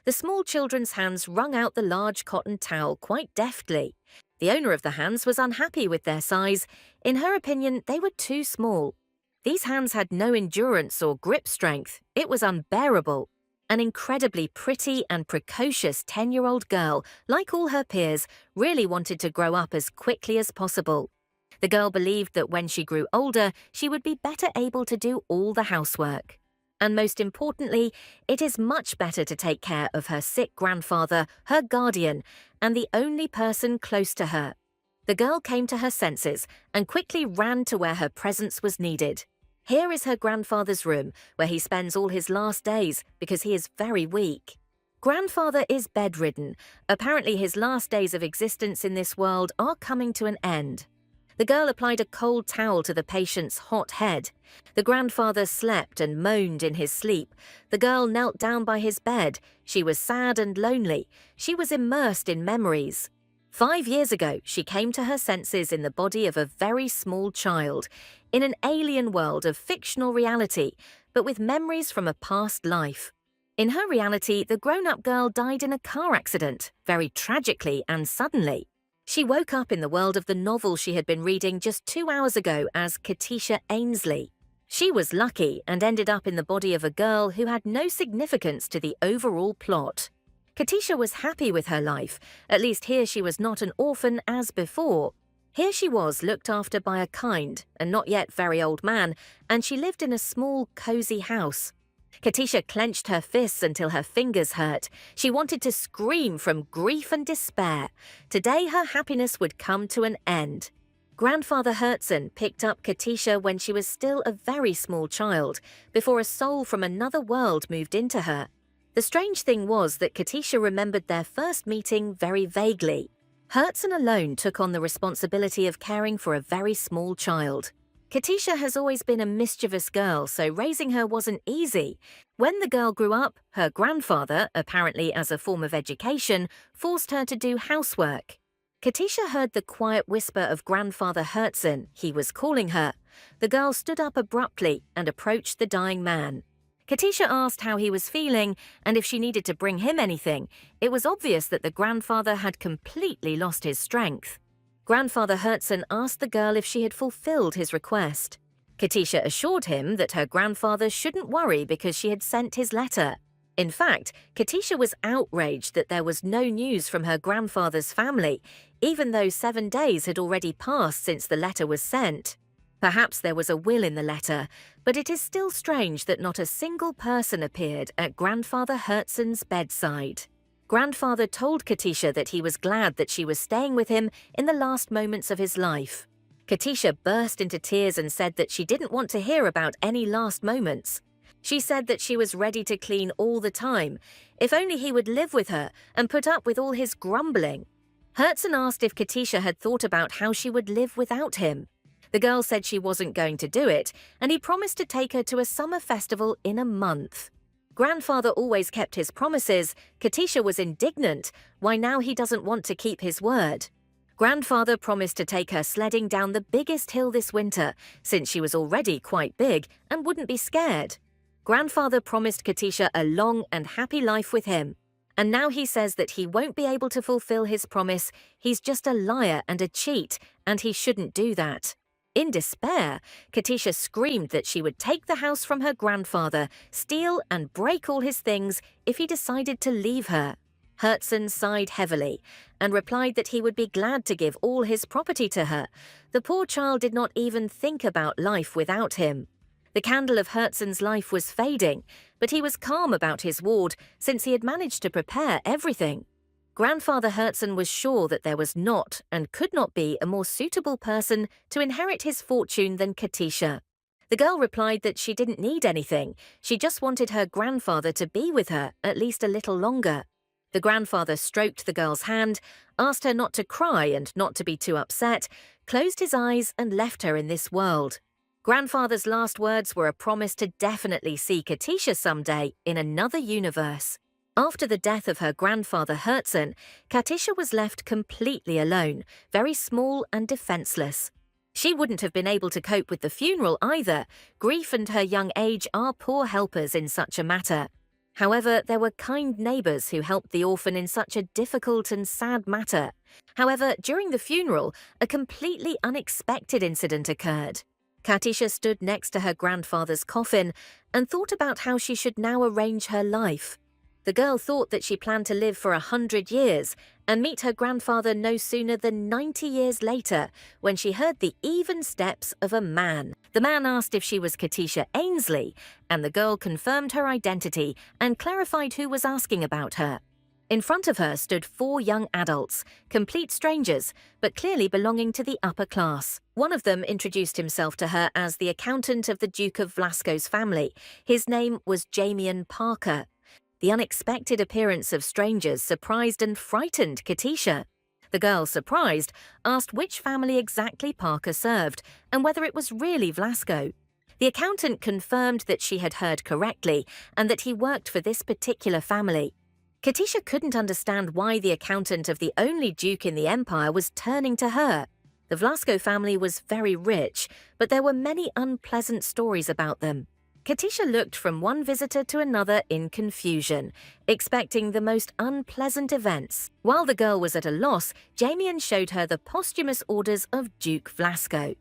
The small children's hands wrung out the large cotton towel quite deftly. The owner of the hands was unhappy with their size. In her opinion, they were too small. These hands had no endurance or grip strength. It was unbearable. An incredibly pretty and precocious 10-year-old girl, like all her peers, really wanted to grow up as quickly as possible. The girl believed that when she grew older, she would be better able to do all the housework. And most importantly, it is much better to take care of her sick grandfather, her guardian, and the only person close to her. The girl came to her senses and quickly ran to where her presence was needed. Here is her grandfather's room, where he spends all his last days because he is very weak. Grandfather is bedridden. Apparently his last days of existence in this world are coming to an end. The girl applied a cold towel to the patient's hot head. The grandfather slept and moaned in his sleep. The girl knelt down by his bed. She was sad and lonely. She was immersed in memories. 5 years ago, she came to her senses in the body of a very small child, in an alien world of fictional reality, but with memories from a past life. In her reality, the grown-up girl died in a car accident, very tragically and suddenly. She woke up in the world of the novel she had been reading just 2 hours ago as Katisha Ainsley. She was lucky and ended up in the body of a girl who had no significance to the overall plot. Katisha was happy with her life. At least here she was not an orphan as before. Here she was looked after by a kind and not yet very old man, and she lived in a small, cozy house. Katisha clenched her fists until her fingers hurt. She wanted to scream from grief and despair. Today her happiness would come to an end. Grandfather Herzen picked up Katisha when she was still a very small child, before a soul from another world moved into her. The strange thing was that Katisha remembered their first meeting very vaguely. Herzen alone took on the responsibility of caring for a very small child. Katisha has always been a mischievous girl, so raising her wasn't easy. When the girl grew up, her grandfather, apparently as a form of education, forced her to do housework. Katisha heard the quiet whisper of Grandfather Herzen. He was calling her. The girl stood up abruptly and approached the dying man. Katisha asked how he was feeling and if she needed to bring him anything. It was obvious that the grandfather had completely lost his strength. Grandfather Herzen asked the girl if she had fulfilled his request. Katisha assured him that her grandfather shouldn't worry because she had sent his letter. In fact, Katisha was outraged that there was no news from her grandfather's family, even though 7 days had already passed since the letter was sent. Perhaps there was a will in the letter, but it is still strange that not a single person appeared at Grandfather Herzen's bedside. Grandfather told Katisha that he was glad that she was staying with him in the last moments of his life. Katisha burst into tears and said that she didn't want to hear about any last moments. She said that she was ready to clean all the time, if only he would live with her and put up with all his grumbling. Herzen asked if Katisha had thought about how she would live without him. The girl said she wasn't going to do it, and he promised to take her to a summer festival in a month. Grandfather always kept his promises. Katisha was indignant. Why now he doesn't want to keep his word? Grandfather promised to take her sledding down the biggest hill this winter, since she was already quite big and wouldn't be scared. Grandfather promised Katisha a long and happy life with him. And now he says that he won't be able to fulfill his promise. He's just a liar and a cheat, and he shouldn't do that. In despair, Katisha screamed that she would take the house from her grandfather, steal and break all his things if he decided to leave her. Herzen sighed heavily and replied that he would be glad to give all his property to her. The poor child did not even think about life without him. The candle of Herzen's life was fading, but he was calm about his ward since he had managed to prepare everything. Grandfather Herzen was sure that there was not and could not be a more suitable person to inherit his fortune than Katisha. The girl replied that she didn't need anything. She just wanted her grandfather to be with her at least a little longer. The grandfather stroked the girl's hand, asked her not to cry and not to be too upset, closed his eyes and left her in this world. Grandfather's last words were a promise to definitely see Katisha someday in another universe. After the death of her grandfather Herzen, Katisha was left completely alone, very small and defenseless. She wouldn't have been able to cope with the funeral either. Grief and her young age are poor helpers in such a matter. However, there were kind neighbors who helped the orphan in such a difficult and sad matter. However, during the funeral, a completely unexpected incident occurred. Katisha stood next to her grandfather's coffin and thought about how she should now arrange her life. The girl thought that she planned to live for 100 years and meet her grandfather no sooner than 90 years later when she heard the even steps of a man. The man asked if she was Katisha Ainsley, and the girl confirmed her identity and clarified who was asking about her. In front of her stood 4 young adults, complete strangers, but clearly belonging to the upper class. One of them introduced himself to her as the accountant of the Duke of Vlasco's family. His name was Jamian Parker. The unexpected appearance of strangers surprised and frightened Katisha. The girl, surprised, asked which family exactly Parker served and whether it was really Vlasco. The accountant confirmed that she had heard correctly and that he worked for this particular family. Katisha couldn't understand why the accountant of the only duke in the empire was turning to her. The Vlasco family was very rich, but there were many unpleasant stories about them. Katisha looked from one visitor to another in confusion, expecting the most unpleasant events. While the girl was at a loss, Jamian showed her the posthumous orders of Duke Vlasco.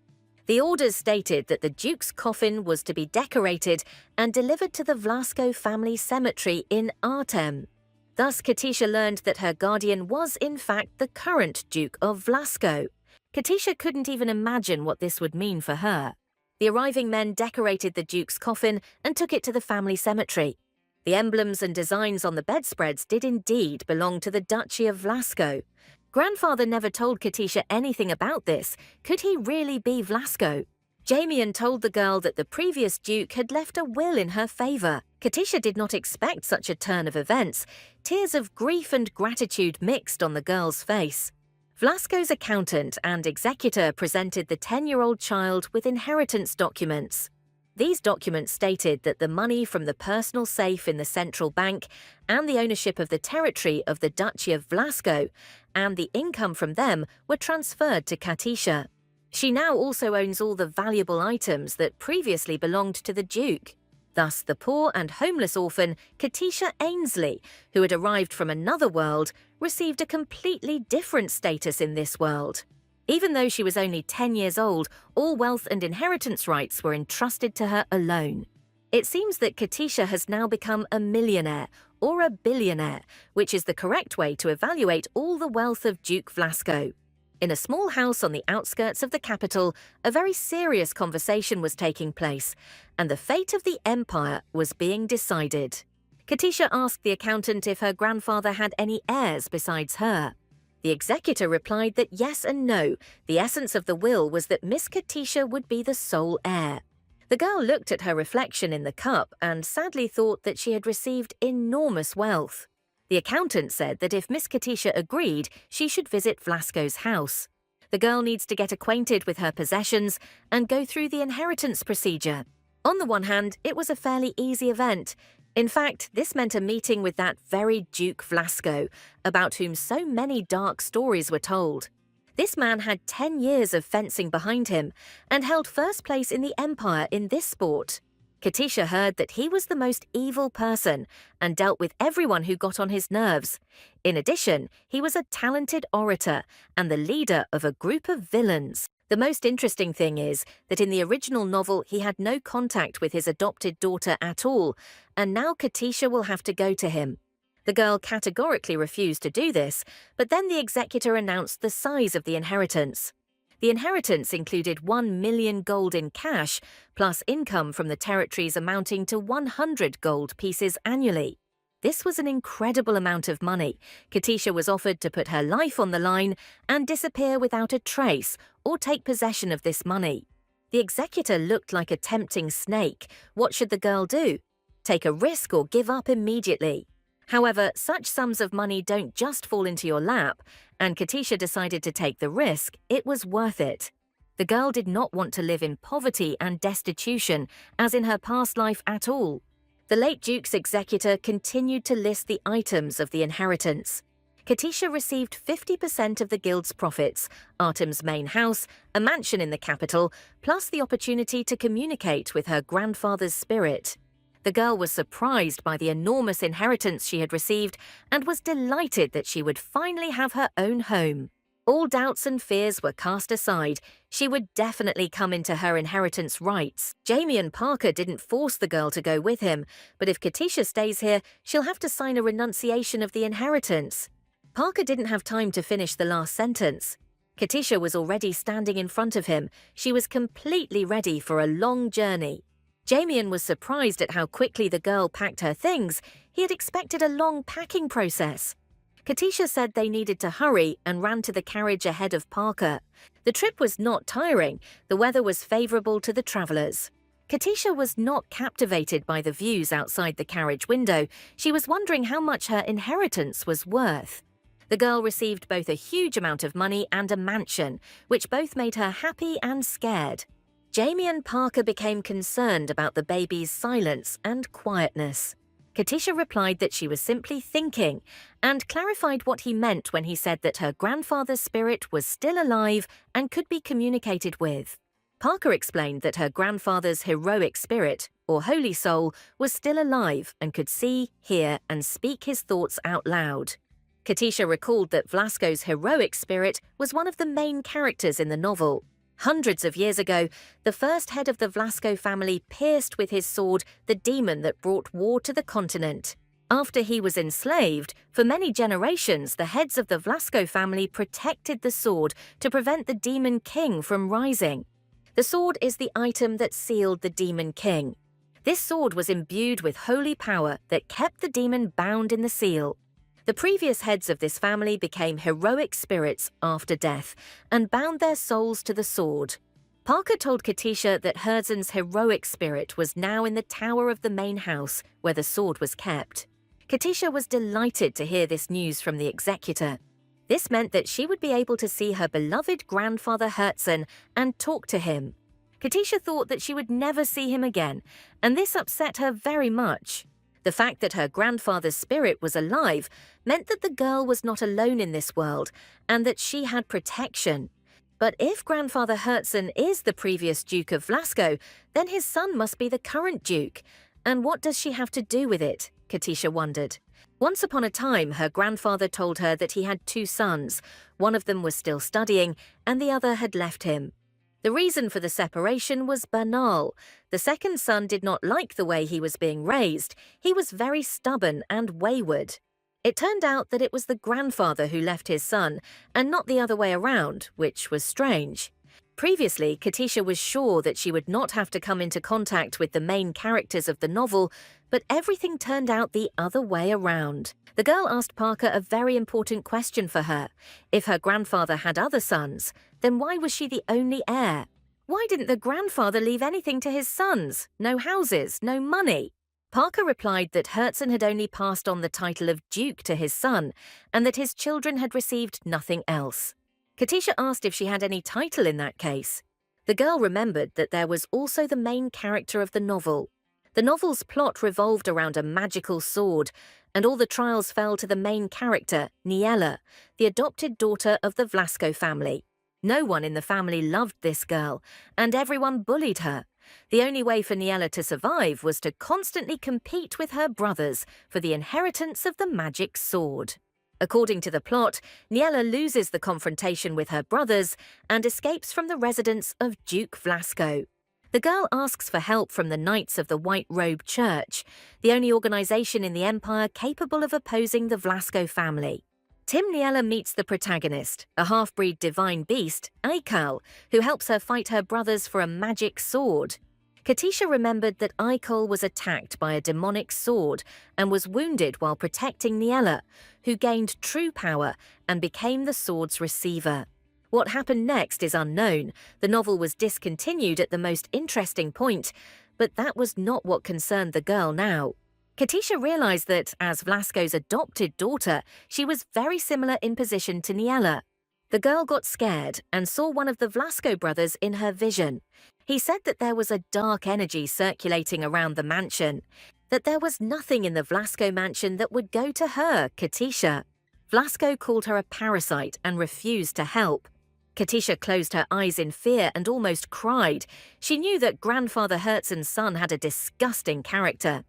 The orders stated that the duke's coffin was to be decorated and delivered to the Vlasco family cemetery in Artem. Thus, Katisha learned that her guardian was in fact the current Duke of Vlasco. Katisha couldn't even imagine what this would mean for her. The arriving men decorated the duke's coffin and took it to the family cemetery. The emblems and designs on the bedspreads did indeed belong to the Duchy of Vlasco. Grandfather never told Katisha anything about this. Could he really be Vlasco? Jamian told the girl that the previous duke had left a will in her favor. Katisha did not expect such a turn of events. Tears of grief and gratitude mixed on the girl's face. Vlasco's accountant and executor presented the 10-year-old child with inheritance documents. These documents stated that the money from the personal safe in the central bank and the ownership of the territory of the Duchy of Vlasco and the income from them were transferred to Katisha. She now also owns all the valuable items that previously belonged to the Duke. Thus, the poor and homeless orphan, Katisha Ainsley, who had arrived from another world, received a completely different status in this world. Even though she was only 10 years old, all wealth and inheritance rights were entrusted to her alone. It seems that Katisha has now become a millionaire, or a billionaire, which is the correct way to evaluate all the wealth of Duke Vlasco. In a small house on the outskirts of the capital, a very serious conversation was taking place, and the fate of the empire was being decided. Katisha asked the accountant if her grandfather had any heirs besides her. The executor replied that yes and no. The essence of the will was that Miss Katisha would be the sole heir. The girl looked at her reflection in the cup and sadly thought that she had received enormous wealth. The accountant said that if Miss Katisha agreed, she should visit Vlasco's house. The girl needs to get acquainted with her possessions and go through the inheritance procedure. On the one hand, it was a fairly easy event. In fact, this meant a meeting with that very Duke Vlasco, about whom so many dark stories were told. This man had 10 years of fencing behind him and held first place in the empire in this sport. Katisha heard that he was the most evil person and dealt with everyone who got on his nerves. In addition, he was a talented orator and the leader of a group of villains. The most interesting thing is that in the original novel he had no contact with his adopted daughter at all, and now Katisha will have to go to him. The girl categorically refused to do this, but then the executor announced the size of the inheritance. The inheritance included 1 million gold in cash, plus income from the territories amounting to 100 gold pieces annually. This was an incredible amount of money. Katisha was offered to put her life on the line and disappear without a trace or take possession of this money. The executor looked like a tempting snake. What should the girl do? Take a risk or give up immediately? However, such sums of money don't just fall into your lap, and Katisha decided to take the risk. It was worth it. The girl did not want to live in poverty and destitution, as in her past life at all. The late Duke's executor continued to list the items of the inheritance. Katisha received 50% of the guild's profits, Artem's main house, a mansion in the capital, plus the opportunity to communicate with her grandfather's spirit. The girl was surprised by the enormous inheritance she had received and was delighted that she would finally have her own home. All doubts and fears were cast aside. She would definitely come into her inheritance rights. Jamie and Parker didn't force the girl to go with him, but if Katisha stays here, she'll have to sign a renunciation of the inheritance. Parker didn't have time to finish the last sentence. Katisha was already standing in front of him. She was completely ready for a long journey. Jamie was surprised at how quickly the girl packed her things. He had expected a long packing process. Katisha said they needed to hurry and ran to the carriage ahead of Parker. The trip was not tiring. The weather was favorable to the travelers. Katisha was not captivated by the views outside the carriage window. She was wondering how much her inheritance was worth. The girl received both a huge amount of money and a mansion, which both made her happy and scared. Jamie and Parker became concerned about the baby's silence and quietness. Katisha replied that she was simply thinking and clarified what he meant when he said that her grandfather's spirit was still alive and could be communicated with. Parker explained that her grandfather's heroic spirit, or holy soul, was still alive and could see, hear, and speak his thoughts out loud. Katisha recalled that Vlasco's heroic spirit was one of the main characters in the novel. Hundreds of years ago, the first head of the Vlasco family pierced with his sword the demon that brought war to the continent. After he was enslaved, for many generations the heads of the Vlasco family protected the sword to prevent the demon king from rising. The sword is the item that sealed the demon king. This sword was imbued with holy power that kept the demon bound in the seal. The previous heads of this family became heroic spirits after death and bound their souls to the sword. Parker told Katisha that Herzen's heroic spirit was now in the tower of the main house where the sword was kept. Katisha was delighted to hear this news from the executor. This meant that she would be able to see her beloved grandfather Herzen and talk to him. Katisha thought that she would never see him again, and this upset her very much. The fact that her grandfather's spirit was alive meant that the girl was not alone in this world and that she had protection. But if Grandfather Herzen is the previous Duke of Vlasco, then his son must be the current Duke. And what does she have to do with it? Katisha wondered. Once upon a time, her grandfather told her that he had two sons. One of them was still studying and the other had left him. The reason for the separation was banal. The second son did not like the way he was being raised. He was very stubborn and wayward. It turned out that it was the grandfather who left his son, and not the other way around, which was strange. Previously, Katisha was sure that she would not have to come into contact with the main characters of the novel, but everything turned out the other way around. The girl asked Parker a very important question for her. If her grandfather had other sons, then why was she the only heir? Why didn't the grandfather leave anything to his sons? No houses, no money. Parker replied that Herzen had only passed on the title of Duke to his son, and that his children had received nothing else. Katisha asked if she had any title in that case. The girl remembered that there was also the main character of the novel. The novel's plot revolved around a magical sword, and all the trials fell to the main character, Niella, the adopted daughter of the Vlasco family. No one in the family loved this girl, and everyone bullied her. The only way for Niella to survive was to constantly compete with her brothers for the inheritance of the magic sword. According to the plot, Niella loses the confrontation with her brothers and escapes from the residence of Duke Vlasco. The girl asks for help from the Knights of the White Robe Church, the only organization in the Empire capable of opposing the Vlasco family. Tim Niella meets the protagonist, a half-breed divine beast, Aikal, who helps her fight her brothers for a magic sword. Katisha remembered that Aikal was attacked by a demonic sword and was wounded while protecting Niella, who gained true power and became the sword's receiver. What happened next is unknown. The novel was discontinued at the most interesting point, but that was not what concerned the girl now. Katisha realized that, as Vlasco's adopted daughter, she was very similar in position to Niella. The girl got scared and saw one of the Vlasco brothers in her vision. He said that there was a dark energy circulating around the mansion, that there was nothing in the Vlasco mansion that would go to her, Katisha. Vlasco called her a parasite and refused to help. Katisha closed her eyes in fear and almost cried. She knew that Grandfather Herzen's son had a disgusting character.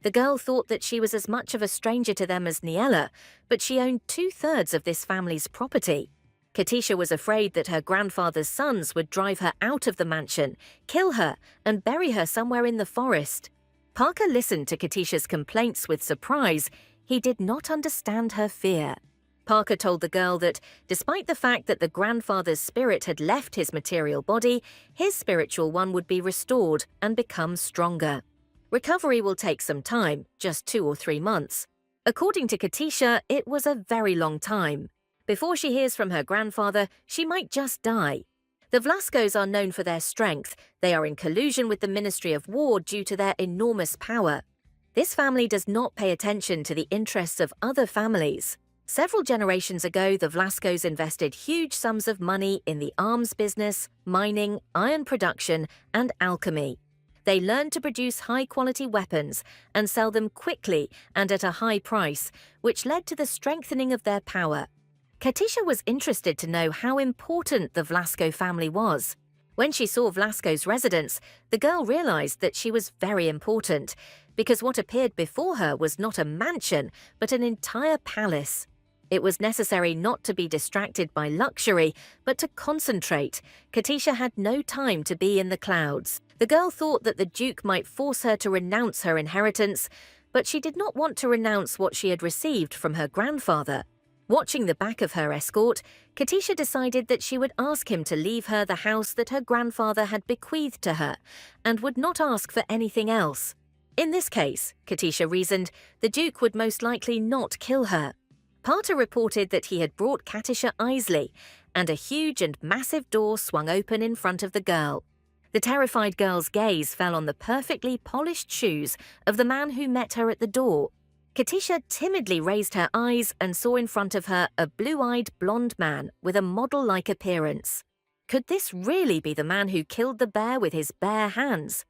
The girl thought that she was as much of a stranger to them as Niella, but she owned 2/3 of this family's property. Katisha was afraid that her grandfather's sons would drive her out of the mansion, kill her, and bury her somewhere in the forest. Parker listened to Katisha's complaints with surprise. He did not understand her fear. Parker told the girl that, despite the fact that the grandfather's spirit had left his material body, his spiritual one would be restored and become stronger. Recovery will take some time, just 2 or 3 months. According to Katisha, it was a very long time. Before she hears from her grandfather, she might just die. The Vlascos are known for their strength. They are in collusion with the Ministry of War due to their enormous power. This family does not pay attention to the interests of other families. Several generations ago, the Vlascos invested huge sums of money in the arms business, mining, iron production, and alchemy. They learned to produce high-quality weapons and sell them quickly and at a high price, which led to the strengthening of their power. Katisha was interested to know how important the Vlasco family was. When she saw Vlasco's residence, the girl realized that she was very important, because what appeared before her was not a mansion, but an entire palace. It was necessary not to be distracted by luxury, but to concentrate. Katisha had no time to be in the clouds. The girl thought that the Duke might force her to renounce her inheritance, but she did not want to renounce what she had received from her grandfather. Watching the back of her escort, Katisha decided that she would ask him to leave her the house that her grandfather had bequeathed to her, and would not ask for anything else. In this case, Katisha reasoned, the Duke would most likely not kill her. Parter reported that he had brought Katisha Isley, and a huge and massive door swung open in front of the girl. The terrified girl's gaze fell on the perfectly polished shoes of the man who met her at the door. Katisha timidly raised her eyes and saw in front of her a blue-eyed blonde man with a model-like appearance. Could this really be the man who killed the bear with his bare hands?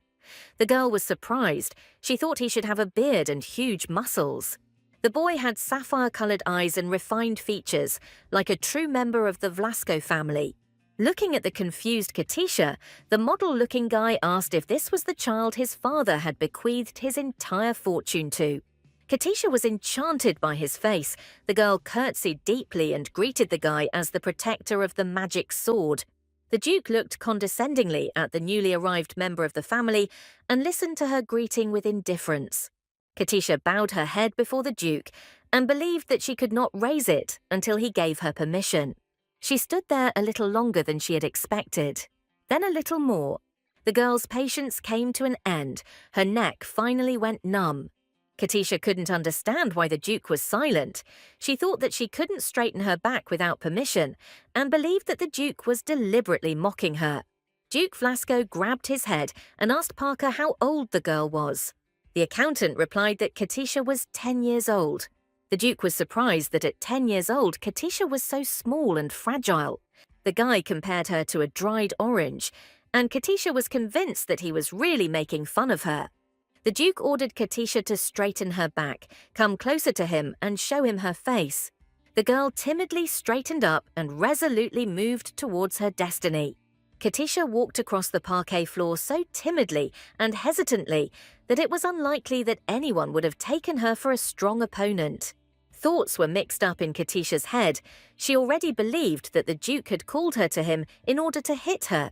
The girl was surprised. She thought he should have a beard and huge muscles. The boy had sapphire-colored eyes and refined features, like a true member of the Vlasco family. Looking at the confused Katisha, the model-looking guy asked if this was the child his father had bequeathed his entire fortune to. Katisha was enchanted by his face. The girl curtsied deeply and greeted the guy as the protector of the magic sword. The Duke looked condescendingly at the newly arrived member of the family and listened to her greeting with indifference. Katisha bowed her head before the Duke and believed that she could not raise it until he gave her permission. She stood there a little longer than she had expected, then a little more. The girl's patience came to an end. Her neck finally went numb. Katisha couldn't understand why the Duke was silent. She thought that she couldn't straighten her back without permission, and believed that the Duke was deliberately mocking her. Duke Vlasco grabbed his head and asked Parker how old the girl was. The accountant replied that Katisha was 10 years old. The Duke was surprised that at 10 years old, Katisha was so small and fragile. The guy compared her to a dried orange, and Katisha was convinced that he was really making fun of her. The Duke ordered Katisha to straighten her back, come closer to him, and show him her face. The girl timidly straightened up and resolutely moved towards her destiny. Katisha walked across the parquet floor so timidly and hesitantly that it was unlikely that anyone would have taken her for a strong opponent. Thoughts were mixed up in Katisha's head. She already believed that the Duke had called her to him in order to hit her.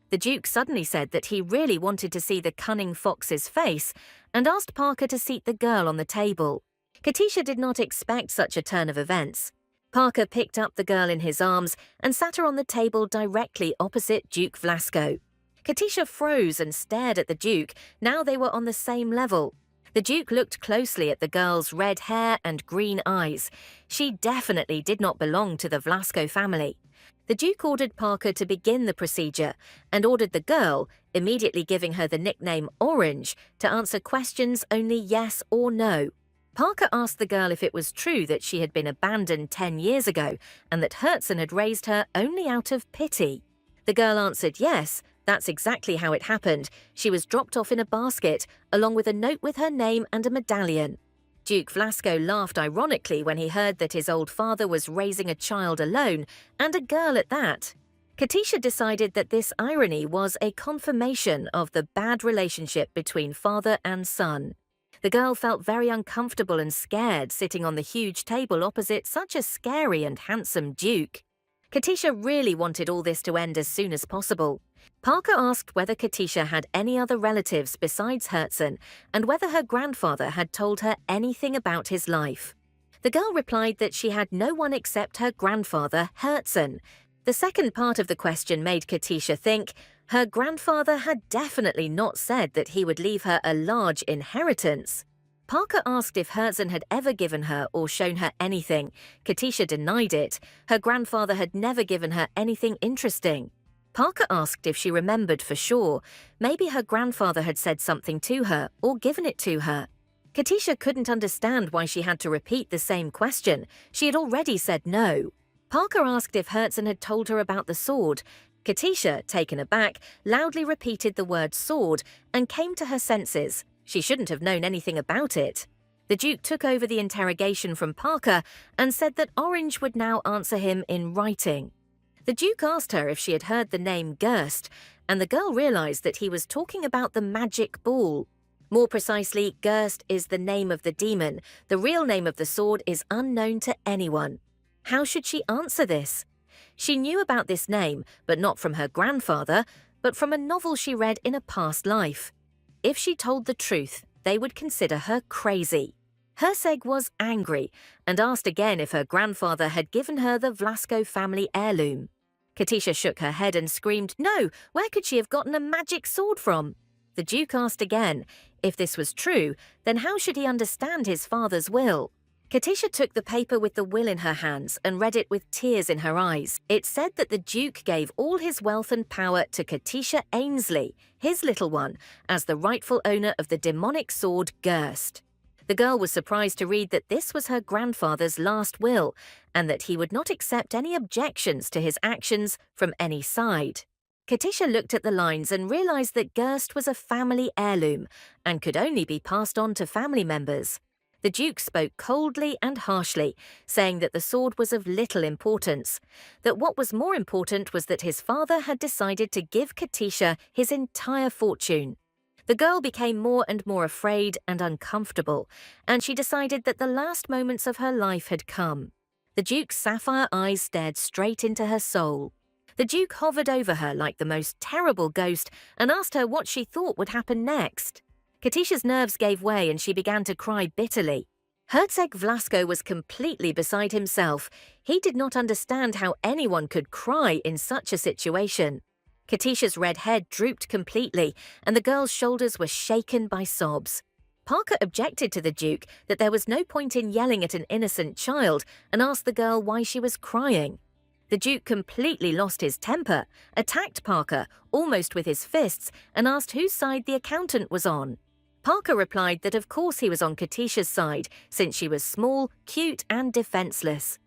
The Duke suddenly said that he really wanted to see the cunning fox's face and asked Parker to seat the girl on the table. Katisha did not expect such a turn of events. Parker picked up the girl in his arms and sat her on the table directly opposite Duke Vlasco. Katisha froze and stared at the Duke. Now they were on the same level. The Duke looked closely at the girl's red hair and green eyes. She definitely did not belong to the Vlasco family. The Duke ordered Parker to begin the procedure and ordered the girl, immediately giving her the nickname Orange, to answer questions only yes or no. Parker asked the girl if it was true that she had been abandoned 10 years ago and that Herzen had raised her only out of pity. The girl answered yes, that's exactly how it happened. She was dropped off in a basket, along with a note with her name and a medallion. Duke Vlasco laughed ironically when he heard that his old father was raising a child alone, and a girl at that. Katisha decided that this irony was a confirmation of the bad relationship between father and son. The girl felt very uncomfortable and scared sitting on the huge table opposite such a scary and handsome duke. Katisha really wanted all this to end as soon as possible. Parker asked whether Katisha had any other relatives besides Herzen and whether her grandfather had told her anything about his life. The girl replied that she had no one except her grandfather, Herzen. The second part of the question made Katisha think her grandfather had definitely not said that he would leave her a large inheritance. Parker asked if Herzen had ever given her or shown her anything. Katisha denied it. Her grandfather had never given her anything interesting. Parker asked if she remembered for sure. Maybe her grandfather had said something to her or given it to her. Katisha couldn't understand why she had to repeat the same question. She had already said no. Parker asked if Herzen had told her about the sword. Katisha, taken aback, loudly repeated the word sword and came to her senses. She shouldn't have known anything about it. The Duke took over the interrogation from Parker and said that Orange would now answer him in writing. The Duke asked her if she had heard the name Gerst, and the girl realized that he was talking about the magic ball. More precisely, Gerst is the name of the demon. The real name of the sword is unknown to anyone. How should she answer this? She knew about this name, but not from her grandfather, but from a novel she read in a past life. If she told the truth, they would consider her crazy. Herzeg was angry and asked again if her grandfather had given her the Vlasco family heirloom. Katisha shook her head and screamed, "No, where could she have gotten a magic sword from?" The Duke asked again. If this was true, then how should he understand his father's will? Katisha took the paper with the will in her hands and read it with tears in her eyes. It said that the Duke gave all his wealth and power to Katisha Ainsley, his little one, as the rightful owner of the demonic sword Gerst. The girl was surprised to read that this was her grandfather's last will, and that he would not accept any objections to his actions from any side. Katisha looked at the lines and realized that Gerst was a family heirloom and could only be passed on to family members. The Duke spoke coldly and harshly, saying that the sword was of little importance, that what was more important was that his father had decided to give Katisha his entire fortune. The girl became more and more afraid and uncomfortable, and she decided that the last moments of her life had come. The Duke's sapphire eyes stared straight into her soul. The Duke hovered over her like the most terrible ghost and asked her what she thought would happen next. Katisha's nerves gave way and she began to cry bitterly. Herzeg Vlasco was completely beside himself. He did not understand how anyone could cry in such a situation. Katisha's red head drooped completely, and the girl's shoulders were shaken by sobs. Parker objected to the Duke that there was no point in yelling at an innocent child and asked the girl why she was crying. The Duke completely lost his temper, attacked Parker, almost with his fists, and asked whose side the accountant was on. Parker replied that of course he was on Katisha's side, since she was small, cute, and defenseless.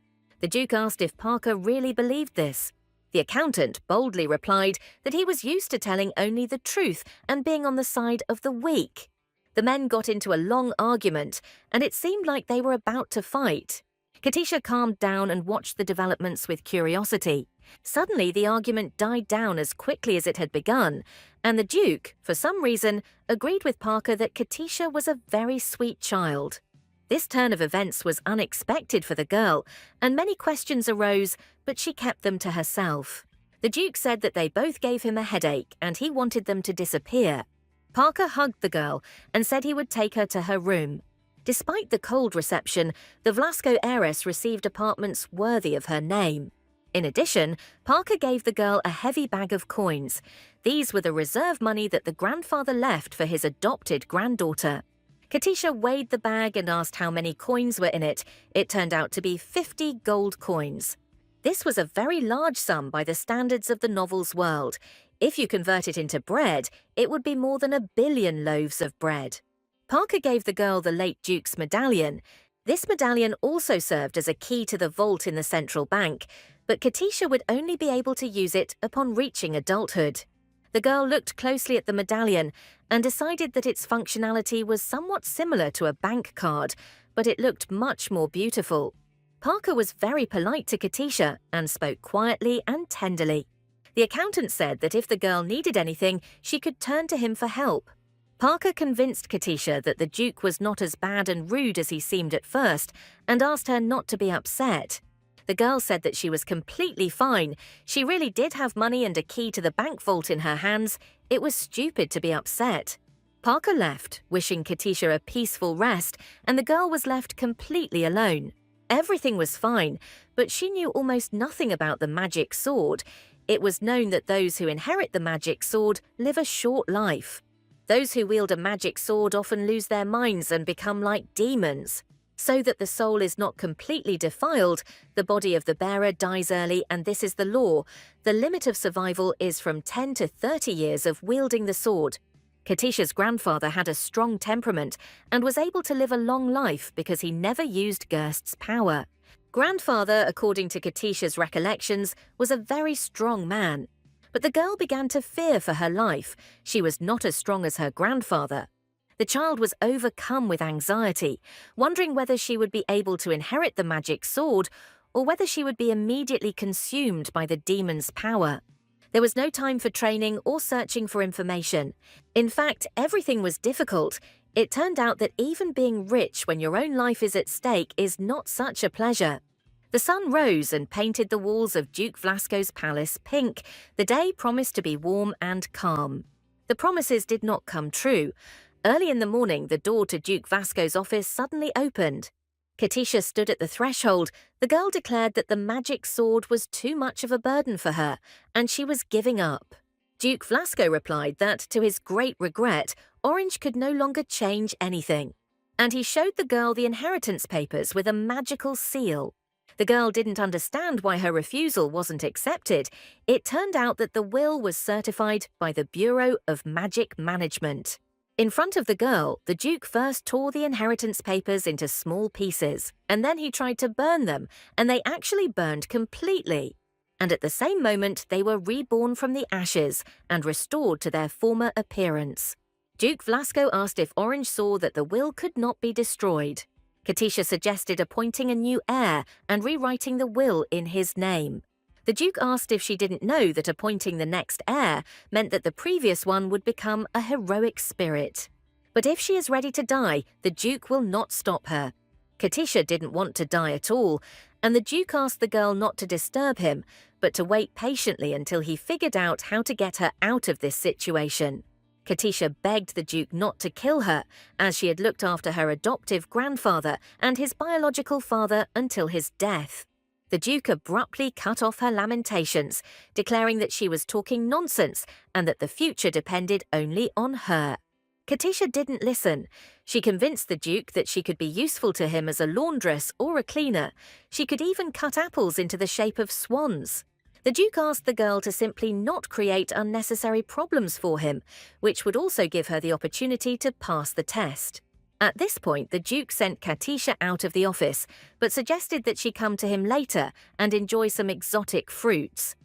The Duke asked if Parker really believed this. The accountant boldly replied that he was used to telling only the truth and being on the side of the weak. The men got into a long argument, and it seemed like they were about to fight. Katisha calmed down and watched the developments with curiosity. Suddenly, the argument died down as quickly as it had begun, and the Duke, for some reason, agreed with Parker that Katisha was a very sweet child. This turn of events was unexpected for the girl, and many questions arose, but she kept them to herself. The Duke said that they both gave him a headache and he wanted them to disappear. Parker hugged the girl and said he would take her to her room. Despite the cold reception, the Vlasco heiress received apartments worthy of her name. In addition, Parker gave the girl a heavy bag of coins. These were the reserve money that the grandfather left for his adopted granddaughter. Katisha weighed the bag and asked how many coins were in it. It turned out to be 50 gold coins. This was a very large sum by the standards of the novel's world. If you convert it into bread, it would be more than 1 billion loaves of bread. Parker gave the girl the late Duke's medallion. This medallion also served as a key to the vault in the central bank, but Katisha would only be able to use it upon reaching adulthood. The girl looked closely at the medallion and decided that its functionality was somewhat similar to a bank card, but it looked much more beautiful. Parker was very polite to Katisha and spoke quietly and tenderly. The accountant said that if the girl needed anything, she could turn to him for help. Parker convinced Katisha that the Duke was not as bad and rude as he seemed at first and asked her not to be upset. The girl said that she was completely fine. She really did have money and a key to the bank vault in her hands. It was stupid to be upset. Parker left, wishing Katisha a peaceful rest, and the girl was left completely alone. Everything was fine, but she knew almost nothing about the magic sword. It was known that those who inherit the magic sword live a short life. Those who wield a magic sword often lose their minds and become like demons. So that the soul is not completely defiled, the body of the bearer dies early, and this is the law. The limit of survival is from 10 to 30 years of wielding the sword. Katisha's grandfather had a strong temperament and was able to live a long life because he never used Gerst's power. Grandfather, according to Katisha's recollections, was a very strong man. But the girl began to fear for her life. She was not as strong as her grandfather. The child was overcome with anxiety, wondering whether she would be able to inherit the magic sword or whether she would be immediately consumed by the demon's power. There was no time for training or searching for information. In fact, everything was difficult. It turned out that even being rich when your own life is at stake is not such a pleasure. The sun rose and painted the walls of Duke Vlasco's palace pink. The day promised to be warm and calm. The promises did not come true. Early in the morning, the door to Duke Vasco's office suddenly opened. Katisha stood at the threshold. The girl declared that the magic sword was too much of a burden for her, and she was giving up. Duke Vlasco replied that, to his great regret, Orange could no longer change anything. And he showed the girl the inheritance papers with a magical seal. The girl didn't understand why her refusal wasn't accepted. It turned out that the will was certified by the Bureau of Magic Management. In front of the girl, the Duke first tore the inheritance papers into small pieces, and then he tried to burn them, and they actually burned completely. And at the same moment, they were reborn from the ashes and restored to their former appearance. Duke Vlasco asked if Orange saw that the will could not be destroyed. Katisha suggested appointing a new heir and rewriting the will in his name. The Duke asked if she didn't know that appointing the next heir meant that the previous one would become a heroic spirit. But if she is ready to die, the Duke will not stop her. Katisha didn't want to die at all, and the Duke asked the girl not to disturb him, but to wait patiently until he figured out how to get her out of this situation. Katisha begged the Duke not to kill her, as she had looked after her adoptive grandfather and his biological father until his death. The Duke abruptly cut off her lamentations, declaring that she was talking nonsense and that the future depended only on her. Katisha didn't listen. She convinced the Duke that she could be useful to him as a laundress or a cleaner. She could even cut apples into the shape of swans. The Duke asked the girl to simply not create unnecessary problems for him, which would also give her the opportunity to pass the test. At this point, the Duke sent Katisha out of the office, but suggested that she come to him later and enjoy some exotic fruits.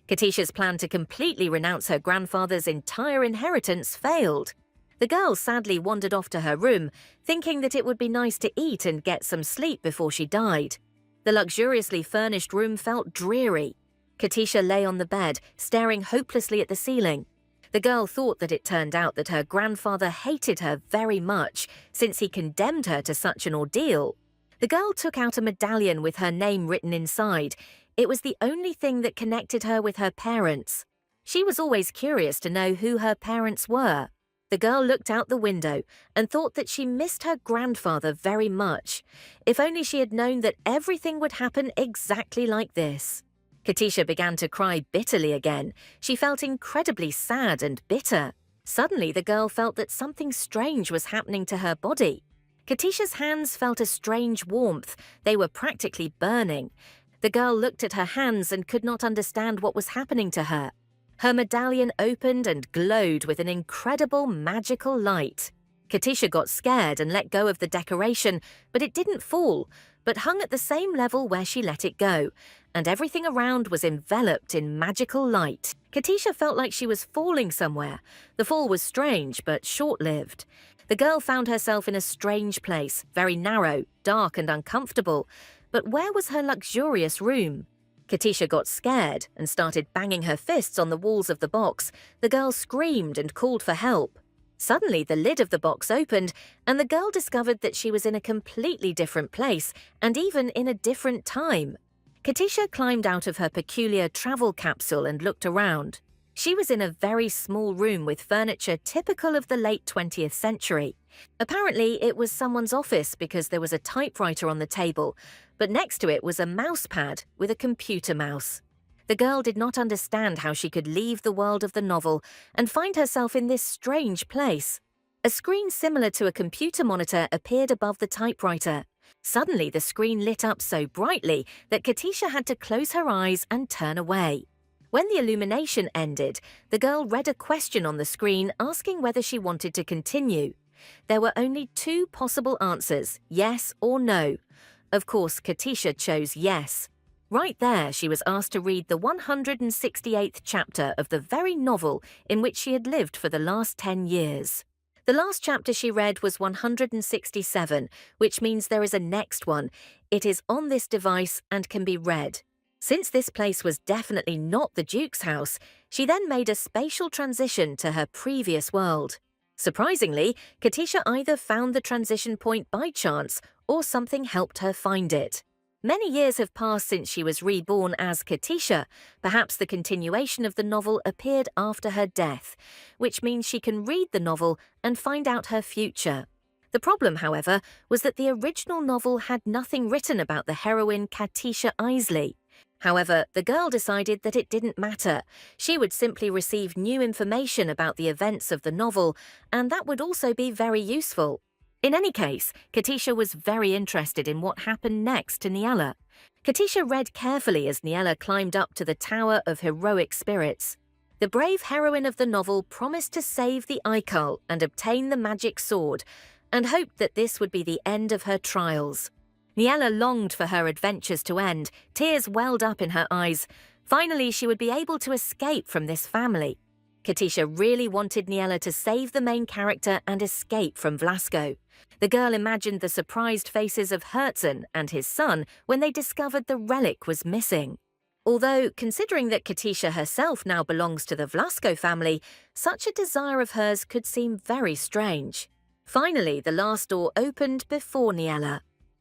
Katisha's plan to completely renounce her grandfather's entire inheritance failed. The girl sadly wandered off to her room, thinking that it would be nice to eat and get some sleep before she died. The luxuriously furnished room felt dreary. Katisha lay on the bed, staring hopelessly at the ceiling. The girl thought that it turned out that her grandfather hated her very much, since he condemned her to such an ordeal. The girl took out a medallion with her name written inside. It was the only thing that connected her with her parents. She was always curious to know who her parents were. The girl looked out the window and thought that she missed her grandfather very much. If only she had known that everything would happen exactly like this. Katisha began to cry bitterly again. She felt incredibly sad and bitter. Suddenly, the girl felt that something strange was happening to her body. Katisha's hands felt a strange warmth. They were practically burning. The girl looked at her hands and could not understand what was happening to her. Her medallion opened and glowed with an incredible magical light. Katisha got scared and let go of the decoration, but it didn't fall, but hung at the same level where she let it go, and everything around was enveloped in magical light. Katisha felt like she was falling somewhere. The fall was strange, but short-lived. The girl found herself in a strange place, very narrow, dark and uncomfortable. But where was her luxurious room? Katisha got scared and started banging her fists on the walls of the box. The girl screamed and called for help. Suddenly, the lid of the box opened, and the girl discovered that she was in a completely different place, and even in a different time. Katisha climbed out of her peculiar travel capsule and looked around. She was in a very small room with furniture typical of the late 20th century. Apparently, it was someone's office because there was a typewriter on the table, but next to it was a mouse pad with a computer mouse. The girl did not understand how she could leave the world of the novel and find herself in this strange place. A screen similar to a computer monitor appeared above the typewriter. Suddenly, the screen lit up so brightly that Katisha had to close her eyes and turn away. When the illumination ended, the girl read a question on the screen asking whether she wanted to continue. There were only two possible answers, yes or no. Of course, Katisha chose yes. Right there, she was asked to read the 168th chapter of the very novel in which she had lived for the last 10 years. The last chapter she read was 167, which means there is a next one. It is on this device and can be read. Since this place was definitely not the Duke's house, she then made a spatial transition to her previous world. Surprisingly, Katisha either found the transition point by chance or something helped her find it. Many years have passed since she was reborn as Katisha. Perhaps the continuation of the novel appeared after her death, which means she can read the novel and find out her future. The problem, however, was that the original novel had nothing written about the heroine Katisha Isley. However, the girl decided that it didn't matter. She would simply receive new information about the events of the novel, and that would also be very useful. In any case, Katisha was very interested in what happened next to Niella. Katisha read carefully as Niella climbed up to the Tower of Heroic Spirits. The brave heroine of the novel promised to save the Aikal and obtain the magic sword, and hoped that this would be the end of her trials. Niella longed for her adventures to end. Tears welled up in her eyes. Finally, she would be able to escape from this family. Katisha really wanted Niella to save the main character and escape from Vlasco. The girl imagined the surprised faces of Herzen and his son when they discovered the relic was missing. Although, considering that Katisha herself now belongs to the Vlasco family, such a desire of hers could seem very strange. Finally, the last door opened before Niella.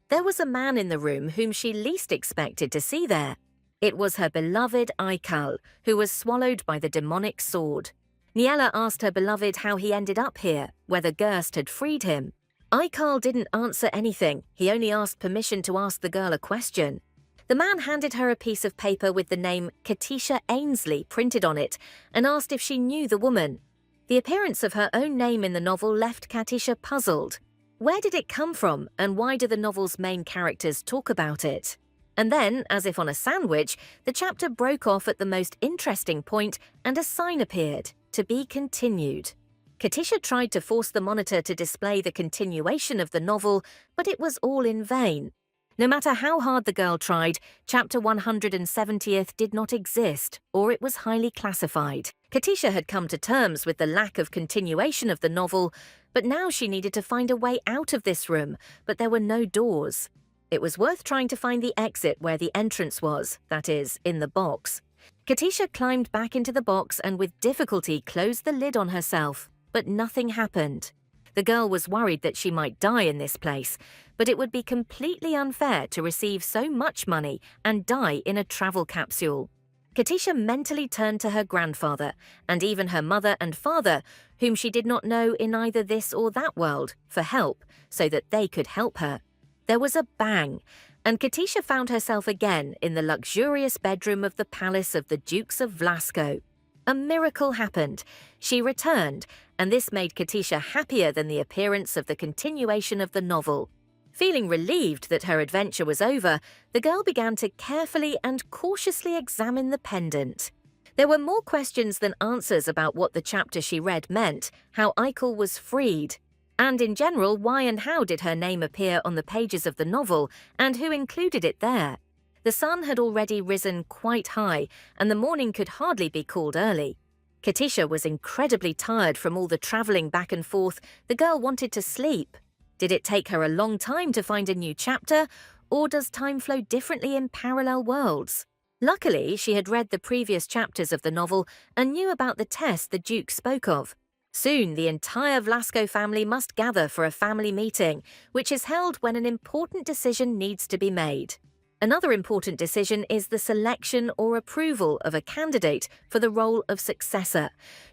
There was a man in the room whom she least expected to see there. It was her beloved Aikal, who was swallowed by the demonic sword. Niella asked her beloved how he ended up here, whether Gerst had freed him. Aikal didn't answer anything. He only asked permission to ask the girl a question. The man handed her a piece of paper with the name Katisha Ainsley printed on it and asked if she knew the woman. The appearance of her own name in the novel left Katisha puzzled. Where did it come from, and why do the novel's main characters talk about it? And then, as if on a sandwich, the chapter broke off at the most interesting point and a sign appeared, to be continued. Katisha tried to force the monitor to display the continuation of the novel, but it was all in vain. No matter how hard the girl tried, chapter 170th did not exist, or it was highly classified. Katisha had come to terms with the lack of continuation of the novel, but now she needed to find a way out of this room, but there were no doors. It was worth trying to find the exit where the entrance was, that is, in the box. Katisha climbed back into the box and with difficulty closed the lid on herself, but nothing happened. The girl was worried that she might die in this place, but it would be completely unfair to receive so much money and die in a travel capsule. Katisha mentally turned to her grandfather, and even her mother and father, whom she did not know in either this or that world, for help, so that they could help her. There was a bang, and Katisha found herself again in the luxurious bedroom of the palace of the Dukes of Vlasco. A miracle happened. She returned, and this made Katisha happier than the appearance of the continuation of the novel. Feeling relieved that her adventure was over, the girl began to carefully and cautiously examine the pendant. There were more questions than answers about what the chapter she read meant, how Aikal was freed, and in general why and how did her name appear on the pages of the novel, and who included it there. The sun had already risen quite high, and the morning could hardly be called early. Katisha was incredibly tired from all the travelling back and forth. The girl wanted to sleep. Did it take her a long time to find a new chapter, or does time flow differently in parallel worlds? Luckily, she had read the previous chapters of the novel and knew about the test the Duke spoke of. Soon, the entire Vlasco family must gather for a family meeting, which is held when an important decision needs to be made. Another important decision is the selection or approval of a candidate for the role of successor,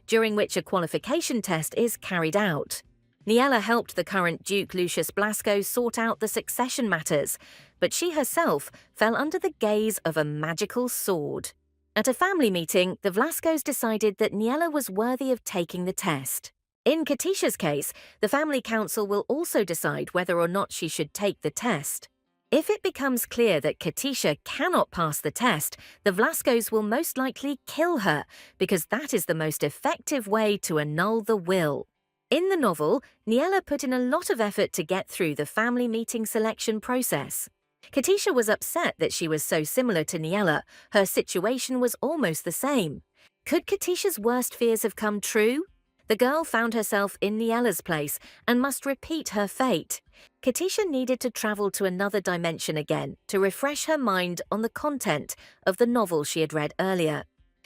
during which a qualification test is carried out. Niela helped the current Duke Lucius Blasco sort out the succession matters, but she herself fell under the gaze of a magical sword. At a family meeting, the Vlascos decided that Niela was worthy of taking the test. In Katisha's case, the family council will also decide whether or not she should take the test. If it becomes clear that Katisha cannot pass the test, the Vlascos will most likely kill her, because that is the most effective way to annul the will. In the novel, Niela put in a lot of effort to get through the family meeting selection process. Katisha was upset that she was so similar to Niela. Her situation was almost the same. Could Katisha's worst fears have come true? The girl found herself in Niela's place and must repeat her fate. Katisha needed to travel to another dimension again to refresh her mind on the content of the novel she had read earlier.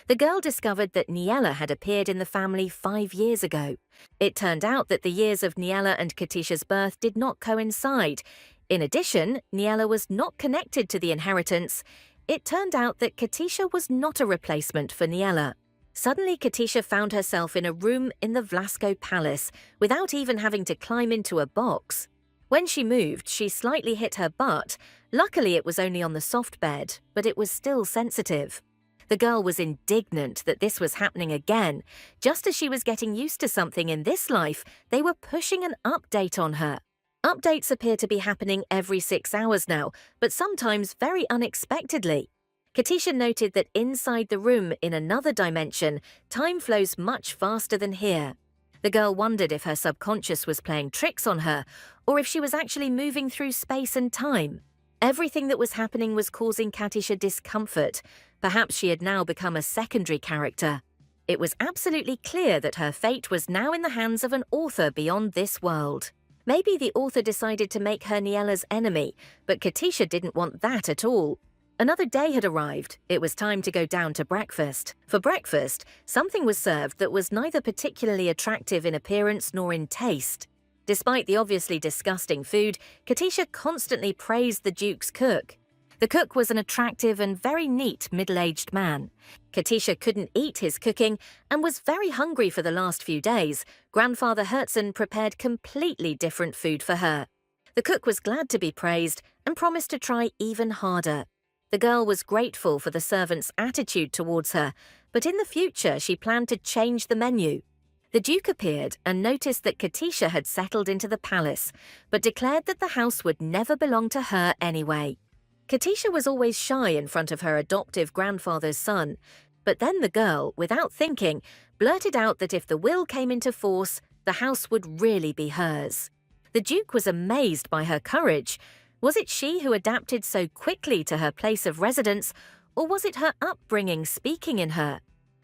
The girl discovered that Niela had appeared in the family 5 years ago. It turned out that the years of Niela and Katisha's birth did not coincide. In addition, Niela was not connected to the inheritance. It turned out that Katisha was not a replacement for Niela. Suddenly, Katisha found herself in a room in the Vlasco Palace without even having to climb into a box. When she moved, she slightly hit her butt. Luckily, it was only on the soft bed, but it was still sensitive. The girl was indignant that this was happening again. Just as she was getting used to something in this life, they were pushing an update on her. Updates appear to be happening every 6 hours now, but sometimes very unexpectedly. Katisha noted that inside the room in another dimension, time flows much faster than here. The girl wondered if her subconscious was playing tricks on her, or if she was actually moving through space and time. Everything that was happening was causing Katisha discomfort. Perhaps she had now become a secondary character. It was absolutely clear that her fate was now in the hands of an author beyond this world. Maybe the author decided to make her Niela's enemy, but Katisha didn't want that at all. Another day had arrived. It was time to go down to breakfast. For breakfast, something was served that was neither particularly attractive in appearance nor in taste. Despite the obviously disgusting food, Katisha constantly praised the Duke's cook. The cook was an attractive and very neat middle-aged man. Katisha couldn't eat his cooking and was very hungry for the last few days. Grandfather Herzen prepared completely different food for her. The cook was glad to be praised and promised to try even harder. The girl was grateful for the servant's attitude towards her, but in the future she planned to change the menu. The Duke appeared and noticed that Katisha had settled into the palace, but declared that the house would never belong to her anyway. Katisha was always shy in front of her adoptive grandfather's son, but then the girl, without thinking, blurted out that if the will came into force, the house would really be hers. The Duke was amazed by her courage. Was it she who adapted so quickly to her place of residence, or was it her upbringing speaking in her?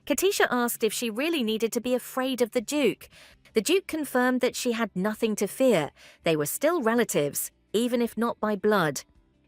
Katisha asked if she really needed to be afraid of the Duke. The Duke confirmed that she had nothing to fear. They were still relatives, even if not by blood.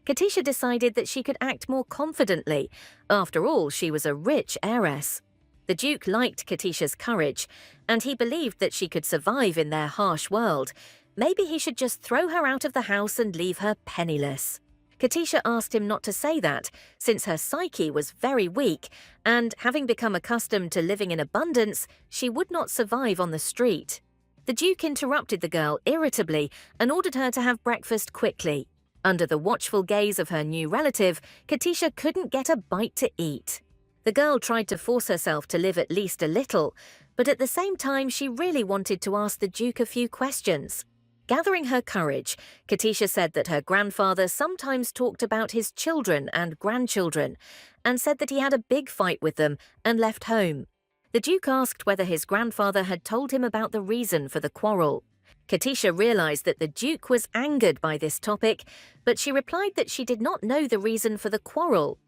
Katisha decided that she could act more confidently. After all, she was a rich heiress. The Duke liked Katisha's courage, and he believed that she could survive in their harsh world. Maybe he should just throw her out of the house and leave her penniless. Katisha asked him not to say that, since her psyche was very weak, and having become accustomed to living in abundance, she would not survive on the street. The Duke interrupted the girl irritably and ordered her to have breakfast quickly. Under the watchful gaze of her new relative, Katisha couldn't get a bite to eat. The girl tried to force herself to live at least a little, but at the same time she really wanted to ask the Duke a few questions. Gathering her courage, Katisha said that her grandfather sometimes talked about his children and grandchildren, and said that he had a big fight with them and left home. The Duke asked whether his grandfather had told him about the reason for the quarrel. Katisha realized that the Duke was angered by this topic, but she replied that she did not know the reason for the quarrel.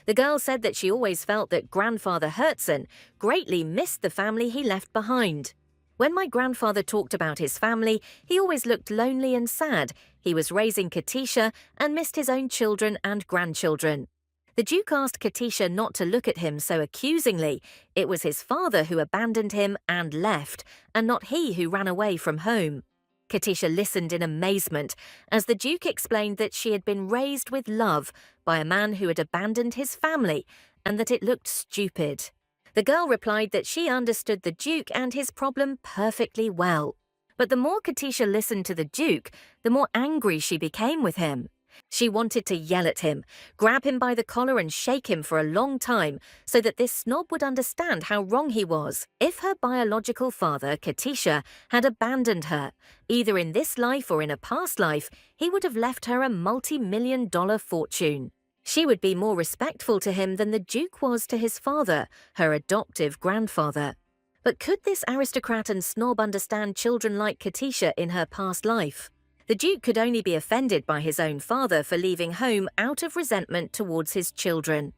The girl said that she always felt that Grandfather Herzen greatly missed the family he left behind. When my grandfather talked about his family, he always looked lonely and sad. He was raising Katisha and missed his own children and grandchildren. The Duke asked Katisha not to look at him so accusingly. It was his father who abandoned him and left, and not he who ran away from home. Katisha listened in amazement as the Duke explained that she had been raised with love by a man who had abandoned his family and that it looked stupid. The girl replied that she understood the Duke and his problem perfectly well. But the more Katisha listened to the Duke, the more angry she became with him. She wanted to yell at him, grab him by the collar and shake him for a long time so that this snob would understand how wrong he was. If her biological father, Katisha, had abandoned her, either in this life or in a past life, he would have left her a multi-million-dollar fortune. She would be more respectful to him than the Duke was to his father, her adoptive grandfather. But could this aristocrat and snob understand children like Katisha in her past life? The Duke could only be offended by his own father for leaving home out of resentment towards his children.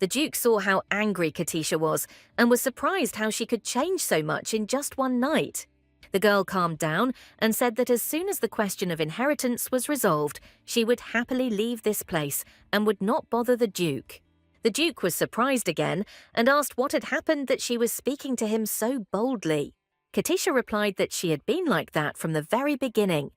The Duke saw how angry Katisha was and was surprised how she could change so much in just one night. The girl calmed down and said that as soon as the question of inheritance was resolved, she would happily leave this place and would not bother the Duke. The Duke was surprised again and asked what had happened that she was speaking to him so boldly. Katisha replied that she had been like that from the very beginning,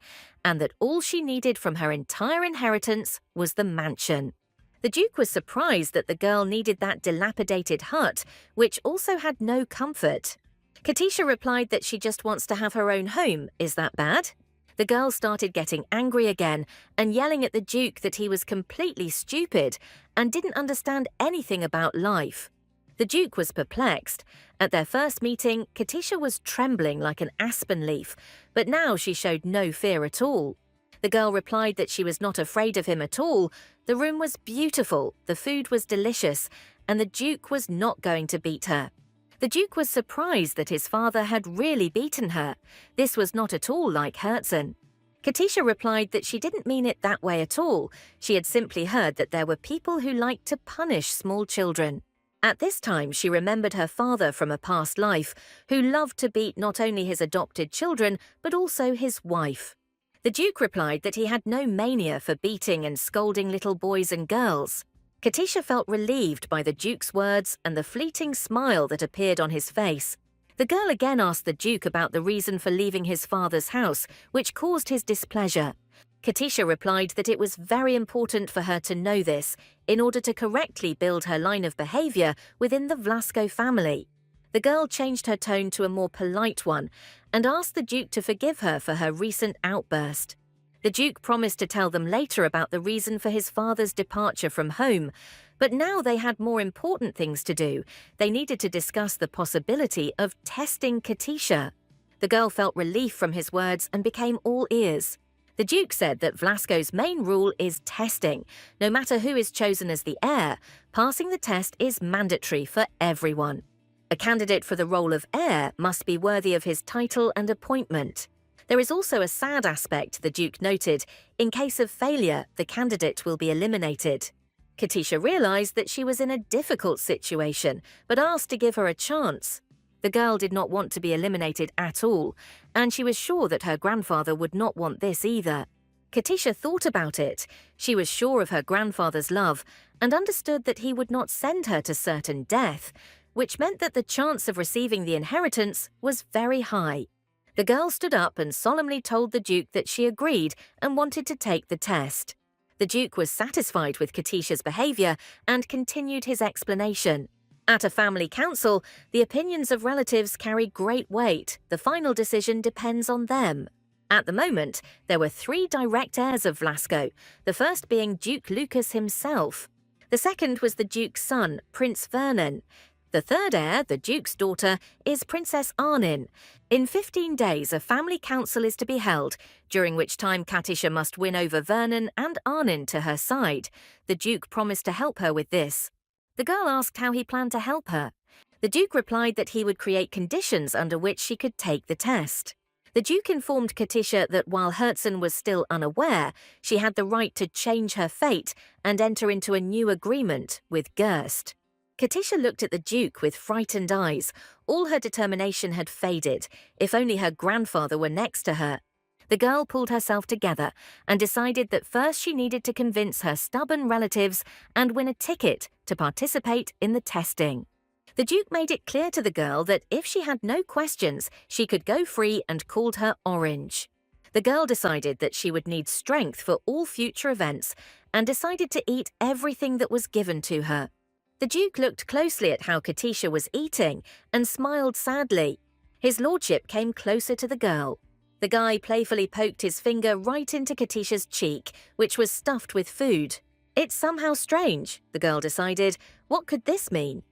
and that all she needed from her entire inheritance was the mansion. The Duke was surprised that the girl needed that dilapidated hut, which also had no comfort. Katisha replied that she just wants to have her own home. Is that bad? The girl started getting angry again and yelling at the Duke that he was completely stupid and didn't understand anything about life. The Duke was perplexed. At their first meeting, Katisha was trembling like an aspen leaf, but now she showed no fear at all. The girl replied that she was not afraid of him at all. The room was beautiful, the food was delicious, and the Duke was not going to beat her. The Duke was surprised that his father had really beaten her. This was not at all like Herzen. Katisha replied that she didn't mean it that way at all. She had simply heard that there were people who liked to punish small children. At this time, she remembered her father from a past life, who loved to beat not only his adopted children, but also his wife. The Duke replied that he had no mania for beating and scolding little boys and girls. Katisha felt relieved by the Duke's words and the fleeting smile that appeared on his face. The girl again asked the Duke about the reason for leaving his father's house, which caused his displeasure. Katisha replied that it was very important for her to know this in order to correctly build her line of behavior within the Vlasko family. The girl changed her tone to a more polite one and asked the Duke to forgive her for her recent outburst. The Duke promised to tell them later about the reason for his father's departure from home, but now they had more important things to do. They needed to discuss the possibility of testing Katisha. The girl felt relief from his words and became all ears. The Duke said that Vlasko's main rule is testing. No matter who is chosen as the heir, passing the test is mandatory for everyone. A candidate for the role of heir must be worthy of his title and appointment. There is also a sad aspect, the Duke noted. In case of failure, the candidate will be eliminated. Katisha realized that she was in a difficult situation, but asked to give her a chance. The girl did not want to be eliminated at all, and she was sure that her grandfather would not want this either. Katisha thought about it. She was sure of her grandfather's love and understood that he would not send her to certain death, which meant that the chance of receiving the inheritance was very high. The girl stood up and solemnly told the Duke that she agreed and wanted to take the test. The Duke was satisfied with Katisha's behavior and continued his explanation. At a family council, the opinions of relatives carry great weight. The final decision depends on them. At the moment, there were 3 direct heirs of Vlasko, the first being Duke Lucas himself. The second was the Duke's son, Prince Vernon. The third heir, the Duke's daughter, is Princess Arnin. In 15 days, a family council is to be held, during which time Katisha must win over Vernon and Arnin to her side. The Duke promised to help her with this. The girl asked how he planned to help her. The Duke replied that he would create conditions under which she could take the test. The Duke informed Katisha that while Herzen was still unaware, she had the right to change her fate and enter into a new agreement with Gerst. Katisha looked at the Duke with frightened eyes. All her determination had faded. If only her grandfather were next to her. The girl pulled herself together and decided that first she needed to convince her stubborn relatives and win a ticket to participate in the testing. The Duke made it clear to the girl that if she had no questions, she could go free and called her Orange. The girl decided that she would need strength for all future events and decided to eat everything that was given to her. The Duke looked closely at how Katisha was eating and smiled sadly. His lordship came closer to the girl. The guy playfully poked his finger right into Katisha's cheek, which was stuffed with food. It's somehow strange, the girl decided. What could this mean?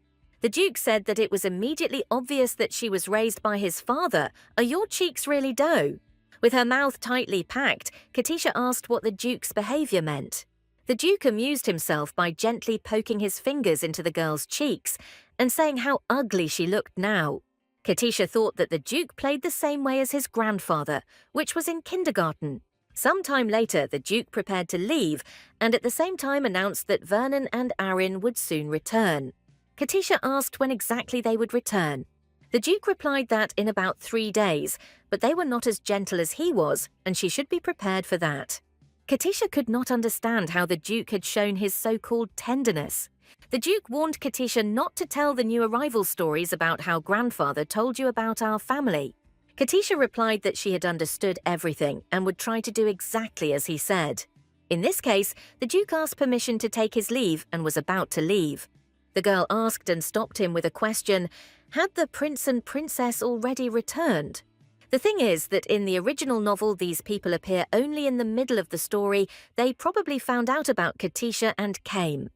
The Duke said that it was immediately obvious that she was raised by his father. Are your cheeks really dough? With her mouth tightly packed, Katisha asked what the Duke's behavior meant. The Duke amused himself by gently poking his fingers into the girl's cheeks and saying how ugly she looked now. Katisha thought that the Duke played the same way as his grandfather, which was in kindergarten. Some time later, the Duke prepared to leave and at the same time announced that Vernon and Arryn would soon return. Katisha asked when exactly they would return. The Duke replied that in about 3 days, but they were not as gentle as he was, and she should be prepared for that. Katisha could not understand how the Duke had shown his so-called tenderness. The Duke warned Katisha not to tell the new arrival stories about how grandfather told you about our family. Katisha replied that she had understood everything and would try to do exactly as he said. In this case, the Duke asked permission to take his leave and was about to leave. The girl asked and stopped him with a question. Had the prince and princess already returned? The thing is that in the original novel, these people appear only in the middle of the story. They probably found out about Katisha and came.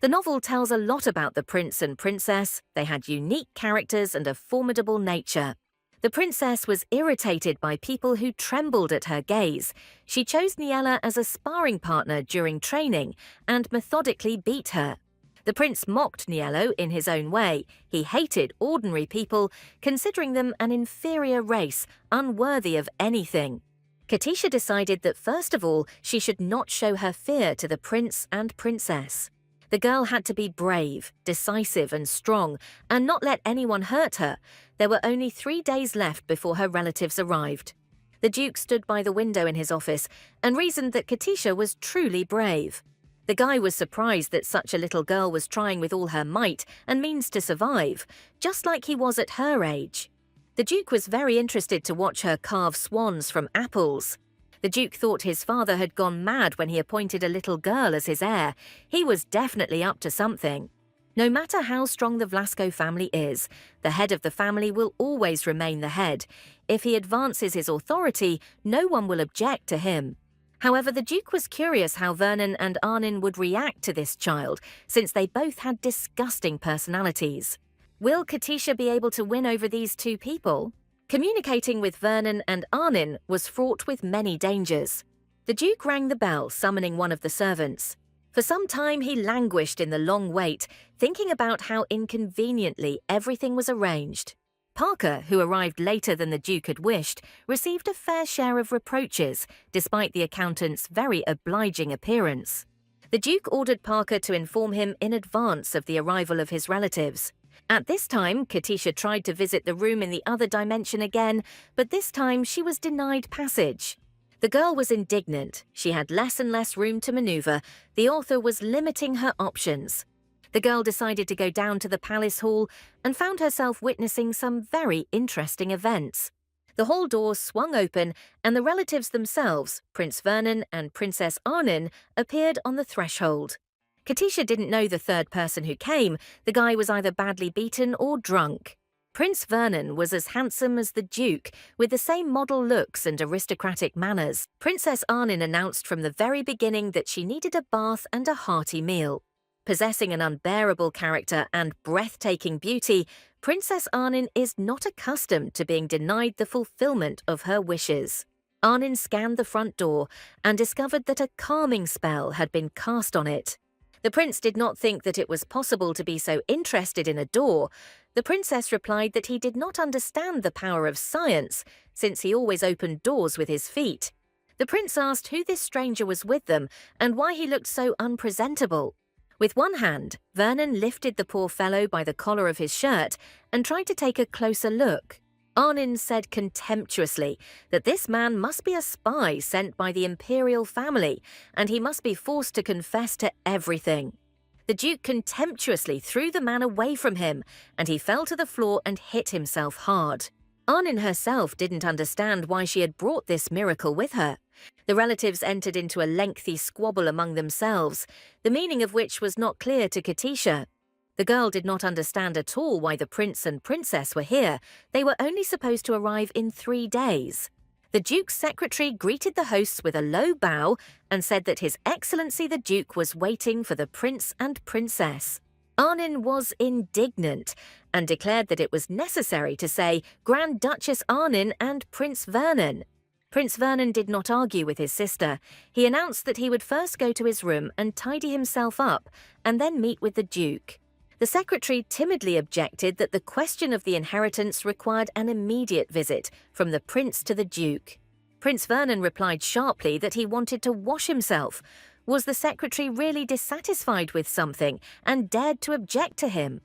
The novel tells a lot about the prince and princess. They had unique characters and a formidable nature. The princess was irritated by people who trembled at her gaze. She chose Niella as a sparring partner during training and methodically beat her. The prince mocked Niello in his own way. He hated ordinary people, considering them an inferior race, unworthy of anything. Katisha decided that first of all, she should not show her fear to the prince and princess. The girl had to be brave, decisive and strong, and not let anyone hurt her. There were only 3 days left before her relatives arrived. The Duke stood by the window in his office and reasoned that Katisha was truly brave. The guy was surprised that such a little girl was trying with all her might and means to survive, just like he was at her age. The Duke was very interested to watch her carve swans from apples. The Duke thought his father had gone mad when he appointed a little girl as his heir. He was definitely up to something. No matter how strong the Vlasco family is, the head of the family will always remain the head. If he advances his authority, no one will object to him. However, the Duke was curious how Vernon and Arryn would react to this child, since they both had disgusting personalities. Will Katisha be able to win over these two people? Communicating with Vernon and Arryn was fraught with many dangers. The Duke rang the bell, summoning one of the servants. For some time he languished in the long wait, thinking about how inconveniently everything was arranged. Parker, who arrived later than the Duke had wished, received a fair share of reproaches, despite the accountant's very obliging appearance. The Duke ordered Parker to inform him in advance of the arrival of his relatives. At this time, Katisha tried to visit the room in the other dimension again, but this time she was denied passage. The girl was indignant. She had less and less room to maneuver. The author was limiting her options. The girl decided to go down to the palace hall and found herself witnessing some very interesting events. The hall doors swung open and the relatives themselves, Prince Vernon and Princess Arryn, appeared on the threshold. Katisha didn't know the third person who came. The guy was either badly beaten or drunk. Prince Vernon was as handsome as the Duke, with the same model looks and aristocratic manners. Princess Arryn announced from the very beginning that she needed a bath and a hearty meal. Possessing an unbearable character and breathtaking beauty, Princess Arryn is not accustomed to being denied the fulfillment of her wishes. Arryn scanned the front door and discovered that a calming spell had been cast on it. The prince did not think that it was possible to be so interested in a door. The princess replied that he did not understand the power of science, since he always opened doors with his feet. The prince asked who this stranger was with them and why he looked so unpresentable. With one hand, Vernon lifted the poor fellow by the collar of his shirt and tried to take a closer look. Arnin said contemptuously that this man must be a spy sent by the imperial family, and he must be forced to confess to everything. The Duke contemptuously threw the man away from him, and he fell to the floor and hit himself hard. Arnin herself didn't understand why she had brought this miracle with her. The relatives entered into a lengthy squabble among themselves, the meaning of which was not clear to Katisha. The girl did not understand at all why the prince and princess were here. They were only supposed to arrive in 3 days. The Duke's secretary greeted the hosts with a low bow and said that His Excellency the Duke was waiting for the prince and princess. Arnin was indignant and declared that it was necessary to say Grand Duchess Arnin and Prince Vernon. Prince Vernon did not argue with his sister. He announced that he would first go to his room and tidy himself up and then meet with the Duke. The secretary timidly objected that the question of the inheritance required an immediate visit from the prince to the Duke. Prince Vernon replied sharply that he wanted to wash himself. Was the secretary really dissatisfied with something and dared to object to him?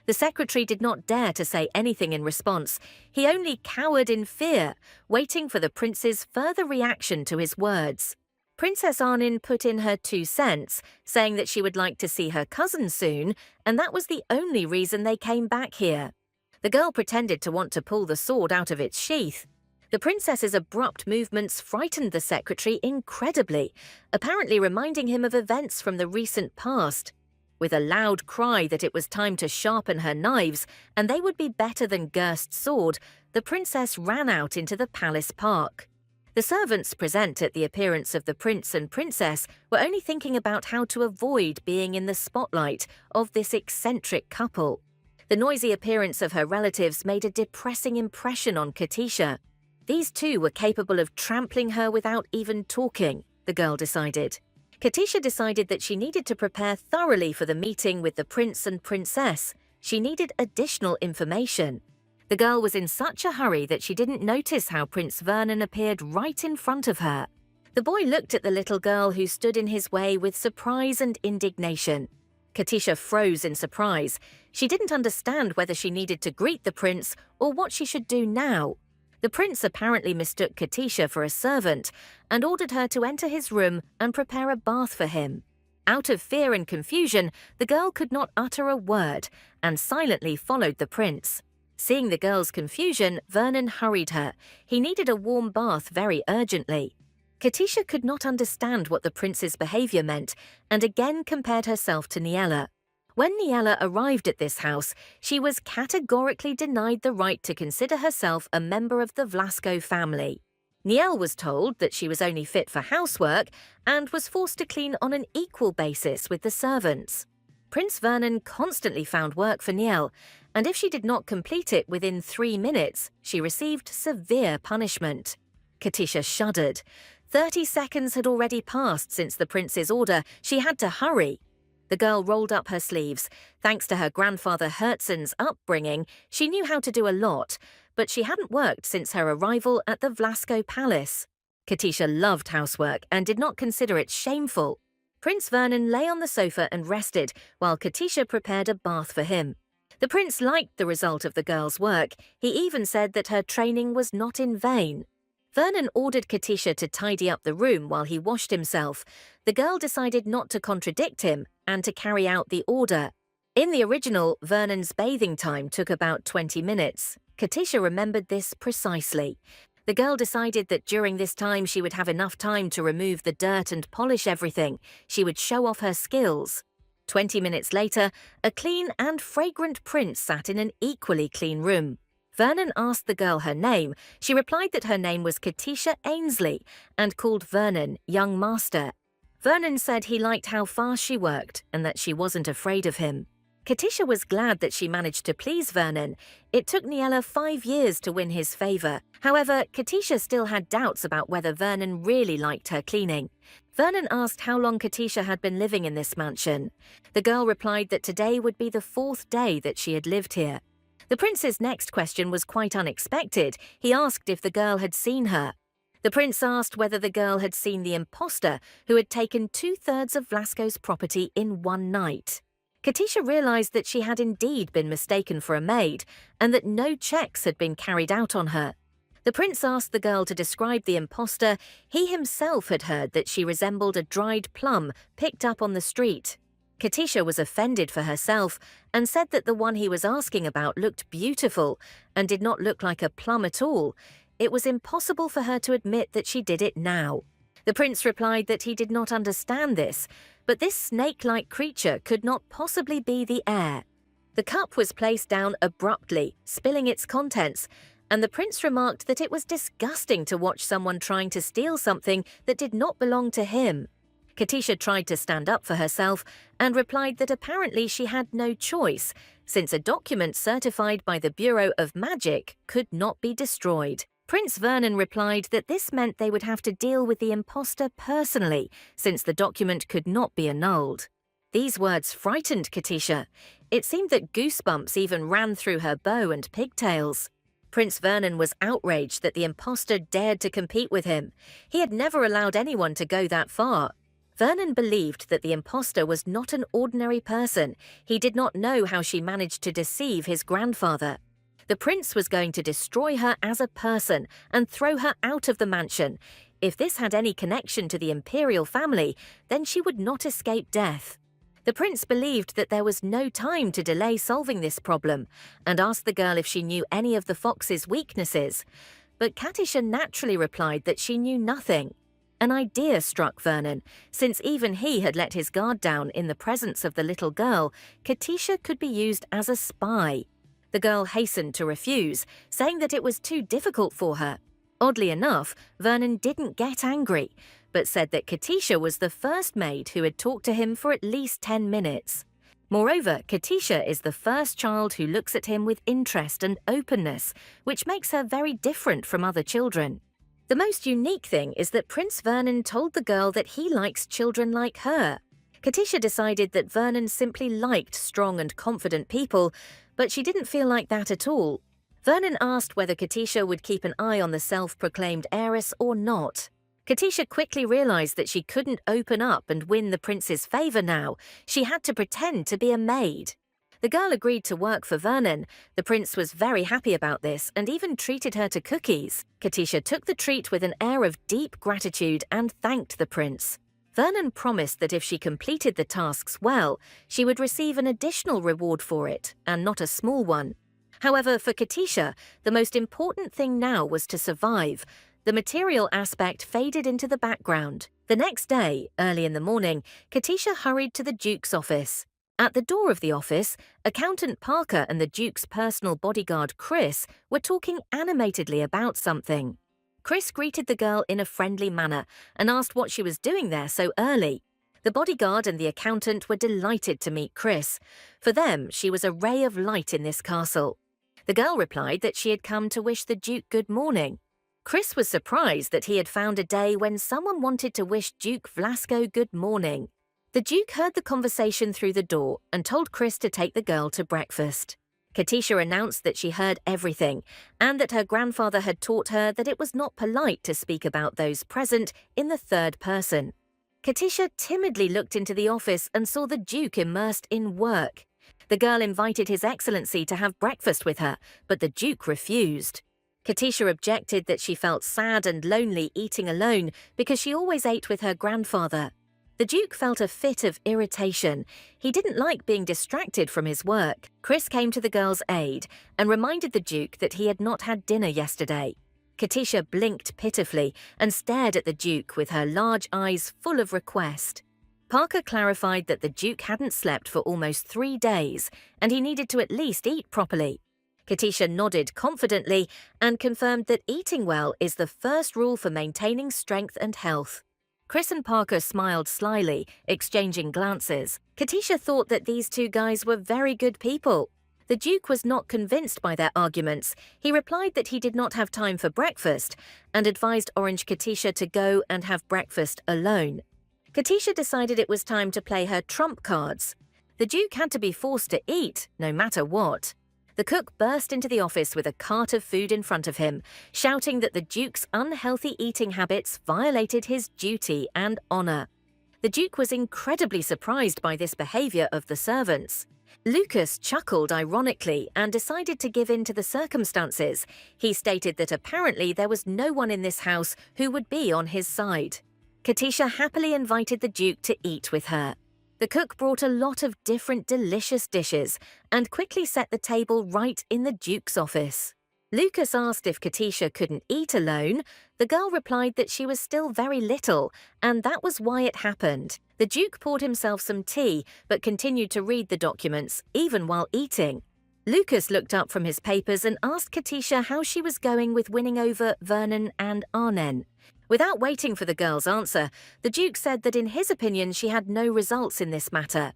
The secretary did not dare to say anything in response. He only cowered in fear, waiting for the prince's further reaction to his words. Princess Arnin put in her 2 cents, saying that she would like to see her cousin soon, and that was the only reason they came back here. The girl pretended to want to pull the sword out of its sheath. The princess's abrupt movements frightened the secretary incredibly, apparently reminding him of events from the recent past. With a loud cry that it was time to sharpen her knives, and they would be better than Gerst's sword, the princess ran out into the palace park. The servants present at the appearance of the prince and princess were only thinking about how to avoid being in the spotlight of this eccentric couple. The noisy appearance of her relatives made a depressing impression on Katisha. These two were capable of trampling her without even talking, the girl decided. Katisha decided that she needed to prepare thoroughly for the meeting with the prince and princess. She needed additional information. The girl was in such a hurry that she didn't notice how Prince Vernon appeared right in front of her. The boy looked at the little girl who stood in his way with surprise and indignation. Katisha froze in surprise. She didn't understand whether she needed to greet the prince or what she should do now. The prince apparently mistook Katisha for a servant and ordered her to enter his room and prepare a bath for him. Out of fear and confusion, the girl could not utter a word and silently followed the prince. Seeing the girl's confusion, Vernon hurried her. He needed a warm bath very urgently. Katisha could not understand what the prince's behavior meant and again compared herself to Niella. When Niella arrived at this house, she was categorically denied the right to consider herself a member of the Vlasco family. Nielle was told that she was only fit for housework and was forced to clean on an equal basis with the servants. Prince Vernon constantly found work for Nielle, and if she did not complete it within 3 minutes, she received severe punishment. Katisha shuddered. 30 seconds had already passed since the prince's order. She had to hurry. The girl rolled up her sleeves. Thanks to her grandfather Herzen's upbringing, she knew how to do a lot, but she hadn't worked since her arrival at the Vlasco Palace. Katisha loved housework and did not consider it shameful. Prince Vernon lay on the sofa and rested while Katisha prepared a bath for him. The prince liked the result of the girl's work. He even said that her training was not in vain. Vernon ordered Katisha to tidy up the room while he washed himself. The girl decided not to contradict him and to carry out the order. In the original, Vernon's bathing time took about 20 minutes. Katisha remembered this precisely. The girl decided that during this time she would have enough time to remove the dirt and polish everything. She would show off her skills. 20 minutes later, a clean and fragrant prince sat in an equally clean room. Vernon asked the girl her name. She replied that her name was Katisha Ainsley and called Vernon young master. Vernon said he liked how fast she worked and that she wasn't afraid of him. Katisha was glad that she managed to please Vernon. It took Niella 5 years to win his favour. However, Katisha still had doubts about whether Vernon really liked her cleaning. Vernon asked how long Katisha had been living in this mansion. The girl replied that today would be the 4th day that she had lived here. The prince's next question was quite unexpected. He asked if the girl had seen her. The prince asked whether the girl had seen the impostor who had taken 2/3 of Vlasco's property in one night. Katisha realized that she had indeed been mistaken for a maid and that no checks had been carried out on her. The prince asked the girl to describe the impostor. He himself had heard that she resembled a dried plum picked up on the street. Katisha was offended for herself and said that the one he was asking about looked beautiful and did not look like a plum at all. It was impossible for her to admit that she did it now. The prince replied that he did not understand this, but this snake-like creature could not possibly be the heir. The cup was placed down abruptly, spilling its contents, and the prince remarked that it was disgusting to watch someone trying to steal something that did not belong to him. Katisha tried to stand up for herself and replied that apparently she had no choice, since a document certified by the Bureau of Magic could not be destroyed. Prince Vernon replied that this meant they would have to deal with the impostor personally, since the document could not be annulled. These words frightened Katisha. It seemed that goosebumps even ran through her bow and pigtails. Prince Vernon was outraged that the impostor dared to compete with him. He had never allowed anyone to go that far. Vernon believed that the impostor was not an ordinary person. He did not know how she managed to deceive his grandfather. The prince was going to destroy her as a person and throw her out of the mansion. If this had any connection to the imperial family, then she would not escape death. The prince believed that there was no time to delay solving this problem and asked the girl if she knew any of the fox's weaknesses. But Katisha naturally replied that she knew nothing. An idea struck Vernon. Since even he had let his guard down in the presence of the little girl, Katisha could be used as a spy. The girl hastened to refuse, saying that it was too difficult for her. Oddly enough, Vernon didn't get angry, but said that Katisha was the first maid who had talked to him for at least 10 minutes. Moreover, Katisha is the first child who looks at him with interest and openness, which makes her very different from other children. The most unique thing is that Prince Vernon told the girl that he likes children like her. Katisha decided that Vernon simply liked strong and confident people, but she didn't feel like that at all. Vernon asked whether Katisha would keep an eye on the self-proclaimed heiress or not. Katisha quickly realized that she couldn't open up and win the prince's favor now. She had to pretend to be a maid. The girl agreed to work for Vernon. The prince was very happy about this and even treated her to cookies. Katisha took the treat with an air of deep gratitude and thanked the prince. Vernon promised that if she completed the tasks well, she would receive an additional reward for it, and not a small one. However, for Katisha, the most important thing now was to survive. The material aspect faded into the background. The next day, early in the morning, Katisha hurried to the Duke's office. At the door of the office, Accountant Parker and the Duke's personal bodyguard Chris were talking animatedly about something. Chris greeted the girl in a friendly manner and asked what she was doing there so early. The bodyguard and the accountant were delighted to meet Chris. For them, she was a ray of light in this castle. The girl replied that she had come to wish the Duke good morning. Chris was surprised that he had found a day when someone wanted to wish Duke Vlasco good morning. The Duke heard the conversation through the door and told Chris to take the girl to breakfast. Katisha announced that she heard everything and that her grandfather had taught her that it was not polite to speak about those present in the third person. Katisha timidly looked into the office and saw the Duke immersed in work. The girl invited His Excellency to have breakfast with her, but the Duke refused. Katisha objected that she felt sad and lonely eating alone because she always ate with her grandfather. The Duke felt a fit of irritation. He didn't like being distracted from his work. Chris came to the girl's aid and reminded the Duke that he had not had dinner yesterday. Katisha blinked pitifully and stared at the Duke with her large eyes full of request. Parker clarified that the Duke hadn't slept for almost 3 days and he needed to at least eat properly. Katisha nodded confidently and confirmed that eating well is the first rule for maintaining strength and health. Chris and Parker smiled slyly, exchanging glances. Katisha thought that these two guys were very good people. The Duke was not convinced by their arguments. He replied that he did not have time for breakfast and advised Orange Katisha to go and have breakfast alone. Katisha decided it was time to play her trump cards. The Duke had to be forced to eat, no matter what. The cook burst into the office with a cart of food in front of him, shouting that the Duke's unhealthy eating habits violated his duty and honor. The Duke was incredibly surprised by this behavior of the servants. Lucas chuckled ironically and decided to give in to the circumstances. He stated that apparently there was no one in this house who would be on his side. Katisha happily invited the Duke to eat with her. The cook brought a lot of different delicious dishes and quickly set the table right in the Duke's office. Lucas asked if Katisha couldn't eat alone. The girl replied that she was still very little, and that was why it happened. The Duke poured himself some tea, but continued to read the documents, even while eating. Lucas looked up from his papers and asked Katisha how she was going with winning over Vernon and Arnen. Without waiting for the girl's answer, the Duke said that in his opinion she had no results in this matter.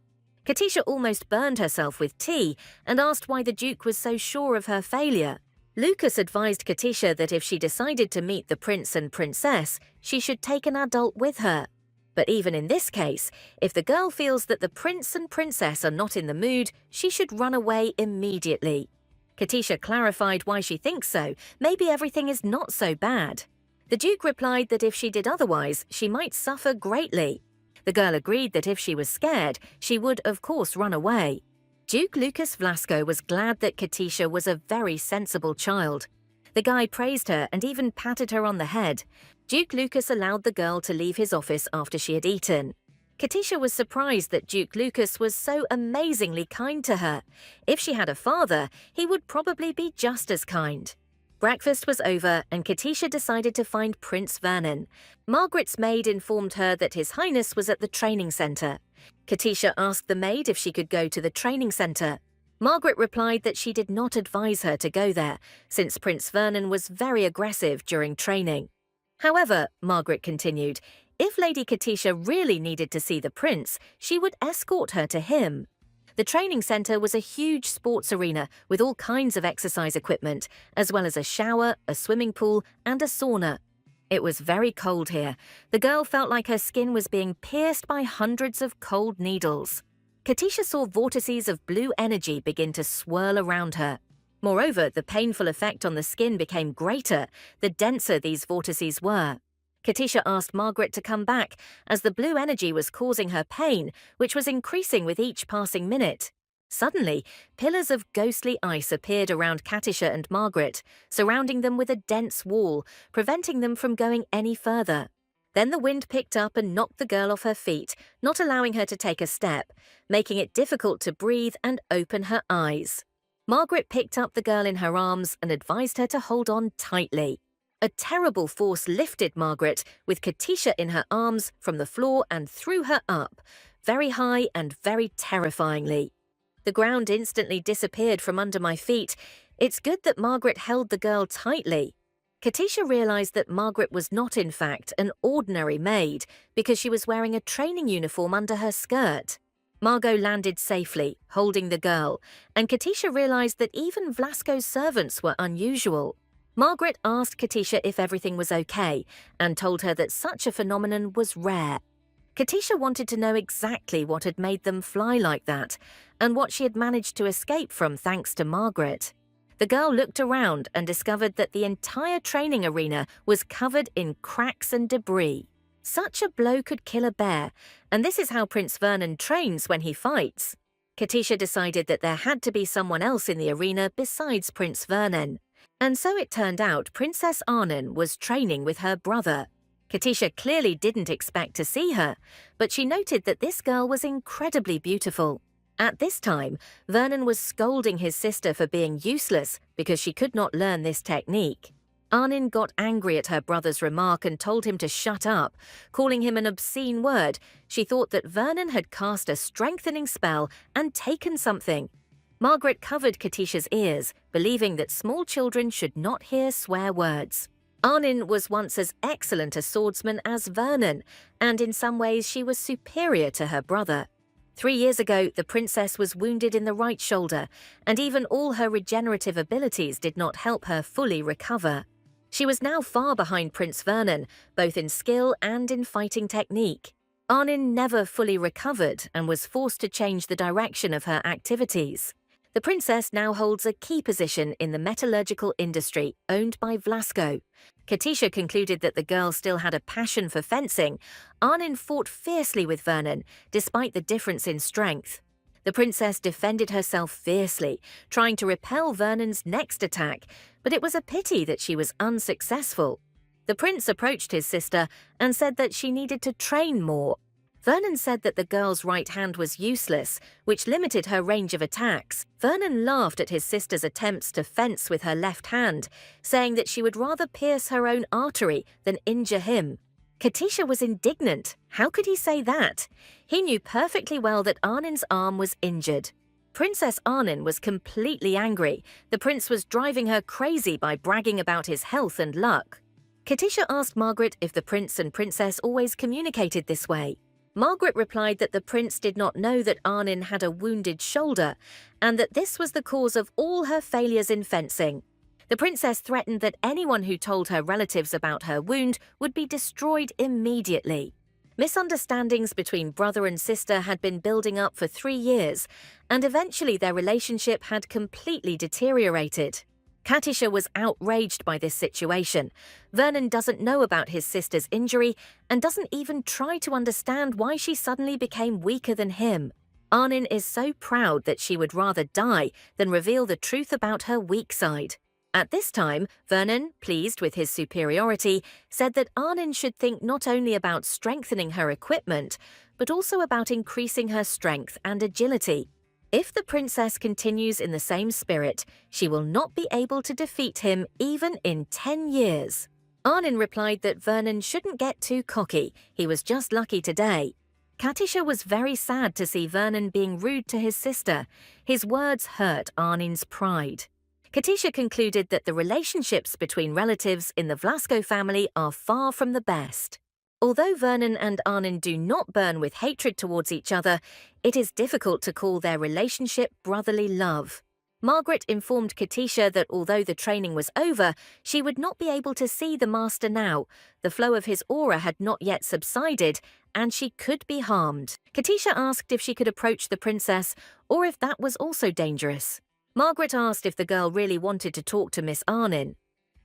Katisha almost burned herself with tea and asked why the Duke was so sure of her failure. Lucas advised Katisha that if she decided to meet the prince and princess, she should take an adult with her. But even in this case, if the girl feels that the prince and princess are not in the mood, she should run away immediately. Katisha clarified why she thinks so. Maybe everything is not so bad. The Duke replied that if she did otherwise, she might suffer greatly. The girl agreed that if she was scared, she would, of course, run away. Duke Lucas Vlasco was glad that Katisha was a very sensible child. The guy praised her and even patted her on the head. Duke Lucas allowed the girl to leave his office after she had eaten. Katisha was surprised that Duke Lucas was so amazingly kind to her. If she had a father, he would probably be just as kind. Breakfast was over and Katisha decided to find Prince Vernon. Margaret's maid informed her that His Highness was at the training centre. Katisha asked the maid if she could go to the training centre. Margaret replied that she did not advise her to go there, since Prince Vernon was very aggressive during training. However, Margaret continued, if Lady Katisha really needed to see the prince, she would escort her to him. The training centre was a huge sports arena with all kinds of exercise equipment, as well as a shower, a swimming pool, and a sauna. It was very cold here. The girl felt like her skin was being pierced by hundreds of cold needles. Katisha saw vortices of blue energy begin to swirl around her. Moreover, the painful effect on the skin became greater, the denser these vortices were. Katisha asked Margaret to come back, as the blue energy was causing her pain, which was increasing with each passing minute. Suddenly, pillars of ghostly ice appeared around Katisha and Margaret, surrounding them with a dense wall, preventing them from going any further. Then the wind picked up and knocked the girl off her feet, not allowing her to take a step, making it difficult to breathe and open her eyes. Margaret picked up the girl in her arms and advised her to hold on tightly. A terrible force lifted Margaret, with Katisha in her arms, from the floor and threw her up, very high and very terrifyingly. The ground instantly disappeared from under my feet. It's good that Margaret held the girl tightly. Katisha realized that Margaret was not, in fact, an ordinary maid, because she was wearing a training uniform under her skirt. Margot landed safely, holding the girl, and Katisha realized that even Vlasco's servants were unusual. Margaret asked Katisha if everything was okay and told her that such a phenomenon was rare. Katisha wanted to know exactly what had made them fly like that and what she had managed to escape from thanks to Margaret. The girl looked around and discovered that the entire training arena was covered in cracks and debris. Such a blow could kill a bear, and this is how Prince Vernon trains when he fights. Katisha decided that there had to be someone else in the arena besides Prince Vernon. And so it turned out Princess Arnen was training with her brother. Katisha clearly didn't expect to see her, but she noted that this girl was incredibly beautiful. At this time, Vernon was scolding his sister for being useless because she could not learn this technique. Arnen got angry at her brother's remark and told him to shut up, calling him an obscene word. She thought that Vernon had cast a strengthening spell and taken something. Margaret covered Katisha's ears, believing that small children should not hear swear words. Arnen was once as excellent a swordsman as Vernon, and in some ways she was superior to her brother. 3 years ago, the princess was wounded in the right shoulder, and even all her regenerative abilities did not help her fully recover. She was now far behind Prince Vernon, both in skill and in fighting technique. Arnen never fully recovered and was forced to change the direction of her activities. The princess now holds a key position in the metallurgical industry owned by Vlasco. Katisha concluded that the girl still had a passion for fencing. Arnin fought fiercely with Vernon, despite the difference in strength. The princess defended herself fiercely, trying to repel Vernon's next attack, but it was a pity that she was unsuccessful. The prince approached his sister and said that she needed to train more. Vernon said that the girl's right hand was useless, which limited her range of attacks. Vernon laughed at his sister's attempts to fence with her left hand, saying that she would rather pierce her own artery than injure him. Katisha was indignant. How could he say that? He knew perfectly well that Arnin's arm was injured. Princess Arnin was completely angry. The prince was driving her crazy by bragging about his health and luck. Katisha asked Margaret if the prince and princess always communicated this way. Margaret replied that the prince did not know that Arnin had a wounded shoulder and that this was the cause of all her failures in fencing. The princess threatened that anyone who told her relatives about her wound would be destroyed immediately. Misunderstandings between brother and sister had been building up for 3 years, and eventually their relationship had completely deteriorated. Katisha was outraged by this situation. Vernon doesn't know about his sister's injury and doesn't even try to understand why she suddenly became weaker than him. Arnin is so proud that she would rather die than reveal the truth about her weak side. At this time, Vernon, pleased with his superiority, said that Arnin should think not only about strengthening her equipment, but also about increasing her strength and agility. If the princess continues in the same spirit, she will not be able to defeat him even in 10 years. Arnin replied that Vernon shouldn't get too cocky, he was just lucky today. Katisha was very sad to see Vernon being rude to his sister. His words hurt Arnin's pride. Katisha concluded that the relationships between relatives in the Vlasco family are far from the best. Although Vernon and Arnin do not burn with hatred towards each other, it is difficult to call their relationship brotherly love. Margaret informed Katisha that although the training was over, she would not be able to see the master now. The flow of his aura had not yet subsided, and she could be harmed. Katisha asked if she could approach the princess, or if that was also dangerous. Margaret asked if the girl really wanted to talk to Miss Arnin.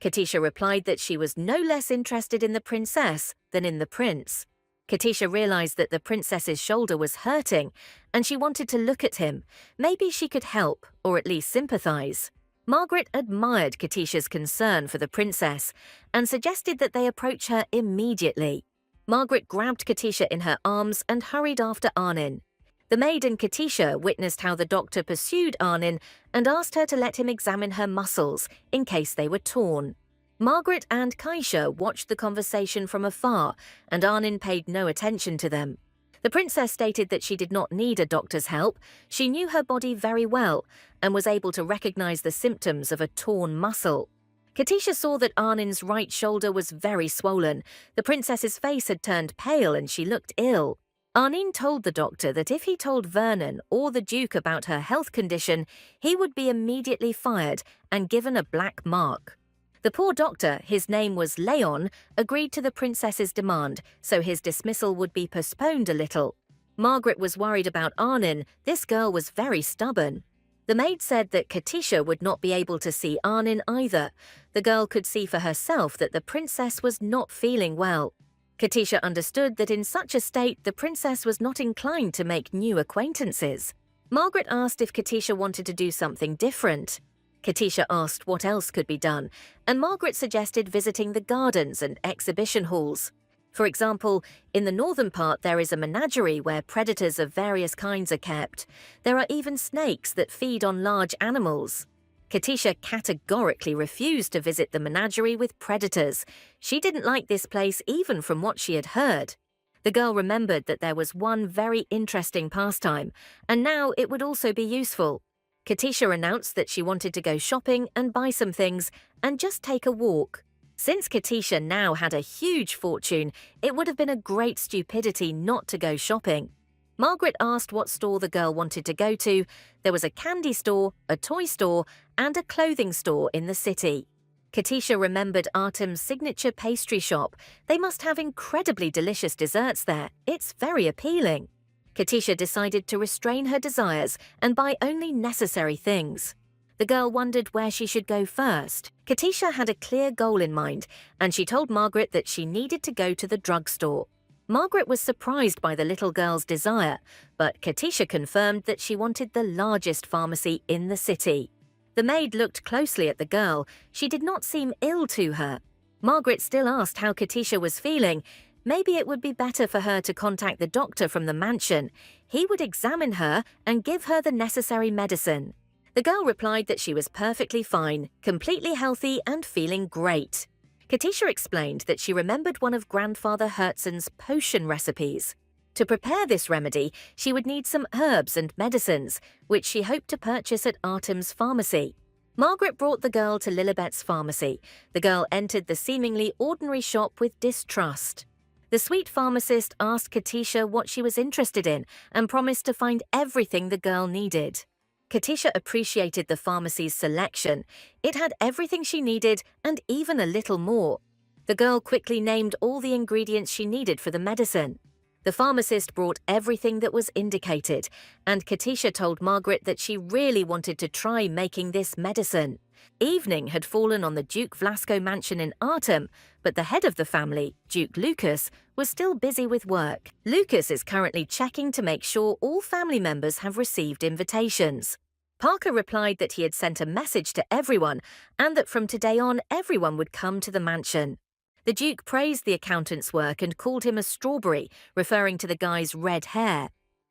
Katisha replied that she was no less interested in the princess than in the prince. Katisha realized that the princess's shoulder was hurting, and she wanted to look at him. Maybe she could help, or at least sympathize. Margaret admired Katisha's concern for the princess and suggested that they approach her immediately. Margaret grabbed Katisha in her arms and hurried after Arnin. The maid and Katisha witnessed how the doctor pursued Arnin and asked her to let him examine her muscles in case they were torn. Margaret and Kaisha watched the conversation from afar, and Arnin paid no attention to them. The princess stated that she did not need a doctor's help. She knew her body very well and was able to recognize the symptoms of a torn muscle. Katisha saw that Arnin's right shoulder was very swollen. The princess's face had turned pale and she looked ill. Arnin told the doctor that if he told Vernon or the Duke about her health condition, he would be immediately fired and given a black mark. The poor doctor, his name was Leon, agreed to the princess's demand, so his dismissal would be postponed a little. Margaret was worried about Arnin. This girl was very stubborn. The maid said that Katisha would not be able to see Arnin either. The girl could see for herself that the princess was not feeling well. Katisha understood that in such a state the princess was not inclined to make new acquaintances. Margaret asked if Katisha wanted to do something different. Katisha asked what else could be done, and Margaret suggested visiting the gardens and exhibition halls. For example, in the northern part there is a menagerie where predators of various kinds are kept. There are even snakes that feed on large animals. Katisha categorically refused to visit the menagerie with predators. She didn't like this place even from what she had heard. The girl remembered that there was one very interesting pastime, and now it would also be useful. Katisha announced that she wanted to go shopping and buy some things and just take a walk. Since Katisha now had a huge fortune, it would have been a great stupidity not to go shopping. Margaret asked what store the girl wanted to go to. There was a candy store, a toy store, and a clothing store in the city. Katisha remembered Artem's signature pastry shop. They must have incredibly delicious desserts there. It's very appealing. Katisha decided to restrain her desires and buy only necessary things. The girl wondered where she should go first. Katisha had a clear goal in mind, and she told Margaret that she needed to go to the drugstore. Margaret was surprised by the little girl's desire, but Katisha confirmed that she wanted the largest pharmacy in the city. The maid looked closely at the girl. She did not seem ill to her. Margaret still asked how Katisha was feeling. Maybe it would be better for her to contact the doctor from the mansion. He would examine her and give her the necessary medicine. The girl replied that she was perfectly fine, completely healthy and feeling great. Katisha explained that she remembered one of Grandfather Herzen's potion recipes. To prepare this remedy, she would need some herbs and medicines, which she hoped to purchase at Artem's pharmacy. Margaret brought the girl to Lilibet's pharmacy. The girl entered the seemingly ordinary shop with distrust. The sweet pharmacist asked Katisha what she was interested in and promised to find everything the girl needed. Katisha appreciated the pharmacy's selection. It had everything she needed and even a little more. The girl quickly named all the ingredients she needed for the medicine. The pharmacist brought everything that was indicated, and Katisha told Margaret that she really wanted to try making this medicine. Evening had fallen on the Duke Vlasco mansion in Artem, but the head of the family, Duke Lucas, was still busy with work. Lucas is currently checking to make sure all family members have received invitations. Parker replied that he had sent a message to everyone and that from today on everyone would come to the mansion. The Duke praised the accountant's work and called him a strawberry, referring to the guy's red hair.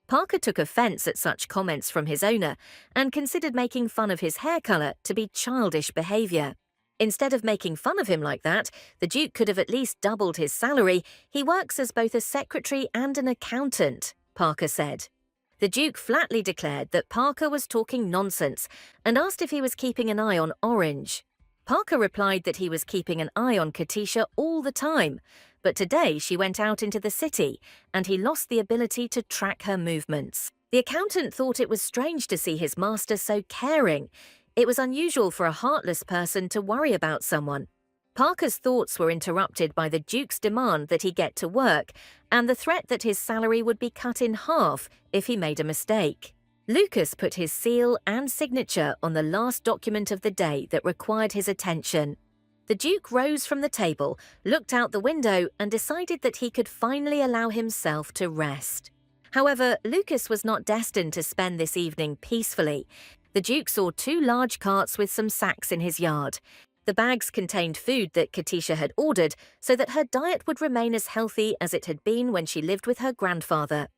Parker took offense at such comments from his owner and considered making fun of his hair color to be childish behavior. Instead of making fun of him like that, the Duke could have at least doubled his salary. He works as both a secretary and an accountant, Parker said. The Duke flatly declared that Parker was talking nonsense and asked if he was keeping an eye on Orange. Parker replied that he was keeping an eye on Katisha all the time, but today she went out into the city and he lost the ability to track her movements. The accountant thought it was strange to see his master so caring. It was unusual for a heartless person to worry about someone. Parker's thoughts were interrupted by the Duke's demand that he get to work and the threat that his salary would be cut in half if he made a mistake. Lucas put his seal and signature on the last document of the day that required his attention. The Duke rose from the table, looked out the window and decided that he could finally allow himself to rest. However, Lucas was not destined to spend this evening peacefully. The Duke saw two large carts with some sacks in his yard. The bags contained food that Katisha had ordered so that her diet would remain as healthy as it had been when she lived with her grandfather.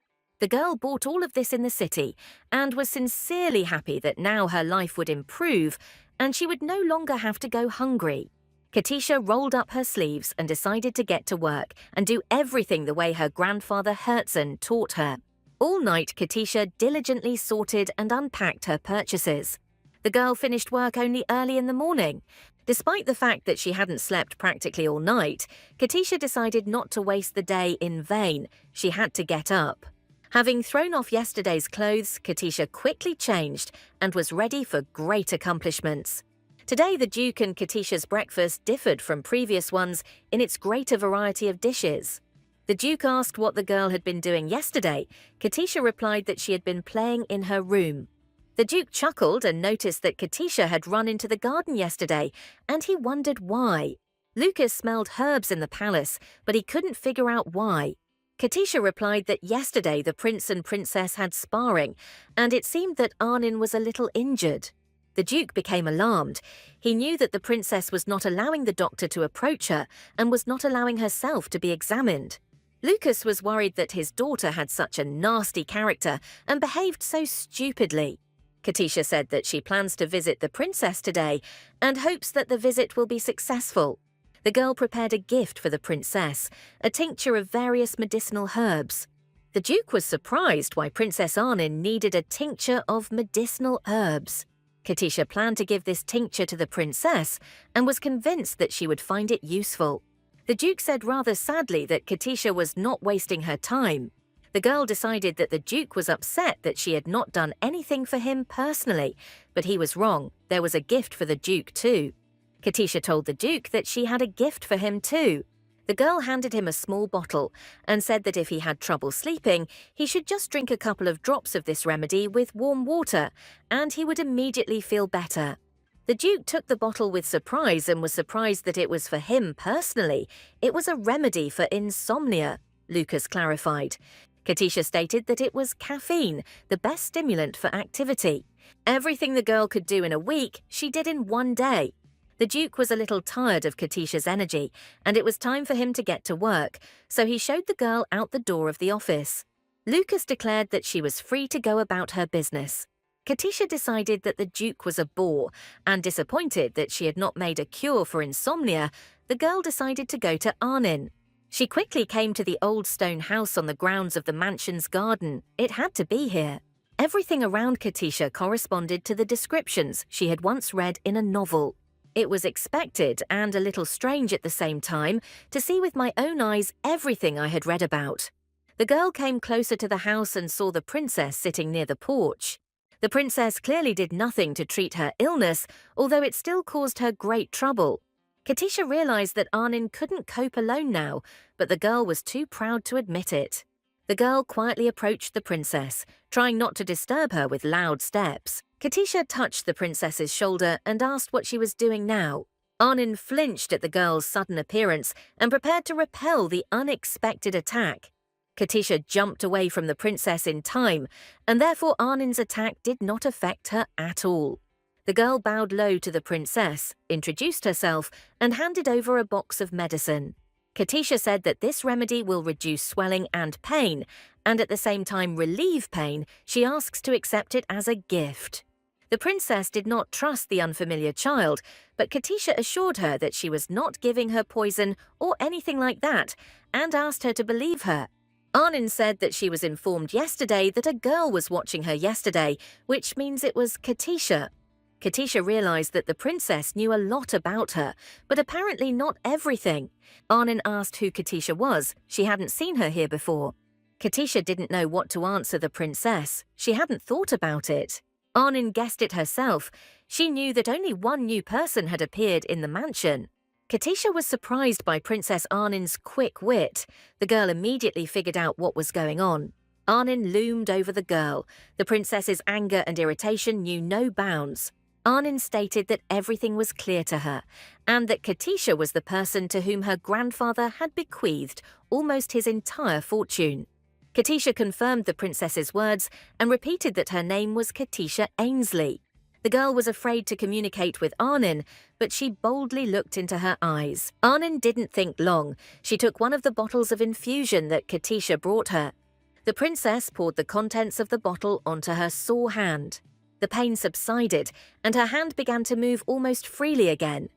The girl bought all of this in the city and was sincerely happy that now her life would improve and she would no longer have to go hungry. Katisha rolled up her sleeves and decided to get to work and do everything the way her grandfather Herzen taught her. All night, Katisha diligently sorted and unpacked her purchases. The girl finished work only early in the morning. Despite the fact that she hadn't slept practically all night, Katisha decided not to waste the day in vain. She had to get up. Having thrown off yesterday's clothes, Katisha quickly changed and was ready for great accomplishments. Today, the Duke and Katisha's breakfast differed from previous ones in its greater variety of dishes. The Duke asked what the girl had been doing yesterday. Katisha replied that she had been playing in her room. The Duke chuckled and noticed that Katisha had run into the garden yesterday, and he wondered why. Lucas smelled herbs in the palace, but he couldn't figure out why. Katisha replied that yesterday the prince and princess had sparring, and it seemed that Arnin was a little injured. The Duke became alarmed. He knew that the princess was not allowing the doctor to approach her and was not allowing herself to be examined. Lucas was worried that his daughter had such a nasty character and behaved so stupidly. Katisha said that she plans to visit the princess today and hopes that the visit will be successful. The girl prepared a gift for the princess, a tincture of various medicinal herbs. The Duke was surprised why Princess Arnin needed a tincture of medicinal herbs. Katisha planned to give this tincture to the princess and was convinced that she would find it useful. The Duke said rather sadly that Katisha was not wasting her time. The girl decided that the Duke was upset that she had not done anything for him personally, but he was wrong. There was a gift for the Duke too. Katisha told the Duke that she had a gift for him too. The girl handed him a small bottle and said that if he had trouble sleeping, he should just drink a couple of drops of this remedy with warm water, and he would immediately feel better. The Duke took the bottle with surprise and was surprised that it was for him personally. It was a remedy for insomnia, Lucas clarified. Katisha stated that it was caffeine, the best stimulant for activity. Everything the girl could do in a week, she did in one day. The Duke was a little tired of Katisha's energy, and it was time for him to get to work, so he showed the girl out the door of the office. Lucas declared that she was free to go about her business. Katisha decided that the Duke was a bore, and disappointed that she had not made a cure for insomnia, the girl decided to go to Arnin. She quickly came to the old stone house on the grounds of the mansion's garden. It had to be here. Everything around Katisha corresponded to the descriptions she had once read in a novel. It was expected and a little strange at the same time to see with my own eyes everything I had read about. The girl came closer to the house and saw the princess sitting near the porch. The princess clearly did nothing to treat her illness, although it still caused her great trouble. Katisha realized that Arnin couldn't cope alone now, but the girl was too proud to admit it. The girl quietly approached the princess, trying not to disturb her with loud steps. Katisha touched the princess's shoulder and asked what she was doing now. Arnin flinched at the girl's sudden appearance and prepared to repel the unexpected attack. Katisha jumped away from the princess in time, and therefore Arnin's attack did not affect her at all. The girl bowed low to the princess, introduced herself, and handed over a box of medicine. Katisha said that this remedy will reduce swelling and pain, and at the same time relieve pain. She asks to accept it as a gift. The princess did not trust the unfamiliar child, but Katisha assured her that she was not giving her poison or anything like that, and asked her to believe her. Arnin said that she was informed yesterday that a girl was watching her yesterday, which means it was Katisha. Katisha realized that the princess knew a lot about her, but apparently not everything. Arnin asked who Katisha was. She hadn't seen her here before. Katisha didn't know what to answer the princess. She hadn't thought about it. Arnin guessed it herself. She knew that only one new person had appeared in the mansion. Katisha was surprised by Princess Arnin's quick wit. The girl immediately figured out what was going on. Arnin loomed over the girl. The princess's anger and irritation knew no bounds. Arnin stated that everything was clear to her, and that Katisha was the person to whom her grandfather had bequeathed almost his entire fortune. Katisha confirmed the princess's words and repeated that her name was Katisha Ainsley. The girl was afraid to communicate with Arnin, but she boldly looked into her eyes. Arnin didn't think long. She took one of the bottles of infusion that Katisha brought her. The princess poured the contents of the bottle onto her sore hand. The pain subsided, and her hand began to move almost freely again.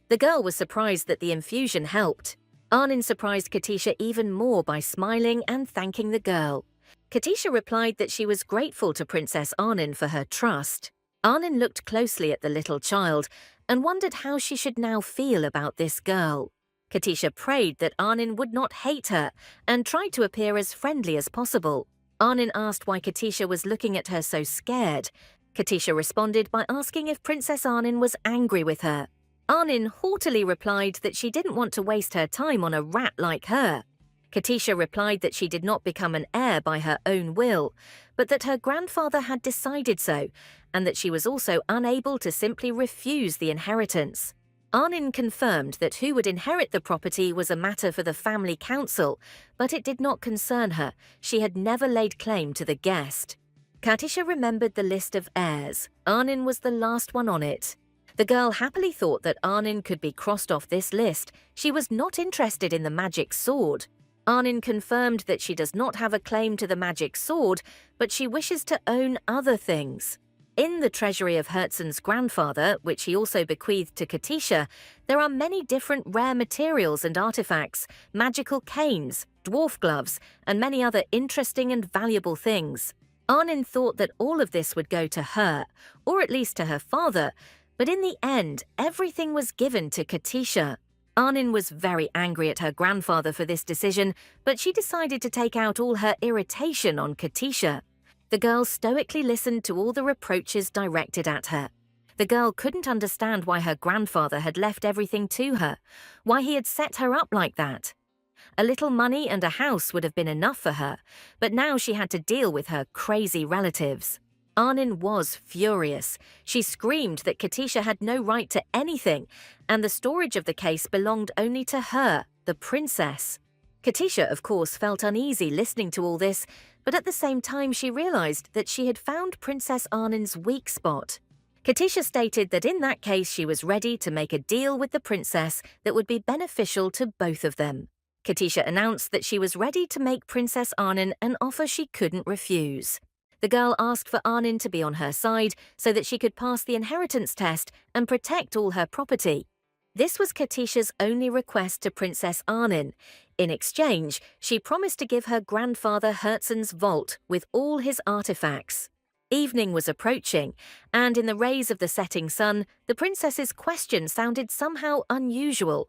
The girl was surprised that the infusion helped. Arnin surprised Katisha even more by smiling and thanking the girl. Katisha replied that she was grateful to Princess Arnin for her trust. Arnin looked closely at the little child and wondered how she should now feel about this girl. Katisha prayed that Arnin would not hate her and tried to appear as friendly as possible. Arnin asked why Katisha was looking at her so scared. Katisha responded by asking if Princess Arnin was angry with her. Arnin haughtily replied that she didn't want to waste her time on a rat like her. Katisha replied that she did not become an heir by her own will, but that her grandfather had decided so, and that she was also unable to simply refuse the inheritance. Arnin confirmed that who would inherit the property was a matter for the family council, but it did not concern her. She had never laid claim to the guest. Katisha remembered the list of heirs. Arnin was the last one on it. The girl happily thought that Arnin could be crossed off this list. She was not interested in the magic sword. Arnin confirmed that she does not have a claim to the magic sword, but she wishes to own other things. In the treasury of Herzen's grandfather, which he also bequeathed to Katisha, there are many different rare materials and artifacts, magical canes, dwarf gloves, and many other interesting and valuable things. Arnin thought that all of this would go to her, or at least to her father, but in the end, everything was given to Katisha. Arnin was very angry at her grandfather for this decision, but she decided to take out all her irritation on Katisha. The girl stoically listened to all the reproaches directed at her. The girl couldn't understand why her grandfather had left everything to her, why he had set her up like that. A little money and a house would have been enough for her, but now she had to deal with her crazy relatives. Arnin was furious. She screamed that Katisha had no right to anything, and the storage of the case belonged only to her, the princess. Katisha, of course, felt uneasy listening to all this, but at the same time she realized that she had found Princess Arnin's weak spot. Katisha stated that in that case she was ready to make a deal with the princess that would be beneficial to both of them. Katisha announced that she was ready to make Princess Arnin an offer she couldn't refuse. The girl asked for Arnin to be on her side so that she could pass the inheritance test and protect all her property. This was Katisha's only request to Princess Arnin. In exchange, she promised to give her grandfather Herzen's vault with all his artifacts. Evening was approaching, and in the rays of the setting sun, the princess's question sounded somehow unusual.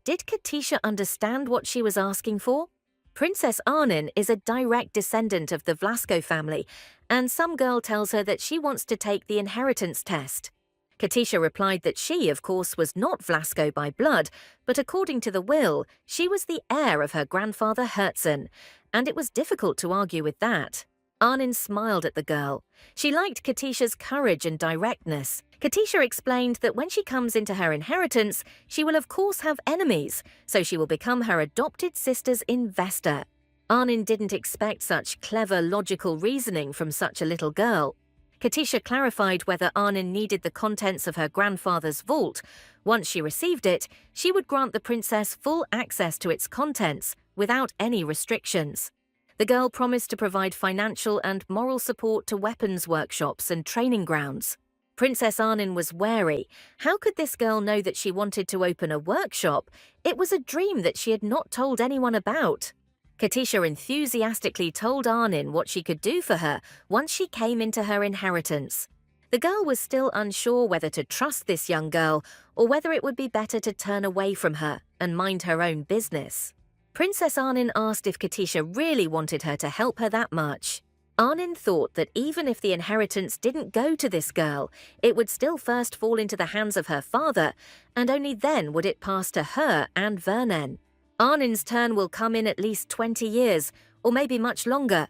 Did Katisha understand what she was asking for? Princess Arnin is a direct descendant of the Vlasko family, and some girl tells her that she wants to take the inheritance test. Katisha replied that she, of course, was not Vlasko by blood, but according to the will, she was the heir of her grandfather Herzen, and it was difficult to argue with that. Arnin smiled at the girl. She liked Katisha's courage and directness. Katisha explained that when she comes into her inheritance, she will of course have enemies, so she will become her adopted sister's investor. Arnin didn't expect such clever, logical reasoning from such a little girl. Katisha clarified whether Arnin needed the contents of her grandfather's vault. Once she received it, she would grant the princess full access to its contents, without any restrictions. The girl promised to provide financial and moral support to weapons workshops and training grounds. Princess Arnin was wary. How could this girl know that she wanted to open a workshop? It was a dream that she had not told anyone about. Katisha enthusiastically told Arnin what she could do for her once she came into her inheritance. The girl was still unsure whether to trust this young girl or whether it would be better to turn away from her and mind her own business. Princess Arnin asked if Katisha really wanted her to help her that much. Arnin thought that even if the inheritance didn't go to this girl, it would still first fall into the hands of her father, and only then would it pass to her and Vernon. Arnin's turn will come in at least 20 years, or maybe much longer,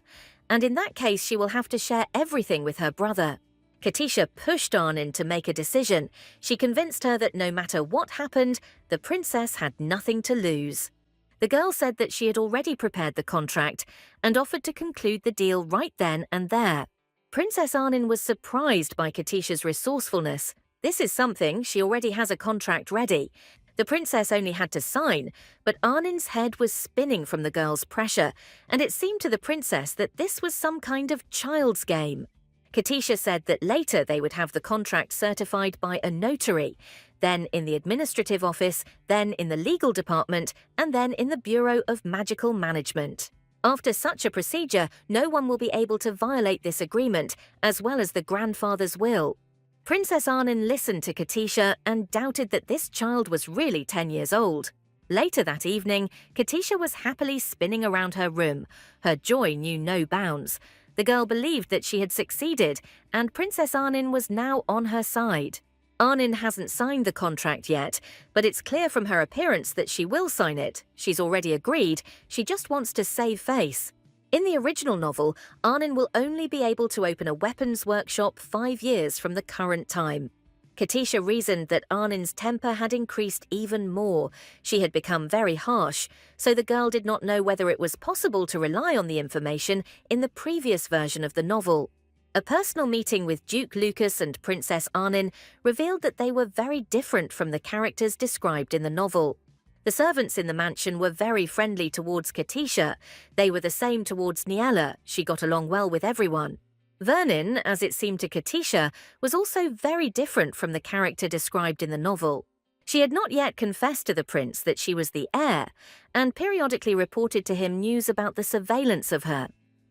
and in that case she will have to share everything with her brother. Katisha pushed Arnin to make a decision. She convinced her that no matter what happened, the princess had nothing to lose. The girl said that she had already prepared the contract and offered to conclude the deal right then and there. Princess Arnin was surprised by Katisha's resourcefulness. This is something, she already has a contract ready. The princess only had to sign, but Arnin's head was spinning from the girl's pressure, and it seemed to the princess that this was some kind of child's game. Katisha said that later they would have the contract certified by a notary, then in the administrative office, then in the legal department, and then in the Bureau of Magical Management. After such a procedure, no one will be able to violate this agreement, as well as the grandfather's will. Princess Arnin listened to Katisha and doubted that this child was really 10 years old. Later that evening, Katisha was happily spinning around her room. Her joy knew no bounds. The girl believed that she had succeeded, and Princess Arnin was now on her side. Arnin hasn't signed the contract yet, but it's clear from her appearance that she will sign it. She's already agreed. She just wants to save face. In the original novel, Arnin will only be able to open a weapons workshop 5 years from the current time. Katisha reasoned that Arnin's temper had increased even more. She had become very harsh, so the girl did not know whether it was possible to rely on the information in the previous version of the novel. A personal meeting with Duke Lucas and Princess Arnin revealed that they were very different from the characters described in the novel. The servants in the mansion were very friendly towards Katisha. They were the same towards Niella. She got along well with everyone. Vernon, as it seemed to Katisha, was also very different from the character described in the novel. She had not yet confessed to the prince that she was the heir, and periodically reported to him news about the surveillance of her.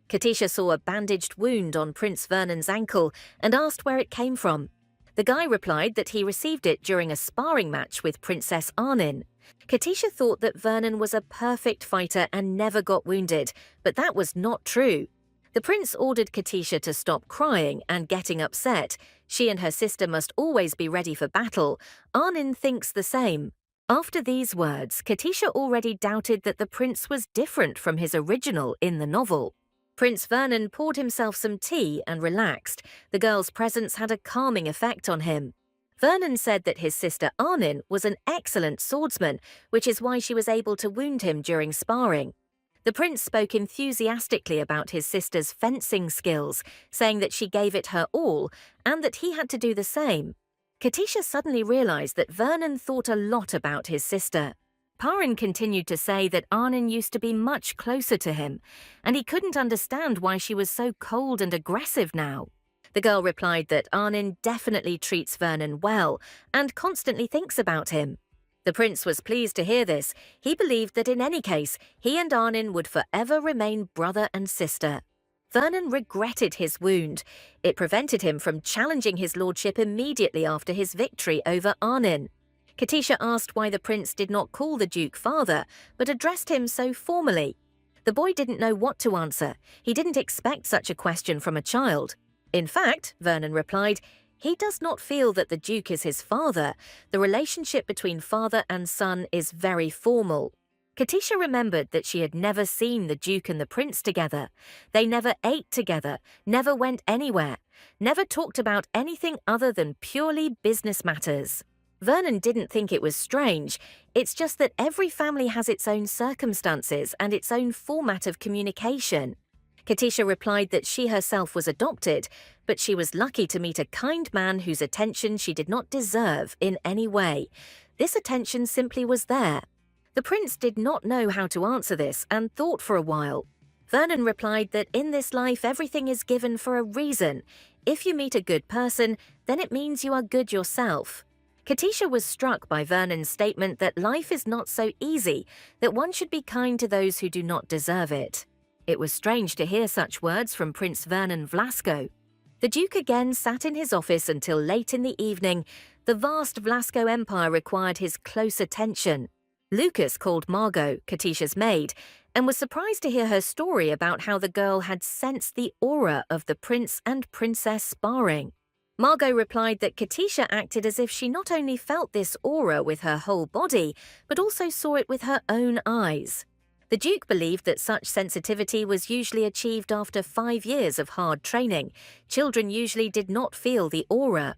Katisha saw a bandaged wound on Prince Vernon's ankle and asked where it came from. The guy replied that he received it during a sparring match with Princess Arnin. Katisha thought that Vernon was a perfect fighter and never got wounded, but that was not true. The prince ordered Katisha to stop crying and getting upset. She and her sister must always be ready for battle. Arnin thinks the same. After these words, Katisha already doubted that the prince was different from his original in the novel. Prince Vernon poured himself some tea and relaxed. The girl's presence had a calming effect on him. Vernon said that his sister Arnin was an excellent swordsman, which is why she was able to wound him during sparring. The prince spoke enthusiastically about his sister's fencing skills, saying that she gave it her all and that he had to do the same. Katisha suddenly realized that Vernon thought a lot about his sister. Parin continued to say that Arnin used to be much closer to him, and he couldn't understand why she was so cold and aggressive now. The girl replied that Arnin definitely treats Vernon well and constantly thinks about him. The prince was pleased to hear this. He believed that in any case, he and Arnin would forever remain brother and sister. Vernon regretted his wound. It prevented him from challenging his lordship immediately after his victory over Arnin. Katisha asked why the prince did not call the duke father, but addressed him so formally. The boy didn't know what to answer. He didn't expect such a question from a child. In fact, Vernon replied, he does not feel that the duke is his father. The relationship between father and son is very formal. Katisha remembered that she had never seen the duke and the prince together. They never ate together, never went anywhere, never talked about anything other than purely business matters. Vernon didn't think it was strange. It's just that every family has its own circumstances and its own format of communication. Katisha replied that she herself was adopted, but she was lucky to meet a kind man whose attention she did not deserve in any way. This attention simply was there. The prince did not know how to answer this and thought for a while. Vernon replied that in this life everything is given for a reason. If you meet a good person, then it means you are good yourself. Katisha was struck by Vernon's statement that life is not so easy, that one should be kind to those who do not deserve it. It was strange to hear such words from Prince Vernon Vlasco. The Duke again sat in his office until late in the evening. The vast Vlasco Empire required his close attention. Lucas called Margot, Katisha's maid, and was surprised to hear her story about how the girl had sensed the aura of the prince and princess sparring. Margot replied that Katisha acted as if she not only felt this aura with her whole body, but also saw it with her own eyes. The Duke believed that such sensitivity was usually achieved after 5 years of hard training. Children usually did not feel the aura.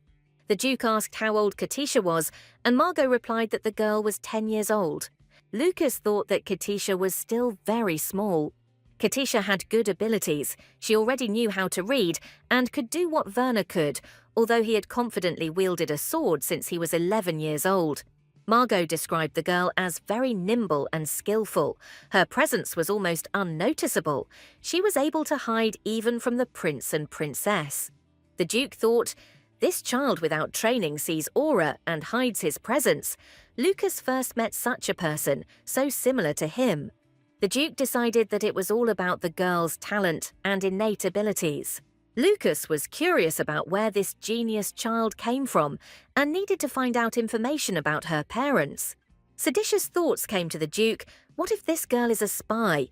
The Duke asked how old Katisha was, and Margot replied that the girl was 10 years old. Lucas thought that Katisha was still very small. Katisha had good abilities. She already knew how to read and could do what Verna could, although he had confidently wielded a sword since he was 11 years old. Margot described the girl as very nimble and skillful. Her presence was almost unnoticeable. She was able to hide even from the prince and princess. The Duke thought, this child without training sees aura and hides his presence. Lucas first met such a person, so similar to him. The Duke decided that it was all about the girl's talent and innate abilities. Lucas was curious about where this genius child came from and needed to find out information about her parents. Seditious thoughts came to the Duke. What if this girl is a spy?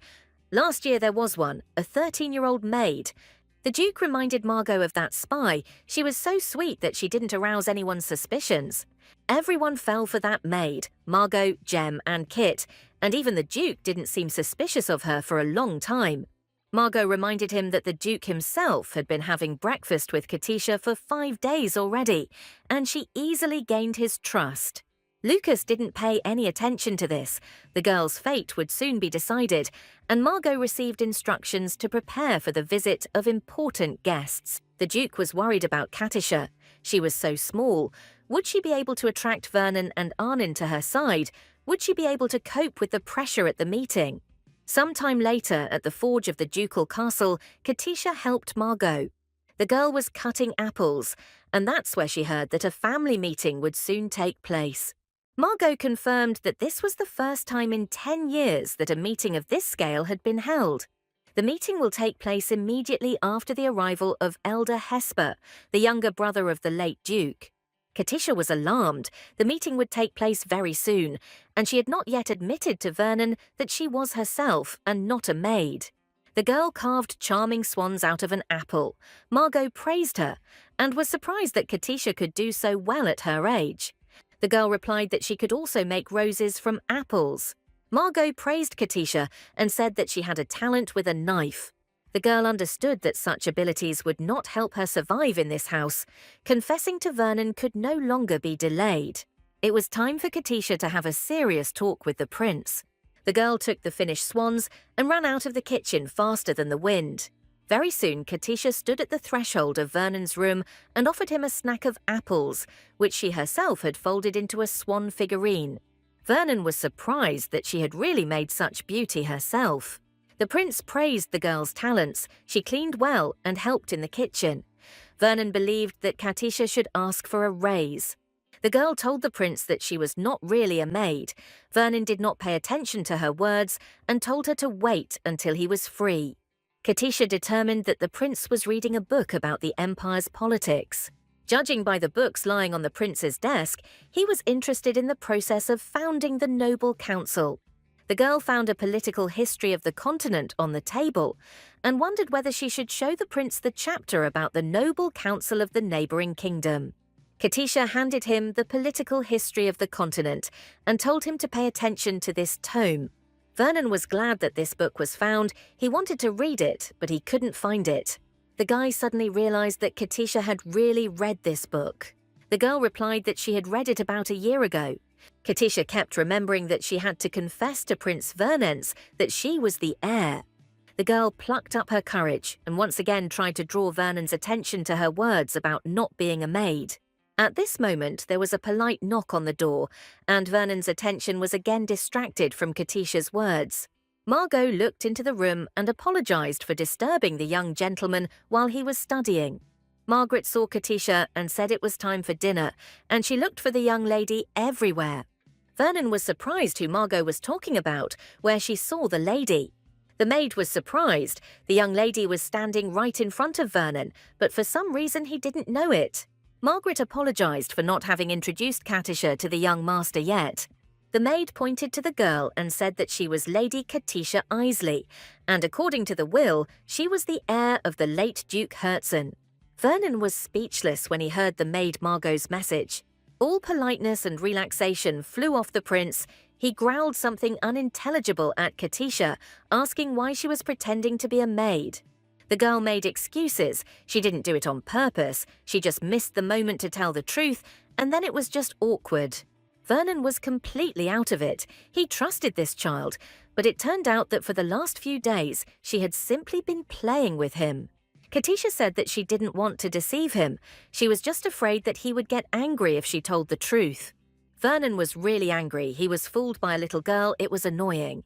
Last year there was one, a 13-year-old maid. The Duke reminded Margot of that spy. She was so sweet that she didn't arouse anyone's suspicions. Everyone fell for that maid, Margot, Jem, and Kit, and even the Duke didn't seem suspicious of her for a long time. Margot reminded him that the Duke himself had been having breakfast with Katisha for 5 days already, and she easily gained his trust. Lucas didn't pay any attention to this. The girl's fate would soon be decided, and Margot received instructions to prepare for the visit of important guests. The Duke was worried about Katisha. She was so small. Would she be able to attract Vernon and Arnin to her side? Would she be able to cope with the pressure at the meeting? Sometime later, at the forge of the ducal castle, Katisha helped Margot. The girl was cutting apples, and that's where she heard that a family meeting would soon take place. Margot confirmed that this was the first time in 10 years that a meeting of this scale had been held. The meeting will take place immediately after the arrival of Elder Hesper, the younger brother of the late Duke. Katisha was alarmed. The meeting would take place very soon, and she had not yet admitted to Vernon that she was herself and not a maid. The girl carved charming swans out of an apple. Margot praised her and was surprised that Katisha could do so well at her age. The girl replied that she could also make roses from apples. Margot praised Katisha and said that she had a talent with a knife. The girl understood that such abilities would not help her survive in this house. Confessing to Vernon could no longer be delayed. It was time for Katisha to have a serious talk with the prince. The girl took the finished swans and ran out of the kitchen faster than the wind. Very soon, Katisha stood at the threshold of Vernon's room and offered him a snack of apples, which she herself had folded into a swan figurine. Vernon was surprised that she had really made such beauty herself. The prince praised the girl's talents. She cleaned well and helped in the kitchen. Vernon believed that Katisha should ask for a raise. The girl told the prince that she was not really a maid. Vernon did not pay attention to her words and told her to wait until he was free. Katisha determined that the prince was reading a book about the empire's politics. Judging by the books lying on the prince's desk, he was interested in the process of founding the noble council. The girl found a political history of the continent on the table and wondered whether she should show the prince the chapter about the noble council of the neighboring kingdom. Katisha handed him the political history of the continent and told him to pay attention to this tome. Vernon was glad that this book was found. He wanted to read it, but he couldn't find it. The guy suddenly realized that Katisha had really read this book. The girl replied that she had read it about a year ago. Katisha kept remembering that she had to confess to Prince Vernance that she was the heir. The girl plucked up her courage and once again tried to draw Vernon's attention to her words about not being a maid. At this moment, there was a polite knock on the door, and Vernon's attention was again distracted from Katisha's words. Margot looked into the room and apologized for disturbing the young gentleman while he was studying. Margaret saw Katisha and said it was time for dinner, and she looked for the young lady everywhere. Vernon was surprised who Margot was talking about, where she saw the lady. The maid was surprised. The young lady was standing right in front of Vernon, but for some reason he didn't know it. Margaret apologized for not having introduced Katisha to the young master yet. The maid pointed to the girl and said that she was Lady Katisha Isley, and according to the will, she was the heir of the late Duke Herzen. Vernon was speechless when he heard the maid Margot's message. All politeness and relaxation flew off the prince. He growled something unintelligible at Katisha, asking why she was pretending to be a maid. The girl made excuses. She didn't do it on purpose. She just missed the moment to tell the truth, and then it was just awkward. Vernon was completely out of it. He trusted this child, but it turned out that for the last few days, she had simply been playing with him. Katisha said that she didn't want to deceive him. She was just afraid that he would get angry if she told the truth. Vernon was really angry. He was fooled by a little girl. It was annoying.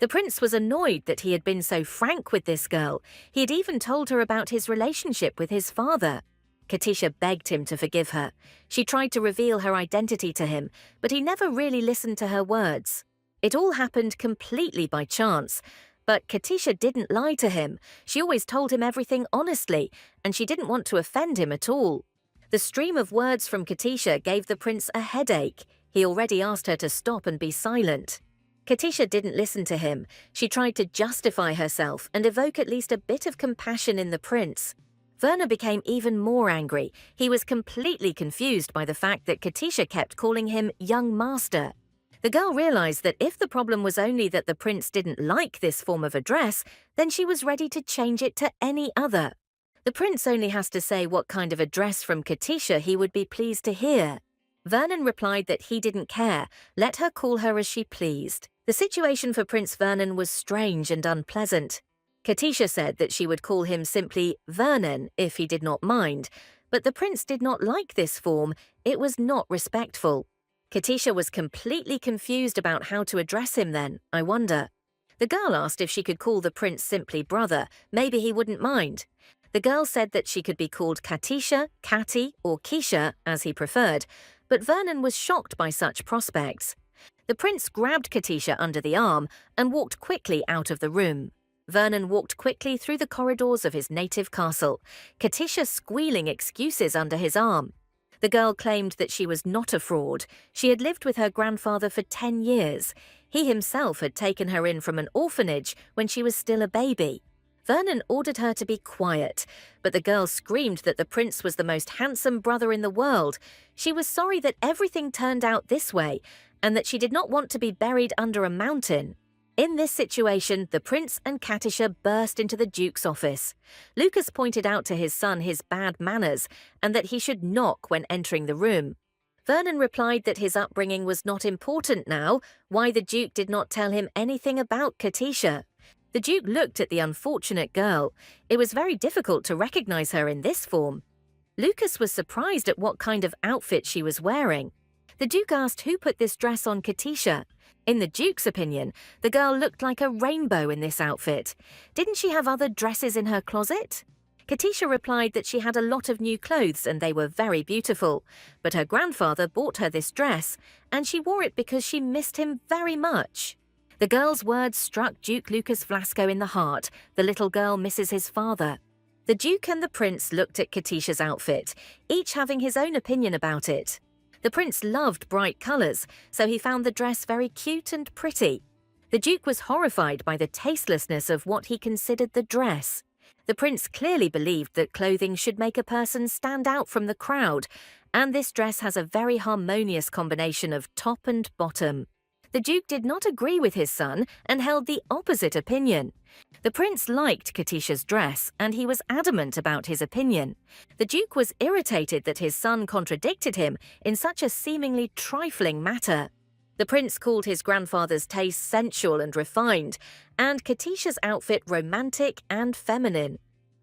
The prince was annoyed that he had been so frank with this girl. He had even told her about his relationship with his father. Katisha begged him to forgive her. She tried to reveal her identity to him, but he never really listened to her words. It all happened completely by chance. But Katisha didn't lie to him. She always told him everything honestly, and she didn't want to offend him at all. The stream of words from Katisha gave the prince a headache. He already asked her to stop and be silent. Katisha didn't listen to him. She tried to justify herself and evoke at least a bit of compassion in the prince. Vernon became even more angry. He was completely confused by the fact that Katisha kept calling him young master. The girl realized that if the problem was only that the prince didn't like this form of address, then she was ready to change it to any other. The prince only has to say what kind of address from Katisha he would be pleased to hear. Vernon replied that he didn't care. Let her call her as she pleased. The situation for Prince Vernon was strange and unpleasant. Katisha said that she would call him simply Vernon if he did not mind, but the prince did not like this form. It was not respectful. Katisha was completely confused about how to address him then, I wonder. The girl asked if she could call the prince simply brother. Maybe he wouldn't mind. The girl said that she could be called Katisha, Kati, or Keisha, as he preferred, but Vernon was shocked by such prospects. The prince grabbed Katisha under the arm and walked quickly out of the room. Vernon walked quickly through the corridors of his native castle, Katisha squealing excuses under his arm. The girl claimed that she was not a fraud. She had lived with her grandfather for 10 years. He himself had taken her in from an orphanage when she was still a baby. Vernon ordered her to be quiet, but the girl screamed that the prince was the most handsome brother in the world. She was sorry that everything turned out this way, and that she did not want to be buried under a mountain. In this situation, the prince and Katisha burst into the Duke's office. Lucas pointed out to his son his bad manners and that he should knock when entering the room. Vernon replied that his upbringing was not important now, why the Duke did not tell him anything about Katisha. The Duke looked at the unfortunate girl. It was very difficult to recognize her in this form. Lucas was surprised at what kind of outfit she was wearing. The Duke asked who put this dress on Katisha. In the Duke's opinion, the girl looked like a rainbow in this outfit. Didn't she have other dresses in her closet? Katisha replied that she had a lot of new clothes and they were very beautiful, but her grandfather bought her this dress and she wore it because she missed him very much. The girl's words struck Duke Lucas Vlasco in the heart. The little girl misses his father. The Duke and the Prince looked at Katisha's outfit, each having his own opinion about it. The Prince loved bright colours, so he found the dress very cute and pretty. The Duke was horrified by the tastelessness of what he considered the dress. The Prince clearly believed that clothing should make a person stand out from the crowd, and this dress has a very harmonious combination of top and bottom. The Duke did not agree with his son and held the opposite opinion. The Prince liked Katisha's dress, and he was adamant about his opinion. The Duke was irritated that his son contradicted him in such a seemingly trifling matter. The Prince called his grandfather's taste sensual and refined, and Katisha's outfit romantic and feminine.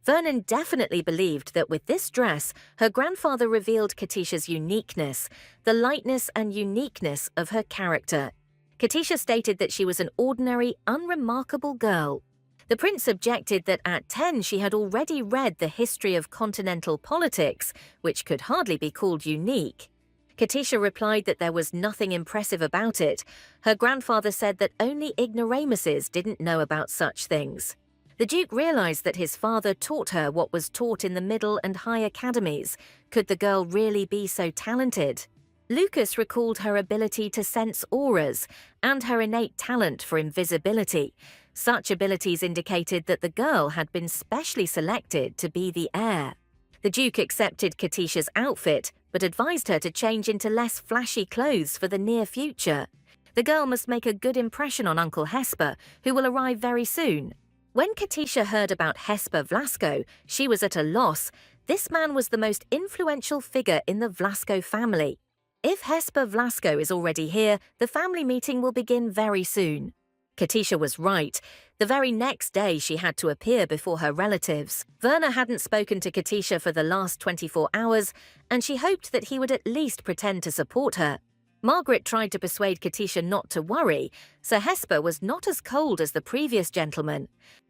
Vernon definitely believed that with this dress, her grandfather revealed Katisha's uniqueness, the lightness and uniqueness of her character. Katisha stated that she was an ordinary, unremarkable girl. The Prince objected that at 10 she had already read the history of continental politics, which could hardly be called unique. Katisha replied that there was nothing impressive about it. Her grandfather said that only ignoramuses didn't know about such things. The Duke realized that his father taught her what was taught in the middle and high academies. Could the girl really be so talented? Lucas recalled her ability to sense auras and her innate talent for invisibility. Such abilities indicated that the girl had been specially selected to be the heir. The Duke accepted Katisha's outfit, but advised her to change into less flashy clothes for the near future. The girl must make a good impression on Uncle Hesper, who will arrive very soon. When Katisha heard about Hesper Vlasco, she was at a loss. This man was the most influential figure in the Vlasco family. If Hesper Vlasco is already here, the family meeting will begin very soon. Katisha was right. The very next day she had to appear before her relatives. Werner hadn't spoken to Katisha for the last 24 hours, and she hoped that he would at least pretend to support her. Margaret tried to persuade Katisha not to worry. Sir Hesper was not as cold as the previous gentleman.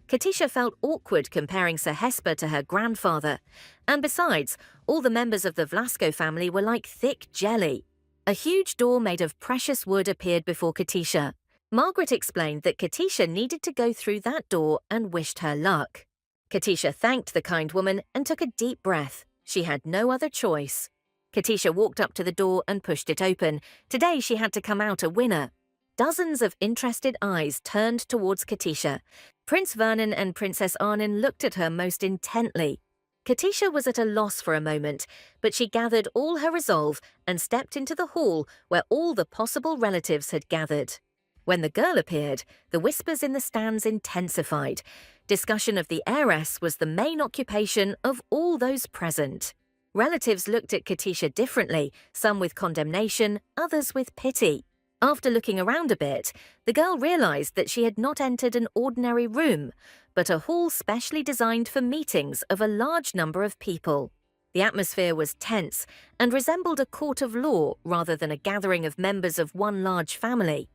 Katisha felt awkward comparing Sir Hesper to her grandfather. And besides, all the members of the Vlasco family were like thick jelly. A huge door made of precious wood appeared before Katisha. Margaret explained that Katisha needed to go through that door and wished her luck. Katisha thanked the kind woman and took a deep breath. She had no other choice. Katisha walked up to the door and pushed it open. Today she had to come out a winner. Dozens of interested eyes turned towards Katisha. Prince Vernon and Princess Arnin looked at her most intently. Katisha was at a loss for a moment, but she gathered all her resolve and stepped into the hall where all the possible relatives had gathered. When the girl appeared, the whispers in the stands intensified. Discussion of the heiress was the main occupation of all those present. Relatives looked at Katisha differently, some with condemnation, others with pity. After looking around a bit, the girl realized that she had not entered an ordinary room, but a hall specially designed for meetings of a large number of people. The atmosphere was tense and resembled a court of law rather than a gathering of members of one large family.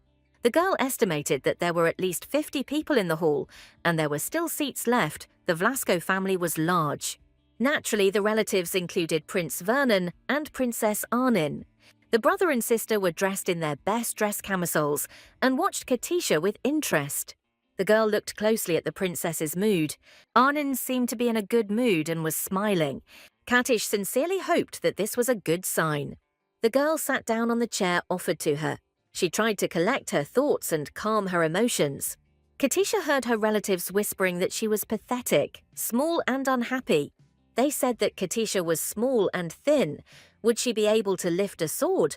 The girl estimated that there were at least 50 people in the hall, and there were still seats left. The Vlasco family was large. Naturally, the relatives included Prince Vernon and Princess Arnin. The brother and sister were dressed in their best dress camisoles and watched Katisha with interest. The girl looked closely at the princess's mood. Arnin seemed to be in a good mood and was smiling. Katish sincerely hoped that this was a good sign. The girl sat down on the chair offered to her. She tried to collect her thoughts and calm her emotions. Katisha heard her relatives whispering that she was pathetic, small and unhappy. They said that Katisha was small and thin. Would she be able to lift a sword?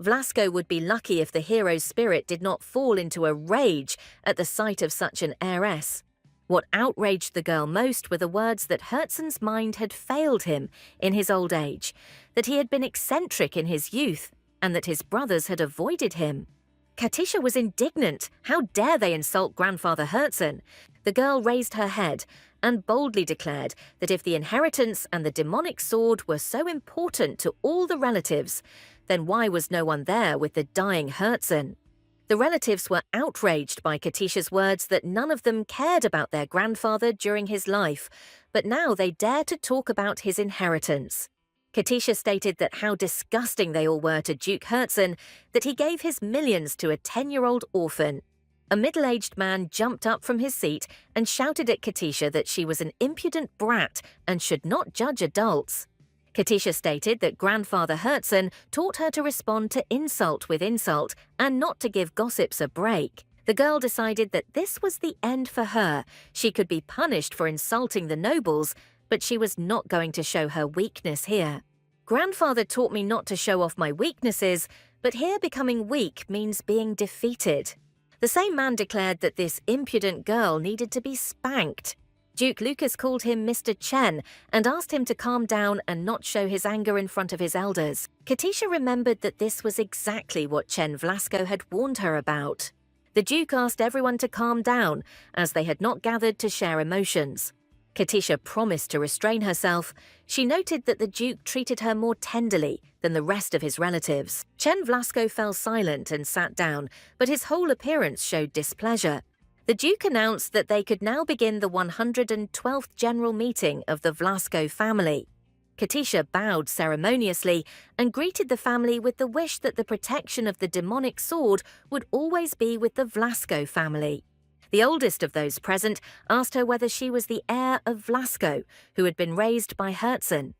Vlasko would be lucky if the hero's spirit did not fall into a rage at the sight of such an heiress. What outraged the girl most were the words that Herzen's mind had failed him in his old age, that he had been eccentric in his youth, and that his brothers had avoided him. Katisha was indignant. How dare they insult Grandfather Herzen? The girl raised her head and boldly declared that if the inheritance and the demonic sword were so important to all the relatives, then why was no one there with the dying Herzen? The relatives were outraged by Katisha's words that none of them cared about their grandfather during his life, but now they dared to talk about his inheritance. Katisha stated that how disgusting they all were to Duke Herzen, that he gave his millions to a 10-year-old orphan. A middle-aged man jumped up from his seat and shouted at Katisha that she was an impudent brat and should not judge adults. Katisha stated that Grandfather Herzen taught her to respond to insult with insult and not to give gossips a break. The girl decided that this was the end for her. She could be punished for insulting the nobles, but she was not going to show her weakness here. Grandfather taught me not to show off my weaknesses, but here becoming weak means being defeated. The same man declared that this impudent girl needed to be spanked. Duke Lucas called him Mr. Chen and asked him to calm down and not show his anger in front of his elders. Katisha remembered that this was exactly what Chen Vlasko had warned her about. The Duke asked everyone to calm down, as they had not gathered to share emotions. Katisha promised to restrain herself. She noted that the Duke treated her more tenderly than the rest of his relatives. Chen Vlasko fell silent and sat down, but his whole appearance showed displeasure. The Duke announced that they could now begin the 112th General Meeting of the Vlasko family. Katisha bowed ceremoniously and greeted the family with the wish that the protection of the demonic sword would always be with the Vlasko family. The oldest of those present asked her whether she was the heir of Vlasko, who had been raised by Herzen.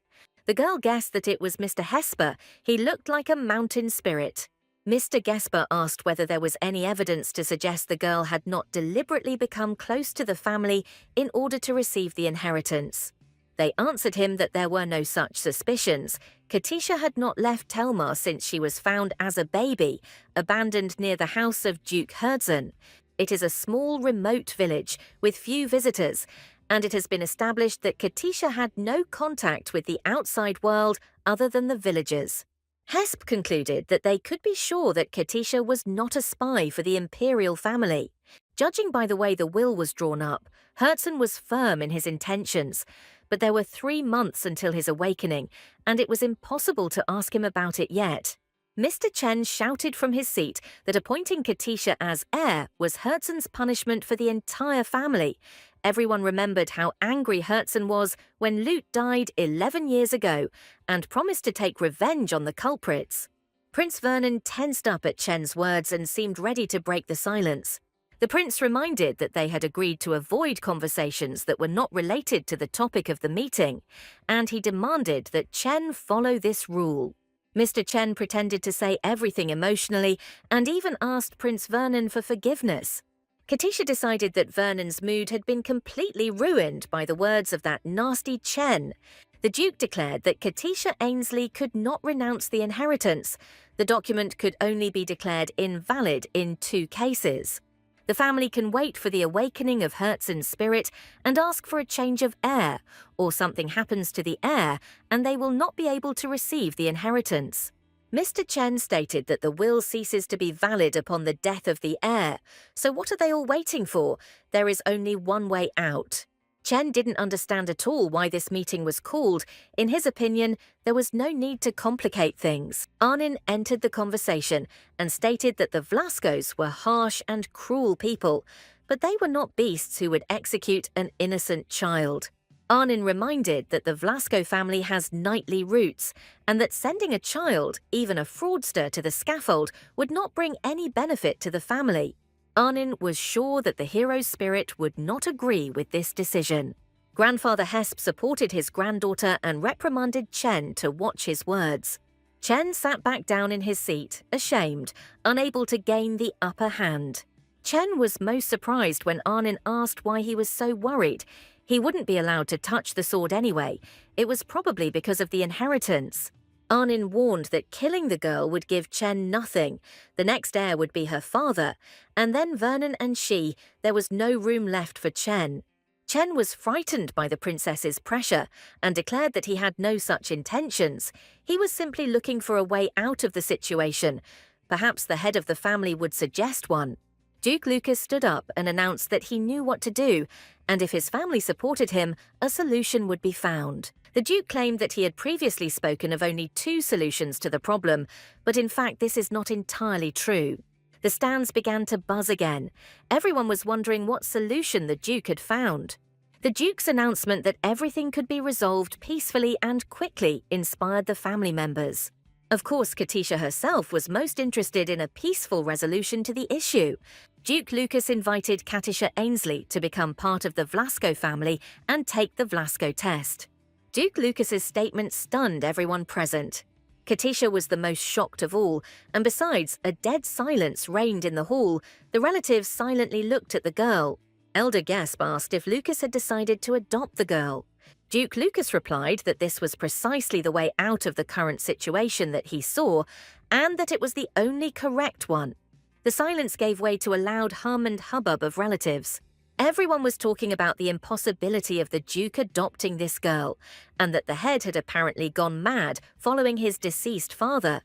The girl guessed that it was Mr. Hesper. He looked like a mountain spirit. Mr. Gesper asked whether there was any evidence to suggest the girl had not deliberately become close to the family in order to receive the inheritance. They answered him that there were no such suspicions. Katisha had not left Telmar since she was found as a baby, abandoned near the house of Duke Herzen. It is a small, remote village with few visitors, and it has been established that Katisha had no contact with the outside world other than the villagers. Hesp concluded that they could be sure that Katisha was not a spy for the imperial family. Judging by the way the will was drawn up, Herzen was firm in his intentions, but there were 3 months until his awakening, and it was impossible to ask him about it yet. Mr. Chen shouted from his seat that appointing Katisha as heir was Herzen's punishment for the entire family. Everyone remembered how angry Herzen was when Lute died 11 years ago and promised to take revenge on the culprits. Prince Vernon tensed up at Chen's words and seemed ready to break the silence. The prince reminded that they had agreed to avoid conversations that were not related to the topic of the meeting, and he demanded that Chen follow this rule. Mr. Chen pretended to say everything emotionally and even asked Prince Vernon for forgiveness. Katisha decided that Vernon's mood had been completely ruined by the words of that nasty Chen. The Duke declared that Katisha Ainsley could not renounce the inheritance. The document could only be declared invalid in 2 cases. The family can wait for the awakening of Herzen's spirit and ask for a change of heir, or something happens to the heir and they will not be able to receive the inheritance. Mr. Chen stated that the will ceases to be valid upon the death of the heir, so what are they all waiting for? There is only one way out. Chen didn't understand at all why this meeting was called. In his opinion, there was no need to complicate things. Arnin entered the conversation and stated that the Vlaskos were harsh and cruel people, but they were not beasts who would execute an innocent child. Arnin reminded that the Vlasko family has knightly roots, and that sending a child, even a fraudster, to the scaffold would not bring any benefit to the family. Arnin was sure that the hero's spirit would not agree with this decision. Grandfather Hesp supported his granddaughter and reprimanded Chen to watch his words. Chen sat back down in his seat, ashamed, unable to gain the upper hand. Chen was most surprised when Arnin asked why he was so worried. He wouldn't be allowed to touch the sword anyway. It was probably because of the inheritance. Arnin warned that killing the girl would give Chen nothing. The next heir would be her father, and then Vernon and she, there was no room left for Chen. Chen was frightened by the princess's pressure and declared that he had no such intentions. He was simply looking for a way out of the situation. Perhaps the head of the family would suggest one. Duke Lucas stood up and announced that he knew what to do, and if his family supported him, a solution would be found. The Duke claimed that he had previously spoken of only 2 solutions to the problem, but in fact this is not entirely true. The stands began to buzz again. Everyone was wondering what solution the Duke had found. The Duke's announcement that everything could be resolved peacefully and quickly inspired the family members. Of course, Katisha herself was most interested in a peaceful resolution to the issue. Duke Lucas invited Katisha Ainsley to become part of the Vlasco family and take the Vlasco test. Duke Lucas's statement stunned everyone present. Katisha was the most shocked of all, and besides, a dead silence reigned in the hall. The relatives silently looked at the girl. Elder Gesp asked if Lucas had decided to adopt the girl. Duke Lucas replied that this was precisely the way out of the current situation that he saw, and that it was the only correct one. The silence gave way to a loud hum and hubbub of relatives. Everyone was talking about the impossibility of the Duke adopting this girl, and that the head had apparently gone mad following his deceased father.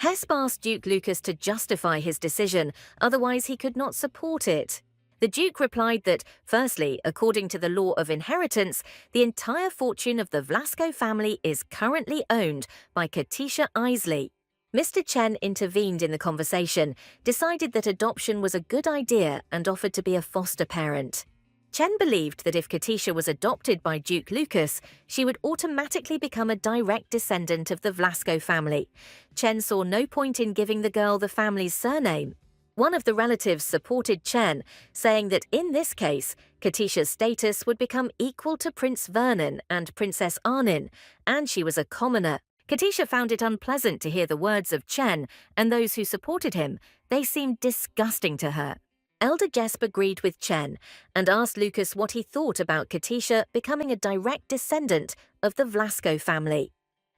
Hesp asked Duke Lucas to justify his decision, otherwise he could not support it. The Duke replied that, firstly, according to the law of inheritance, the entire fortune of the Vlasco family is currently owned by Katisha Ainsley. Mr. Chen intervened in the conversation, decided that adoption was a good idea and offered to be a foster parent. Chen believed that if Katisha was adopted by Duke Lucas, she would automatically become a direct descendant of the Vlasco family. Chen saw no point in giving the girl the family's surname. One of the relatives supported Chen, saying that in this case, Katisha's status would become equal to Prince Vernon and Princess Arnin, and she was a commoner. Katisha found it unpleasant to hear the words of Chen, and those who supported him, they seemed disgusting to her. Elder Gesp agreed with Chen and asked Lucas what he thought about Katisha becoming a direct descendant of the Vlasco family.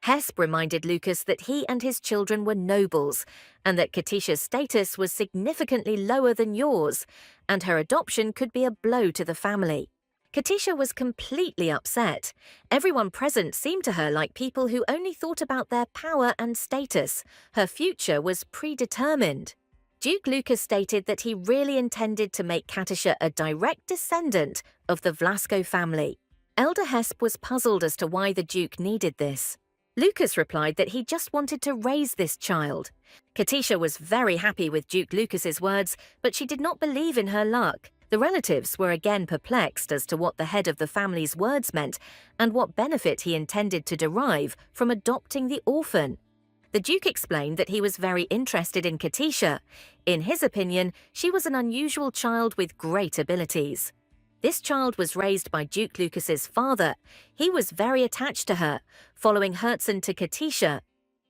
Hesp reminded Lucas that he and his children were nobles, and that Katisha's status was significantly lower than yours, and her adoption could be a blow to the family. Katisha was completely upset. Everyone present seemed to her like people who only thought about their power and status. Her future was predetermined. Duke Lucas stated that he really intended to make Katisha a direct descendant of the Vlasco family. Elder Hesp was puzzled as to why the Duke needed this. Lucas replied that he just wanted to raise this child. Katisha was very happy with Duke Lucas's words, but she did not believe in her luck. The relatives were again perplexed as to what the head of the family's words meant and what benefit he intended to derive from adopting the orphan. The Duke explained that he was very interested in Katisha. In his opinion, she was an unusual child with great abilities. This child was raised by Duke Lucas's father. He was very attached to her, following Herzen to Katisha.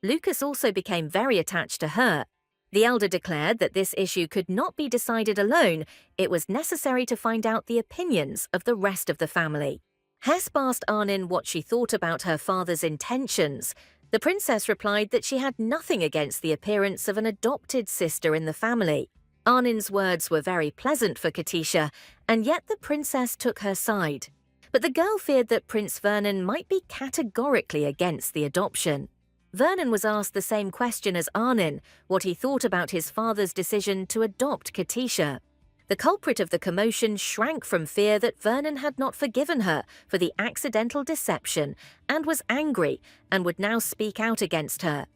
Lucas also became very attached to her. The elder declared that this issue could not be decided alone. It was necessary to find out the opinions of the rest of the family. Hesp asked Arnin what she thought about her father's intentions. The princess replied that she had nothing against the appearance of an adopted sister in the family. Arnin's words were very pleasant for Katisha, and yet the princess took her side. But the girl feared that Prince Vernon might be categorically against the adoption. Vernon was asked the same question as Arnin, what he thought about his father's decision to adopt Katisha. The culprit of the commotion shrank from fear that Vernon had not forgiven her for the accidental deception and was angry and would now speak out against her.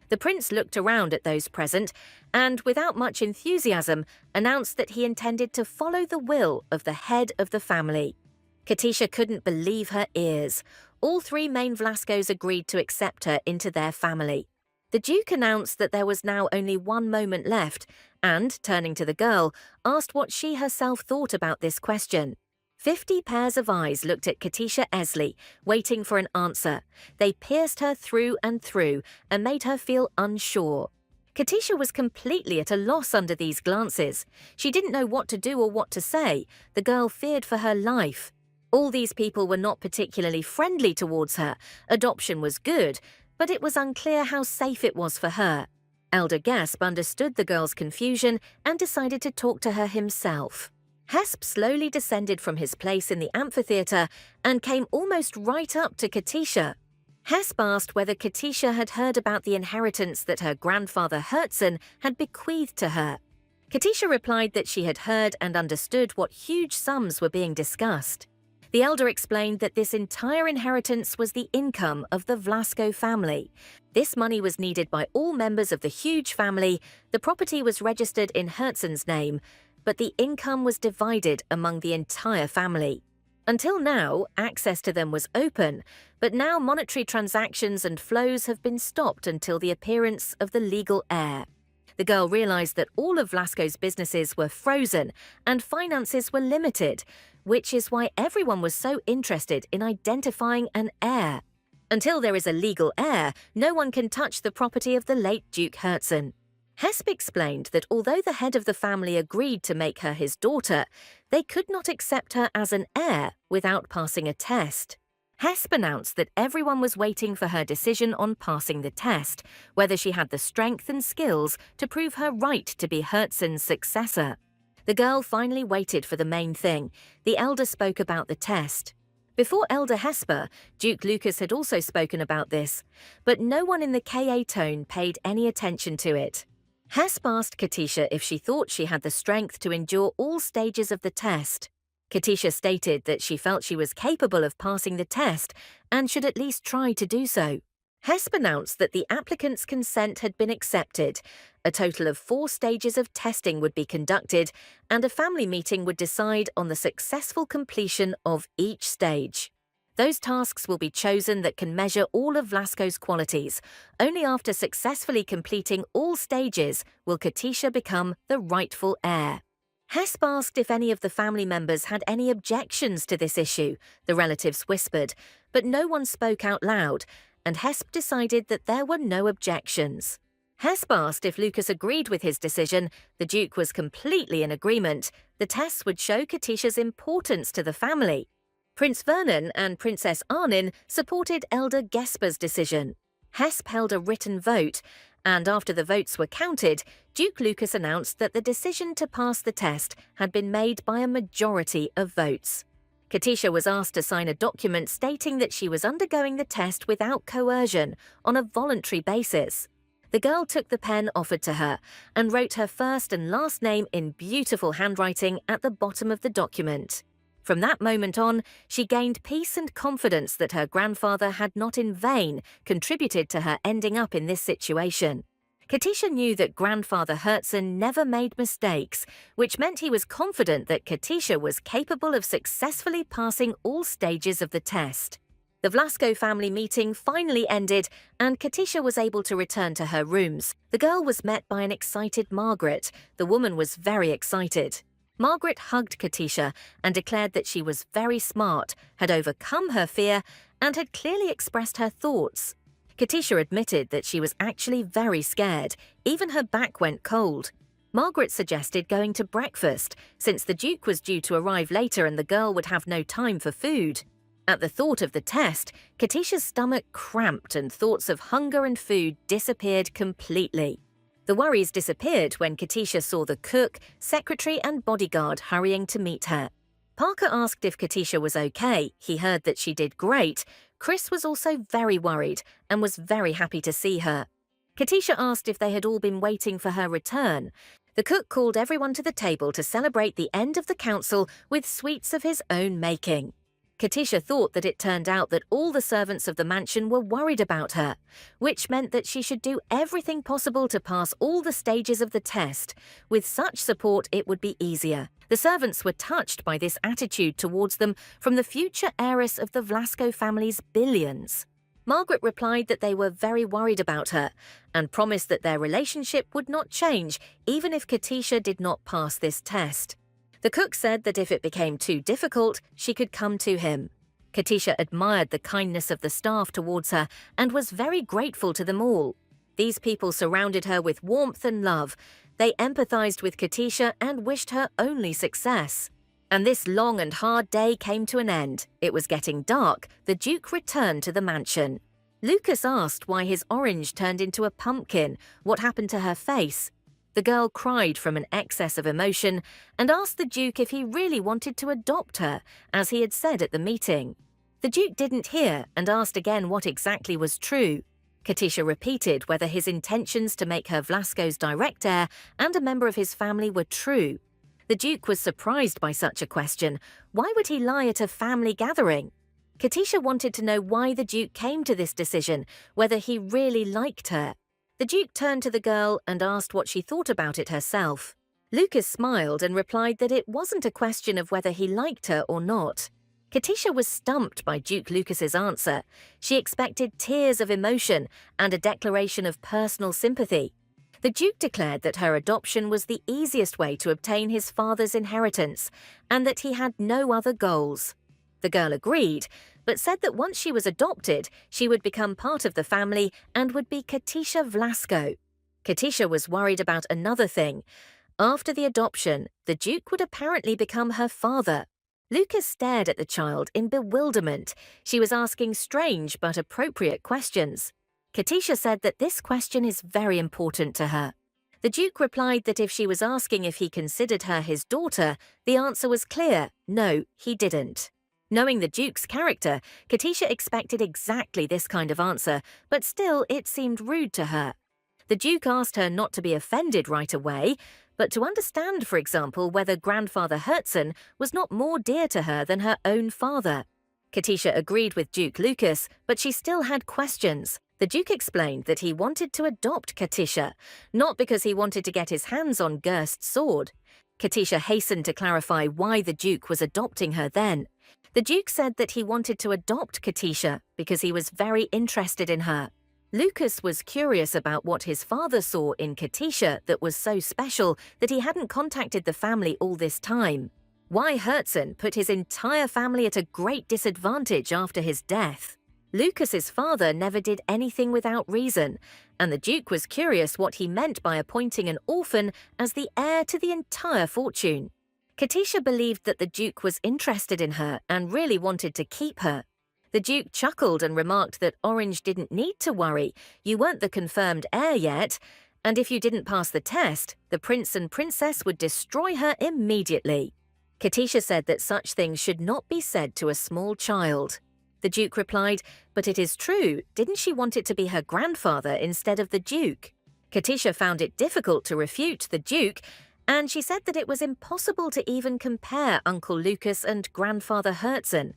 The prince looked around at those present and, without much enthusiasm, announced that he intended to follow the will of the head of the family. Katisha couldn't believe her ears. All 3 main Vlascos agreed to accept her into their family. The Duke announced that there was now only 1 moment left and, turning to the girl, asked what she herself thought about this question. 50 pairs of eyes looked at Katisha Ainsley, waiting for an answer. They pierced her through and through and made her feel unsure. Katisha was completely at a loss under these glances. She didn't know what to do or what to say. The girl feared for her life. All these people were not particularly friendly towards her. Adoption was good, but it was unclear how safe it was for her. Elder Gasp understood the girl's confusion and decided to talk to her himself. Hesp slowly descended from his place in the amphitheater and came almost right up to Katisha. Hesp asked whether Katisha had heard about the inheritance that her grandfather Herzen had bequeathed to her. Katisha replied that she had heard and understood what huge sums were being discussed. The elder explained that this entire inheritance was the income of the Vlasko family. This money was needed by all members of the huge family. The property was registered in Herzen's name, but the income was divided among the entire family. Until now, access to them was open, but now monetary transactions and flows have been stopped until the appearance of the legal heir. The girl realized that all of Vlasko's businesses were frozen and finances were limited, which is why everyone was so interested in identifying an heir. Until there is a legal heir, no one can touch the property of the late Duke Herzen. Hesp explained that although the head of the family agreed to make her his daughter, they could not accept her as an heir without passing a test. Hesp announced that everyone was waiting for her decision on passing the test, whether she had the strength and skills to prove her right to be Herzen's successor. The girl finally waited for the main thing. The elder spoke about the test. Before Elder Hesper, Duke Lucas had also spoken about this, but no one in the KA tone paid any attention to it. Hesp asked Katisha if she thought she had the strength to endure all stages of the test. Katisha stated that she felt she was capable of passing the test and should at least try to do so. Hesp announced that the applicant's consent had been accepted. A total of 4 stages of testing would be conducted, and a family meeting would decide on the successful completion of each stage. Those tasks will be chosen that can measure all of Vlasko's qualities. Only after successfully completing all stages will Katisha become the rightful heir. Hesp asked if any of the family members had any objections to this issue. The relatives whispered, but no one spoke out loud, and Hesp decided that there were no objections. Hesp asked if Lucas agreed with his decision. The Duke was completely in agreement. The tests would show Katisha's importance to the family. Prince Vernon and Princess Arnin supported Elder Gesper's decision. Hesp held a written vote, and after the votes were counted, Duke Lucas announced that the decision to pass the test had been made by a majority of votes. Katisha was asked to sign a document stating that she was undergoing the test without coercion, on a voluntary basis. The girl took the pen offered to her and wrote her first and last name in beautiful handwriting at the bottom of the document. From that moment on, she gained peace and confidence that her grandfather had not in vain contributed to her ending up in this situation. Katisha knew that Grandfather Herzen never made mistakes, which meant he was confident that Katisha was capable of successfully passing all stages of the test. The Vlasko family meeting finally ended, and Katisha was able to return to her rooms. The girl was met by an excited Margaret. The woman was very excited. Margaret hugged Katisha and declared that she was very smart, had overcome her fear, and had clearly expressed her thoughts. Katisha admitted that she was actually very scared. Even her back went cold. Margaret suggested going to breakfast, since the Duke was due to arrive later and the girl would have no time for food. At the thought of the test, Katisha's stomach cramped and thoughts of hunger and food disappeared completely. The worries disappeared when Katisha saw the cook, secretary and bodyguard hurrying to meet her. Parker asked if Katisha was okay. He heard that she did great. Chris was also very worried and was very happy to see her. Katisha asked if they had all been waiting for her return. The cook called everyone to the table to celebrate the end of the council with sweets of his own making. Katisha thought that it turned out that all the servants of the mansion were worried about her, which meant that she should do everything possible to pass all the stages of the test. With such support, it would be easier. The servants were touched by this attitude towards them from the future heiress of the Vlasko family's billions. Margaret replied that they were very worried about her and promised that their relationship would not change even if Katisha did not pass this test. The cook said that if it became too difficult, she could come to him. Katisha admired the kindness of the staff towards her and was very grateful to them all. These people surrounded her with warmth and love. They empathized with Katisha and wished her only success. And this long and hard day came to an end. It was getting dark. The Duke returned to the mansion. Lucas asked why his orange turned into a pumpkin, what happened to her face. The girl cried from an excess of emotion and asked the Duke if he really wanted to adopt her, as he had said at the meeting. The Duke didn't hear and asked again what exactly was true. Katisha repeated whether his intentions to make her Vlasco's direct heir and a member of his family were true. The Duke was surprised by such a question. Why would he lie at a family gathering? Katisha wanted to know why the Duke came to this decision, whether he really liked her. The Duke turned to the girl and asked what she thought about it herself. Lucas smiled and replied that it wasn't a question of whether he liked her or not. Katisha was stumped by Duke Lucas's answer. She expected tears of emotion and a declaration of personal sympathy. The Duke declared that her adoption was the easiest way to obtain his father's inheritance and that he had no other goals. The girl agreed, but said that once she was adopted, she would become part of the family and would be Katisha Vlasco. Katisha was worried about another thing. After the adoption, the Duke would apparently become her father. Lucas stared at the child in bewilderment. She was asking strange but appropriate questions. Katisha said that this question is very important to her. The Duke replied that if she was asking if he considered her his daughter, the answer was clear: no, he didn't. Knowing the Duke's character, Katisha expected exactly this kind of answer, but still it seemed rude to her. The Duke asked her not to be offended right away, but to understand, for example, whether Grandfather Herzen was not more dear to her than her own father. Katisha agreed with Duke Lucas, but she still had questions. The Duke explained that he wanted to adopt Katisha, not because he wanted to get his hands on Gerst's sword. Katisha hastened to clarify why the Duke was adopting her then. The Duke said that he wanted to adopt Katisha because he was very interested in her. Lucas was curious about what his father saw in Katisha that was so special that he hadn't contacted the family all this time. Why Herzen put his entire family at a great disadvantage after his death. Lucas's father never did anything without reason, and the Duke was curious what he meant by appointing an orphan as the heir to the entire fortune. Katisha believed that the Duke was interested in her and really wanted to keep her. The Duke chuckled and remarked that Orange didn't need to worry. You weren't the confirmed heir yet, and if you didn't pass the test, the prince and princess would destroy her immediately. Katisha said that such things should not be said to a small child. The Duke replied, but it is true, didn't she want it to be her grandfather instead of the Duke? Katisha found it difficult to refute the Duke, and she said that it was impossible to even compare Uncle Lucas and Grandfather Herzen.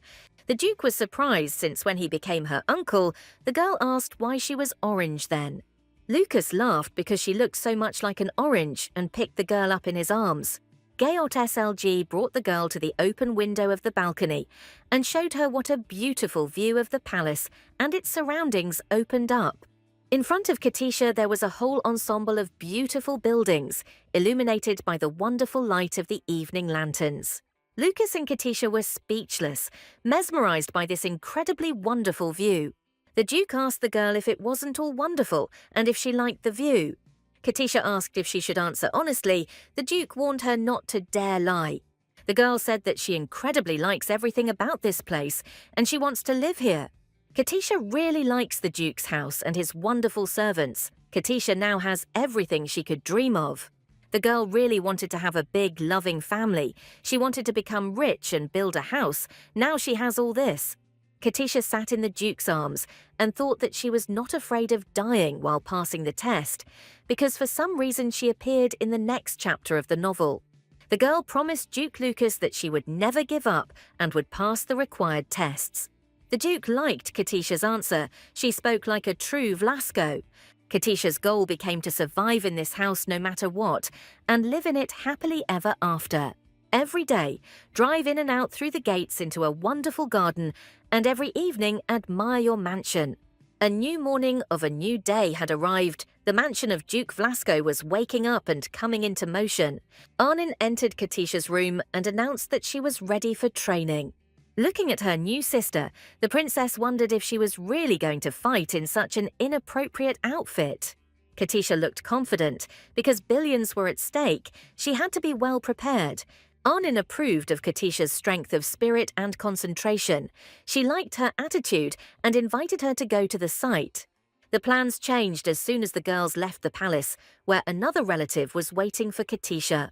The Duke was surprised since when he became her uncle, the girl asked why she was orange then. Lucas laughed because she looked so much like an orange and picked the girl up in his arms. Gayot SLG brought the girl to the open window of the balcony and showed her what a beautiful view of the palace and its surroundings opened up. In front of Katisha there was a whole ensemble of beautiful buildings, illuminated by the wonderful light of the evening lanterns. Lucas and Katisha were speechless, mesmerized by this incredibly wonderful view. The Duke asked the girl if it wasn't all wonderful and if she liked the view. Katisha asked if she should answer honestly. The Duke warned her not to dare lie. The girl said that she incredibly likes everything about this place and she wants to live here. Katisha really likes the Duke's house and his wonderful servants. Katisha now has everything she could dream of. The girl really wanted to have a big, loving family. She wanted to become rich and build a house. Now she has all this. Katisha sat in the Duke's arms and thought that she was not afraid of dying while passing the test, because for some reason she appeared in the next chapter of the novel. The girl promised Duke Lucas that she would never give up and would pass the required tests. The Duke liked Katisha's answer. She spoke like a true Vlasco. Katisha's goal became to survive in this house no matter what and live in it happily ever after. Every day, drive in and out through the gates into a wonderful garden, and every evening admire your mansion. A new morning of a new day had arrived. The mansion of Duke Vlasco was waking up and coming into motion. Arnin entered Katisha's room and announced that she was ready for training. Looking at her new sister, the princess wondered if she was really going to fight in such an inappropriate outfit. Katisha looked confident. Because billions were at stake, she had to be well prepared. Arnin approved of Katisha's strength of spirit and concentration. She liked her attitude and invited her to go to the site. The plans changed as soon as the girls left the palace, where another relative was waiting for Katisha.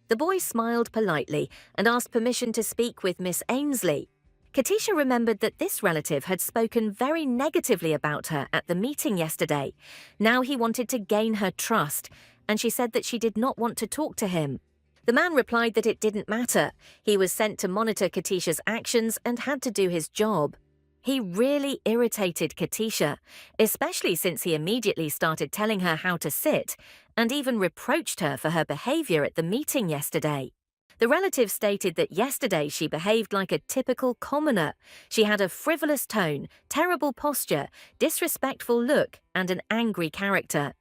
The boy smiled politely and asked permission to speak with Miss Ainsley. Katisha remembered that this relative had spoken very negatively about her at the meeting yesterday. Now he wanted to gain her trust, and she said that she did not want to talk to him. The man replied that it didn't matter. He was sent to monitor Katisha's actions and had to do his job. He really irritated Katisha, especially since he immediately started telling her how to sit and even reproached her for her behavior at the meeting yesterday. The relative stated that yesterday she behaved like a typical commoner. She had a frivolous tone, terrible posture, disrespectful look, and an angry character.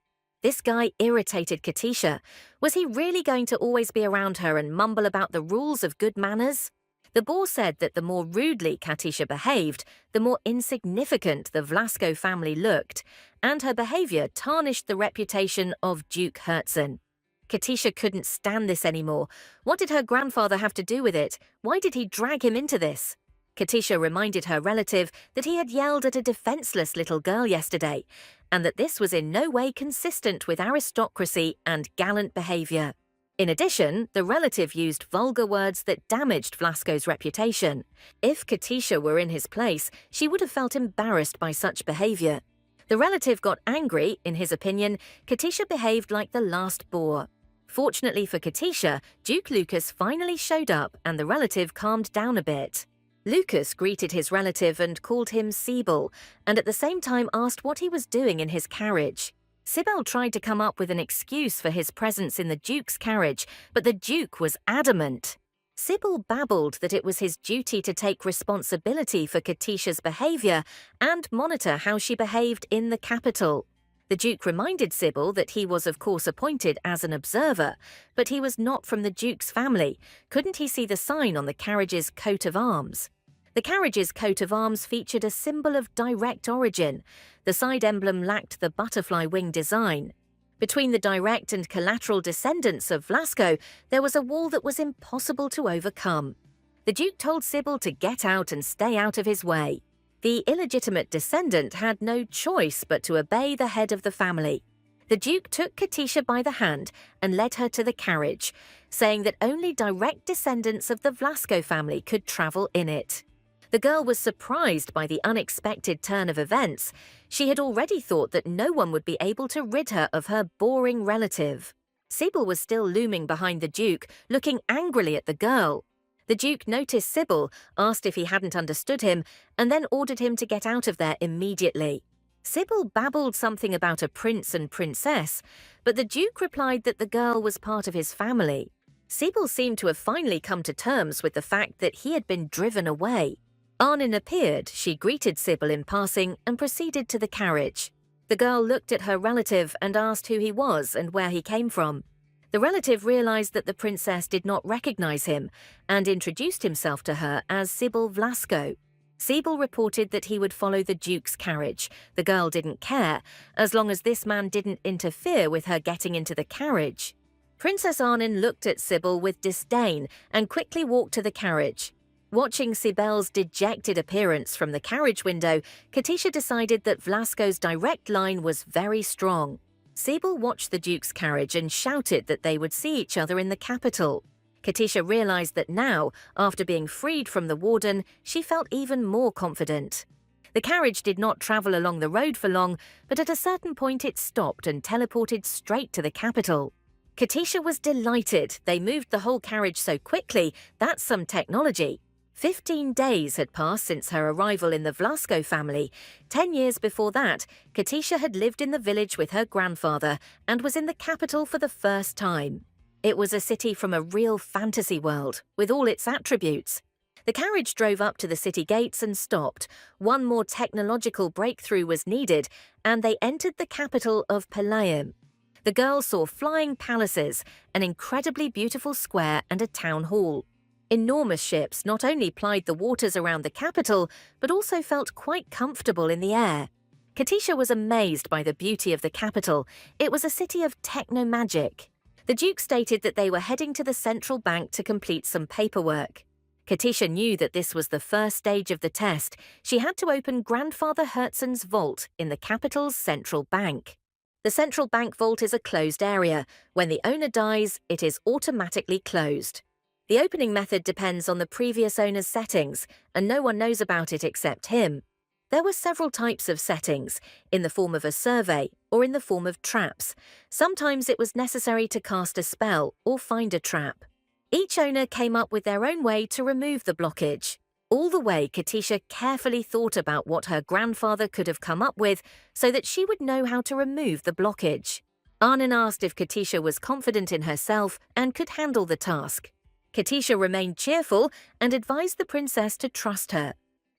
This guy irritated Katisha. Was he really going to always be around her and mumble about the rules of good manners? The boar said that the more rudely Katisha behaved, the more insignificant the Vlasco family looked, and her behavior tarnished the reputation of Duke Herzen. Katisha couldn't stand this anymore. What did her grandfather have to do with it? Why did he drag him into this? Katisha reminded her relative that he had yelled at a defenseless little girl yesterday, and that this was in no way consistent with aristocracy and gallant behavior. In addition, the relative used vulgar words that damaged Vlasco's reputation. If Katisha were in his place, she would have felt embarrassed by such behavior. The relative got angry. In his opinion, Katisha behaved like the last boar. Fortunately for Katisha, Duke Lucas finally showed up and the relative calmed down a bit. Lucas greeted his relative and called him Sibyl, and at the same time asked what he was doing in his carriage. Sibyl tried to come up with an excuse for his presence in the Duke's carriage, but the Duke was adamant. Sibyl babbled that it was his duty to take responsibility for Katisha's behavior and monitor how she behaved in the capital. The Duke reminded Sibyl that he was of course appointed as an observer, but he was not from the Duke's family. Couldn't he see the sign on the carriage's coat of arms? The carriage's coat of arms featured a symbol of direct origin. The side emblem lacked the butterfly wing design. Between the direct and collateral descendants of Vlasco, there was a wall that was impossible to overcome. The Duke told Sibyl to get out and stay out of his way. The illegitimate descendant had no choice but to obey the head of the family. The Duke took Katisha by the hand and led her to the carriage, saying that only direct descendants of the Vlasco family could travel in it. The girl was surprised by the unexpected turn of events. She had already thought that no one would be able to rid her of her boring relative. Sibyl was still looming behind the Duke, looking angrily at the girl. The Duke noticed Sibyl, asked if he hadn't understood him, and then ordered him to get out of there immediately. Sibyl babbled something about a prince and princess, but the Duke replied that the girl was part of his family. Sibyl seemed to have finally come to terms with the fact that he had been driven away. Arnin appeared. She greeted Sibyl in passing and proceeded to the carriage. The girl looked at her relative and asked who he was and where he came from. The relative realized that the princess did not recognize him and introduced himself to her as Sibyl Vlasco. Sibyl reported that he would follow the Duke's carriage. The girl didn't care, as long as this man didn't interfere with her getting into the carriage. Princess Arnin looked at Sibyl with disdain and quickly walked to the carriage. Watching Sibel's dejected appearance from the carriage window, Katisha decided that Vlasco's direct line was very strong. Sibyl watched the Duke's carriage and shouted that they would see each other in the capital. Katisha realized that now, after being freed from the warden, she felt even more confident. The carriage did not travel along the road for long, but at a certain point it stopped and teleported straight to the capital. Katisha was delighted. They moved the whole carriage so quickly. That's some technology. 15 days had passed since her arrival in the Vlasco family. 10 years before that, Katisha had lived in the village with her grandfather and was in the capital for the first time. It was a city from a real fantasy world, with all its attributes. The carriage drove up to the city gates and stopped. One more technological breakthrough was needed, and they entered the capital of Palayim. The girl saw flying palaces, an incredibly beautiful square, and a town hall. Enormous ships not only plied the waters around the capital, but also felt quite comfortable in the air. Katisha was amazed by the beauty of the capital. It was a city of techno-magic. The Duke stated that they were heading to the central bank to complete some paperwork. Katisha knew that this was the first stage of the test. She had to open Grandfather Herzen's vault in the capital's central bank. The central bank vault is a closed area. When the owner dies, it is automatically closed. The opening method depends on the previous owner's settings, and no one knows about it except him. There were several types of settings, in the form of a survey or in the form of traps. Sometimes it was necessary to cast a spell or find a trap. Each owner came up with their own way to remove the blockage. All the way, Katisha carefully thought about what her grandfather could have come up with so that she would know how to remove the blockage. Arnon asked if Katisha was confident in herself and could handle the task. Katisha remained cheerful and advised the princess to trust her.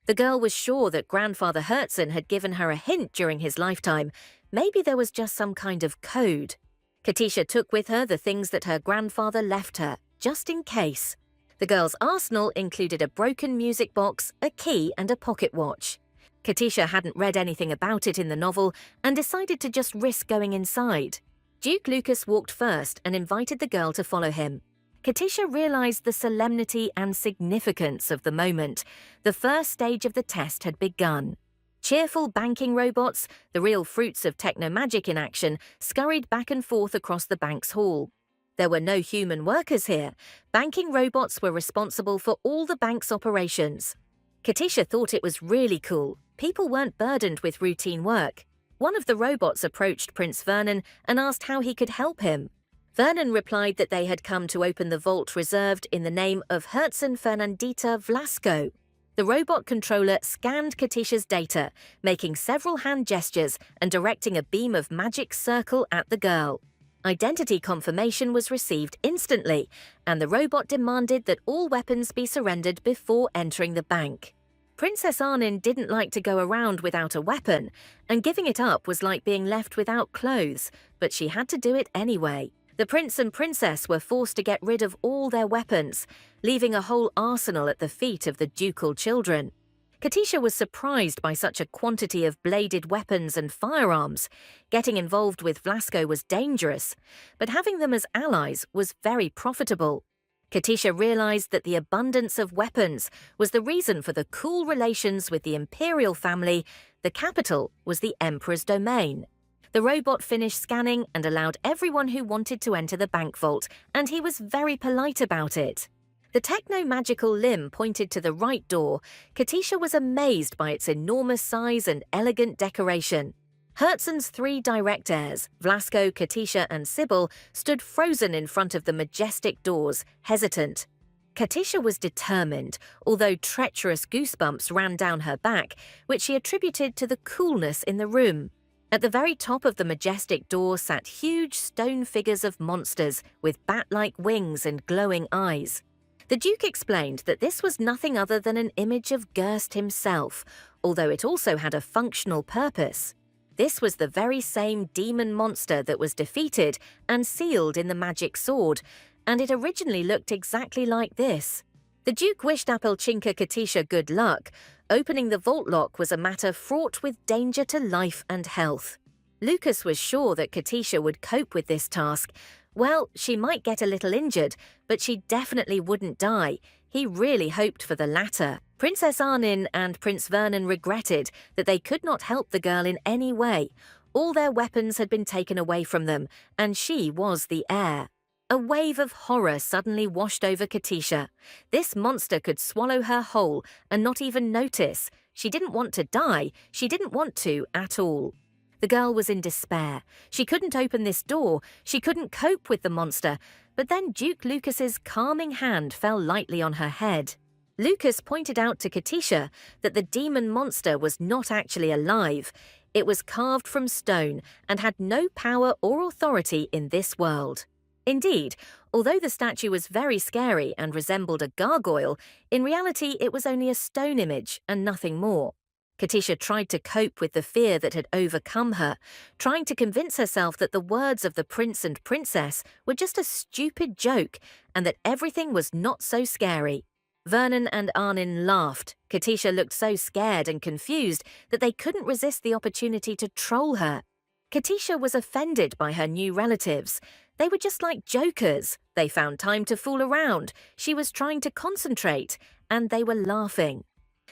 The girl was sure that Grandfather Herzen had given her a hint during his lifetime. Maybe there was just some kind of code. Katisha took with her the things that her grandfather left her, just in case. The girl's arsenal included a broken music box, a key, and a pocket watch. Katisha hadn't read anything about it in the novel and decided to just risk going inside. Duke Lucas walked first and invited the girl to follow him. Katisha realized the solemnity and significance of the moment. The first stage of the test had begun. Cheerful banking robots, the real fruits of techno-magic in action, scurried back and forth across the bank's hall. There were no human workers here. Banking robots were responsible for all the bank's operations. Katisha thought it was really cool. People weren't burdened with routine work. One of the robots approached Prince Vernon and asked how he could help him. Vernon replied that they had come to open the vault reserved in the name of Herzen Fernandita Vlasco. The robot controller scanned Katisha's data, making several hand gestures and directing a beam of magic circle at the girl. Identity confirmation was received instantly, and the robot demanded that all weapons be surrendered before entering the bank. Princess Arnon didn't like to go around without a weapon, and giving it up was like being left without clothes, but she had to do it anyway. The prince and princess were forced to get rid of all their weapons, leaving a whole arsenal at the feet of the ducal children. Katisha was surprised by such a quantity of bladed weapons and firearms. Getting involved with Vlasco was dangerous, but having them as allies was very profitable. Katisha realized that the abundance of weapons was the reason for the cool relations with the imperial family. The capital was the emperor's domain. The robot finished scanning and allowed everyone who wanted to enter the bank vault, and he was very polite about it. The techno-magical limb pointed to the right door. Katisha was amazed by its enormous size and elegant decoration. Herzen's three direct heirs, Vlasco, Katisha, and Sybil, stood frozen in front of the majestic doors, hesitant. Katisha was determined, although treacherous goosebumps ran down her back, which she attributed to the coolness in the room. At the very top of the majestic door sat huge stone figures of monsters with bat-like wings and glowing eyes. The Duke explained that this was nothing other than an image of Gerst himself, although it also had a functional purpose. This was the very same demon monster that was defeated and sealed in the magic sword, and it originally looked exactly like this. The Duke wished Apelchinka Katisha good luck. Opening the vault lock was a matter fraught with danger to life and health. Lucas was sure that Katisha would cope with this task. Well, she might get a little injured, but she definitely wouldn't die. He really hoped for the latter. Princess Arnon and Prince Vernon regretted that they could not help the girl in any way. All their weapons had been taken away from them, and she was the heir. A wave of horror suddenly washed over Katisha. This monster could swallow her whole and not even notice. She didn't want to die. She didn't want to at all. The girl was in despair. She couldn't open this door. She couldn't cope with the monster. But then Duke Lucas's calming hand fell lightly on her head. Lucas pointed out to Katisha that the demon monster was not actually alive. It was carved from stone and had no power or authority in this world. Indeed, although the statue was very scary and resembled a gargoyle, in reality it was only a stone image and nothing more. Katisha tried to cope with the fear that had overcome her, trying to convince herself that the words of the prince and princess were just a stupid joke and that everything was not so scary. Vernon and Arnin laughed. Katisha looked so scared and confused that they couldn't resist the opportunity to troll her. Katisha was offended by her new relatives. They were just like jokers. They found time to fool around. She was trying to concentrate, and they were laughing.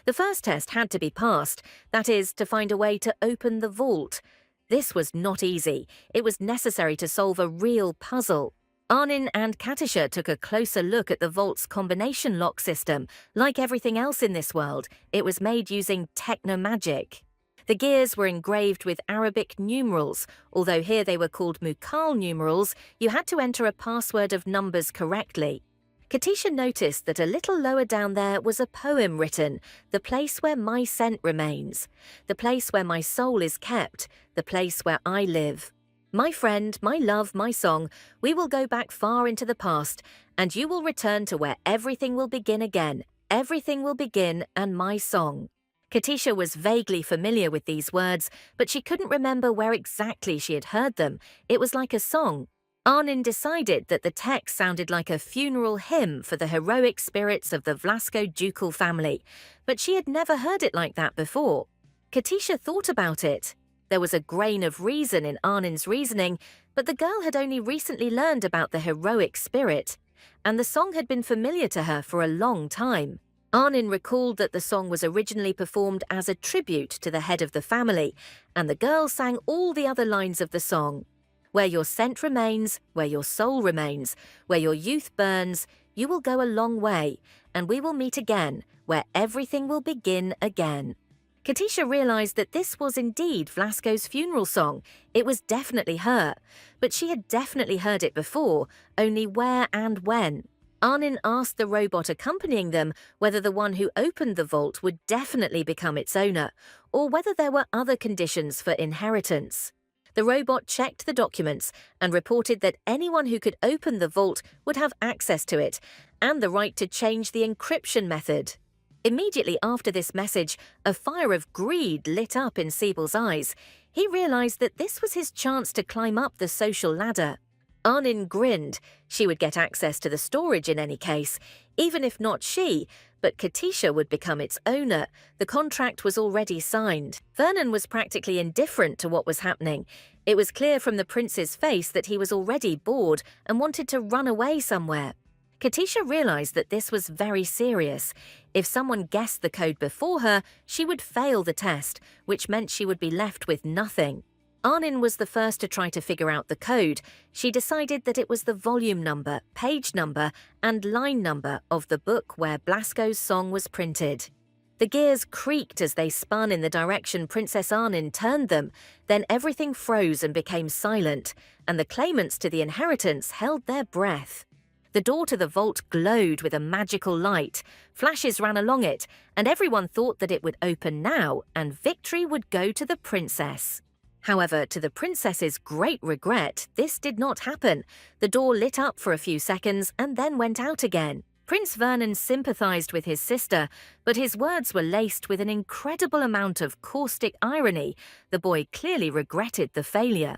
The first test had to be passed, that is, to find a way to open the vault. This was not easy. It was necessary to solve a real puzzle. Arnin and Katisha took a closer look at the vault's combination lock system. Like everything else in this world, it was made using techno-magic. The gears were engraved with Arabic numerals. Although here they were called Mughal numerals, you had to enter a password of numbers correctly. Katisha noticed that a little lower down there was a poem written, "The place where my scent remains, the place where my soul is kept, the place where I live. My friend, my love, my song, we will go back far into the past, and you will return to where everything will begin again. Everything will begin, and my song." Katisha was vaguely familiar with these words, but she couldn't remember where exactly she had heard them. It was like a song. Arnin decided that the text sounded like a funeral hymn for the heroic spirits of the Vlasko ducal family, but she had never heard it like that before. Katisha thought about it. There was a grain of reason in Arnin's reasoning, but the girl had only recently learned about the heroic spirit, and the song had been familiar to her for a long time. Arnin recalled that the song was originally performed as a tribute to the head of the family, and the girl sang all the other lines of the song. Where your scent remains, where your soul remains, where your youth burns, you will go a long way, and we will meet again, where everything will begin again. Katisha realized that this was indeed Vlasko's funeral song. It was definitely her, but she had definitely heard it before, only where and when. Arnin asked the robot accompanying them whether the one who opened the vault would definitely become its owner, or whether there were other conditions for inheritance. The robot checked the documents and reported that anyone who could open the vault would have access to it, and the right to change the encryption method. Immediately after this message, a fire of greed lit up in Siebel's eyes. He realized that this was his chance to climb up the social ladder. Arnin grinned. She would get access to the storage in any case, even if not she, but Katisha would become its owner. The contract was already signed. Vernon was practically indifferent to what was happening. It was clear from the prince's face that he was already bored and wanted to run away somewhere. Katisha realized that this was very serious. If someone guessed the code before her, she would fail the test, which meant she would be left with nothing. Arnin was the first to try to figure out the code. She decided that it was the volume number, page number, and line number of the book where Blasko's song was printed. The gears creaked as they spun in the direction Princess Arnin turned them. Then everything froze and became silent, and the claimants to the inheritance held their breath. The door to the vault glowed with a magical light. Flashes ran along it, and everyone thought that it would open now, and victory would go to the princess. However, to the princess's great regret, this did not happen. The door lit up for a few seconds and then went out again. Prince Vernon sympathized with his sister, but his words were laced with an incredible amount of caustic irony. The boy clearly regretted the failure.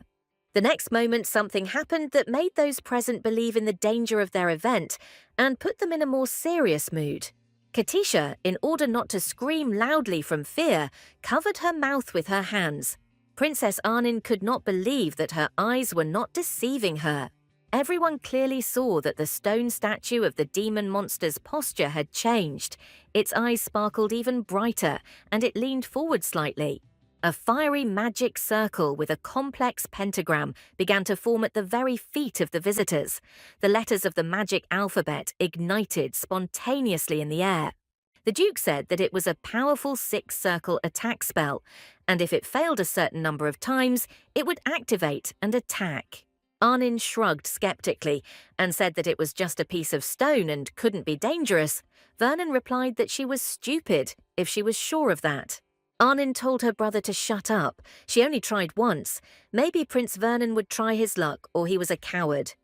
The next moment, something happened that made those present believe in the danger of their event and put them in a more serious mood. Katisha, in order not to scream loudly from fear, covered her mouth with her hands. Princess Arnin could not believe that her eyes were not deceiving her. Everyone clearly saw that the stone statue of the demon monster's posture had changed. Its eyes sparkled even brighter, and it leaned forward slightly. A fiery magic circle with a complex pentagram began to form at the very feet of the visitors. The letters of the magic alphabet ignited spontaneously in the air. The Duke said that it was a powerful six-circle attack spell, and if it failed a certain number of times, it would activate and attack. Arnin shrugged skeptically and said that it was just a piece of stone and couldn't be dangerous. Vernon replied that she was stupid if she was sure of that. Arnin told her brother to shut up. She only tried once. Maybe Prince Vernon would try his luck, or he was a coward.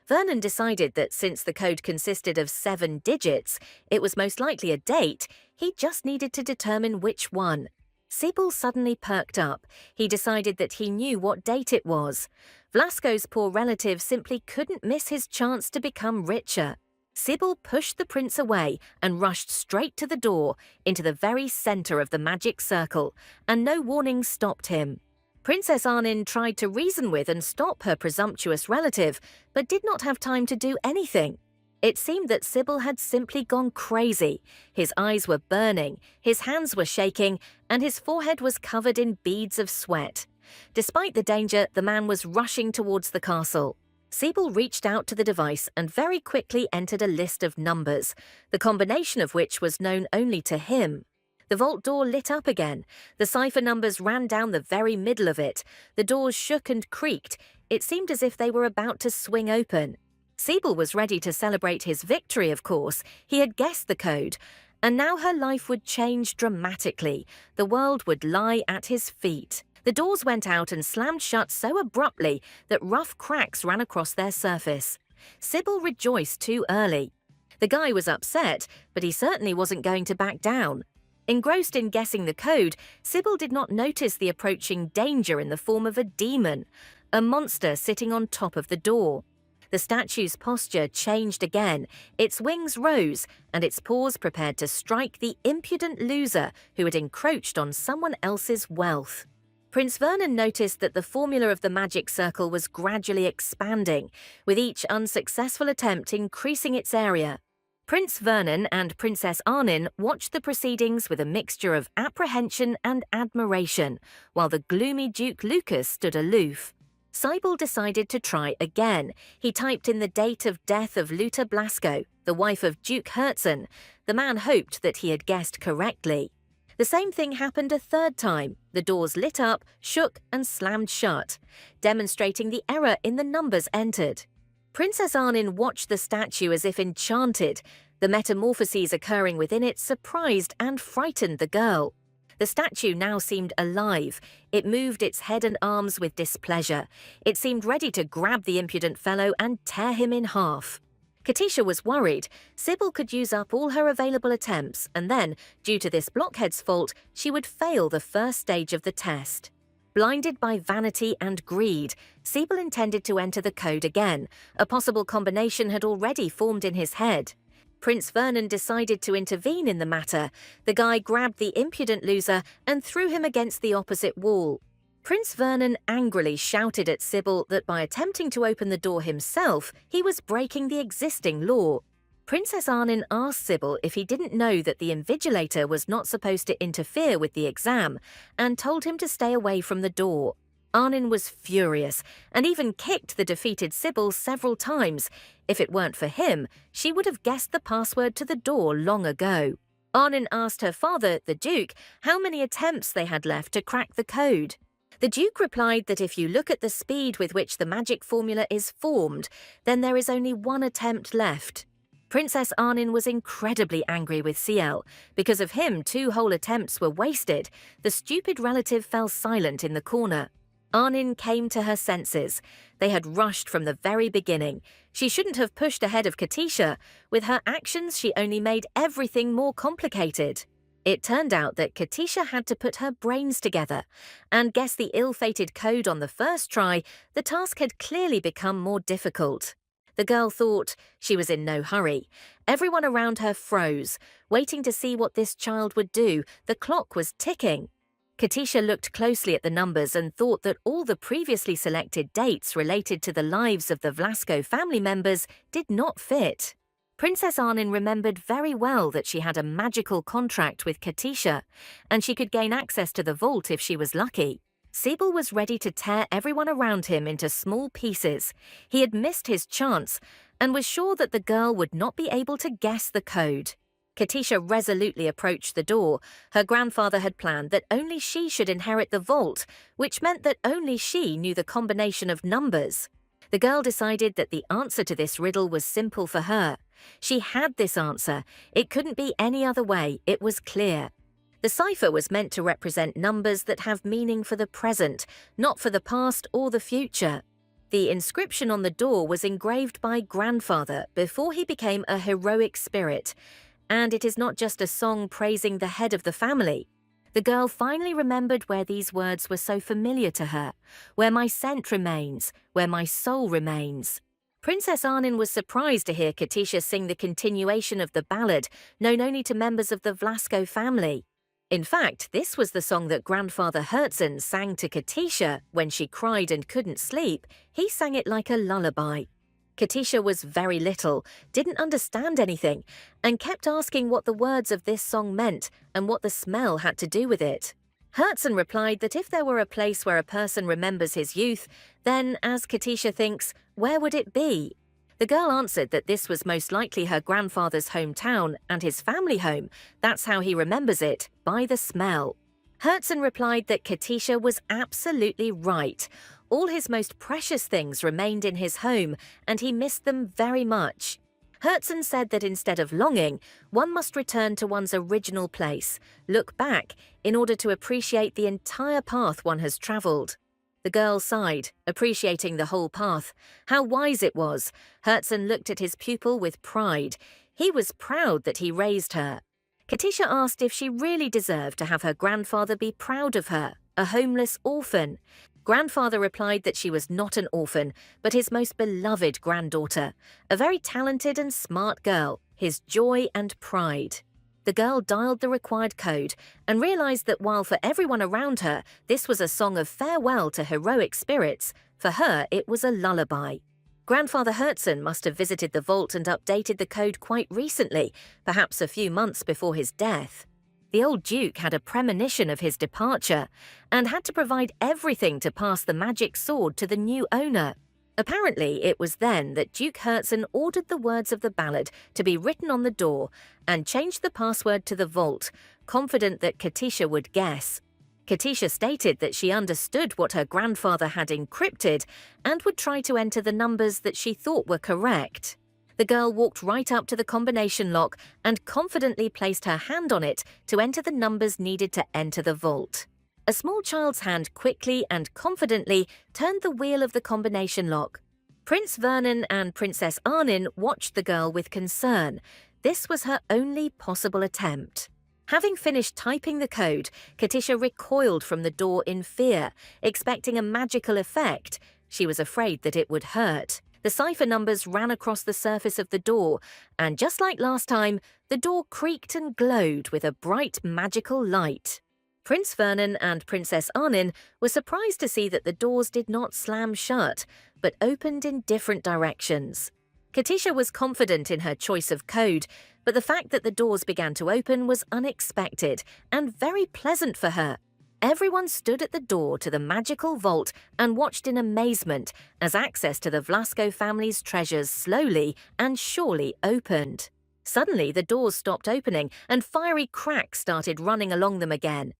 Vernon decided that since the code consisted of 7 digits, it was most likely a date. He just needed to determine which one. Sibyl suddenly perked up. He decided that he knew what date it was. Vlasko's poor relative simply couldn't miss his chance to become richer. Sybil pushed the prince away and rushed straight to the door, into the very center of the magic circle, and no warning stopped him. Princess Arnin tried to reason with and stop her presumptuous relative, but did not have time to do anything. It seemed that Sybil had simply gone crazy. His eyes were burning, his hands were shaking, and his forehead was covered in beads of sweat. Despite the danger, the man was rushing towards the castle. Sybil reached out to the device and very quickly entered a list of numbers, the combination of which was known only to him. The vault door lit up again. The cipher numbers ran down the very middle of it. The doors shook and creaked. It seemed as if they were about to swing open. Sybil was ready to celebrate his victory, of course. He had guessed the code. And now her life would change dramatically. The world would lie at his feet. The doors went out and slammed shut so abruptly that rough cracks ran across their surface. Sybil rejoiced too early. The guy was upset, but he certainly wasn't going to back down. Engrossed in guessing the code, Sybil did not notice the approaching danger in the form of a demon, a monster sitting on top of the door. The statue's posture changed again, its wings rose, and its paws prepared to strike the impudent loser who had encroached on someone else's wealth. Prince Vernon noticed that the formula of the magic circle was gradually expanding, with each unsuccessful attempt increasing its area. Prince Vernon and Princess Arnin watched the proceedings with a mixture of apprehension and admiration, while the gloomy Duke Lucas stood aloof. Sybil decided to try again. He typed in the date of death of Luta Blasco, the wife of Duke Herzen. The man hoped that he had guessed correctly. The same thing happened a third time. The doors lit up, shook, and slammed shut, demonstrating the error in the numbers entered. Princess Arnin watched the statue as if enchanted. The metamorphoses occurring within it surprised and frightened the girl. The statue now seemed alive. It moved its head and arms with displeasure. It seemed ready to grab the impudent fellow and tear him in half. Katisha was worried. Sybil could use up all her available attempts, and then, due to this blockhead's fault, she would fail the first stage of the test. Blinded by vanity and greed, Sybil intended to enter the code again. A possible combination had already formed in his head. Prince Vernon decided to intervene in the matter. The guy grabbed the impudent loser and threw him against the opposite wall. Prince Vernon angrily shouted at Sybil that by attempting to open the door himself, he was breaking the existing law. Princess Arnin asked Sybil if he didn't know that the invigilator was not supposed to interfere with the exam, and told him to stay away from the door. Arnin was furious, and even kicked the defeated Sybil several times. If it weren't for him, she would have guessed the password to the door long ago. Arnin asked her father, the Duke, how many attempts they had left to crack the code. The Duke replied that if you look at the speed with which the magic formula is formed, then there is only one attempt left. Princess Arnin was incredibly angry with Ciel. Because of him, 2 whole attempts were wasted. The stupid relative fell silent in the corner. Arnin came to her senses. They had rushed from the very beginning. She shouldn't have pushed ahead of Katisha. With her actions, she only made everything more complicated. It turned out that Katisha had to put her brains together and guess the ill-fated code on the first try. The task had clearly become more difficult. The girl thought. She was in no hurry. Everyone around her froze, waiting to see what this child would do. The clock was ticking. Katisha looked closely at the numbers and thought that all the previously selected dates related to the lives of the Vlasco family members did not fit. Princess Arnin remembered very well that she had a magical contract with Katisha, and she could gain access to the vault if she was lucky. Sybil was ready to tear everyone around him into small pieces. He had missed his chance, and was sure that the girl would not be able to guess the code. Katisha resolutely approached the door. Her grandfather had planned that only she should inherit the vault, which meant that only she knew the combination of numbers. The girl decided that the answer to this riddle was simple for her. She had this answer. It couldn't be any other way. It was clear. The cipher was meant to represent numbers that have meaning for the present, not for the past or the future. The inscription on the door was engraved by grandfather before he became a heroic spirit. And it is not just a song praising the head of the family. The girl finally remembered where these words were so familiar to her. Where my scent remains, where my soul remains. Princess Arnin was surprised to hear Katisha sing the continuation of the ballad, known only to members of the Vlasko family. In fact, this was the song that Grandfather Herzen sang to Katisha when she cried and couldn't sleep. He sang it like a lullaby. Katisha was very little, didn't understand anything, and kept asking what the words of this song meant and what the smell had to do with it. Herzen replied that if there were a place where a person remembers his youth, then, as Katisha thinks, where would it be? The girl answered that this was most likely her grandfather's hometown and his family home. That's how he remembers it, by the smell. Herzen replied that Katisha was absolutely right. All his most precious things remained in his home, and he missed them very much. Herzen said that instead of longing, one must return to one's original place, look back, in order to appreciate the entire path one has travelled. The girl sighed, appreciating the whole path. How wise it was! Herzen looked at his pupil with pride. He was proud that he raised her. Katisha asked if she really deserved to have her grandfather be proud of her, a homeless orphan. Grandfather replied that she was not an orphan, but his most beloved granddaughter, a very talented and smart girl, his joy and pride. The girl dialed the required code and realized that while for everyone around her this was a song of farewell to heroic spirits, for her it was a lullaby. Grandfather Herzen must have visited the vault and updated the code quite recently, perhaps a few months before his death. The old Duke had a premonition of his departure and had to provide everything to pass the magic sword to the new owner. Apparently, it was then that Duke Herzen ordered the words of the ballad to be written on the door and changed the password to the vault, confident that Katisha would guess. Katisha stated that she understood what her grandfather had encrypted and would try to enter the numbers that she thought were correct. The girl walked right up to the combination lock and confidently placed her hand on it to enter the numbers needed to enter the vault. A small child's hand quickly and confidently turned the wheel of the combination lock. Prince Vernon and Princess Arnin watched the girl with concern. This was her only possible attempt. Having finished typing the code, Katisha recoiled from the door in fear, expecting a magical effect. She was afraid that it would hurt. The cipher numbers ran across the surface of the door, and just like last time, the door creaked and glowed with a bright magical light. Prince Vernon and Princess Arnin were surprised to see that the doors did not slam shut, but opened in different directions. Katisha was confident in her choice of code, but the fact that the doors began to open was unexpected and very pleasant for her. Everyone stood at the door to the magical vault and watched in amazement as access to the Vlasko family's treasures slowly and surely opened. Suddenly, the doors stopped opening and fiery cracks started running along them again.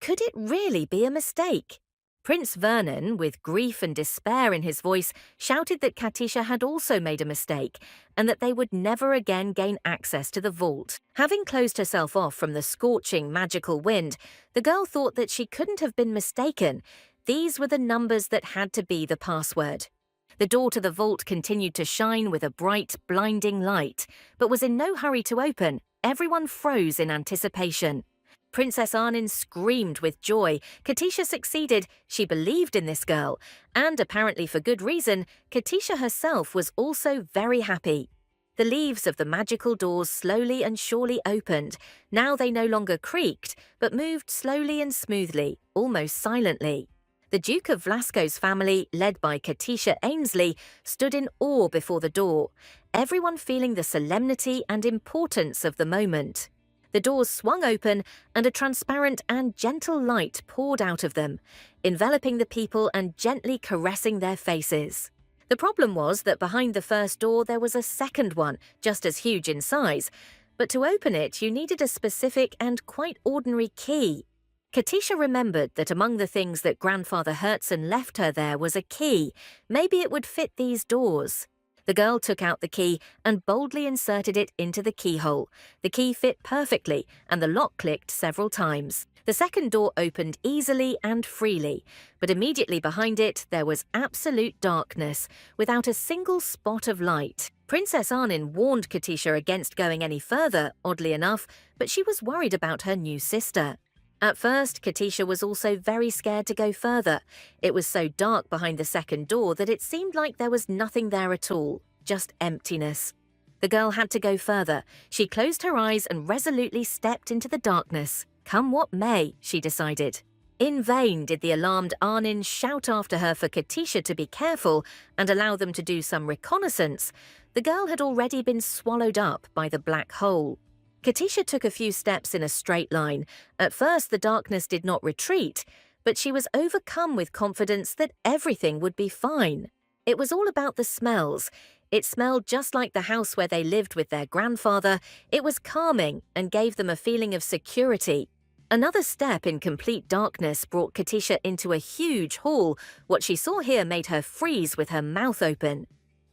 Could it really be a mistake? Prince Vernon, with grief and despair in his voice, shouted that Katisha had also made a mistake and that they would never again gain access to the vault. Having closed herself off from the scorching magical wind, the girl thought that she couldn't have been mistaken. These were the numbers that had to be the password. The door to the vault continued to shine with a bright, blinding light, but was in no hurry to open. Everyone froze in anticipation. Princess Arnin screamed with joy. Katisha succeeded. She believed in this girl. And apparently for good reason, Katisha herself was also very happy. The leaves of the magical doors slowly and surely opened. Now they no longer creaked, but moved slowly and smoothly, almost silently. The Duke of Vlasko's family, led by Katisha Ainsley, stood in awe before the door, everyone feeling the solemnity and importance of the moment. The doors swung open and a transparent and gentle light poured out of them, enveloping the people and gently caressing their faces. The problem was that behind the first door there was a second one, just as huge in size, but to open it you needed a specific and quite ordinary key. Katisha remembered that among the things that Grandfather Herzen left her there was a key. Maybe it would fit these doors. The girl took out the key and boldly inserted it into the keyhole. The key fit perfectly, and the lock clicked several times. The second door opened easily and freely, but immediately behind it there was absolute darkness, without a single spot of light. Princess Arnin warned Katisha against going any further, oddly enough, but she was worried about her new sister. At first, Katisha was also very scared to go further. It was so dark behind the second door that it seemed like there was nothing there at all, just emptiness. The girl had to go further. She closed her eyes and resolutely stepped into the darkness. Come what may, she decided. In vain did the alarmed Arnin shout after her for Katisha to be careful and allow them to do some reconnaissance. The girl had already been swallowed up by the black hole. Katisha took a few steps in a straight line. At first, the darkness did not retreat, but she was overcome with confidence that everything would be fine. It was all about the smells. It smelled just like the house where they lived with their grandfather. It was calming and gave them a feeling of security. Another step in complete darkness brought Katisha into a huge hall. What she saw here made her freeze with her mouth open.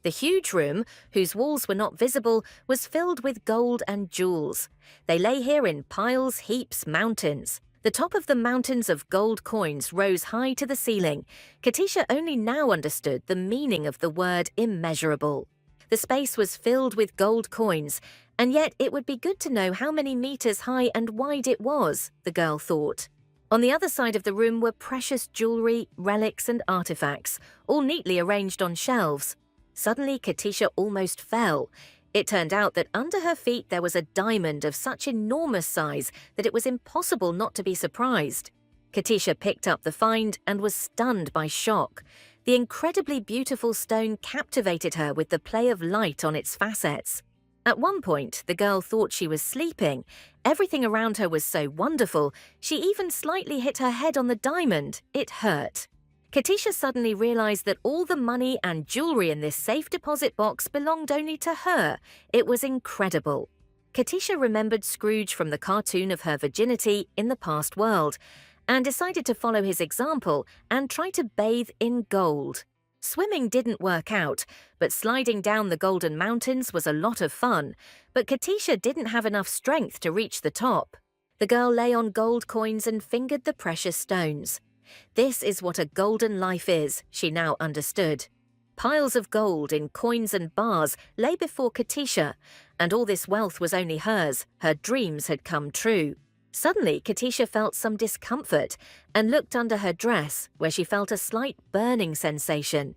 The huge room, whose walls were not visible, was filled with gold and jewels. They lay here in piles, heaps, mountains. The top of the mountains of gold coins rose high to the ceiling. Katisha only now understood the meaning of the word immeasurable. The space was filled with gold coins, and yet it would be good to know how many meters high and wide it was, the girl thought. On the other side of the room were precious jewelry, relics, and artifacts, all neatly arranged on shelves. Suddenly, Katisha almost fell. It turned out that under her feet there was a diamond of such enormous size that it was impossible not to be surprised. Katisha picked up the find and was stunned by shock. The incredibly beautiful stone captivated her with the play of light on its facets. At one point, the girl thought she was sleeping. Everything around her was so wonderful, she even slightly hit her head on the diamond. It hurt. Katisha suddenly realized that all the money and jewelry in this safe deposit box belonged only to her. It was incredible. Katisha remembered Scrooge from the cartoon of her virginity in the past world and decided to follow his example and try to bathe in gold. Swimming didn't work out, but sliding down the Golden Mountains was a lot of fun. But Katisha didn't have enough strength to reach the top. The girl lay on gold coins and fingered the precious stones. This is what a golden life is, she now understood. Piles of gold in coins and bars lay before Katisha, and all this wealth was only hers. Her dreams had come true. Suddenly, Katisha felt some discomfort and looked under her dress, where she felt a slight burning sensation.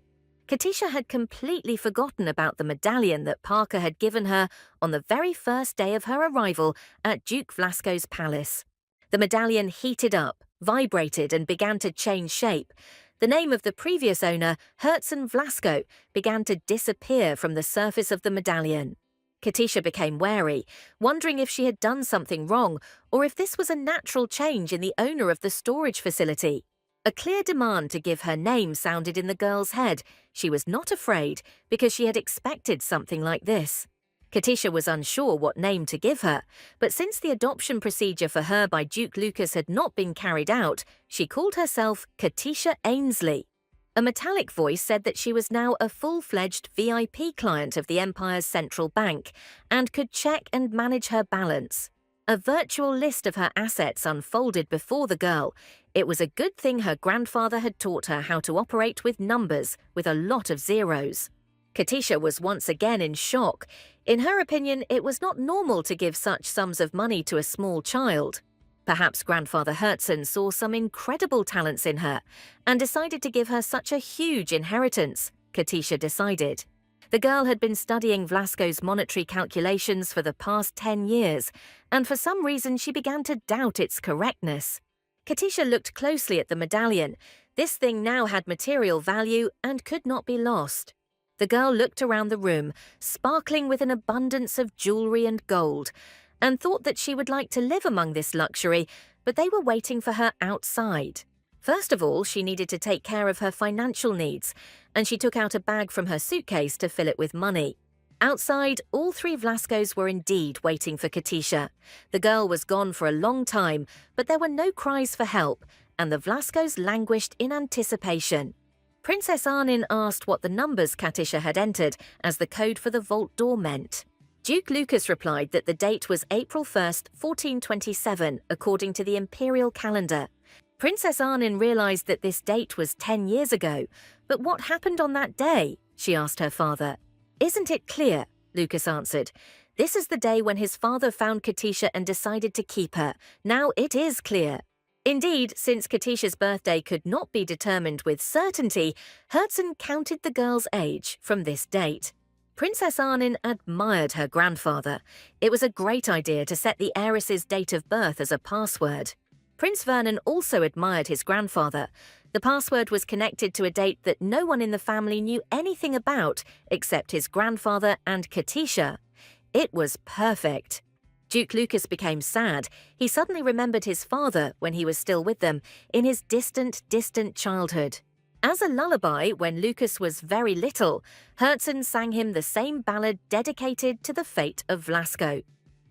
Katisha had completely forgotten about the medallion that Parker had given her on the very first day of her arrival at Duke Vlasco's palace. The medallion heated up, vibrated, and began to change shape. The name of the previous owner, Herzen Vlasco, began to disappear from the surface of the medallion. Katisha became wary, wondering if she had done something wrong or if this was a natural change in the owner of the storage facility. A clear demand to give her name sounded in the girl's head. She was not afraid because she had expected something like this. Katisha was unsure what name to give her, but since the adoption procedure for her by Duke Lucas had not been carried out, she called herself Katisha Ainsley. A metallic voice said that she was now a full-fledged VIP client of the Empire's central bank and could check and manage her balance. A virtual list of her assets unfolded before the girl. It was a good thing her grandfather had taught her how to operate with numbers, with a lot of zeros. Katisha was once again in shock. In her opinion, it was not normal to give such sums of money to a small child. Perhaps Grandfather Herzen saw some incredible talents in her and decided to give her such a huge inheritance, Katisha decided. The girl had been studying Vlasco's monetary calculations for the past 10 years, and for some reason she began to doubt its correctness. Katisha looked closely at the medallion. This thing now had material value and could not be lost. The girl looked around the room, sparkling with an abundance of jewelry and gold, and thought that she would like to live among this luxury, but they were waiting for her outside. First of all, she needed to take care of her financial needs, and she took out a bag from her suitcase to fill it with money. Outside, all three Vlascos were indeed waiting for Katisha. The girl was gone for a long time, but there were no cries for help, and the Vlascos languished in anticipation. Princess Arnin asked what the numbers Katisha had entered as the code for the vault door meant. Duke Lucas replied that the date was April 1st, 1427, according to the imperial calendar. Princess Arnin realized that this date was 10 years ago. But what happened on that day? She asked her father. Isn't it clear? Lucas answered. This is the day when his father found Katisha and decided to keep her. Now it is clear. Indeed, since Katisha's birthday could not be determined with certainty, Herzen counted the girl's age from this date. Princess Arnin admired her grandfather. It was a great idea to set the heiress's date of birth as a password. Prince Vernon also admired his grandfather. The password was connected to a date that no one in the family knew anything about except his grandfather and Katisha. It was perfect. Duke Lucas became sad. He suddenly remembered his father when he was still with them in his distant childhood. As a lullaby, when Lucas was very little, Herzen sang him the same ballad dedicated to the fate of Vlasco.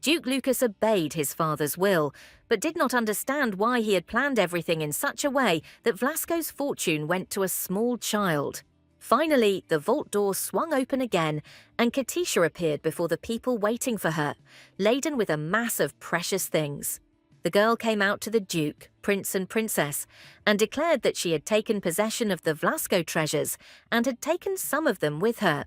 Duke Lucas obeyed his father's will, but did not understand why he had planned everything in such a way that Vlasco's fortune went to a small child. Finally, the vault door swung open again, and Katisha appeared before the people waiting for her, laden with a mass of precious things. The girl came out to the Duke, Prince and Princess, and declared that she had taken possession of the Vlasco treasures and had taken some of them with her.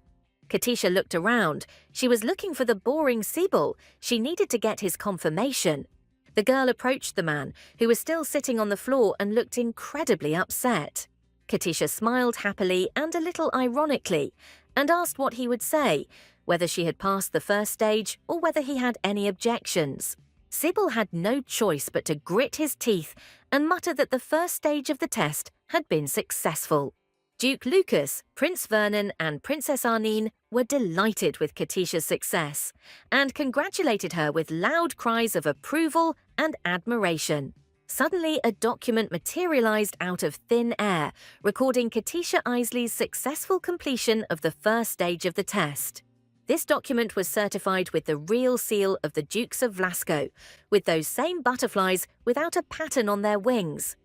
Katisha looked around. She was looking for the boring Sibyl. She needed to get his confirmation. The girl approached the man, who was still sitting on the floor and looked incredibly upset. Katisha smiled happily and a little ironically, and asked what he would say, whether she had passed the first stage or whether he had any objections. Sibyl had no choice but to grit his teeth and mutter that the first stage of the test had been successful. Duke Lucas, Prince Vernon and Princess Arnin were delighted with Katisha's success and congratulated her with loud cries of approval and admiration. Suddenly, a document materialized out of thin air, recording Katisha Isley's successful completion of the first stage of the test. This document was certified with the real seal of the Dukes of Vlasco, with those same butterflies without a pattern on their wings.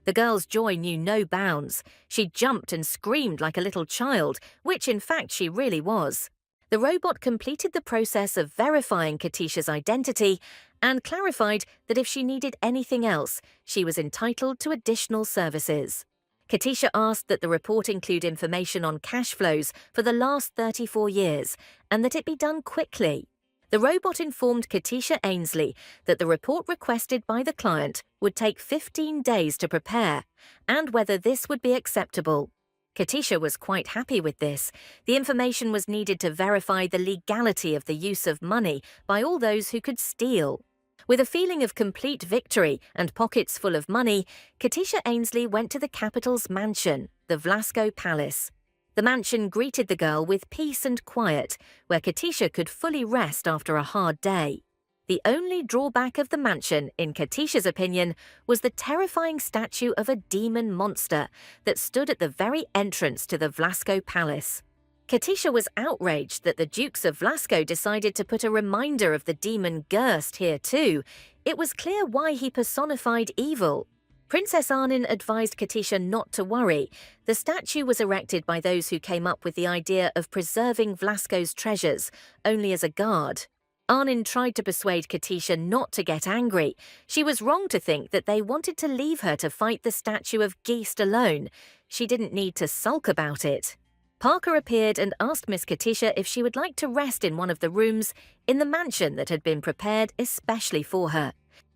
The girl's joy knew no bounds. She jumped and screamed like a little child, which in fact she really was. The robot completed the process of verifying Katisha's identity and clarified that if she needed anything else, she was entitled to additional services. Katisha asked that the report include information on cash flows for the last 34 years and that it be done quickly. The robot informed Katisha Ainsley that the report requested by the client would take 15 days to prepare and whether this would be acceptable. Katisha was quite happy with this. The information was needed to verify the legality of the use of money by all those who could steal. With a feeling of complete victory and pockets full of money, Katisha Ainsley went to the capital's mansion, the Vlasco Palace. The mansion greeted the girl with peace and quiet, where Katisha could fully rest after a hard day. The only drawback of the mansion, in Katisha's opinion, was the terrifying statue of a demon monster that stood at the very entrance to the Vlasco Palace. Katisha was outraged that the Dukes of Vlasco decided to put a reminder of the demon Gerst here too. It was clear why he personified evil. Princess Arnin advised Katisha not to worry. The statue was erected by those who came up with the idea of preserving Vlasco's treasures, only as a guard. Arnin tried to persuade Katisha not to get angry. She was wrong to think that they wanted to leave her to fight the statue of Geest alone. She didn't need to sulk about it. Parker appeared and asked Miss Katisha if she would like to rest in one of the rooms in the mansion that had been prepared especially for her.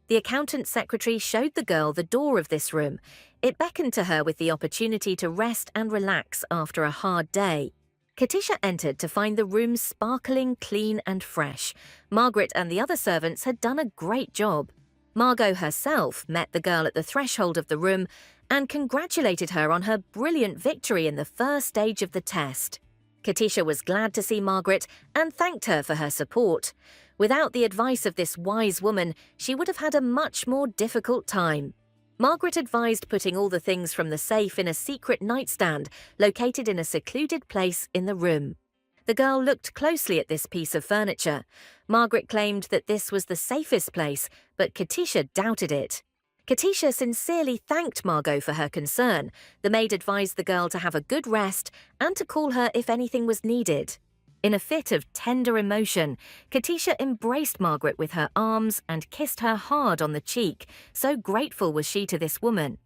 The accountant's secretary showed the girl the door of this room. It beckoned to her with the opportunity to rest and relax after a hard day. Katisha entered to find the room sparkling, clean and fresh. Margaret and the other servants had done a great job. Margot herself met the girl at the threshold of the room and congratulated her on her brilliant victory in the first stage of the test. Katisha was glad to see Margaret and thanked her for her support. Without the advice of this wise woman, she would have had a much more difficult time. Margaret advised putting all the things from the safe in a secret nightstand located in a secluded place in the room. The girl looked closely at this piece of furniture. Margaret claimed that this was the safest place, but Katisha doubted it. Katisha sincerely thanked Margot for her concern. The maid advised the girl to have a good rest and to call her if anything was needed. In a fit of tender emotion, Katisha embraced Margaret with her arms and kissed her hard on the cheek, so grateful was she to this woman.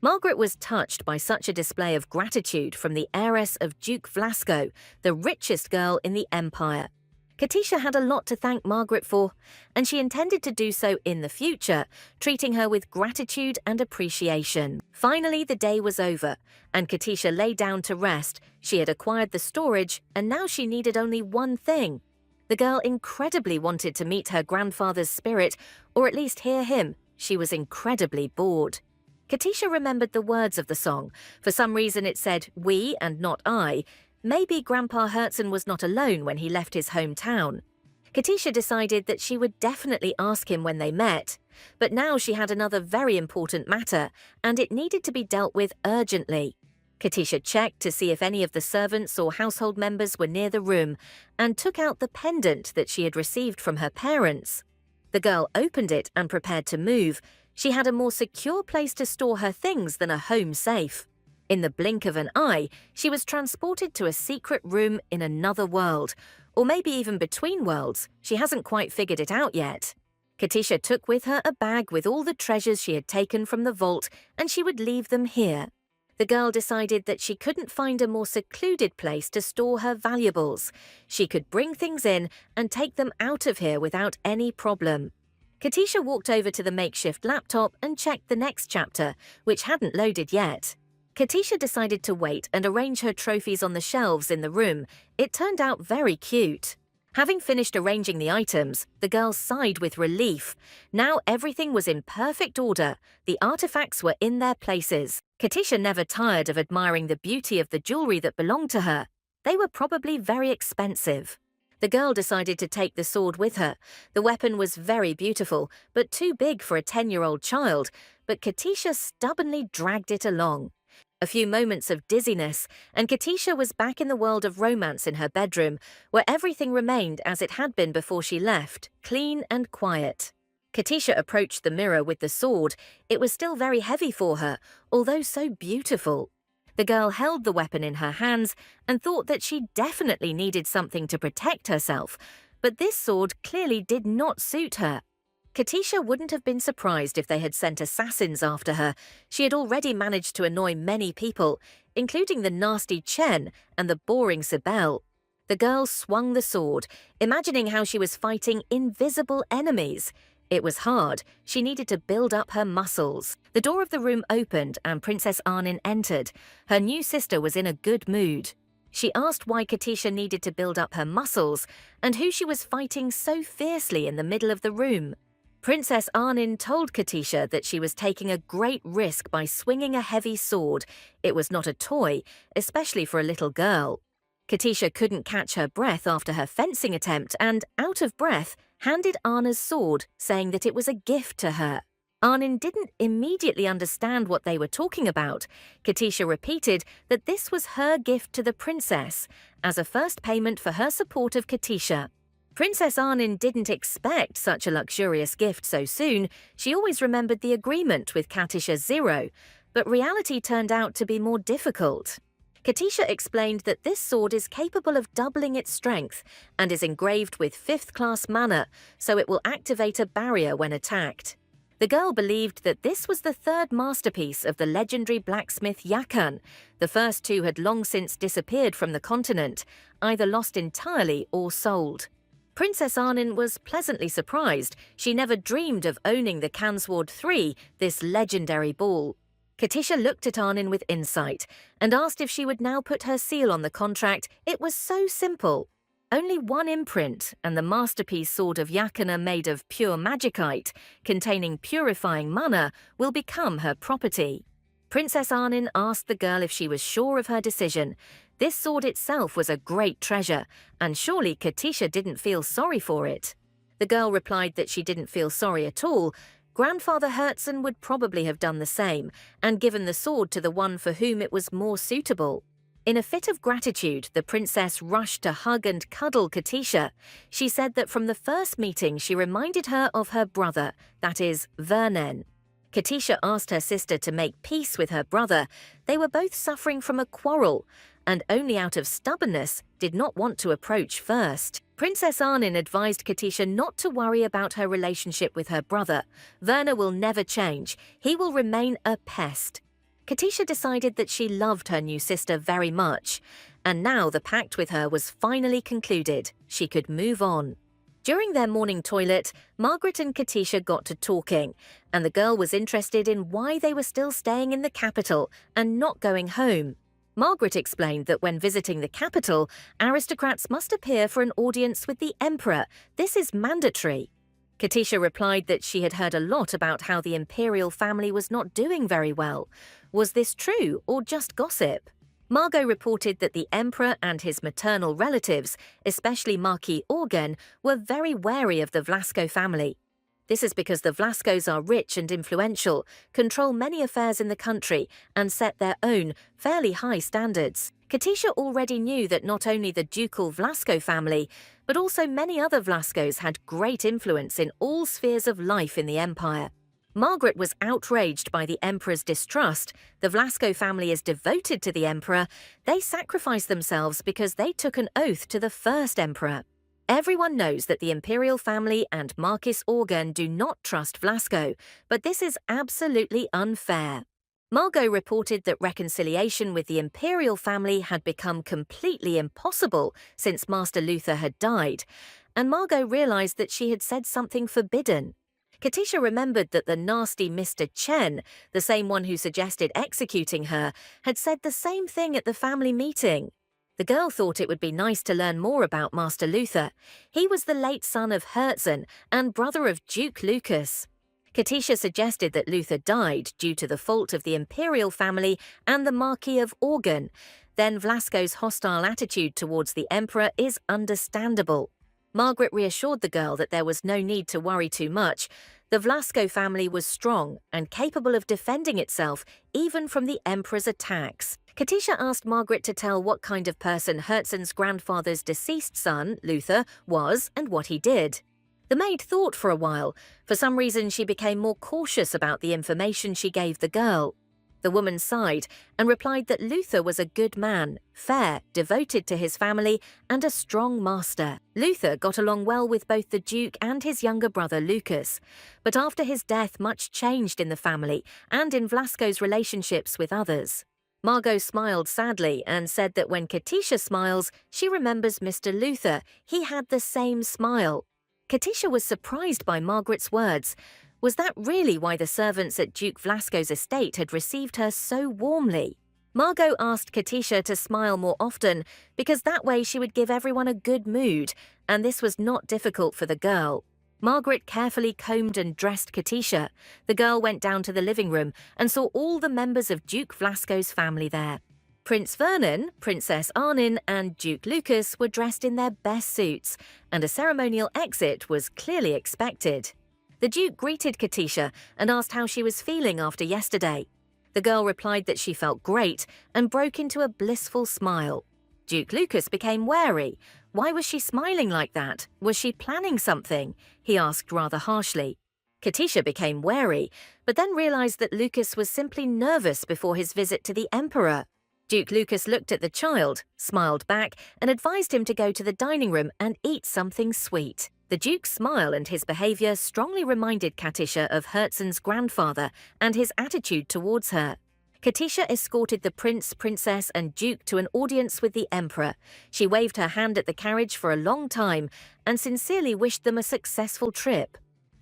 Margaret was touched by such a display of gratitude from the heiress of Duke Vlasco, the richest girl in the empire. Katisha had a lot to thank Margaret for, and she intended to do so in the future, treating her with gratitude and appreciation. Finally, the day was over, and Katisha lay down to rest. She had acquired the storage, and now she needed only one thing. The girl incredibly wanted to meet her grandfather's spirit, or at least hear him. She was incredibly bored. Katisha remembered the words of the song. For some reason it said, "we" and not "I." Maybe Grandpa Herzen was not alone when he left his hometown. Katisha decided that she would definitely ask him when they met. But now she had another very important matter, and it needed to be dealt with urgently. Katisha checked to see if any of the servants or household members were near the room, and took out the pendant that she had received from her parents. The girl opened it and prepared to move. She had a more secure place to store her things than a home safe. In the blink of an eye, she was transported to a secret room in another world, or maybe even between worlds. She hasn't quite figured it out yet. Katisha took with her a bag with all the treasures she had taken from the vault, and she would leave them here. The girl decided that she couldn't find a more secluded place to store her valuables. She could bring things in and take them out of here without any problem. Katisha walked over to the makeshift laptop and checked the next chapter, which hadn't loaded yet. Katisha decided to wait and arrange her trophies on the shelves in the room. It turned out very cute. Having finished arranging the items, the girl sighed with relief. Now everything was in perfect order. The artifacts were in their places. Katisha never tired of admiring the beauty of the jewelry that belonged to her. They were probably very expensive. The girl decided to take the sword with her. The weapon was very beautiful, but too big for a 10-year-old child, but Katisha stubbornly dragged it along. A few moments of dizziness, and Katisha was back in the world of romance in her bedroom, where everything remained as it had been before she left, clean and quiet. Katisha approached the mirror with the sword. It was still very heavy for her, although so beautiful. The girl held the weapon in her hands and thought that she definitely needed something to protect herself, but this sword clearly did not suit her. Katisha wouldn't have been surprised if they had sent assassins after her. She had already managed to annoy many people, including the nasty Chen and the boring Sibel. The girl swung the sword, imagining how she was fighting invisible enemies. It was hard. She needed to build up her muscles. The door of the room opened and Princess Arnin entered. Her new sister was in a good mood. She asked why Katisha needed to build up her muscles and who she was fighting so fiercely in the middle of the room. Princess Arnin told Katisha that she was taking a great risk by swinging a heavy sword. It was not a toy, especially for a little girl. Katisha couldn't catch her breath after her fencing attempt and, out of breath, handed Anna's sword, saying that it was a gift to her. Arnin didn't immediately understand what they were talking about. Katisha repeated that this was her gift to the princess, as a first payment for her support of Katisha. Princess Arnin didn't expect such a luxurious gift so soon. She always remembered the agreement with Katisha Zero, but reality turned out to be more difficult. Katisha explained that this sword is capable of doubling its strength and is engraved with 5th-class mana, so it will activate a barrier when attacked. The girl believed that this was the third masterpiece of the legendary blacksmith Yakan. The first two had long since disappeared from the continent, either lost entirely or sold. Princess Arnin was pleasantly surprised. She never dreamed of owning the Kansword 3, this legendary ball. Katisha looked at Arnin with insight and asked if she would now put her seal on the contract. It was so simple. Only one imprint, and the masterpiece sword of Yakana made of pure magicite, containing purifying mana, will become her property. Princess Arnin asked the girl if she was sure of her decision. This sword itself was a great treasure, and surely Katisha didn't feel sorry for it. The girl replied that she didn't feel sorry at all. Grandfather Herzen would probably have done the same, and given the sword to the one for whom it was more suitable. In a fit of gratitude, the princess rushed to hug and cuddle Katisha. She said that from the first meeting she reminded her of her brother, that is, Vernon. Katisha asked her sister to make peace with her brother. They were both suffering from a quarrel, and only out of stubbornness did not want to approach first. Princess Arnin advised Katisha not to worry about her relationship with her brother. Werner will never change. He will remain a pest. Katisha decided that she loved her new sister very much, And now the pact with her was finally concluded. She could move on. During their morning toilet, Margaret and Katisha got to talking, and the girl was interested in why they were still staying in the capital and not going home. Margaret explained that when visiting the capital, aristocrats must appear for an audience with the emperor. This is mandatory. Katisha replied that she had heard a lot about how the imperial family was not doing very well. Was this true or just gossip? Margot reported that the emperor and his maternal relatives, especially Marquis Organ, were very wary of the Vlasco family. This is because the Vlascos are rich and influential, control many affairs in the country, and set their own, fairly high standards. Katisha already knew that not only the ducal Vlasco family, but also many other Vlascos had great influence in all spheres of life in the empire. Margaret was outraged by the emperor's distrust. The Vlasco family is devoted to the emperor. They sacrificed themselves because they took an oath to the first emperor. Everyone knows that the imperial family and Marquis Organ do not trust Vlasco, but this is absolutely unfair. Margot reported that reconciliation with the imperial family had become completely impossible since Master Luther had died, and Margot realized that she had said something forbidden. Katisha remembered that the nasty Mr. Chen, the same one who suggested executing her, had said the same thing at the family meeting. The girl thought it would be nice to learn more about Master Luther. He was the late son of Herzen and brother of Duke Lucas. Katisha suggested that Luther died due to the fault of the imperial family and the Marquis of Organ. Then Vlasco's hostile attitude towards the emperor is understandable. Margaret reassured the girl that there was no need to worry too much. The Vlasco family was strong and capable of defending itself even from the emperor's attacks. Katisha asked Margaret to tell what kind of person Herzen's grandfather's deceased son, Luther, was and what he did. The maid thought for a while. For some reason, she became more cautious about the information she gave the girl. The woman sighed and replied that Luther was a good man, fair, devoted to his family, and a strong master. Luther got along well with both the Duke and his younger brother Lucas, but after his death much changed in the family and in Vlasco's relationships with others. Margot smiled sadly and said that when Katisha smiles, she remembers Mr. Luther. He had the same smile. Katisha was surprised by Margaret's words. Was that really why the servants at Duke Vlasco's estate had received her so warmly? Margot asked Katisha to smile more often because that way she would give everyone a good mood, and this was not difficult for the girl. Margaret carefully combed and dressed Katisha. The girl went down to the living room and saw all the members of Duke Vlasco's family there. Prince Vernon, Princess Arnin, and Duke Lucas were dressed in their best suits, and a ceremonial exit was clearly expected. The Duke greeted Katisha and asked how she was feeling after yesterday. The girl replied that she felt great and broke into a blissful smile. Duke Lucas became wary. Why was she smiling like that? Was she planning something? He asked rather harshly. Katisha became wary, but then realized that Lucas was simply nervous before his visit to the Emperor. Duke Lucas looked at the child, smiled back, and advised him to go to the dining room and eat something sweet. The Duke's smile and his behavior strongly reminded Katisha of Herzen's grandfather and his attitude towards her. Katisha escorted the prince, princess, and duke to an audience with the emperor. She waved her hand at the carriage for a long time and sincerely wished them a successful trip.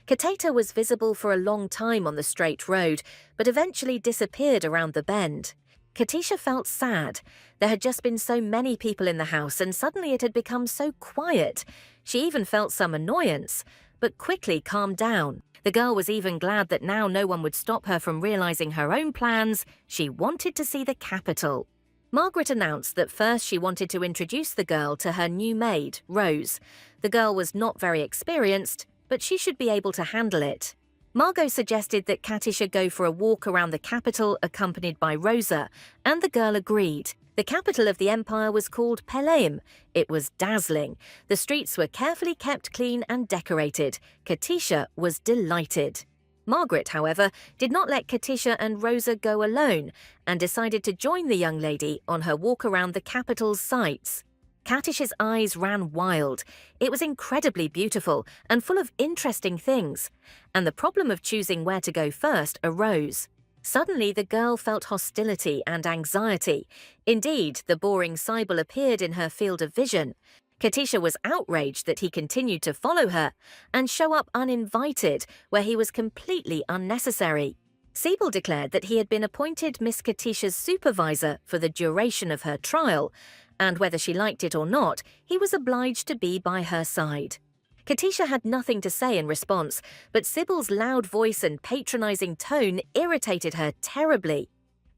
Katata was visible for a long time on the straight road, but eventually disappeared around the bend. Katisha felt sad. There had just been so many people in the house, and suddenly it had become so quiet. She even felt some annoyance, but quickly calmed down. The girl was even glad that now no one would stop her from realizing her own plans. She wanted to see the capital. Margaret announced that first she wanted to introduce the girl to her new maid, Rose. The girl was not very experienced, but she should be able to handle it. Margot suggested that Katisha go for a walk around the capital accompanied by Rosa, and the girl agreed. The capital of the empire was called Peleim. It was dazzling. The streets were carefully kept clean and decorated. Katisha was delighted. Margaret, however, did not let Katisha and Rosa go alone and decided to join the young lady on her walk around the capital's sights. Katisha's eyes ran wild. It was incredibly beautiful and full of interesting things, and the problem of choosing where to go first arose. Suddenly, the girl felt hostility and anxiety. Indeed, the boring Cybele appeared in her field of vision. Katisha was outraged that he continued to follow her and show up uninvited where he was completely unnecessary. Siebel declared that he had been appointed Miss Katisha's supervisor for the duration of her trial, and whether she liked it or not, he was obliged to be by her side. Katisha had nothing to say in response, but Sybil's loud voice and patronizing tone irritated her terribly.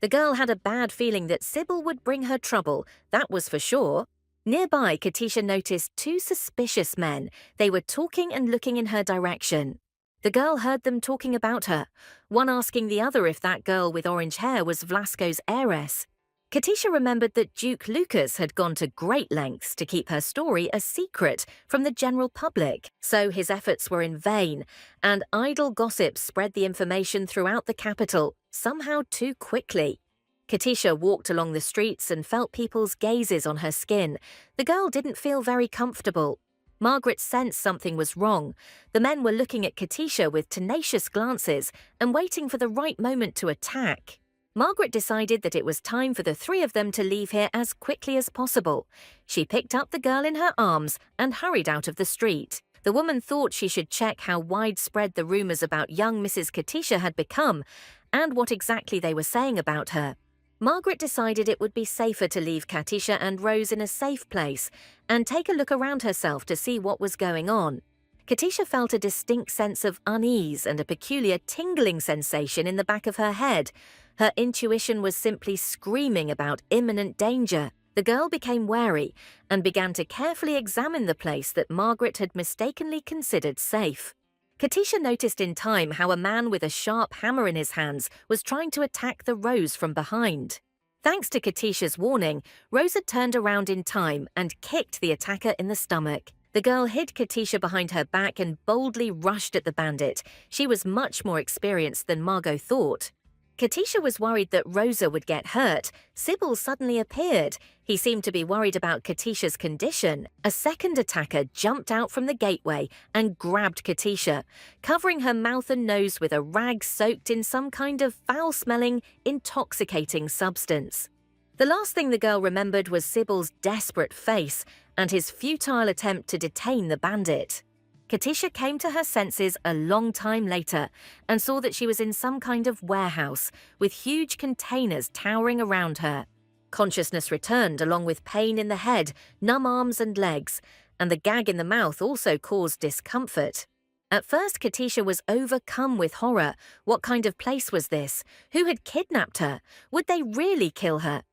The girl had a bad feeling that Sybil would bring her trouble, that was for sure. Nearby, Katisha noticed two suspicious men. They were talking and looking in her direction. The girl heard them talking about her, one asking the other if that girl with orange hair was Vlasko's heiress. Katisha remembered that Duke Lucas had gone to great lengths to keep her story a secret from the general public, so his efforts were in vain, and idle gossip spread the information throughout the capital, somehow too quickly. Katisha walked along the streets and felt people's gazes on her skin. The girl didn't feel very comfortable. Margaret sensed something was wrong. The men were looking at Katisha with tenacious glances and waiting for the right moment to attack. Margaret decided that it was time for the three of them to leave here as quickly as possible. She picked up the girl in her arms and hurried out of the street. The woman thought she should check how widespread the rumors about young Mrs. Katisha had become and what exactly they were saying about her. Margaret decided it would be safer to leave Katisha and Rose in a safe place and take a look around herself to see what was going on. Katisha felt a distinct sense of unease and a peculiar tingling sensation in the back of her head. Her intuition was simply screaming about imminent danger. The girl became wary and began to carefully examine the place that Margaret had mistakenly considered safe. Katisha noticed in time how a man with a sharp hammer in his hands was trying to attack the Rose from behind. Thanks to Katisha's warning, Rose had turned around in time and kicked the attacker in the stomach. The girl hid Katisha behind her back and boldly rushed at the bandit. She was much more experienced than Margot thought. Katisha was worried that Rosa would get hurt. Sybil suddenly appeared. He seemed to be worried about Katisha's condition. A second attacker jumped out from the gateway and grabbed Katisha, covering her mouth and nose with a rag soaked in some kind of foul-smelling, intoxicating substance. The last thing the girl remembered was Sybil's desperate face and his futile attempt to detain the bandit. Katisha came to her senses a long time later and saw that she was in some kind of warehouse with huge containers towering around her. Consciousness returned along with pain in the head, numb arms and legs, and the gag in the mouth also caused discomfort. At first, Katisha was overcome with horror. What kind of place was this? Who had kidnapped her? Would they really kill her?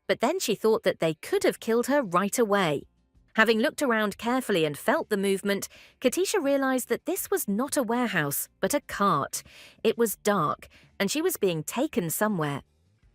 But then she thought that they could have killed her right away. Having looked around carefully and felt the movement, Katisha realized that this was not a warehouse, but a cart. It was dark, and she was being taken somewhere.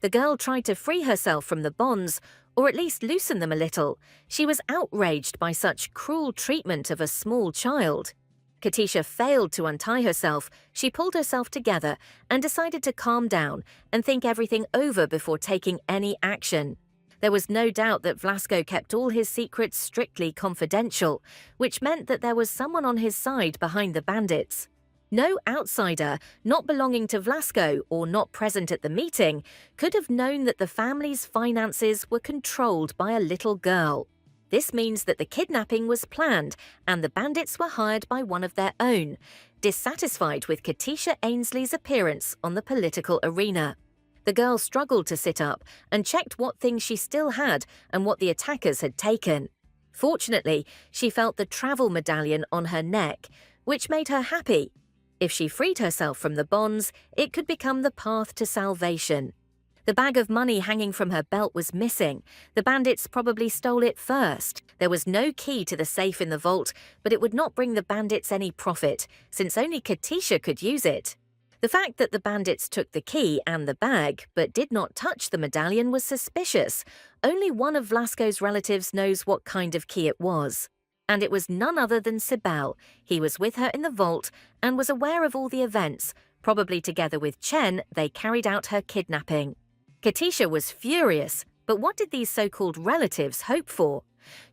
The girl tried to free herself from the bonds, or at least loosen them a little. She was outraged by such cruel treatment of a small child. Katisha failed to untie herself. She pulled herself together and decided to calm down and think everything over before taking any action. There was no doubt that Vlasko kept all his secrets strictly confidential, which meant that there was someone on his side behind the bandits. No outsider, not belonging to Vlasko or not present at the meeting, could have known that the family's finances were controlled by a little girl. This means that the kidnapping was planned and the bandits were hired by one of their own, dissatisfied with Katisha Ainsley's appearance on the political arena. The girl struggled to sit up and checked what things she still had and what the attackers had taken. Fortunately, she felt the travel medallion on her neck, which made her happy. If she freed herself from the bonds, it could become the path to salvation. The bag of money hanging from her belt was missing. The bandits probably stole it first. There was no key to the safe in the vault, but it would not bring the bandits any profit, since only Katisha could use it. The fact that the bandits took the key and the bag, but did not touch the medallion was suspicious. Only one of Vlasko's relatives knows what kind of key it was. And it was none other than Sibel. He was with her in the vault and was aware of all the events. Probably together with Chen, they carried out her kidnapping. Katisha was furious, but what did these so-called relatives hope for?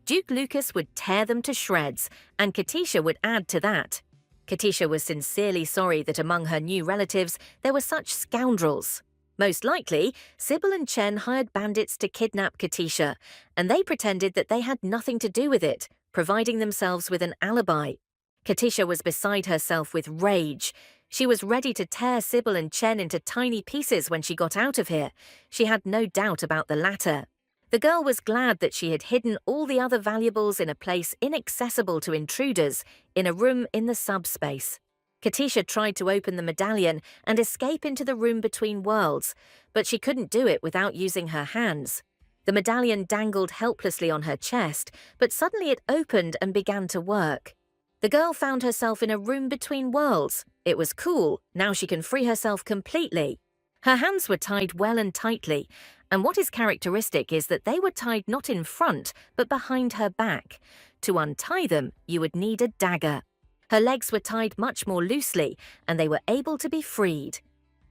Duke Lucas would tear them to shreds, and Katisha would add to that. Katisha was sincerely sorry that among her new relatives there were such scoundrels. Most likely, Sybil and Chen hired bandits to kidnap Katisha, and they pretended that they had nothing to do with it, providing themselves with an alibi. Katisha was beside herself with rage. She was ready to tear Sybil and Chen into tiny pieces when she got out of here. She had no doubt about the latter. The girl was glad that she had hidden all the other valuables in a place inaccessible to intruders, in a room in the subspace. Katisha tried to open the medallion and escape into the room between worlds, but she couldn't do it without using her hands. The medallion dangled helplessly on her chest, but suddenly it opened and began to work. The girl found herself in a room between worlds. It was cool, now she can free herself completely. Her hands were tied well and tightly, and what is characteristic is that they were tied not in front, but behind her back. To untie them, you would need a dagger. Her legs were tied much more loosely, and they were able to be freed.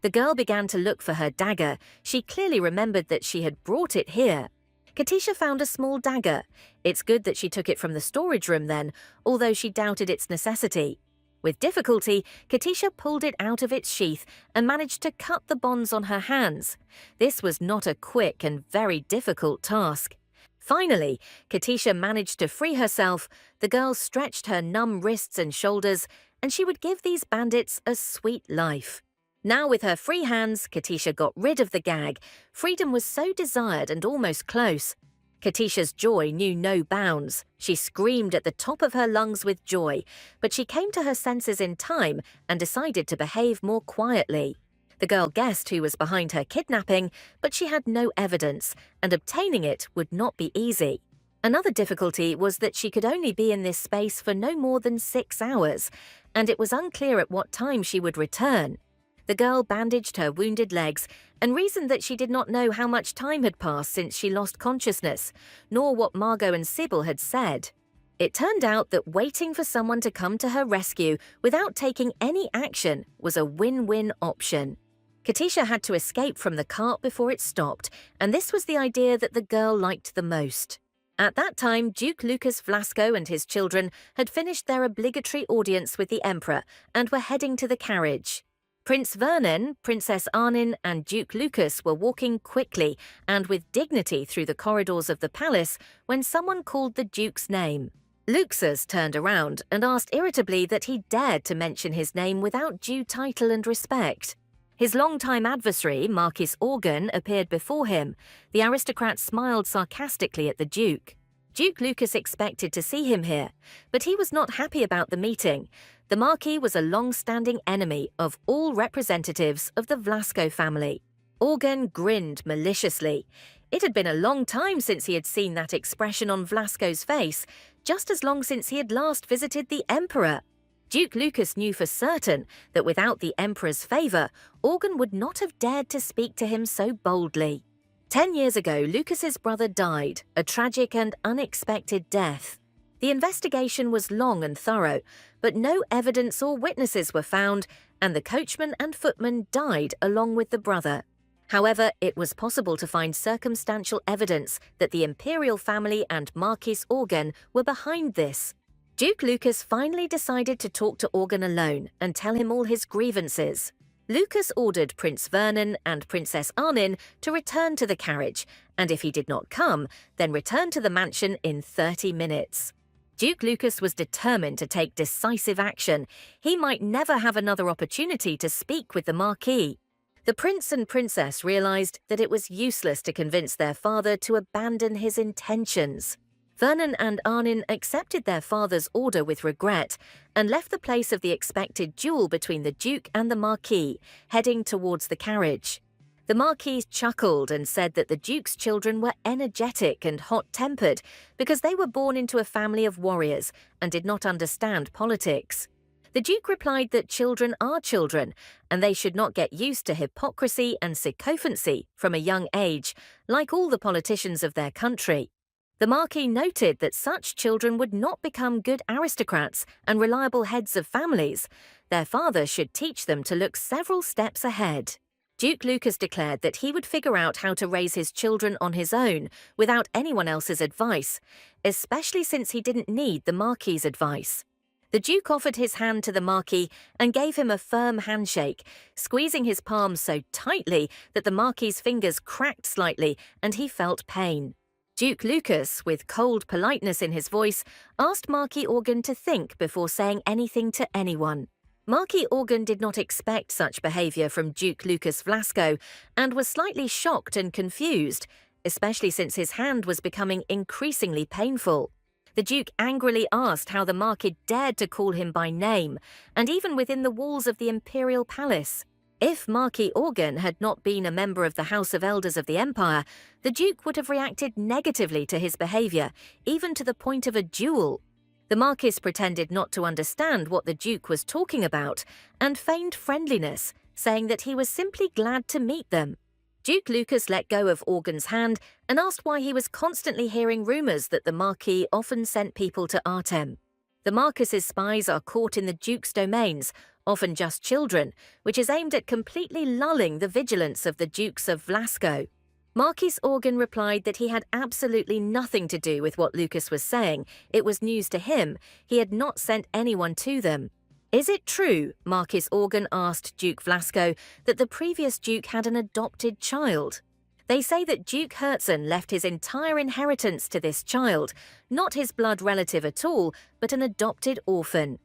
The girl began to look for her dagger. She clearly remembered that she had brought it here. Katisha found a small dagger. It's good that she took it from the storage room then, although she doubted its necessity. With difficulty, Katisha pulled it out of its sheath and managed to cut the bonds on her hands. This was not a quick and very difficult task. Finally, Katisha managed to free herself. The girl stretched her numb wrists and shoulders, and she would give these bandits a sweet life. Now with her free hands, Katisha got rid of the gag. Freedom was so desired and almost close. Katisha's joy knew no bounds. She screamed at the top of her lungs with joy, but she came to her senses in time and decided to behave more quietly. The girl guessed who was behind her kidnapping, but she had no evidence, and obtaining it would not be easy. Another difficulty was that she could only be in this space for no more than 6 hours, and it was unclear at what time she would return. The girl bandaged her wounded legs and reasoned that she did not know how much time had passed since she lost consciousness, nor what Margot and Sybil had said. It turned out that waiting for someone to come to her rescue without taking any action was a win-win option. Katisha had to escape from the cart before it stopped, and this was the idea that the girl liked the most. At that time, Duke Lucas Vlasco and his children had finished their obligatory audience with the Emperor and were heading to the carriage. Prince Vernon, Princess Arnin, and Duke Lucas were walking quickly and with dignity through the corridors of the palace when someone called the Duke's name. Luxus turned around and asked irritably that he dared to mention his name without due title and respect. His longtime adversary, Marquis Organ, appeared before him. The aristocrat smiled sarcastically at the Duke. Duke Lucas expected to see him here, but he was not happy about the meeting. The Marquis was a long-standing enemy of all representatives of the Vlasco family. Organ grinned maliciously. It had been a long time since he had seen that expression on Vlasco's face, just as long since he had last visited the Emperor. Duke Lucas knew for certain that without the Emperor's favour, Organ would not have dared to speak to him so boldly. 10 years ago, Lucas's brother died, a tragic and unexpected death. The investigation was long and thorough, but no evidence or witnesses were found, and the coachman and footman died along with the brother. However, it was possible to find circumstantial evidence that the imperial family and Marquis Organ were behind this. Duke Lucas finally decided to talk to Organ alone and tell him all his grievances. Lucas ordered Prince Vernon and Princess Arnin to return to the carriage, and if he did not come, then return to the mansion in 30 minutes. Duke Lucas was determined to take decisive action. He might never have another opportunity to speak with the Marquis. The prince and princess realized that it was useless to convince their father to abandon his intentions. Vernon and Arnin accepted their father's order with regret and left the place of the expected duel between the Duke and the Marquis, heading towards the carriage. The Marquis chuckled and said that the Duke's children were energetic and hot-tempered because they were born into a family of warriors and did not understand politics. The Duke replied that children are children and they should not get used to hypocrisy and sycophancy from a young age, like all the politicians of their country. The Marquis noted that such children would not become good aristocrats and reliable heads of families. Their father should teach them to look several steps ahead. Duke Lucas declared that he would figure out how to raise his children on his own without anyone else's advice, especially since he didn't need the Marquis's advice. The Duke offered his hand to the Marquis and gave him a firm handshake, squeezing his palms so tightly that the Marquis's fingers cracked slightly and he felt pain. Duke Lucas, with cold politeness in his voice, asked Marquis Organ to think before saying anything to anyone. Marquis Organ did not expect such behaviour from Duke Lucas Vlasco and was slightly shocked and confused, especially since his hand was becoming increasingly painful. The Duke angrily asked how the Marquis dared to call him by name, and even within the walls of the imperial palace. If Marquis Organ had not been a member of the House of Elders of the Empire, the Duke would have reacted negatively to his behaviour, even to the point of a duel. The Marquis pretended not to understand what the Duke was talking about and feigned friendliness, saying that he was simply glad to meet them. Duke Lucas let go of Organ's hand and asked why he was constantly hearing rumours that the Marquis often sent people to Artem. The Marquis's spies are caught in the Duke's domains, often just children, which is aimed at completely lulling the vigilance of the Dukes of Vlasco. Marquis Organ replied that he had absolutely nothing to do with what Lucas was saying. It was news to him. He had not sent anyone to them. Is it true, Marquis Organ asked Duke Vlasco, that the previous Duke had an adopted child? They say that Duke Herzen left his entire inheritance to this child, not his blood relative at all, but an adopted orphan.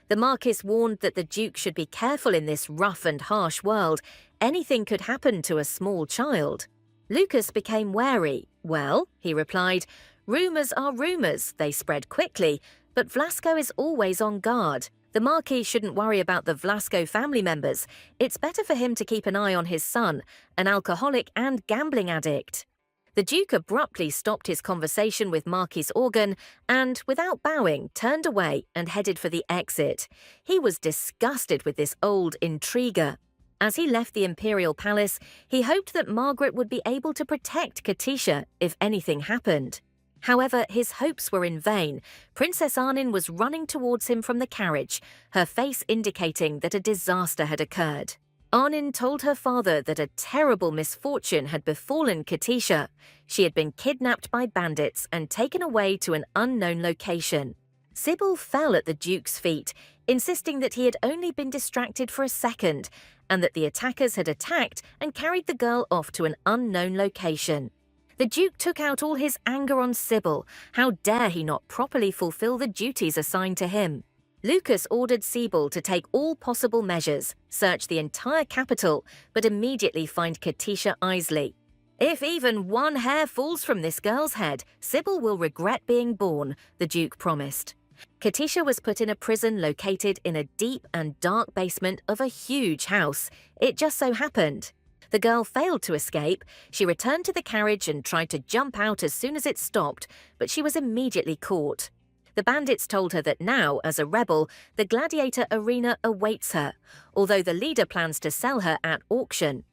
The Marquis warned that the Duke should be careful in this rough and harsh world. Anything could happen to a small child. Lucas became wary. Well, he replied, rumours are rumours, they spread quickly, but Vlasco is always on guard. The Marquis shouldn't worry about the Vlasco family members. It's better for him to keep an eye on his son, an alcoholic and gambling addict. The Duke abruptly stopped his conversation with Marquis Organ and, without bowing, turned away and headed for the exit. He was disgusted with this old intriguer. As he left the imperial palace, he hoped that Margaret would be able to protect Katisha if anything happened. However, his hopes were in vain. Princess Arnin was running towards him from the carriage, her face indicating that a disaster had occurred. Arnin told her father that a terrible misfortune had befallen Katisha. She had been kidnapped by bandits and taken away to an unknown location. Sybil fell at the Duke's feet, insisting that he had only been distracted for a second, and that the attackers had attacked and carried the girl off to an unknown location. The Duke took out all his anger on Sybil. How dare he not properly fulfill the duties assigned to him? Lucas ordered Sybil to take all possible measures, search the entire capital, but immediately find Katisha Isley. If even one hair falls from this girl's head, Sybil will regret being born, the Duke promised. Katisha was put in a prison located in a deep and dark basement of a huge house. It just so happened. The girl failed to escape. She returned to the carriage and tried to jump out as soon as it stopped, but she was immediately caught. The bandits told her that now, as a rebel, the gladiator arena awaits her, although the leader plans to sell her at auction.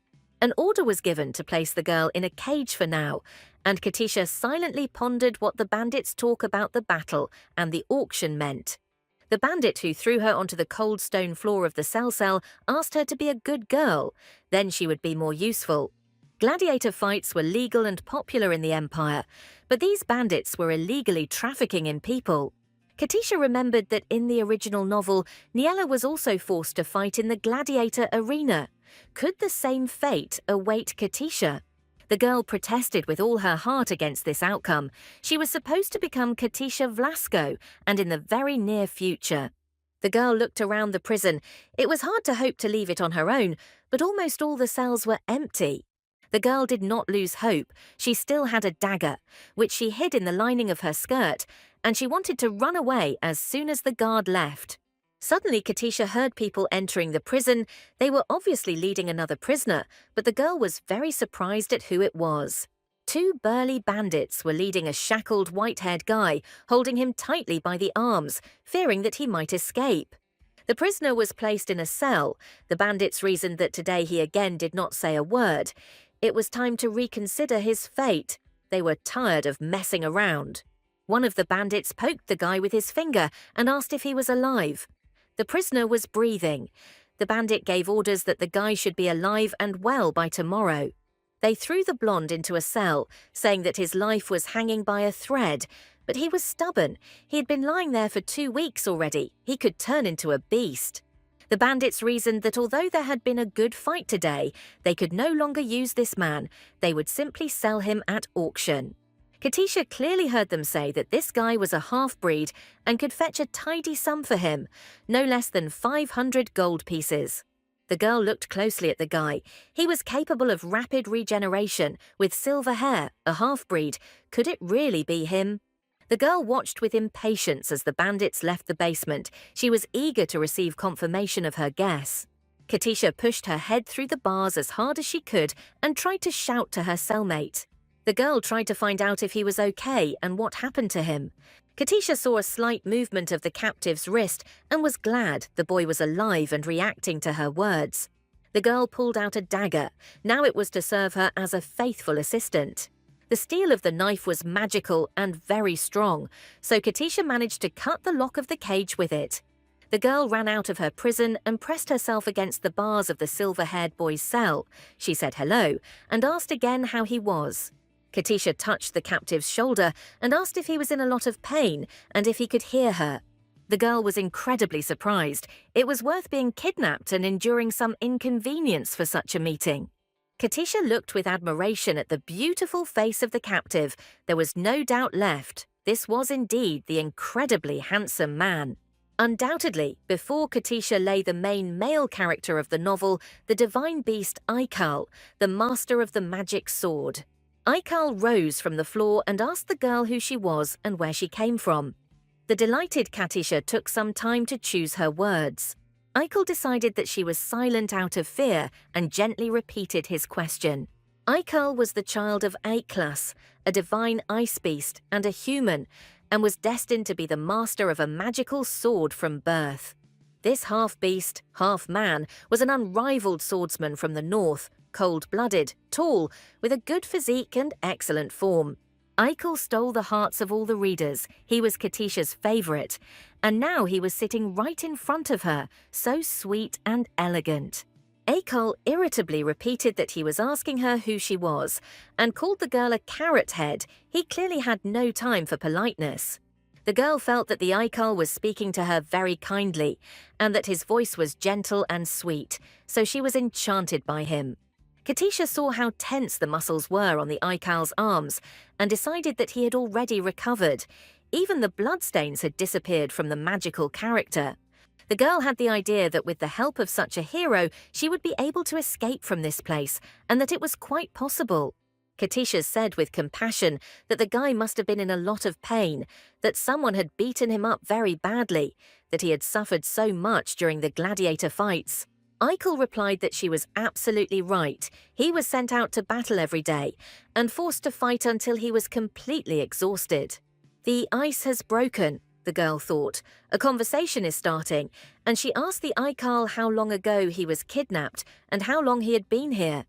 An order was given to place the girl in a cage for now, and Katisha silently pondered what the bandits' talk about the battle and the auction meant. The bandit who threw her onto the cold stone floor of the cell asked her to be a good girl, then she would be more useful. Gladiator fights were legal and popular in the Empire, but these bandits were illegally trafficking in people. Katisha remembered that in the original novel, Niella was also forced to fight in the gladiator arena. Could the same fate await Katisha? The girl protested with all her heart against this outcome. She was supposed to become Katisha Vlasco, and in the very near future. The girl looked around the prison. It was hard to hope to leave it on her own, but almost all the cells were empty. The girl did not lose hope. She still had a dagger, which she hid in the lining of her skirt, and she wanted to run away as soon as the guard left. Suddenly, Katisha heard people entering the prison. They were obviously leading another prisoner, but the girl was very surprised at who it was. Two burly bandits were leading a shackled, white-haired guy, holding him tightly by the arms, fearing that he might escape. The prisoner was placed in a cell. The bandits reasoned that today he again did not say a word. It was time to reconsider his fate. They were tired of messing around. One of the bandits poked the guy with his finger and asked if he was alive. The prisoner was breathing. The bandit gave orders that the guy should be alive and well by tomorrow. They threw the blonde into a cell, saying that his life was hanging by a thread, But he was stubborn. He had been lying there for 2 weeks already. He could turn into a beast. The bandits reasoned that although there had been a good fight today, they could no longer use this man. They would simply sell him at auction. Katisha clearly heard them say that this guy was a half-breed and could fetch a tidy sum for him, no less than 500 gold pieces. The girl looked closely at the guy. He was capable of rapid regeneration, with silver hair, a half-breed. Could it really be him? The girl watched with impatience as the bandits left the basement. She was eager to receive confirmation of her guess. Katisha pushed her head through the bars as hard as she could and tried to shout to her cellmate. The girl tried to find out if he was okay and what happened to him. Katisha saw a slight movement of the captive's wrist and was glad the boy was alive and reacting to her words. The girl pulled out a dagger. Now it was to serve her as a faithful assistant. The steel of the knife was magical and very strong, so Katisha managed to cut the lock of the cage with it. The girl ran out of her prison and pressed herself against the bars of the silver-haired boy's cell. She said hello and asked again how he was. Katisha touched the captive's shoulder and asked if he was in a lot of pain and if he could hear her. The girl was incredibly surprised. It was worth being kidnapped and enduring some inconvenience for such a meeting. Katisha looked with admiration at the beautiful face of the captive. There was no doubt left. This was indeed the incredibly handsome man. Undoubtedly, before Katisha lay the main male character of the novel, the divine beast Aikal, the master of the magic sword. Aikal rose from the floor and asked the girl who she was and where she came from. The delighted Katisha took some time to choose her words. Aikal decided that she was silent out of fear and gently repeated his question. Aikal was the child of Aiklas, a divine ice beast and a human, and was destined to be the master of a magical sword from birth. This half-beast, half-man was an unrivaled swordsman from the north, cold-blooded, tall, with a good physique and excellent form. Aikal stole the hearts of all the readers. He was Katisha's favorite, and now he was sitting right in front of her, so sweet and elegant. Aikal irritably repeated that he was asking her who she was, and called the girl a carrot head. He clearly had no time for politeness. The girl felt that the Aikal was speaking to her very kindly, and that his voice was gentle and sweet, so she was enchanted by him. Katisha saw how tense the muscles were on the Aikal's arms and decided that he had already recovered. Even the bloodstains had disappeared from the magical character. The girl had the idea that with the help of such a hero, she would be able to escape from this place, and that it was quite possible. Katisha said with compassion that the guy must have been in a lot of pain, that someone had beaten him up very badly, that he had suffered so much during the gladiator fights. Aikal replied that she was absolutely right. He was sent out to battle every day and forced to fight until he was completely exhausted. The ice has broken, the girl thought. A conversation is starting, and she asked the Aikal how long ago he was kidnapped and how long he had been here.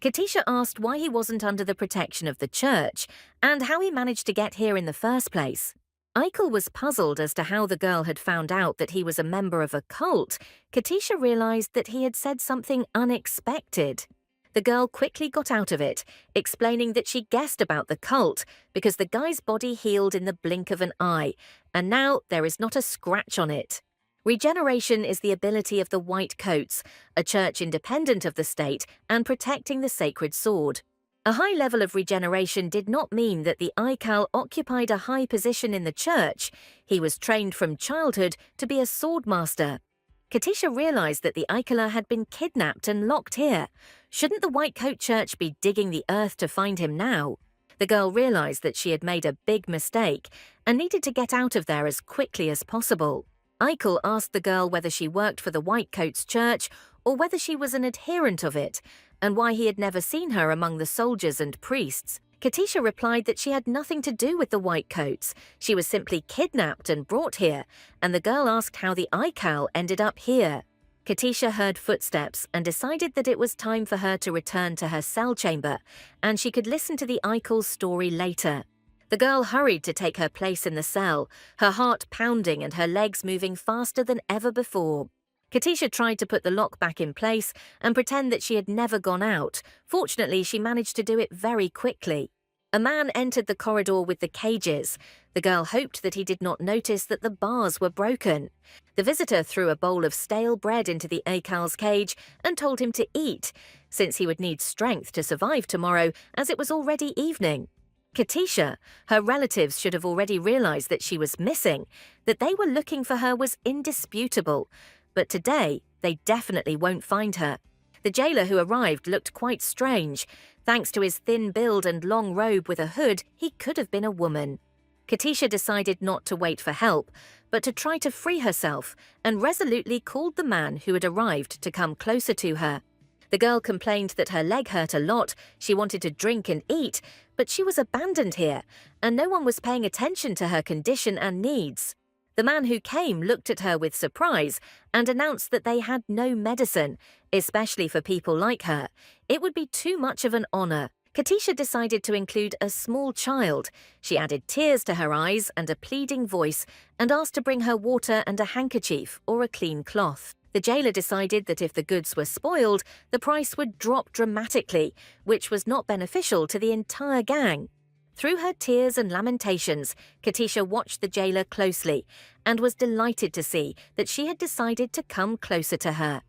Katisha asked why he wasn't under the protection of the church and how he managed to get here in the first place. Aikal was puzzled as to how the girl had found out that he was a member of a cult. Katisha realized that he had said something unexpected. The girl quickly got out of it, explaining that she guessed about the cult because the guy's body healed in the blink of an eye, and now there is not a scratch on it. Regeneration is the ability of the White Coats, a church independent of the state and protecting the sacred sword. A high level of regeneration did not mean that the Aikal occupied a high position in the church. He was trained from childhood to be a swordmaster. Katisha realized that the Aikala had been kidnapped and locked here. Shouldn't the White Coat Church be digging the earth to find him now? The girl realized that she had made a big mistake and needed to get out of there as quickly as possible. Aikal asked the girl whether she worked for the White Coats Church or whether she was an adherent of it, and why he had never seen her among the soldiers and priests. Katisha replied that she had nothing to do with the White Coats. She was simply kidnapped and brought here, and the girl asked how the Aikal ended up here. Katisha heard footsteps and decided that it was time for her to return to her cell chamber, and she could listen to the Aikal's story later. The girl hurried to take her place in the cell, her heart pounding and her legs moving faster than ever before. Katisha tried to put the lock back in place and pretend that she had never gone out. Fortunately, she managed to do it very quickly. A man entered the corridor with the cages. The girl hoped that he did not notice that the bars were broken. The visitor threw a bowl of stale bread into the Aikal's cage and told him to eat, since he would need strength to survive tomorrow, as it was already evening. Katisha, her relatives should have already realized that she was missing. That they were looking for her was indisputable. But today, they definitely won't find her. The jailer who arrived looked quite strange. Thanks to his thin build and long robe with a hood, he could have been a woman. Katisha decided not to wait for help, but to try to free herself, and resolutely called the man who had arrived to come closer to her. The girl complained that her leg hurt a lot, she wanted to drink and eat, but she was abandoned here, and no one was paying attention to her condition and needs. The man who came looked at her with surprise and announced that they had no medicine, especially for people like her. It would be too much of an honor. Katisha decided to include a small child. She added tears to her eyes and a pleading voice and asked to bring her water and a handkerchief or a clean cloth. The jailer decided that if the goods were spoiled, the price would drop dramatically, which was not beneficial to the entire gang. Through her tears and lamentations, Katisha watched the jailer closely and was delighted to see that she had decided to come closer to her.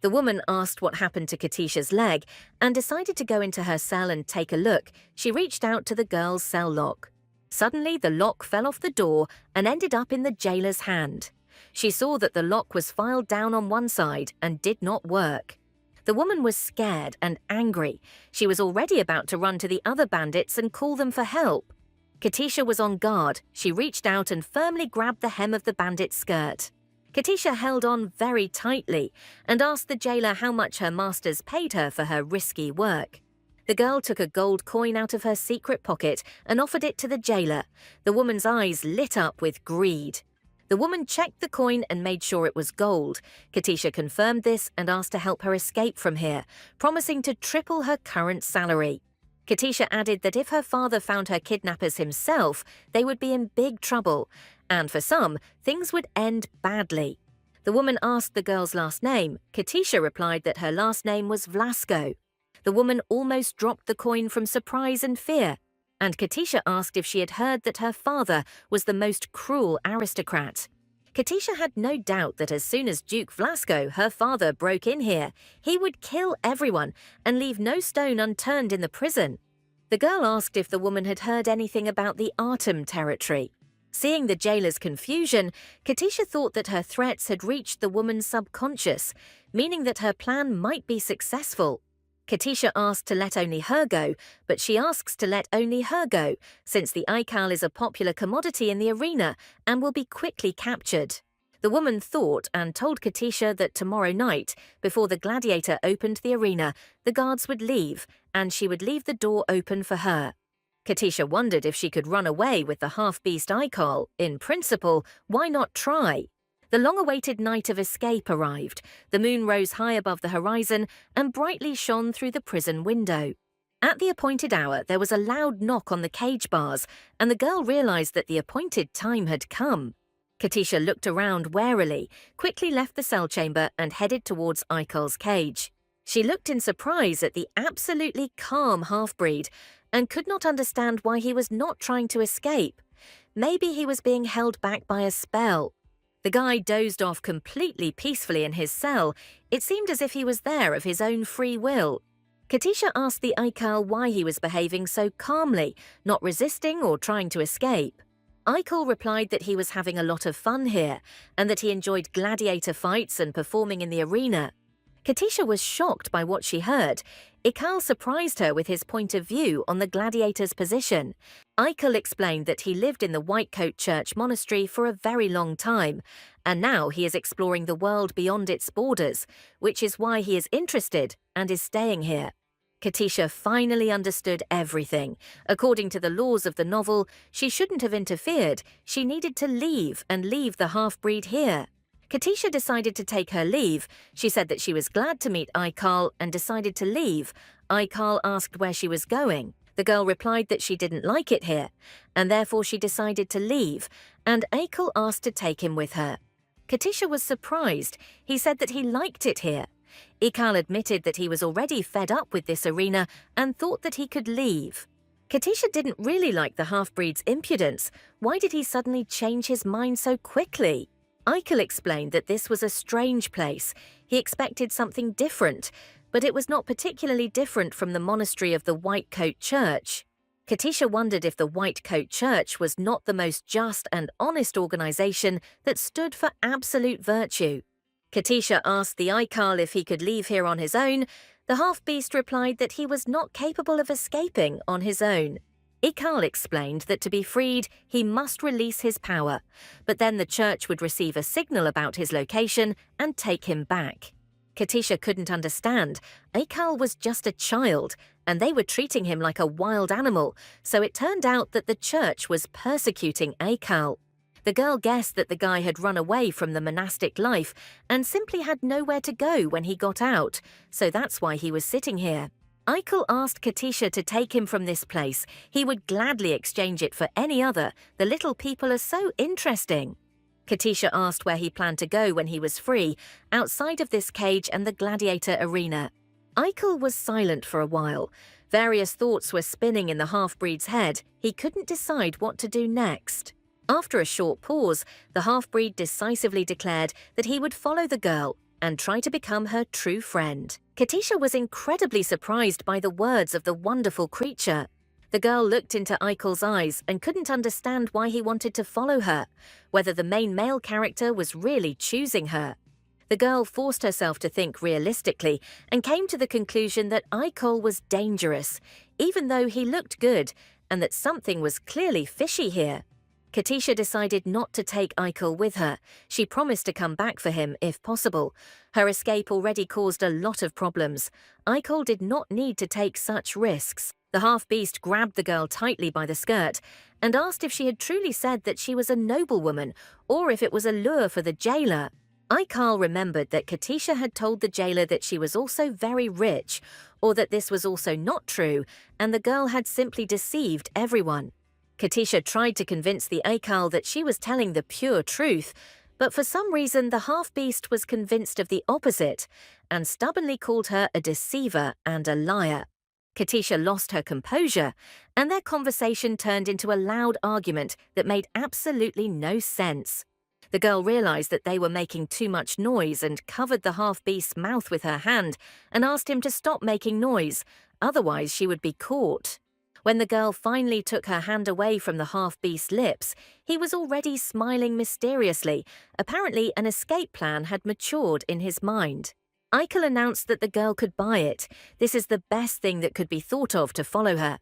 The woman asked what happened to Katisha's leg and decided to go into her cell and take a look. She reached out to the girl's cell lock. Suddenly, the lock fell off the door and ended up in the jailer's hand. She saw that the lock was filed down on one side and did not work. The woman was scared and angry. She was already about to run to the other bandits and call them for help. Katisha was on guard. She reached out and firmly grabbed the hem of the bandit's skirt. Katisha held on very tightly and asked the jailer how much her masters paid her for her risky work. The girl took a gold coin out of her secret pocket and offered it to the jailer. The woman's eyes lit up with greed. The woman checked the coin and made sure it was gold. Katisha confirmed this and asked to help her escape from here, promising to triple her current salary. Katisha added that if her father found her kidnappers himself, they would be in big trouble, and for some, things would end badly. The woman asked the girl's last name. Katisha replied that her last name was Vlasko. The woman almost dropped the coin from surprise and fear, and Katisha asked if she had heard that her father was the most cruel aristocrat. Katisha had no doubt that as soon as Duke Vlasko, her father, broke in here, he would kill everyone and leave no stone unturned in the prison. The girl asked if the woman had heard anything about the Artem territory. Seeing the jailer's confusion, Katisha thought that her threats had reached the woman's subconscious, meaning that her plan might be successful. Katisha asked to let only her go, but she asks to let only her go, since the Aikal is a popular commodity in the arena and will be quickly captured. The woman thought and told Katisha that tomorrow night, before the gladiator opened the arena, the guards would leave, and she would leave the door open for her. Katisha wondered if she could run away with the half-beast Aikal. In principle, why not try? The long-awaited night of escape arrived. The moon rose high above the horizon and brightly shone through the prison window. At the appointed hour, there was a loud knock on the cage bars, and the girl realized that the appointed time had come. Katisha looked around warily, quickly left the cell chamber and headed towards Aikal's cage. She looked in surprise at the absolutely calm half-breed and could not understand why he was not trying to escape. Maybe he was being held back by a spell. The guy dozed off completely peacefully in his cell. It seemed as if he was there of his own free will. Katisha asked the Aikal why he was behaving so calmly, not resisting or trying to escape. Aikal replied that he was having a lot of fun here, and that he enjoyed gladiator fights and performing in the arena. Katisha was shocked by what she heard. Aikal surprised her with his point of view on the gladiator's position. Aikal explained that he lived in the Whitecoat Church monastery for a very long time, and now he is exploring the world beyond its borders, which is why he is interested and is staying here. Katisha finally understood everything. According to the laws of the novel, she shouldn't have interfered. She needed to leave and leave the half-breed here. Katisha decided to take her leave. She said that she was glad to meet Aikal and decided to leave. Aikal asked where she was going. The girl replied that she didn't like it here, and therefore she decided to leave, and Aikal asked to take him with her. Katisha was surprised. He said that he liked it here. Aikal admitted that he was already fed up with this arena and thought that he could leave. Katisha didn't really like the half-breed's impudence. Why did he suddenly change his mind so quickly? Eichel explained that this was a strange place. He expected something different, but it was not particularly different from the monastery of the White Coat Church. Katisha wondered if the White Coat Church was not the most just and honest organization that stood for absolute virtue. Katisha asked the Aikal if he could leave here on his own. The half-beast replied that he was not capable of escaping on his own. Ikal explained that to be freed, he must release his power, but then the church would receive a signal about his location and take him back. Katisha couldn't understand. Ikal was just a child, and they were treating him like a wild animal, so it turned out that the church was persecuting Ikal. The girl guessed that the guy had run away from the monastic life and simply had nowhere to go when he got out, so that's why he was sitting here. Eichel asked Katisha to take him from this place. He would gladly exchange it for any other. The little people are so interesting. Katisha asked where he planned to go when he was free, outside of this cage and the gladiator arena. Eichel was silent for a while. Various thoughts were spinning in the half-breed's head. He couldn't decide what to do next. After a short pause, the half-breed decisively declared that he would follow the girl and try to become her true friend. Katisha was incredibly surprised by the words of the wonderful creature. The girl looked into Eichel's eyes and couldn't understand why he wanted to follow her, whether the main male character was really choosing her. The girl forced herself to think realistically and came to the conclusion that Eichel was dangerous, even though he looked good, and that something was clearly fishy here. Katisha decided not to take Eichel with her. She promised to come back for him if possible. Her escape already caused a lot of problems. Eichel did not need to take such risks. The half-beast grabbed the girl tightly by the skirt and asked if she had truly said that she was a noblewoman or if it was a lure for the jailer. Eichel remembered that Katisha had told the jailer that she was also very rich, or that this was also not true, and the girl had simply deceived everyone. Katisha tried to convince the Aikal that she was telling the pure truth, but for some reason the half-beast was convinced of the opposite and stubbornly called her a deceiver and a liar. Katisha lost her composure, and their conversation turned into a loud argument that made absolutely no sense. The girl realized that they were making too much noise and covered the half-beast's mouth with her hand and asked him to stop making noise, otherwise she would be caught. When the girl finally took her hand away from the half-beast's lips, he was already smiling mysteriously. Apparently, an escape plan had matured in his mind. Eichel announced that the girl could buy it. This is the best thing that could be thought of to follow her.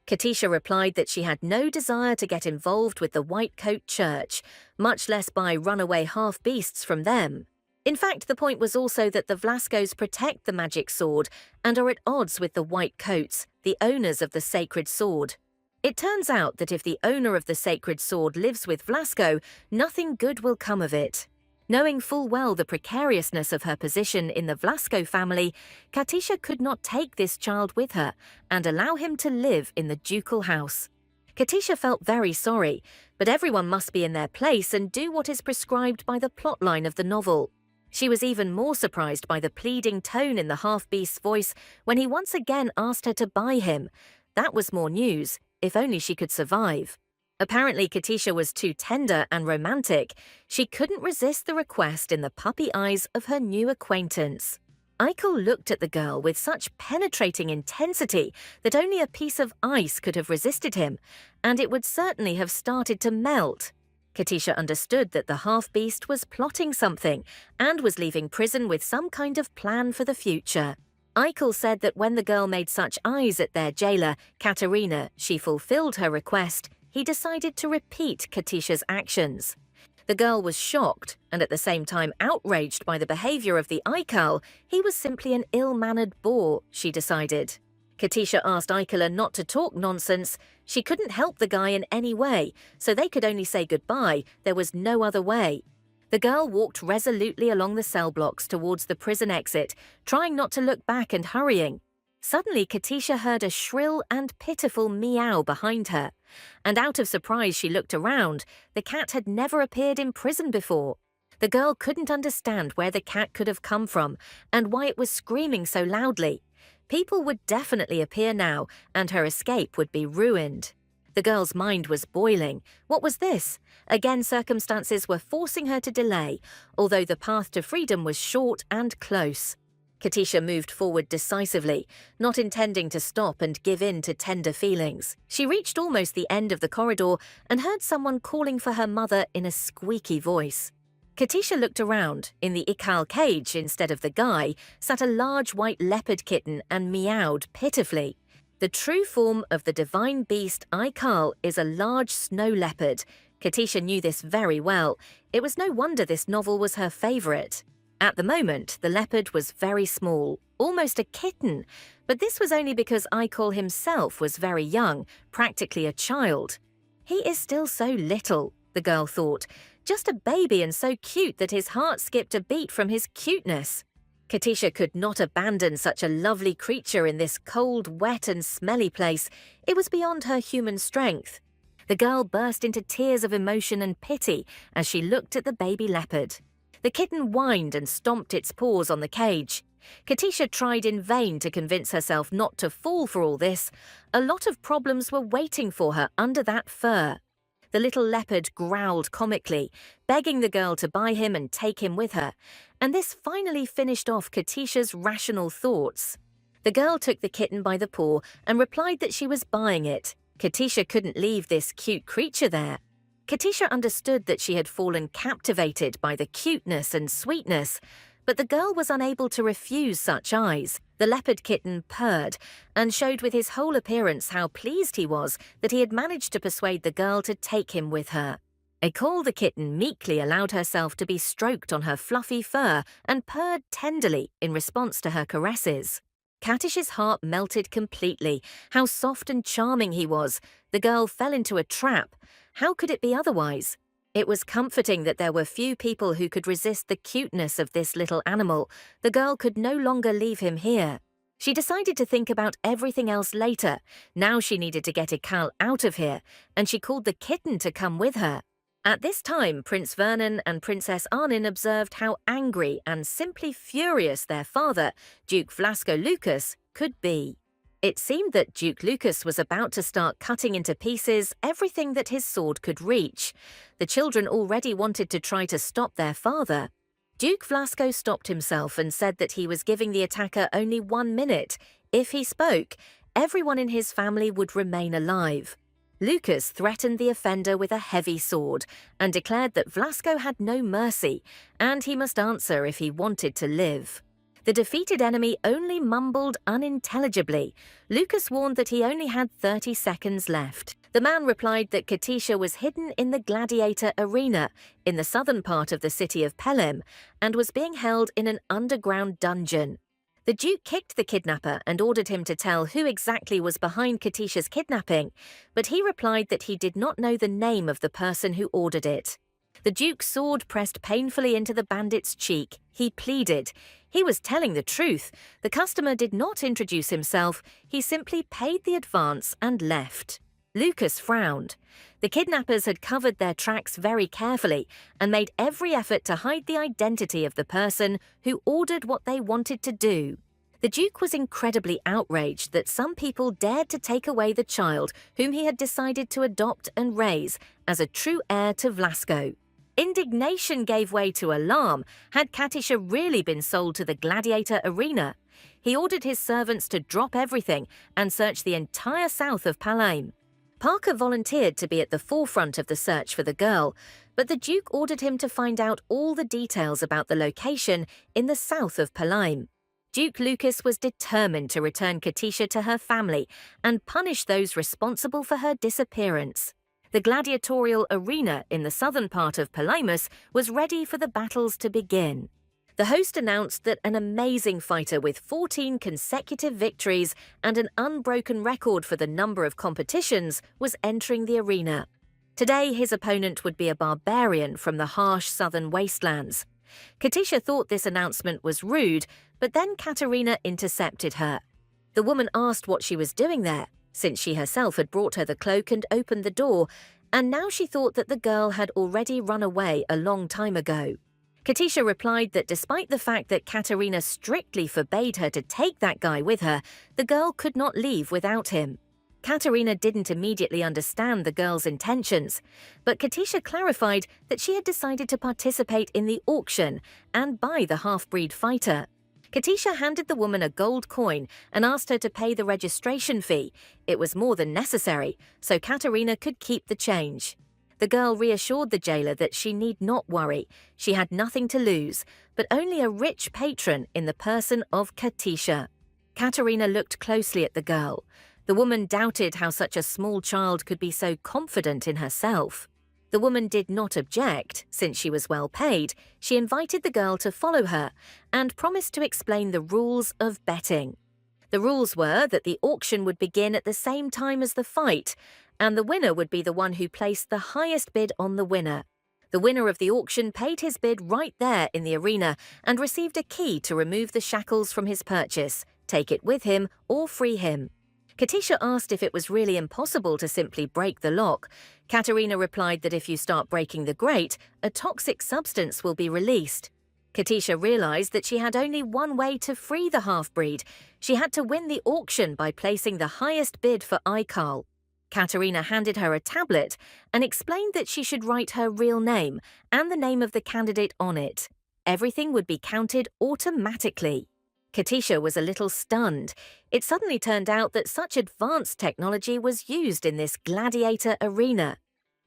Katisha replied that she had no desire to get involved with the White Coat Church, much less buy runaway half-beasts from them. In fact, the point was also that the Vlascos protect the magic sword and are at odds with the White Coats, the owners of the sacred sword. It turns out that if the owner of the sacred sword lives with Vlasco, nothing good will come of it. Knowing full well the precariousness of her position in the Vlasco family, Katisha could not take this child with her and allow him to live in the ducal house. Katisha felt very sorry, but everyone must be in their place and do what is prescribed by the plotline of the novel. She was even more surprised by the pleading tone in the half-beast's voice when he once again asked her to buy him. That was more news, if only she could survive. Apparently, Katisha was too tender and romantic. She couldn't resist the request in the puppy eyes of her new acquaintance. Eichel looked at the girl with such penetrating intensity that only a piece of ice could have resisted him, and it would certainly have started to melt. Katisha understood that the half-beast was plotting something and was leaving prison with some kind of plan for the future. Eichel said that when the girl made such eyes at their jailer, Katerina, she fulfilled her request. He decided to repeat Katisha's actions. The girl was shocked and at the same time outraged by the behavior of the Eichel. He was simply an ill-mannered boor, she decided. Katisha asked Eichel not to talk nonsense. She couldn't help the guy in any way, so they could only say goodbye. There was no other way. The girl walked resolutely along the cell blocks towards the prison exit, trying not to look back and hurrying. Suddenly, Katisha heard a shrill and pitiful meow behind her, and out of surprise she looked around. The cat had never appeared in prison before. The girl couldn't understand where the cat could have come from and why it was screaming so loudly. People would definitely appear now, and her escape would be ruined. The girl's mind was boiling. What was this? Again, circumstances were forcing her to delay, although the path to freedom was short and close. Katisha moved forward decisively, not intending to stop and give in to tender feelings. She reached almost the end of the corridor and heard someone calling for her mother in a squeaky voice. Katisha looked around. In the ikal cage, instead of the guy, sat a large white leopard kitten and meowed pitifully. The true form of the divine beast Ikal is a large snow leopard. Katisha knew this very well. It was no wonder this novel was her favorite. At the moment, the leopard was very small, almost a kitten, but this was only because Ikal himself was very young, practically a child. He is still so little, the girl thought, just a baby and so cute that his heart skipped a beat from his cuteness. Katisha could not abandon such a lovely creature in this cold, wet and smelly place. It was beyond her human strength. The girl burst into tears of emotion and pity as she looked at the baby leopard. The kitten whined and stomped its paws on the cage. Katisha tried in vain to convince herself not to fall for all this. A lot of problems were waiting for her under that fur. The little leopard growled comically, begging the girl to buy him and take him with her, and this finally finished off Katisha's rational thoughts. The girl took the kitten by the paw and replied that she was buying it. Katisha couldn't leave this cute creature there. Katisha understood that she had fallen captivated by the cuteness and sweetness, but the girl was unable to refuse such eyes. The leopard kitten purred and showed with his whole appearance how pleased he was that he had managed to persuade the girl to take him with her. Ikal the kitten meekly allowed herself to be stroked on her fluffy fur and purred tenderly in response to her caresses. Katisha's heart melted completely. How soft and charming he was. The girl fell into a trap. How could it be otherwise? It was comforting that there were few people who could resist the cuteness of this little animal. The girl could no longer leave him here. She decided to think about everything else later. Now she needed to get Ikal out of here, and she called the kitten to come with her. At this time, Prince Vernon and Princess Arnin observed how angry and simply furious their father, Duke Vlasco Lucas, could be. It seemed that Duke Lucas was about to start cutting into pieces everything that his sword could reach. The children already wanted to try to stop their father. Duke Vlasco stopped himself and said that he was giving the attacker only 1 minute. If he spoke, everyone in his family would remain alive. Lucas threatened the offender with a heavy sword and declared that Vlasco had no mercy, and he must answer if he wanted to live. The defeated enemy only mumbled unintelligibly. Lucas warned that he only had 30 seconds left. The man replied that Katisha was hidden in the gladiator arena in the southern part of the city of Pelem and was being held in an underground dungeon. The Duke kicked the kidnapper and ordered him to tell who exactly was behind Katisha's kidnapping, but he replied that he did not know the name of the person who ordered it. The Duke's sword pressed painfully into the bandit's cheek. He pleaded. He was telling the truth. The customer did not introduce himself. He simply paid the advance and left. Lucas frowned. The kidnappers had covered their tracks very carefully and made every effort to hide the identity of the person who ordered what they wanted to do. The Duke was incredibly outraged that some people dared to take away the child whom he had decided to adopt and raise as a true heir to Vlasco. Indignation gave way to alarm. Had Katisha really been sold to the gladiator arena? He ordered his servants to drop everything and search the entire south of Pelem. Parker volunteered to be at the forefront of the search for the girl, but the Duke ordered him to find out all the details about the location in the south of Pelem. Duke Lucas was determined to return Katisha to her family and punish those responsible for her disappearance. The gladiatorial arena in the southern part of Pelemus was ready for the battles to begin. The host announced that an amazing fighter with 14 consecutive victories and an unbroken record for the number of competitions was entering the arena. Today, his opponent would be a barbarian from the harsh southern wastelands. Katisha thought this announcement was rude, but then Katerina intercepted her. The woman asked what she was doing there, since she herself had brought her the cloak and opened the door, and now she thought that the girl had already run away a long time ago. Katisha replied that despite the fact that Katerina strictly forbade her to take that guy with her, the girl could not leave without him. Katerina didn't immediately understand the girl's intentions, but Katisha clarified that she had decided to participate in the auction and buy the half-breed fighter. Katisha handed the woman a gold coin and asked her to pay the registration fee. It was more than necessary, so Katerina could keep the change. The girl reassured the jailer that she need not worry. She had nothing to lose, but only a rich patron in the person of Katisha. Katerina looked closely at the girl. The woman doubted how such a small child could be so confident in herself. The woman did not object, since she was well paid. She invited the girl to follow her and promised to explain the rules of betting. The rules were that the auction would begin at the same time as the fight, and the winner would be the one who placed the highest bid on the winner. The winner of the auction paid his bid right there in the arena and received a key to remove the shackles from his purchase, take it with him, or free him. Katisha asked if it was really impossible to simply break the lock. Katerina replied that if you start breaking the grate, a toxic substance will be released. Katisha realized that she had only one way to free the half-breed. She had to win the auction by placing the highest bid for Aikal. Katerina handed her a tablet and explained that she should write her real name and the name of the candidate on it. Everything would be counted automatically. Katisha was a little stunned. It suddenly turned out that such advanced technology was used in this gladiator arena.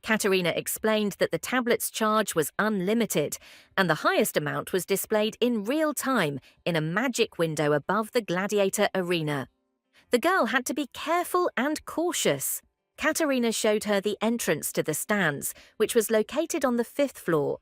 Katerina explained that the tablet's charge was unlimited, and the highest amount was displayed in real time in a magic window above the gladiator arena. The girl had to be careful and cautious. Katerina showed her the entrance to the stands, which was located on the 5th floor.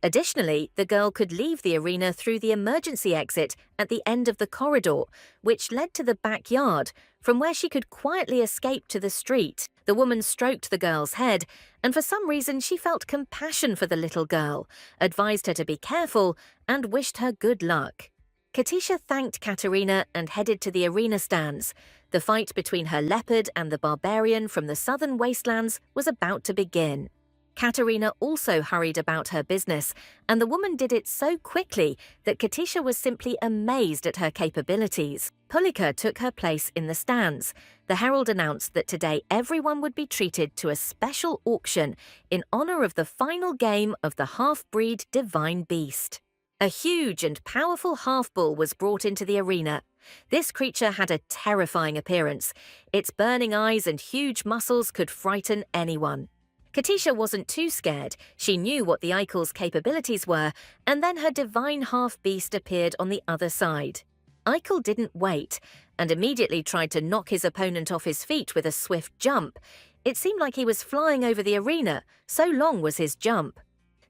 Additionally, the girl could leave the arena through the emergency exit at the end of the corridor, which led to the backyard, from where she could quietly escape to the street. The woman stroked the girl's head, and for some reason she felt compassion for the little girl, advised her to be careful, and wished her good luck. Katisha thanked Katerina and headed to the arena stands. The fight between her leopard and the barbarian from the southern wastelands was about to begin. Katerina also hurried about her business, and the woman did it so quickly that Katisha was simply amazed at her capabilities. Pulika took her place in the stands. The herald announced that today everyone would be treated to a special auction in honor of the final game of the half-breed divine beast. A huge and powerful half-bull was brought into the arena. This creature had a terrifying appearance. Its burning eyes and huge muscles could frighten anyone. Katisha wasn't too scared. She knew what the Aikal's capabilities were, and then her divine half-beast appeared on the other side. Aikal didn't wait, and immediately tried to knock his opponent off his feet with a swift jump. It seemed like he was flying over the arena, so long was his jump.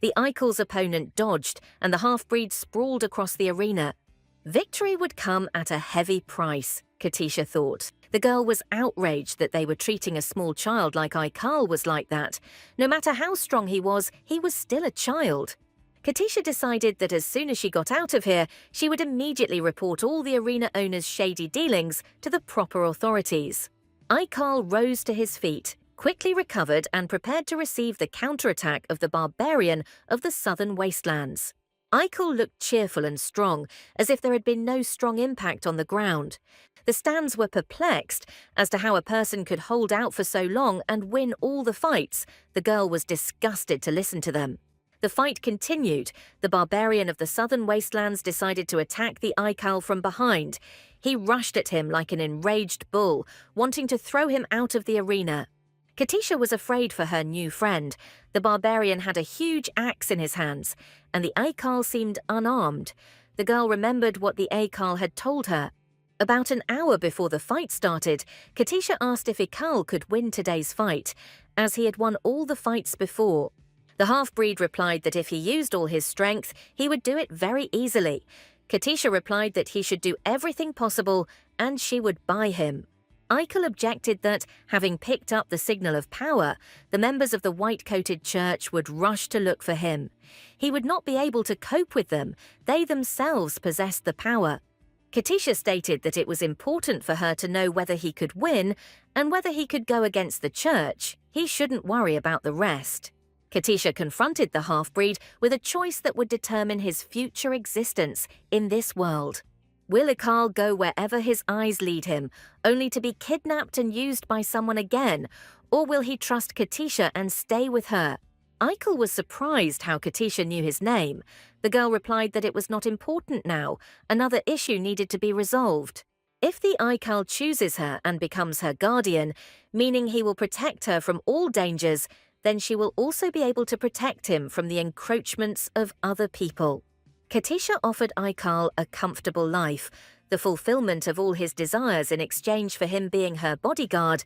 The Aikal's opponent dodged, and the half-breed sprawled across the arena. Victory would come at a heavy price, Katisha thought. The girl was outraged that they were treating a small child like Aikal was like that. No matter how strong he was still a child. Katisha decided that as soon as she got out of here, she would immediately report all the arena owner's shady dealings to the proper authorities. Aikal rose to his feet, quickly recovered and prepared to receive the counterattack of the barbarian of the southern wastelands. Aikal looked cheerful and strong, as if there had been no strong impact on the ground. The stands were perplexed as to how a person could hold out for so long and win all the fights. The girl was disgusted to listen to them. The fight continued. The barbarian of the southern wastelands decided to attack the Aikal from behind. He rushed at him like an enraged bull, wanting to throw him out of the arena. Katisha was afraid for her new friend. The barbarian had a huge axe in his hands, and the Aikal seemed unarmed. The girl remembered what the Aikal had told her. About an hour before the fight started, Katisha asked if Aikal could win today's fight, as he had won all the fights before. The half-breed replied that if he used all his strength, he would do it very easily. Katisha replied that he should do everything possible, and she would buy him. Aikal objected that, having picked up the signal of power, the members of the white-coated church would rush to look for him. He would not be able to cope with them. They themselves possessed the power. Katisha stated that it was important for her to know whether he could win and whether he could go against the church. He shouldn't worry about the rest. Katisha confronted the half-breed with a choice that would determine his future existence in this world. Will Ikal go wherever his eyes lead him, only to be kidnapped and used by someone again, or will he trust Katisha and stay with her? Ikal was surprised how Katisha knew his name. The girl replied that it was not important now, another issue needed to be resolved. If the Ikal chooses her and becomes her guardian, meaning he will protect her from all dangers, then she will also be able to protect him from the encroachments of other people. Katisha offered Ikal a comfortable life, the fulfillment of all his desires in exchange for him being her bodyguard.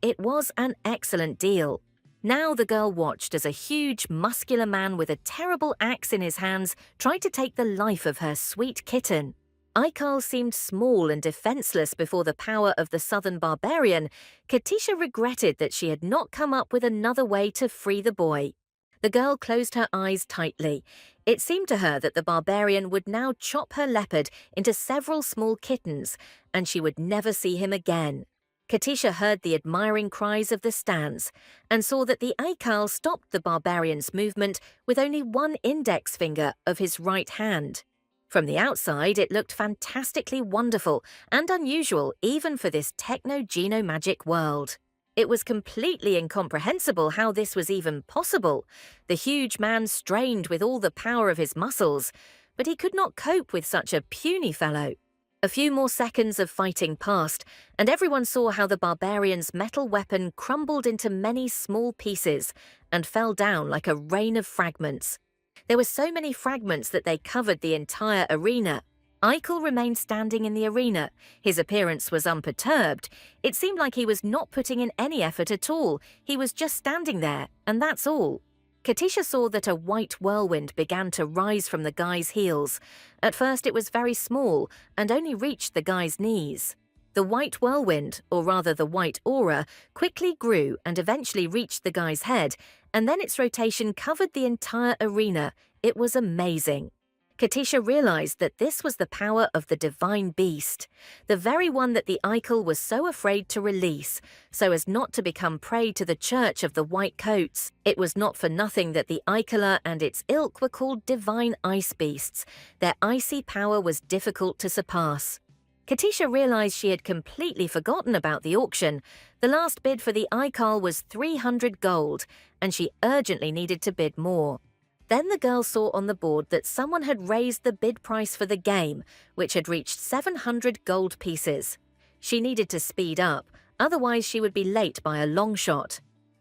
It was an excellent deal. Now the girl watched as a huge, muscular man with a terrible axe in his hands tried to take the life of her sweet kitten. Ikal seemed small and defenseless before the power of the southern barbarian. Katisha regretted that she had not come up with another way to free the boy. The girl closed her eyes tightly. It seemed to her that the barbarian would now chop her leopard into several small kittens, and she would never see him again. Katisha heard the admiring cries of the stands and saw that the Ikal stopped the barbarian's movement with only one index finger of his right hand. From the outside, it looked fantastically wonderful and unusual even for this techno-geno-magic world. It was completely incomprehensible how this was even possible. The huge man strained with all the power of his muscles, but he could not cope with such a puny fellow. A few more seconds of fighting passed, and everyone saw how the barbarian's metal weapon crumbled into many small pieces and fell down like a rain of fragments. There were so many fragments that they covered the entire arena. Ikal remained standing in the arena. His appearance was unperturbed. It seemed like he was not putting in any effort at all. He was just standing there, and that's all. Katisha saw that a white whirlwind began to rise from the guy's heels. At first it was very small and only reached the guy's knees. The white whirlwind, or rather the white aura, quickly grew and eventually reached the guy's head, and then its rotation covered the entire arena. It was amazing. Katisha realized that this was the power of the divine beast, the very one that the Ikal was so afraid to release, so as not to become prey to the Church of the White Coats. It was not for nothing that the Ikala and its ilk were called divine ice beasts. Their icy power was difficult to surpass. Katisha realized she had completely forgotten about the auction. The last bid for the Ikal was 300 gold, and she urgently needed to bid more. Then the girl saw on the board that someone had raised the bid price for the game, which had reached 700 gold pieces. She needed to speed up, otherwise she would be late by a long shot.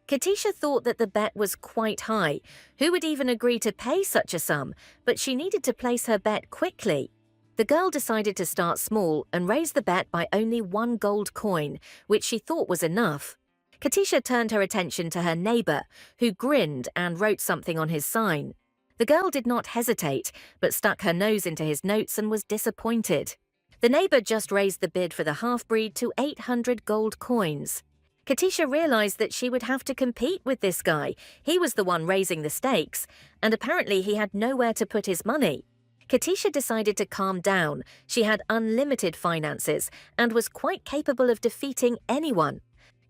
Katisha thought that the bet was quite high. Who would even agree to pay such a sum? But she needed to place her bet quickly. The girl decided to start small and raise the bet by only 1 gold coin, which she thought was enough. Katisha turned her attention to her neighbor, who grinned and wrote something on his sign. The girl did not hesitate, but stuck her nose into his notes and was disappointed. The neighbor just raised the bid for the half-breed to 800 gold coins. Katisha realized that she would have to compete with this guy. He was the one raising the stakes, and apparently he had nowhere to put his money. Katisha decided to calm down. She had unlimited finances and was quite capable of defeating anyone.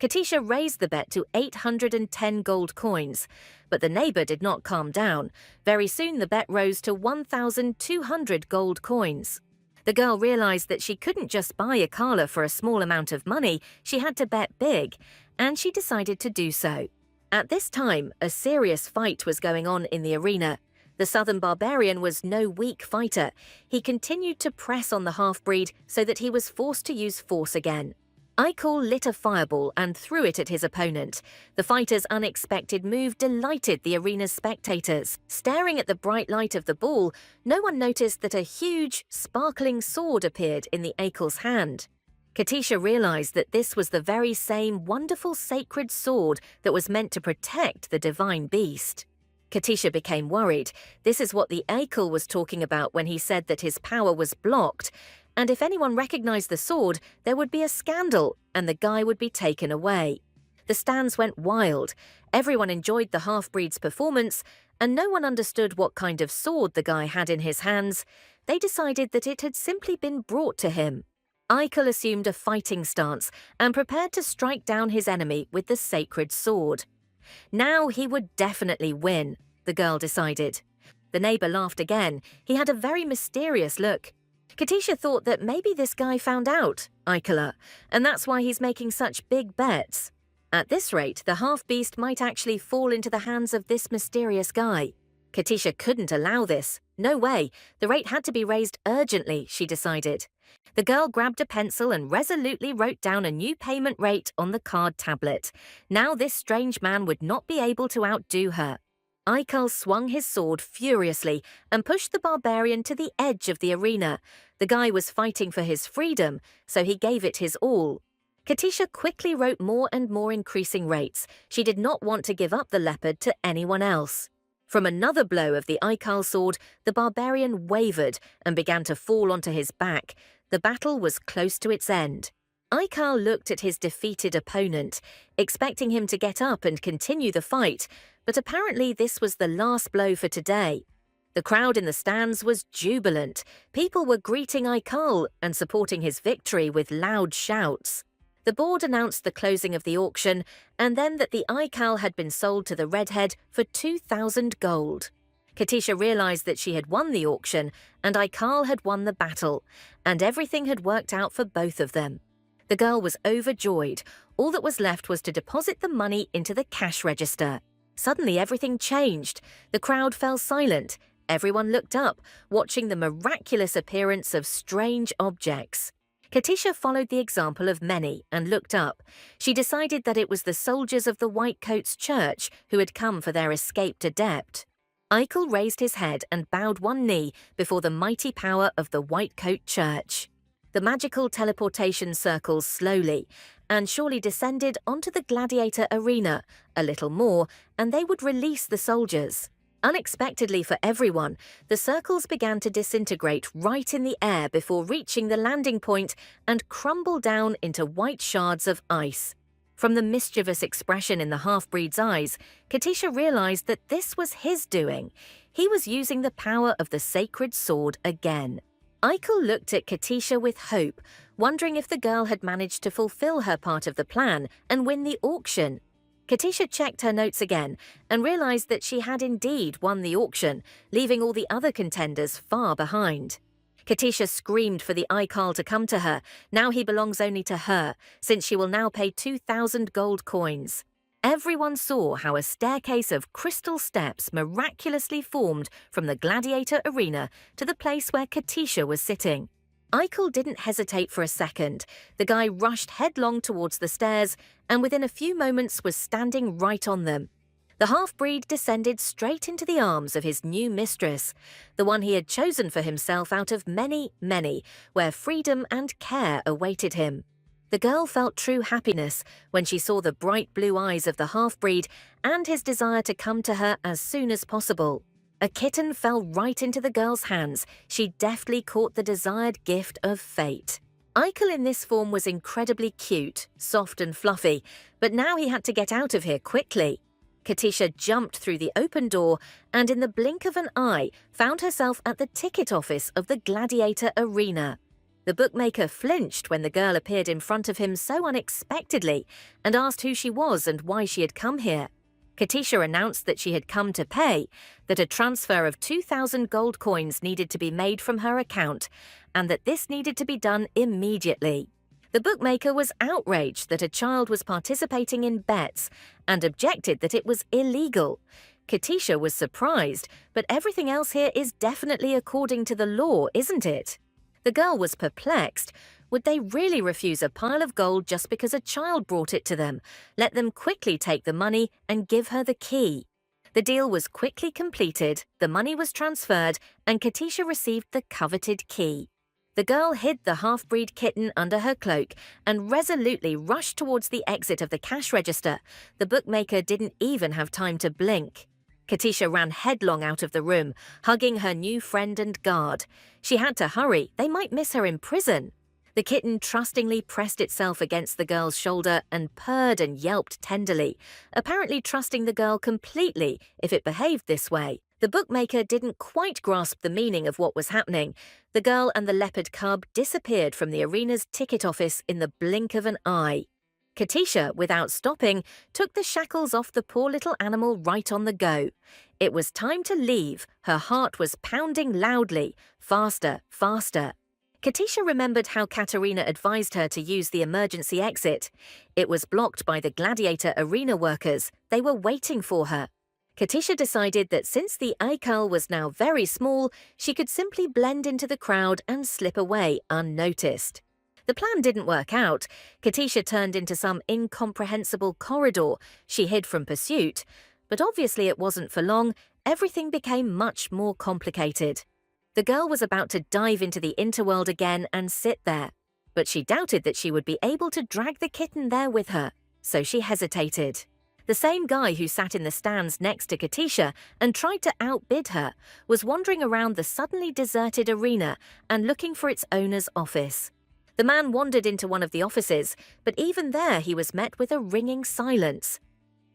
Katisha raised the bet to 810 gold coins, but the neighbor did not calm down. Very soon the bet rose to 1,200 gold coins. The girl realized that she couldn't just buy a Kala for a small amount of money, she had to bet big, and she decided to do so. At this time, a serious fight was going on in the arena. The southern barbarian was no weak fighter. He continued to press on the half-breed so that he was forced to use force again. Ikal lit a fireball and threw it at his opponent. The fighter's unexpected move delighted the arena's spectators. Staring at the bright light of the ball, no one noticed that a huge, sparkling sword appeared in the Ikal's hand. Katisha realized that this was the very same wonderful sacred sword that was meant to protect the divine beast. Katisha became worried. This is what the Ikal was talking about when he said that his power was blocked, and if anyone recognized the sword, there would be a scandal, and the guy would be taken away. The stands went wild. Everyone enjoyed the half-breed's performance, and no one understood what kind of sword the guy had in his hands. They decided that it had simply been brought to him. Ikal assumed a fighting stance and prepared to strike down his enemy with the sacred sword. Now he would definitely win, the girl decided. The neighbor laughed again. He had a very mysterious look. Katisha thought that maybe this guy found out, Ikela, and that's why he's making such big bets. At this rate, the half-beast might actually fall into the hands of this mysterious guy. Katisha couldn't allow this. No way. The rate had to be raised urgently, she decided. The girl grabbed a pencil and resolutely wrote down a new payment rate on the card tablet. Now this strange man would not be able to outdo her. Ikal swung his sword furiously and pushed the barbarian to the edge of the arena. The guy was fighting for his freedom, so he gave it his all. Katisha quickly wrote more and more increasing rates. She did not want to give up the leopard to anyone else. From another blow of the Ikal sword, the barbarian wavered and began to fall onto his back. The battle was close to its end. Ikal looked at his defeated opponent, expecting him to get up and continue the fight, but apparently this was the last blow for today. The crowd in the stands was jubilant. People were greeting Ikal and supporting his victory with loud shouts. The board announced the closing of the auction and then that the Ikal had been sold to the redhead for 2,000 gold. Katisha realized that she had won the auction and Ikal had won the battle, and everything had worked out for both of them. The girl was overjoyed. All that was left was to deposit the money into the cash register. Suddenly everything changed. The crowd fell silent. Everyone looked up, watching the miraculous appearance of strange objects. Katisha followed the example of many and looked up. She decided that it was the soldiers of the Whitecoats' church who had come for their escaped adept. Eichel raised his head and bowed one knee before the mighty power of the Whitecoat Church. The magical teleportation circles slowly and surely descended onto the gladiator arena. A little more, and they would release the soldiers. Unexpectedly for everyone, the circles began to disintegrate right in the air before reaching the landing point and crumble down into white shards of ice. From the mischievous expression in the half-breed's eyes, Katisha realized that this was his doing. He was using the power of the sacred sword again. Eichel looked at Katisha with hope, wondering if the girl had managed to fulfill her part of the plan and win the auction. Katisha checked her notes again and realized that she had indeed won the auction, leaving all the other contenders far behind. Katisha screamed for the Ikal to come to her. Now he belongs only to her, since she will now pay 2,000 gold coins. Everyone saw how a staircase of crystal steps miraculously formed from the gladiator arena to the place where Katisha was sitting. Eichel didn't hesitate for a second. The guy rushed headlong towards the stairs and within a few moments was standing right on them. The half-breed descended straight into the arms of his new mistress, the one he had chosen for himself out of many, where freedom and care awaited him. The girl felt true happiness when she saw the bright blue eyes of the half-breed and his desire to come to her as soon as possible. A kitten fell right into the girl's hands. She deftly caught the desired gift of fate. Eichel in this form was incredibly cute, soft and fluffy, but now he had to get out of here quickly. Katisha jumped through the open door and in the blink of an eye found herself at the ticket office of the gladiator arena. The bookmaker flinched when the girl appeared in front of him so unexpectedly and asked who she was and why she had come here. Katisha announced that she had come to pay, that a transfer of 2,000 gold coins needed to be made from her account, and that this needed to be done immediately. The bookmaker was outraged that a child was participating in bets and objected that it was illegal. Katisha was surprised, but everything else here is definitely according to the law, isn't it? The girl was perplexed. Would they really refuse a pile of gold just because a child brought it to them, let them quickly take the money and give her the key? The deal was quickly completed, the money was transferred, and Katisha received the coveted key. The girl hid the half-breed kitten under her cloak and resolutely rushed towards the exit of the cash register. The bookmaker didn't even have time to blink. Katisha ran headlong out of the room, hugging her new friend and guard. She had to hurry, they might miss her in prison. The kitten trustingly pressed itself against the girl's shoulder and purred and yelped tenderly, apparently trusting the girl completely if it behaved this way. The bookmaker didn't quite grasp the meaning of what was happening. The girl and the leopard cub disappeared from the arena's ticket office in the blink of an eye. Katisha, without stopping, took the shackles off the poor little animal right on the go. It was time to leave. Her heart was pounding loudly. Faster, faster. Katisha remembered how Katerina advised her to use the emergency exit. It was blocked by the gladiator arena workers. They were waiting for her. Katisha decided that since the Aikal was now very small, she could simply blend into the crowd and slip away unnoticed. The plan didn't work out. Katisha turned into some incomprehensible corridor. She hid from pursuit. But obviously it wasn't for long. Everything became much more complicated. The girl was about to dive into the interworld again and sit there. But she doubted that she would be able to drag the kitten there with her. So she hesitated. The same guy who sat in the stands next to Katisha and tried to outbid her was wandering around the suddenly deserted arena and looking for its owner's office. The man wandered into one of the offices, but even there he was met with a ringing silence.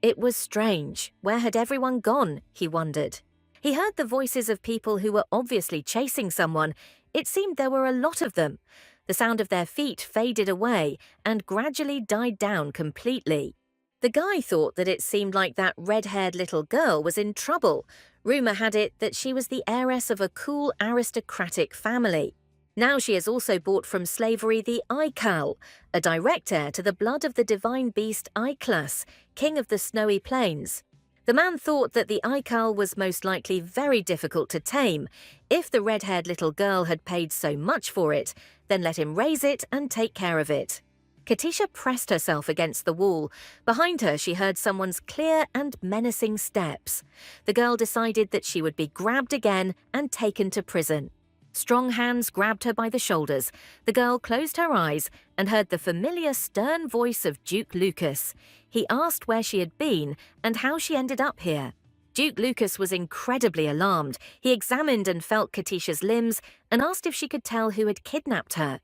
It was strange. Where had everyone gone, he wondered. He heard the voices of people who were obviously chasing someone. It seemed there were a lot of them. The sound of their feet faded away and gradually died down completely. The guy thought that it seemed like that red-haired little girl was in trouble. Rumor had it that she was the heiress of a cool aristocratic family. Now she has also bought from slavery the Aikal, a direct heir to the blood of the divine beast Aiklas, king of the snowy plains. The man thought that the Aikal was most likely very difficult to tame. If the red-haired little girl had paid so much for it, then let him raise it and take care of it. Katisha pressed herself against the wall. Behind her she heard someone's clear and menacing steps. The girl decided that she would be grabbed again and taken to prison. Strong hands grabbed her by the shoulders. The girl closed her eyes and heard the familiar stern voice of Duke Lucas. He asked where she had been and how she ended up here. Duke Lucas was incredibly alarmed. He examined and felt Katisha's limbs and asked if she could tell who had kidnapped her.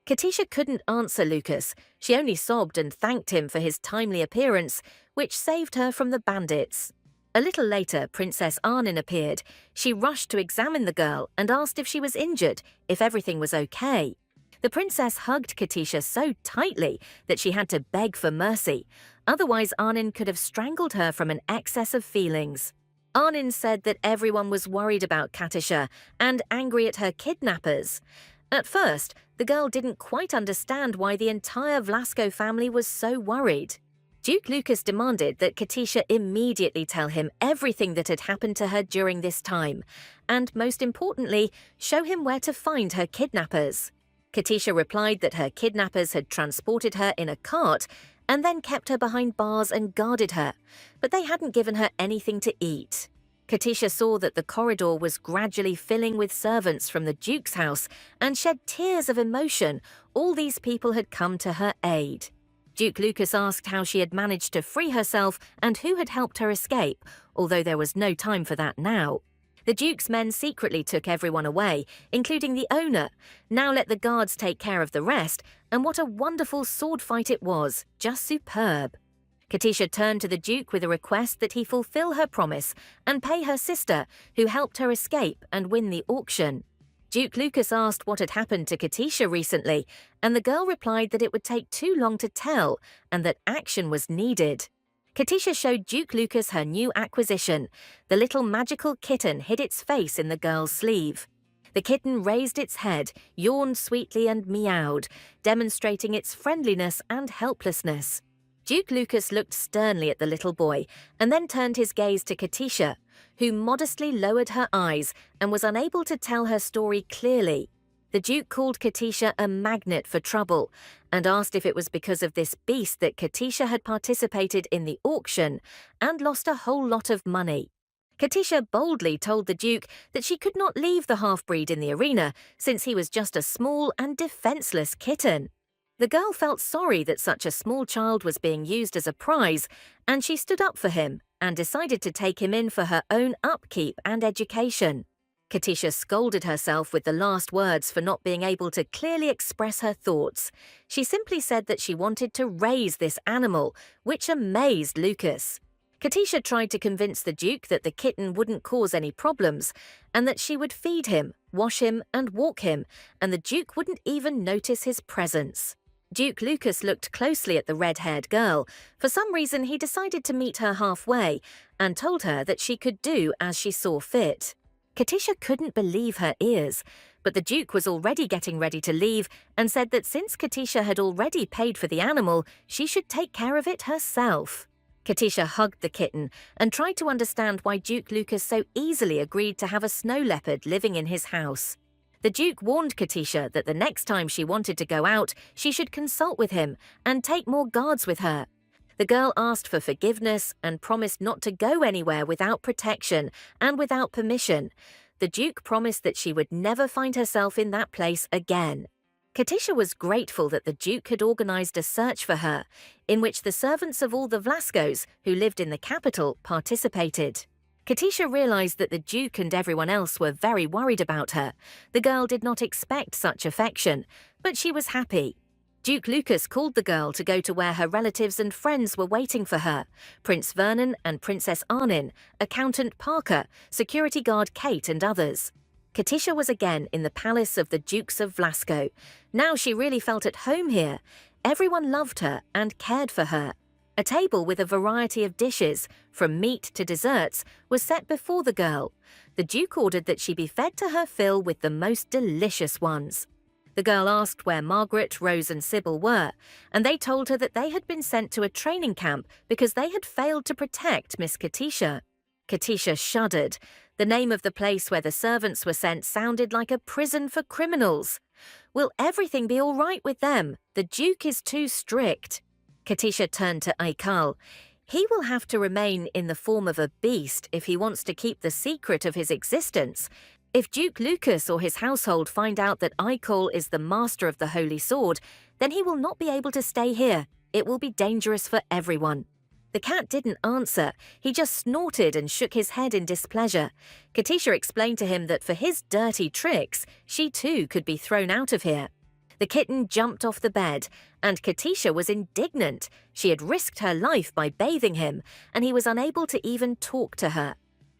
Katisha couldn't answer Lucas. She only sobbed and thanked him for his timely appearance, which saved her from the bandits. A little later, Princess Arnin appeared. She rushed to examine the girl and asked if she was injured, if everything was okay. The princess hugged Katisha so tightly that she had to beg for mercy. Otherwise, Arnin could have strangled her from an excess of feelings. Arnin said that everyone was worried about Katisha and angry at her kidnappers. At first, the girl didn't quite understand why the entire Vlasco family was so worried. Duke Lucas demanded that Katisha immediately tell him everything that had happened to her during this time, and most importantly, show him where to find her kidnappers. Katisha replied that her kidnappers had transported her in a cart and then kept her behind bars and guarded her, but they hadn't given her anything to eat. Katisha saw that the corridor was gradually filling with servants from the Duke's house and shed tears of emotion. All these people had come to her aid. Duke Lucas asked how she had managed to free herself and who had helped her escape, although there was no time for that now. The Duke's men secretly took everyone away, including the owner. Now let the guards take care of the rest, and what a wonderful sword fight it was, just superb. Katisha turned to the Duke with a request that he fulfill her promise and pay her sister, who helped her escape and win the auction. Duke Lucas asked what had happened to Katisha recently, and the girl replied that it would take too long to tell and that action was needed. Katisha showed Duke Lucas her new acquisition. The little magical kitten hid its face in the girl's sleeve. The kitten raised its head, yawned sweetly and meowed, demonstrating its friendliness and helplessness. Duke Lucas looked sternly at the little boy and then turned his gaze to Katisha, who modestly lowered her eyes and was unable to tell her story clearly. The Duke called Katisha a magnet for trouble and asked if it was because of this beast that Katisha had participated in the auction and lost a whole lot of money. Katisha boldly told the Duke that she could not leave the half-breed in the arena since he was just a small and defenseless kitten. The girl felt sorry that such a small child was being used as a prize, and she stood up for him and decided to take him in for her own upkeep and education. Katisha scolded herself with the last words for not being able to clearly express her thoughts. She simply said that she wanted to raise this animal, which amazed Lucas. Katisha tried to convince the Duke that the kitten wouldn't cause any problems and that she would feed him, wash him and walk him, and the Duke wouldn't even notice his presence. Duke Lucas looked closely at the red-haired girl. For some reason, he decided to meet her halfway and told her that she could do as she saw fit. Katisha couldn't believe her ears, but the Duke was already getting ready to leave and said that since Katisha had already paid for the animal, she should take care of it herself. Katisha hugged the kitten and tried to understand why Duke Lucas so easily agreed to have a snow leopard living in his house. The Duke warned Katisha that the next time she wanted to go out, she should consult with him and take more guards with her. The girl asked for forgiveness and promised not to go anywhere without protection and without permission. The Duke promised that she would never find herself in that place again. Katisha was grateful that the Duke had organized a search for her, in which the servants of all the Vlascos who lived in the capital participated. Katisha realized that the Duke and everyone else were very worried about her. The girl did not expect such affection, but she was happy. Duke Lucas called the girl to go to where her relatives and friends were waiting for her: Prince Vernon and Princess Arnin, Accountant Parker, security guard Kate and others. Katisha was again in the palace of the Dukes of Vlasco. Now she really felt at home here. Everyone loved her and cared for her. A table with a variety of dishes, from meat to desserts, was set before the girl. The Duke ordered that she be fed to her fill with the most delicious ones. The girl asked where Margaret, Rose and Sybil were, and they told her that they had been sent to a training camp because they had failed to protect Miss Katisha. Katisha shuddered. The name of the place where the servants were sent sounded like a prison for criminals. Will everything be all right with them? The Duke is too strict. Katisha turned to Aikal. He will have to remain in the form of a beast if he wants to keep the secret of his existence. If Duke Lucas or his household find out that Aikal is the master of the Holy Sword, then he will not be able to stay here. It will be dangerous for everyone. The cat didn't answer. He just snorted and shook his head in displeasure. Katisha explained to him that for his dirty tricks, she too could be thrown out of here. The kitten jumped off the bed, and Katisha was indignant. She had risked her life by bathing him, and he was unable to even talk to her.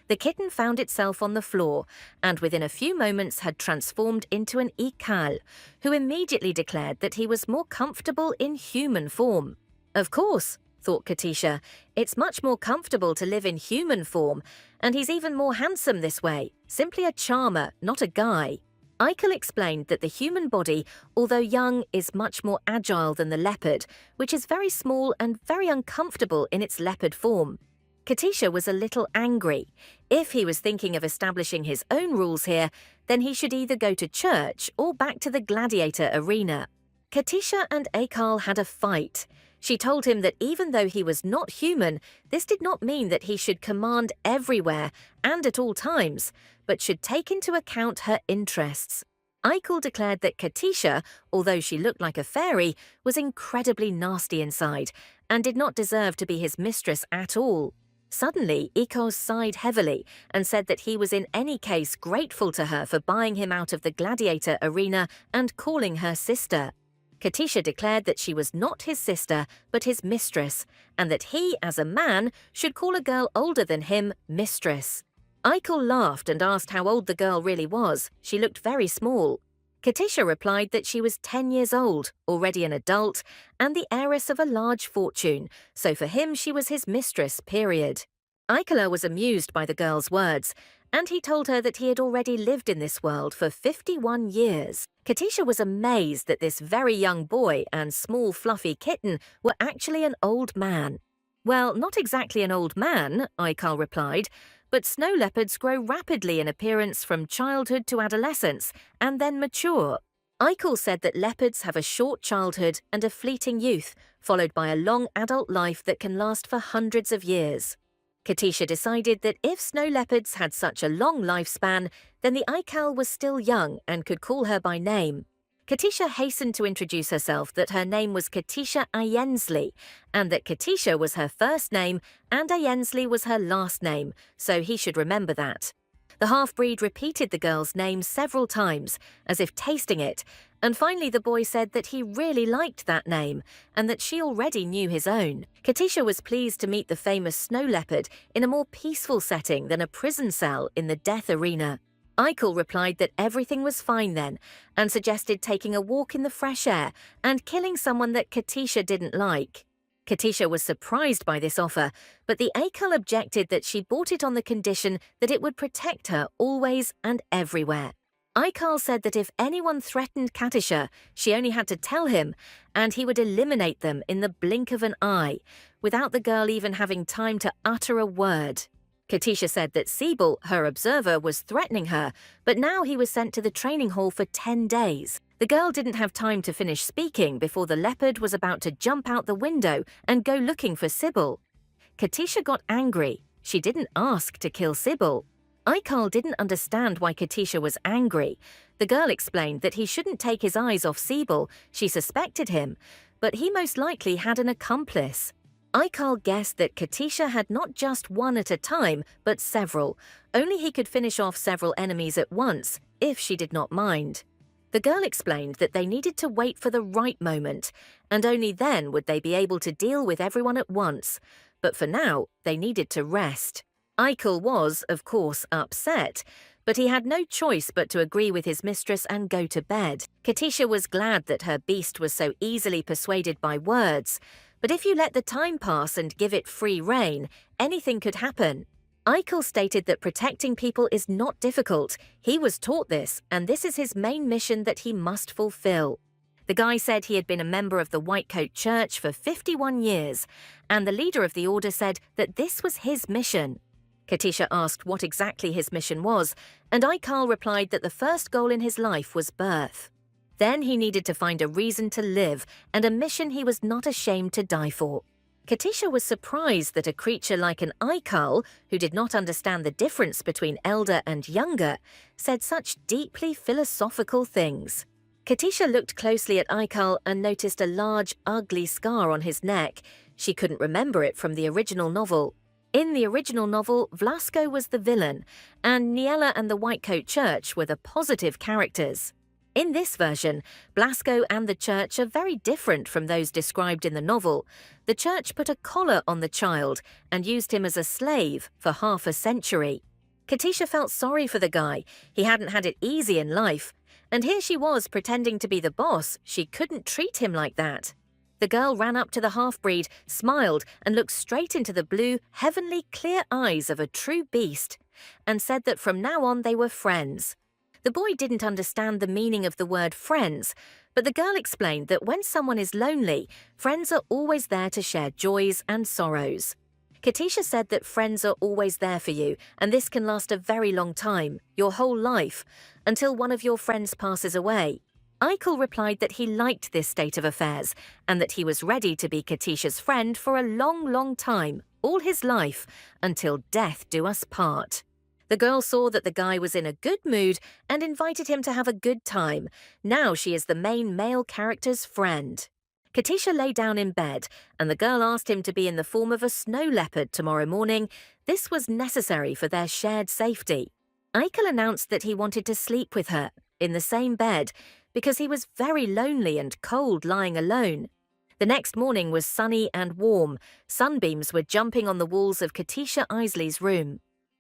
The kitten found itself on the floor, and within a few moments had transformed into an Ikal, who immediately declared that he was more comfortable in human form. Of course, thought Katisha, it's much more comfortable to live in human form, and he's even more handsome this way, simply a charmer, not a guy. Aikal explained that the human body, although young, is much more agile than the leopard, which is very small and very uncomfortable in its leopard form. Katisha was a little angry. If he was thinking of establishing his own rules here, then he should either go to church or back to the gladiator arena. Katisha and Aikal had a fight. She told him that even though he was not human, this did not mean that he should command everywhere and at all times, but should take into account her interests. Aikal declared that Katisha, although she looked like a fairy, was incredibly nasty inside and did not deserve to be his mistress at all. Suddenly, Ikos sighed heavily and said that he was in any case grateful to her for buying him out of the gladiator arena and calling her sister. Katisha declared that she was not his sister, but his mistress, and that he, as a man, should call a girl older than him mistress. Aikal laughed and asked how old the girl really was. She looked very small. Katisha replied that she was 10 years old, already an adult, and the heiress of a large fortune, so for him she was his mistress, period. Aikala was amused by the girl's words, and he told her that he had already lived in this world for 51 years. Katisha was amazed that this very young boy and small fluffy kitten were actually an old man. Well, not exactly an old man, Aikal replied, but snow leopards grow rapidly in appearance from childhood to adolescence and then mature. Aikal said that leopards have a short childhood and a fleeting youth, followed by a long adult life that can last for hundreds of years. Katisha decided that if snow leopards had such a long lifespan, then the Aikal was still young and could call her by name. Katisha hastened to introduce herself that her name was Katisha Ayensley, and that Katisha was her first name and Ayensley was her last name, so he should remember that. The half-breed repeated the girl's name several times, as if tasting it, and finally the boy said that he really liked that name, and that she already knew his own. Katisha was pleased to meet the famous snow leopard in a more peaceful setting than a prison cell in the death arena. Eichel replied that everything was fine then and suggested taking a walk in the fresh air and killing someone that Katisha didn't like. Katisha was surprised by this offer, but the Eichel objected that she bought it on the condition that it would protect her always and everywhere. Eichel said that if anyone threatened Katisha, she only had to tell him, and he would eliminate them in the blink of an eye, without the girl even having time to utter a word. Katisha said that Siebel, her observer, was threatening her, but now he was sent to the training hall for 10 days. The girl didn't have time to finish speaking before the leopard was about to jump out the window and go looking for Sibyl. Katisha got angry. She didn't ask to kill Sibyl. Eichel didn't understand why Katisha was angry. The girl explained that he shouldn't take his eyes off Siebel. She suspected him, but he most likely had an accomplice. Eichel guessed that Katisha had not just one at a time, but several. Only he could finish off several enemies at once, if she did not mind. The girl explained that they needed to wait for the right moment, and only then would they be able to deal with everyone at once. But for now, they needed to rest. Eichel was, of course, upset, but he had no choice but to agree with his mistress and go to bed. Katisha was glad that her beast was so easily persuaded by words, but if you let the time pass and give it free rein, anything could happen. Eichel stated that protecting people is not difficult. He was taught this, and this is his main mission that he must fulfill. The guy said he had been a member of the Whitecoat Church for 51 years, and the leader of the order said that this was his mission. Katisha asked what exactly his mission was, and Eichel replied that the first goal in his life was birth. Then he needed to find a reason to live and a mission he was not ashamed to die for. Katisha was surprised that a creature like an Eichel, who did not understand the difference between elder and younger, said such deeply philosophical things. Katisha looked closely at Eichel and noticed a large, ugly scar on his neck. She couldn't remember it from the original novel. In the original novel, Vlasko was the villain, and Niella and the Whitecoat Church were the positive characters. In this version, Blasko and the church are very different from those described in the novel. The church put a collar on the child and used him as a slave for half a century. Katisha felt sorry for the guy. He hadn't had it easy in life. And here she was pretending to be the boss. She couldn't treat him like that. The girl ran up to the half-breed, smiled, and looked straight into the blue, heavenly, clear eyes of a true beast, and said that from now on they were friends. The boy didn't understand the meaning of the word friends, but the girl explained that when someone is lonely, friends are always there to share joys and sorrows. Katisha said that friends are always there for you, and this can last a very long time, your whole life, until one of your friends passes away. Eichel replied that he liked this state of affairs, and that he was ready to be Katisha's friend for a long, long time, all his life, until death do us part. The girl saw that the guy was in a good mood and invited him to have a good time. Now she is the main male character's friend. Katisha lay down in bed, and the girl asked him to be in the form of a snow leopard tomorrow morning. This was necessary for their shared safety. Eichel announced that he wanted to sleep with her, in the same bed, because he was very lonely and cold lying alone. The next morning was sunny and warm. Sunbeams were jumping on the walls of Katisha Isley's room.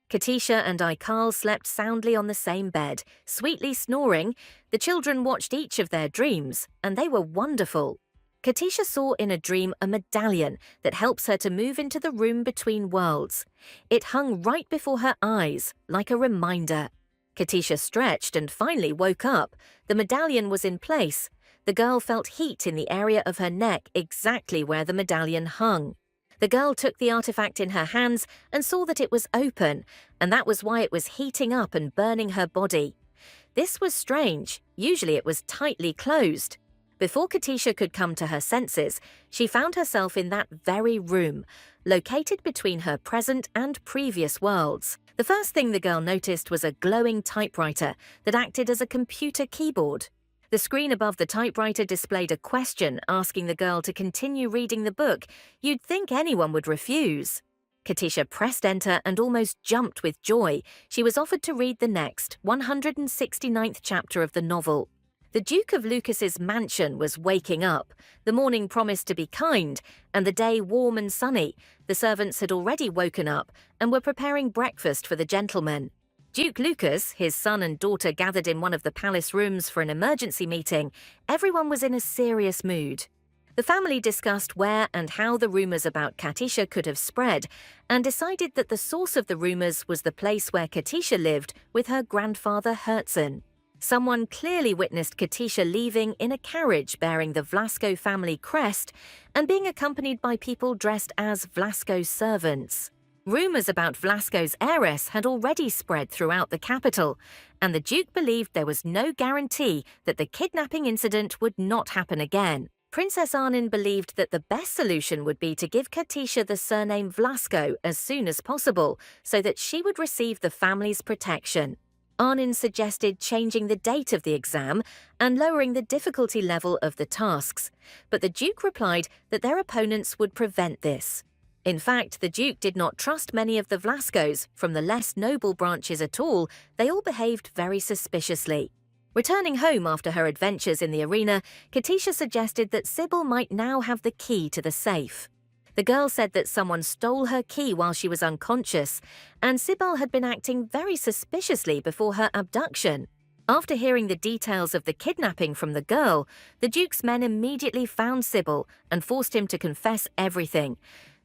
Katisha and Eichel slept soundly on the same bed, sweetly snoring. The children watched each of their dreams, and they were wonderful. Katisha saw in a dream a medallion that helps her to move into the room between worlds. It hung right before her eyes, like a reminder. Katisha stretched and finally woke up. The medallion was in place. The girl felt heat in the area of her neck, exactly where the medallion hung. The girl took the artifact in her hands and saw that it was open, and that was why it was heating up and burning her body. This was strange. Usually it was tightly closed. Before Katisha could come to her senses, she found herself in that very room, located between her present and previous worlds. The first thing the girl noticed was a glowing typewriter that acted as a computer keyboard. The screen above the typewriter displayed a question asking the girl to continue reading the book. You'd think anyone would refuse. Katisha pressed enter and almost jumped with joy. She was offered to read the next, 169th chapter of the novel. The Duke of Lucas's mansion was waking up. The morning promised to be kind, and the day warm and sunny. The servants had already woken up and were preparing breakfast for the gentlemen. Duke Lucas, his son and daughter gathered in one of the palace rooms for an emergency meeting. Everyone was in a serious mood. The family discussed where and how the rumors about Katisha could have spread and decided that the source of the rumors was the place where Katisha lived with her grandfather Herzen. Someone clearly witnessed Katisha leaving in a carriage bearing the Vlasco family crest and being accompanied by people dressed as Vlasco's servants. Rumors about Vlasco's heiress had already spread throughout the capital, and the Duke believed there was no guarantee that the kidnapping incident would not happen again. Princess Arnin believed that the best solution would be to give Katisha the surname Vlasco as soon as possible so that she would receive the family's protection. Arnin suggested changing the date of the exam and lowering the difficulty level of the tasks, but the Duke replied that their opponents would prevent this. In fact, the Duke did not trust many of the Vlascos from the less noble branches at all. They all behaved very suspiciously. Returning home after her adventures in the arena, Katisha suggested that Sybil might now have the key to the safe. The girl said that someone stole her key while she was unconscious, and Sybil had been acting very suspiciously before her abduction. After hearing the details of the kidnapping from the girl, the Duke's men immediately found Sybil and forced him to confess everything.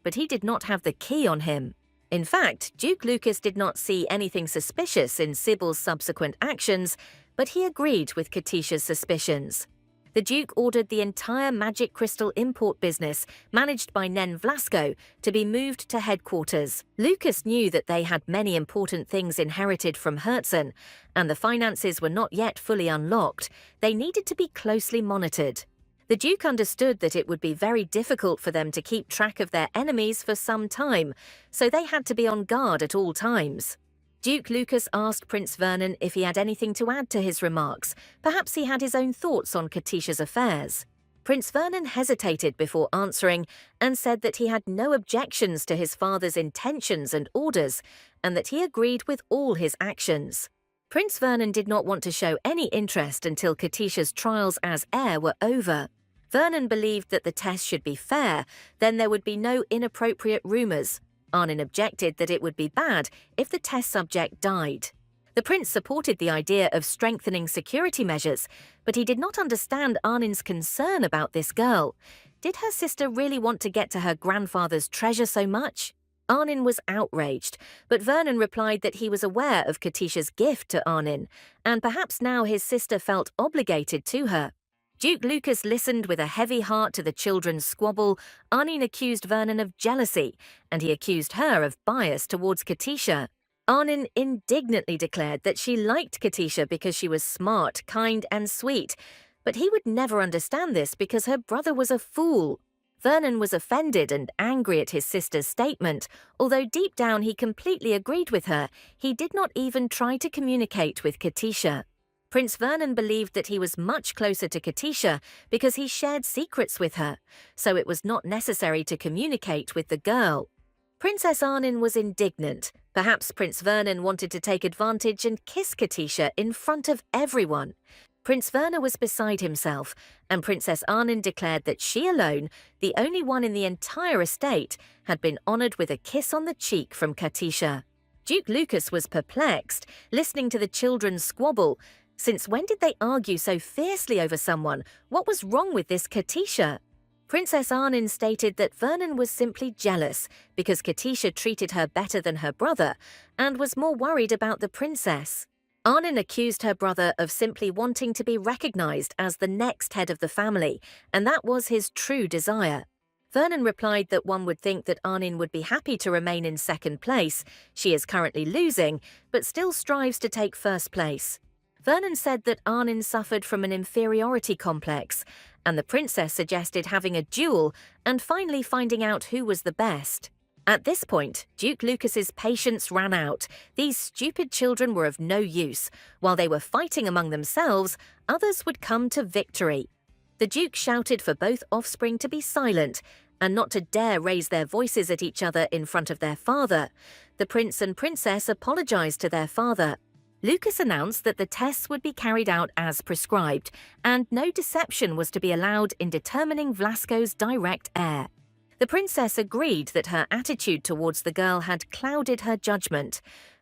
But he did not have the key on him. In fact, Duke Lucas did not see anything suspicious in Sybil's subsequent actions, but he agreed with Katisha's suspicions. The Duke ordered the entire magic crystal import business, managed by Nen Vlasco, to be moved to headquarters. Lucas knew that they had many important things inherited from Herzen, and the finances were not yet fully unlocked. They needed to be closely monitored. The Duke understood that it would be very difficult for them to keep track of their enemies for some time, so they had to be on guard at all times. Duke Lucas asked Prince Vernon if he had anything to add to his remarks. Perhaps he had his own thoughts on Katisha's affairs. Prince Vernon hesitated before answering and said that he had no objections to his father's intentions and orders, and that he agreed with all his actions. Prince Vernon did not want to show any interest until Katisha's trials as heir were over. Vernon believed that the test should be fair, then there would be no inappropriate rumors. Arnin objected that it would be bad if the test subject died. The prince supported the idea of strengthening security measures, but he did not understand Arnin's concern about this girl. Did her sister really want to get to her grandfather's treasure so much? Arnin was outraged, but Vernon replied that he was aware of Katisha's gift to Arnin, and perhaps now his sister felt obligated to her. Duke Lucas listened with a heavy heart to the children's squabble. Arnin accused Vernon of jealousy, and he accused her of bias towards Katisha. Arnin indignantly declared that she liked Katisha because she was smart, kind, and sweet, but he would never understand this because her brother was a fool. Vernon was offended and angry at his sister's statement. Although deep down he completely agreed with her, he did not even try to communicate with Katisha. Prince Vernon believed that he was much closer to Katisha because he shared secrets with her, so it was not necessary to communicate with the girl. Princess Arnin was indignant. Perhaps Prince Vernon wanted to take advantage and kiss Katisha in front of everyone. Prince Vernon was beside himself, and Princess Arnin declared that she alone, the only one in the entire estate, had been honoured with a kiss on the cheek from Katisha. Duke Lucas was perplexed, listening to the children's squabble. Since when did they argue so fiercely over someone? What was wrong with this Katisha? Princess Arnin stated that Vernon was simply jealous because Katisha treated her better than her brother and was more worried about the princess. Arnin accused her brother of simply wanting to be recognized as the next head of the family, and that was his true desire. Vernon replied that one would think that Arnin would be happy to remain in second place. She is currently losing, but still strives to take first place. Vernon said that Arnin suffered from an inferiority complex, and the princess suggested having a duel and finally finding out who was the best. At this point, Duke Lucas's patience ran out. These stupid children were of no use. While they were fighting among themselves, others would come to victory. The Duke shouted for both offspring to be silent and not to dare raise their voices at each other in front of their father. The prince and princess apologized to their father. Lucas announced that the tests would be carried out as prescribed, and no deception was to be allowed in determining Vlasco's direct heir. The princess agreed that her attitude towards the girl had clouded her judgment,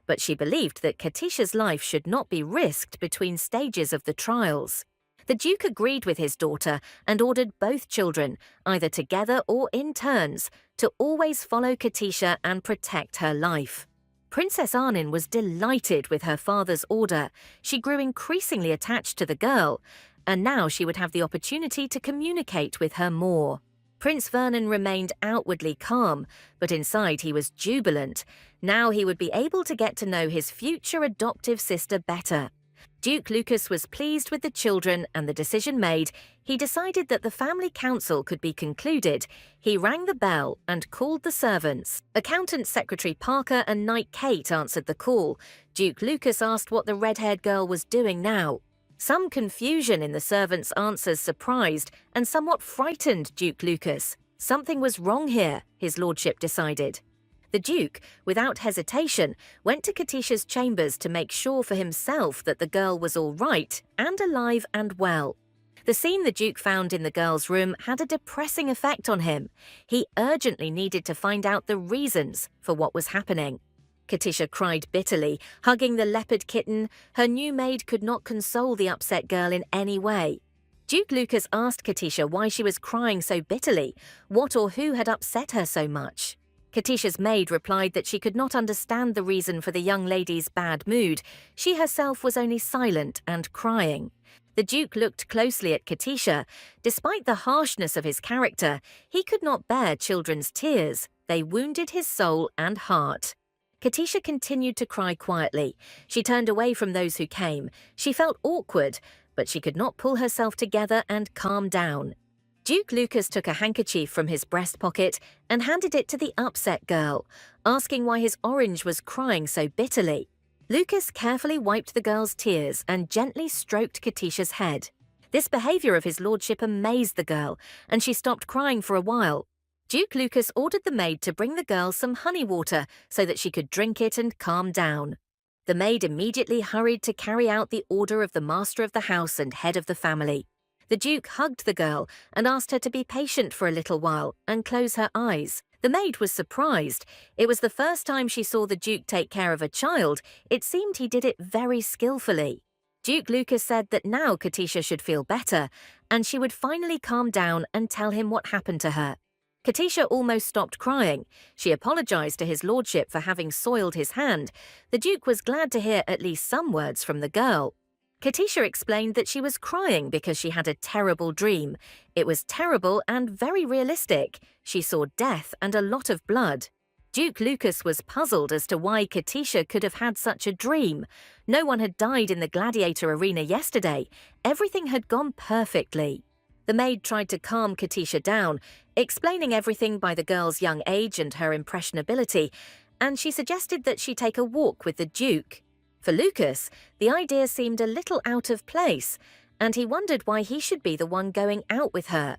but she believed that Katisha's life should not be risked between stages of the trials. The Duke agreed with his daughter and ordered both children, either together or in turns, to always follow Katisha and protect her life. Princess Arnin was delighted with her father's order. She grew increasingly attached to the girl, and now she would have the opportunity to communicate with her more. Prince Vernon remained outwardly calm, but inside he was jubilant. Now he would be able to get to know his future adoptive sister better. Duke Lucas was pleased with the children and the decision made. He decided that the family council could be concluded. He rang the bell and called the servants. Accountant Secretary Parker and Knight Kate answered the call. Duke Lucas asked what the red-haired girl was doing now. Some confusion in the servants' answers surprised and somewhat frightened Duke Lucas. Something was wrong here, his lordship decided. The Duke, without hesitation, went to Katisha's chambers to make sure for himself that the girl was all right and alive and well. The scene the Duke found in the girl's room had a depressing effect on him. He urgently needed to find out the reasons for what was happening. Katisha cried bitterly, hugging the leopard kitten. Her new maid could not console the upset girl in any way. Duke Lucas asked Katisha why she was crying so bitterly, what or who had upset her so much. Katisha's maid replied that she could not understand the reason for the young lady's bad mood. She herself was only silent and crying. The Duke looked closely at Katisha. Despite the harshness of his character, he could not bear children's tears. They wounded his soul and heart. Katisha continued to cry quietly. She turned away from those who came. She felt awkward, but she could not pull herself together and calm down. Duke Lucas took a handkerchief from his breast pocket and handed it to the upset girl, asking why his orange was crying so bitterly. Lucas carefully wiped the girl's tears and gently stroked Katisha's head. This behavior of his lordship amazed the girl, and she stopped crying for a while. Duke Lucas ordered the maid to bring the girl some honey water so that she could drink it and calm down. The maid immediately hurried to carry out the order of the master of the house and head of the family. The Duke hugged the girl and asked her to be patient for a little while and close her eyes. The maid was surprised. It was the first time she saw the Duke take care of a child. It seemed he did it very skillfully. Duke Lucas said that now Katisha should feel better, and she would finally calm down and tell him what happened to her. Katisha almost stopped crying. She apologized to his lordship for having soiled his hand. The Duke was glad to hear at least some words from the girl. Katisha explained that she was crying because she had a terrible dream. It was terrible and very realistic. She saw death and a lot of blood. Duke Lucas was puzzled as to why Katisha could have had such a dream. No one had died in the gladiator arena yesterday. Everything had gone perfectly. The maid tried to calm Katisha down, explaining everything by the girl's young age and her impressionability, and she suggested that she take a walk with the Duke. For Lucas, the idea seemed a little out of place, and he wondered why he should be the one going out with her.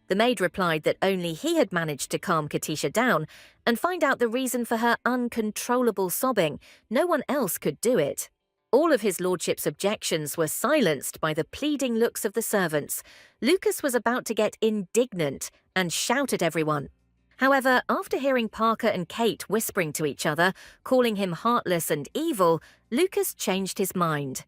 The maid replied that only he had managed to calm Katisha down and find out the reason for her uncontrollable sobbing. No one else could do it. All of his lordship's objections were silenced by the pleading looks of the servants. Lucas was about to get indignant and shout at everyone. However, after hearing Parker and Kate whispering to each other, calling him heartless and evil, Lucas changed his mind.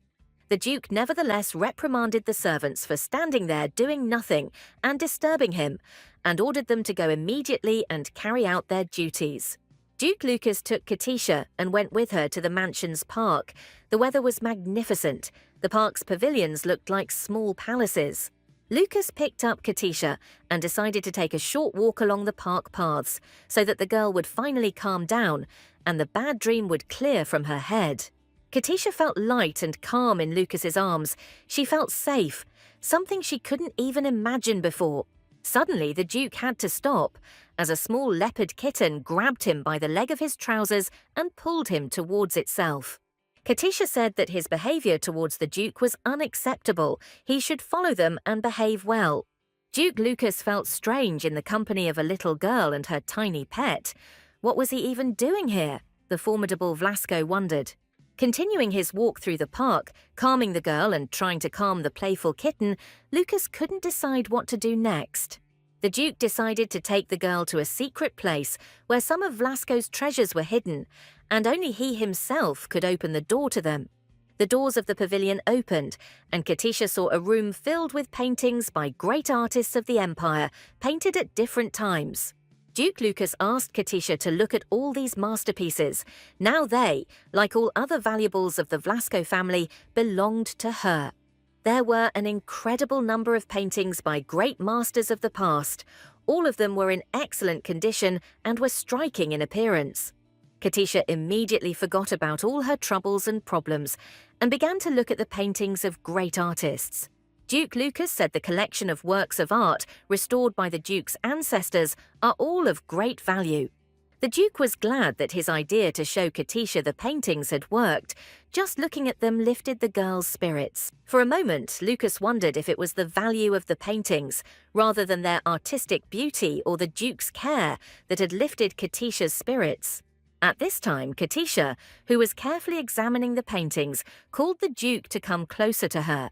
The Duke nevertheless reprimanded the servants for standing there doing nothing and disturbing him, and ordered them to go immediately and carry out their duties. Duke Lucas took Katisha and went with her to the mansion's park. The weather was magnificent. The park's pavilions looked like small palaces. Lucas picked up Katisha and decided to take a short walk along the park paths so that the girl would finally calm down and the bad dream would clear from her head. Katisha felt light and calm in Lucas's arms. She felt safe, something she couldn't even imagine before. Suddenly, the Duke had to stop, as a small leopard kitten grabbed him by the leg of his trousers and pulled him towards itself. Katisha said that his behavior towards the Duke was unacceptable. He should follow them and behave well. Duke Lucas felt strange in the company of a little girl and her tiny pet. What was he even doing here? The formidable Vlasco wondered. Continuing his walk through the park, calming the girl and trying to calm the playful kitten, Lucas couldn't decide what to do next. The Duke decided to take the girl to a secret place where some of Vlasco's treasures were hidden, and only he himself could open the door to them. The doors of the pavilion opened, and Katisha saw a room filled with paintings by great artists of the empire, painted at different times. Duke Lucas asked Katisha to look at all these masterpieces. Now they, like all other valuables of the Vlasco family, belonged to her. There were an incredible number of paintings by great masters of the past. All of them were in excellent condition and were striking in appearance. Katisha immediately forgot about all her troubles and problems and began to look at the paintings of great artists. Duke Lucas said the collection of works of art restored by the Duke's ancestors are all of great value. The Duke was glad that his idea to show Katisha the paintings had worked. Just looking at them lifted the girl's spirits. For a moment, Lucas wondered if it was the value of the paintings, rather than their artistic beauty or the Duke's care, that had lifted Katisha's spirits. At this time, Katisha, who was carefully examining the paintings, called the Duke to come closer to her.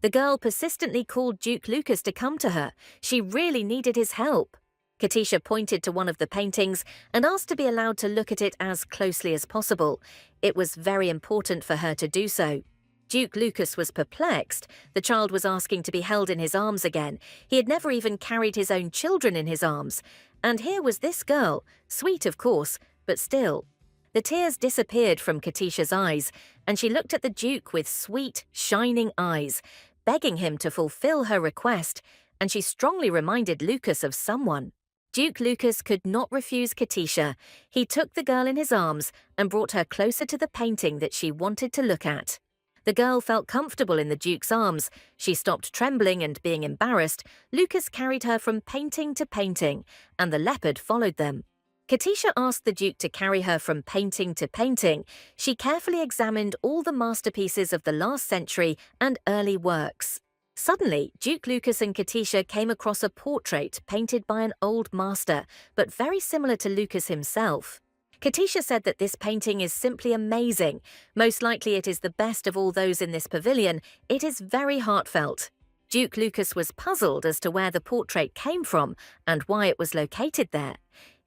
The girl persistently called Duke Lucas to come to her. She really needed his help. Katisha pointed to one of the paintings and asked to be allowed to look at it as closely as possible. It was very important for her to do so. Duke Lucas was perplexed. The child was asking to be held in his arms again. He had never even carried his own children in his arms. And here was this girl, sweet of course, but still. The tears disappeared from Katisha's eyes, and she looked at the Duke with sweet, shining eyes, begging him to fulfill her request, and she strongly reminded Lucas of someone. Duke Lucas could not refuse Katisha. He took the girl in his arms and brought her closer to the painting that she wanted to look at. The girl felt comfortable in the Duke's arms. She stopped trembling and being embarrassed. Lucas carried her from painting to painting, and the leopard followed them. Katisha asked the Duke to carry her from painting to painting. She carefully examined all the masterpieces of the last century and early works. Suddenly, Duke Lucas and Katisha came across a portrait painted by an old master, but very similar to Lucas himself. Katisha said that this painting is simply amazing. Most likely it is the best of all those in this pavilion. It is very heartfelt. Duke Lucas was puzzled as to where the portrait came from and why it was located there.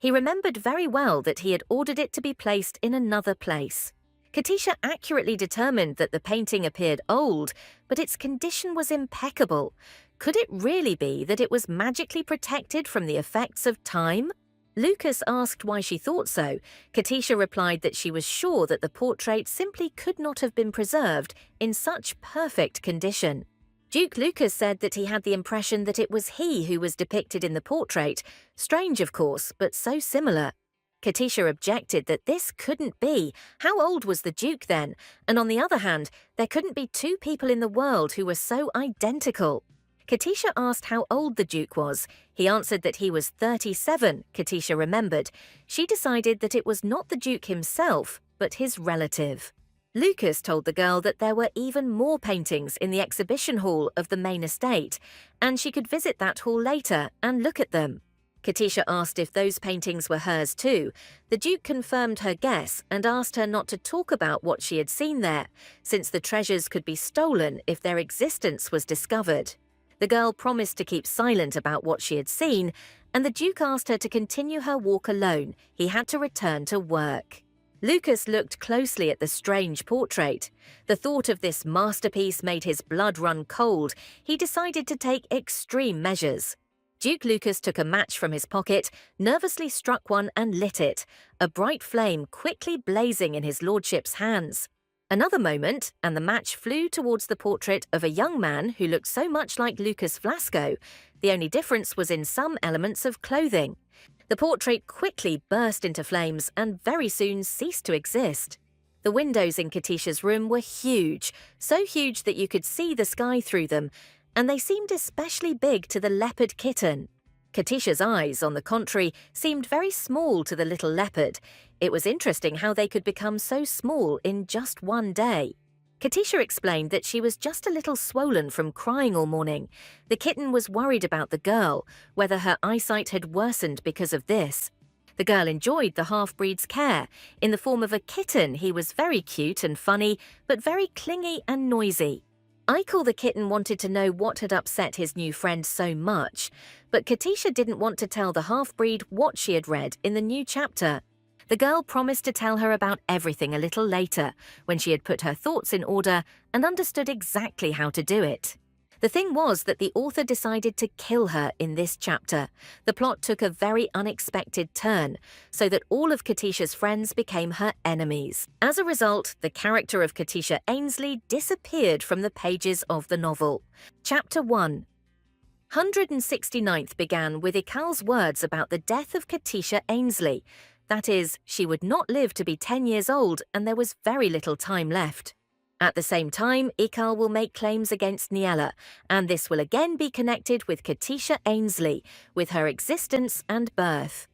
He remembered very well that he had ordered it to be placed in another place. Katisha accurately determined that the painting appeared old, but its condition was impeccable. Could it really be that it was magically protected from the effects of time? Lucas asked why she thought so. Katisha replied that she was sure that the portrait simply could not have been preserved in such perfect condition. Duke Lucas said that he had the impression that it was he who was depicted in the portrait. Strange, of course, but so similar. Katisha objected that this couldn't be. How old was the Duke then? And on the other hand, there couldn't be two people in the world who were so identical. Katisha asked how old the Duke was. He answered that he was 37, Katisha remembered. She decided that it was not the Duke himself, but his relative. Lucas told the girl that there were even more paintings in the exhibition hall of the main estate, and she could visit that hall later and look at them. Katisha asked if those paintings were hers too. The Duke confirmed her guess and asked her not to talk about what she had seen there, since the treasures could be stolen if their existence was discovered. The girl promised to keep silent about what she had seen, and the Duke asked her to continue her walk alone. He had to return to work. Lucas looked closely at the strange portrait. The thought of this masterpiece made his blood run cold. He decided to take extreme measures. Duke Lucas took a match from his pocket, nervously struck one and lit it, a bright flame quickly blazing in his lordship's hands. Another moment, and the match flew towards the portrait of a young man who looked so much like Lucas Vlasco. The only difference was in some elements of clothing. The portrait quickly burst into flames and very soon ceased to exist. The windows in Katisha's room were huge, so huge that you could see the sky through them, and they seemed especially big to the leopard kitten. Katisha's eyes, on the contrary, seemed very small to the little leopard. It was interesting how they could become so small in just one day. Katisha explained that she was just a little swollen from crying all morning. The kitten was worried about the girl, whether her eyesight had worsened because of this. The girl enjoyed the half-breed's care. In the form of a kitten, he was very cute and funny, but very clingy and noisy. Eichel the kitten wanted to know what had upset his new friend so much, but Katisha didn't want to tell the half-breed what she had read in the new chapter. The girl promised to tell her about everything a little later, when she had put her thoughts in order and understood exactly how to do it. The thing was that the author decided to kill her in this chapter. The plot took a very unexpected turn, so that all of Katisha's friends became her enemies. As a result, the character of Katisha Ainsley disappeared from the pages of the novel. Chapter 1. 169th began with Ikal's words about the death of Katisha Ainsley. That is, she would not live to be 10 years old and there was very little time left. At the same time, Ikal will make claims against Niella, and this will again be connected with Katisha Ainsley, with her existence and birth.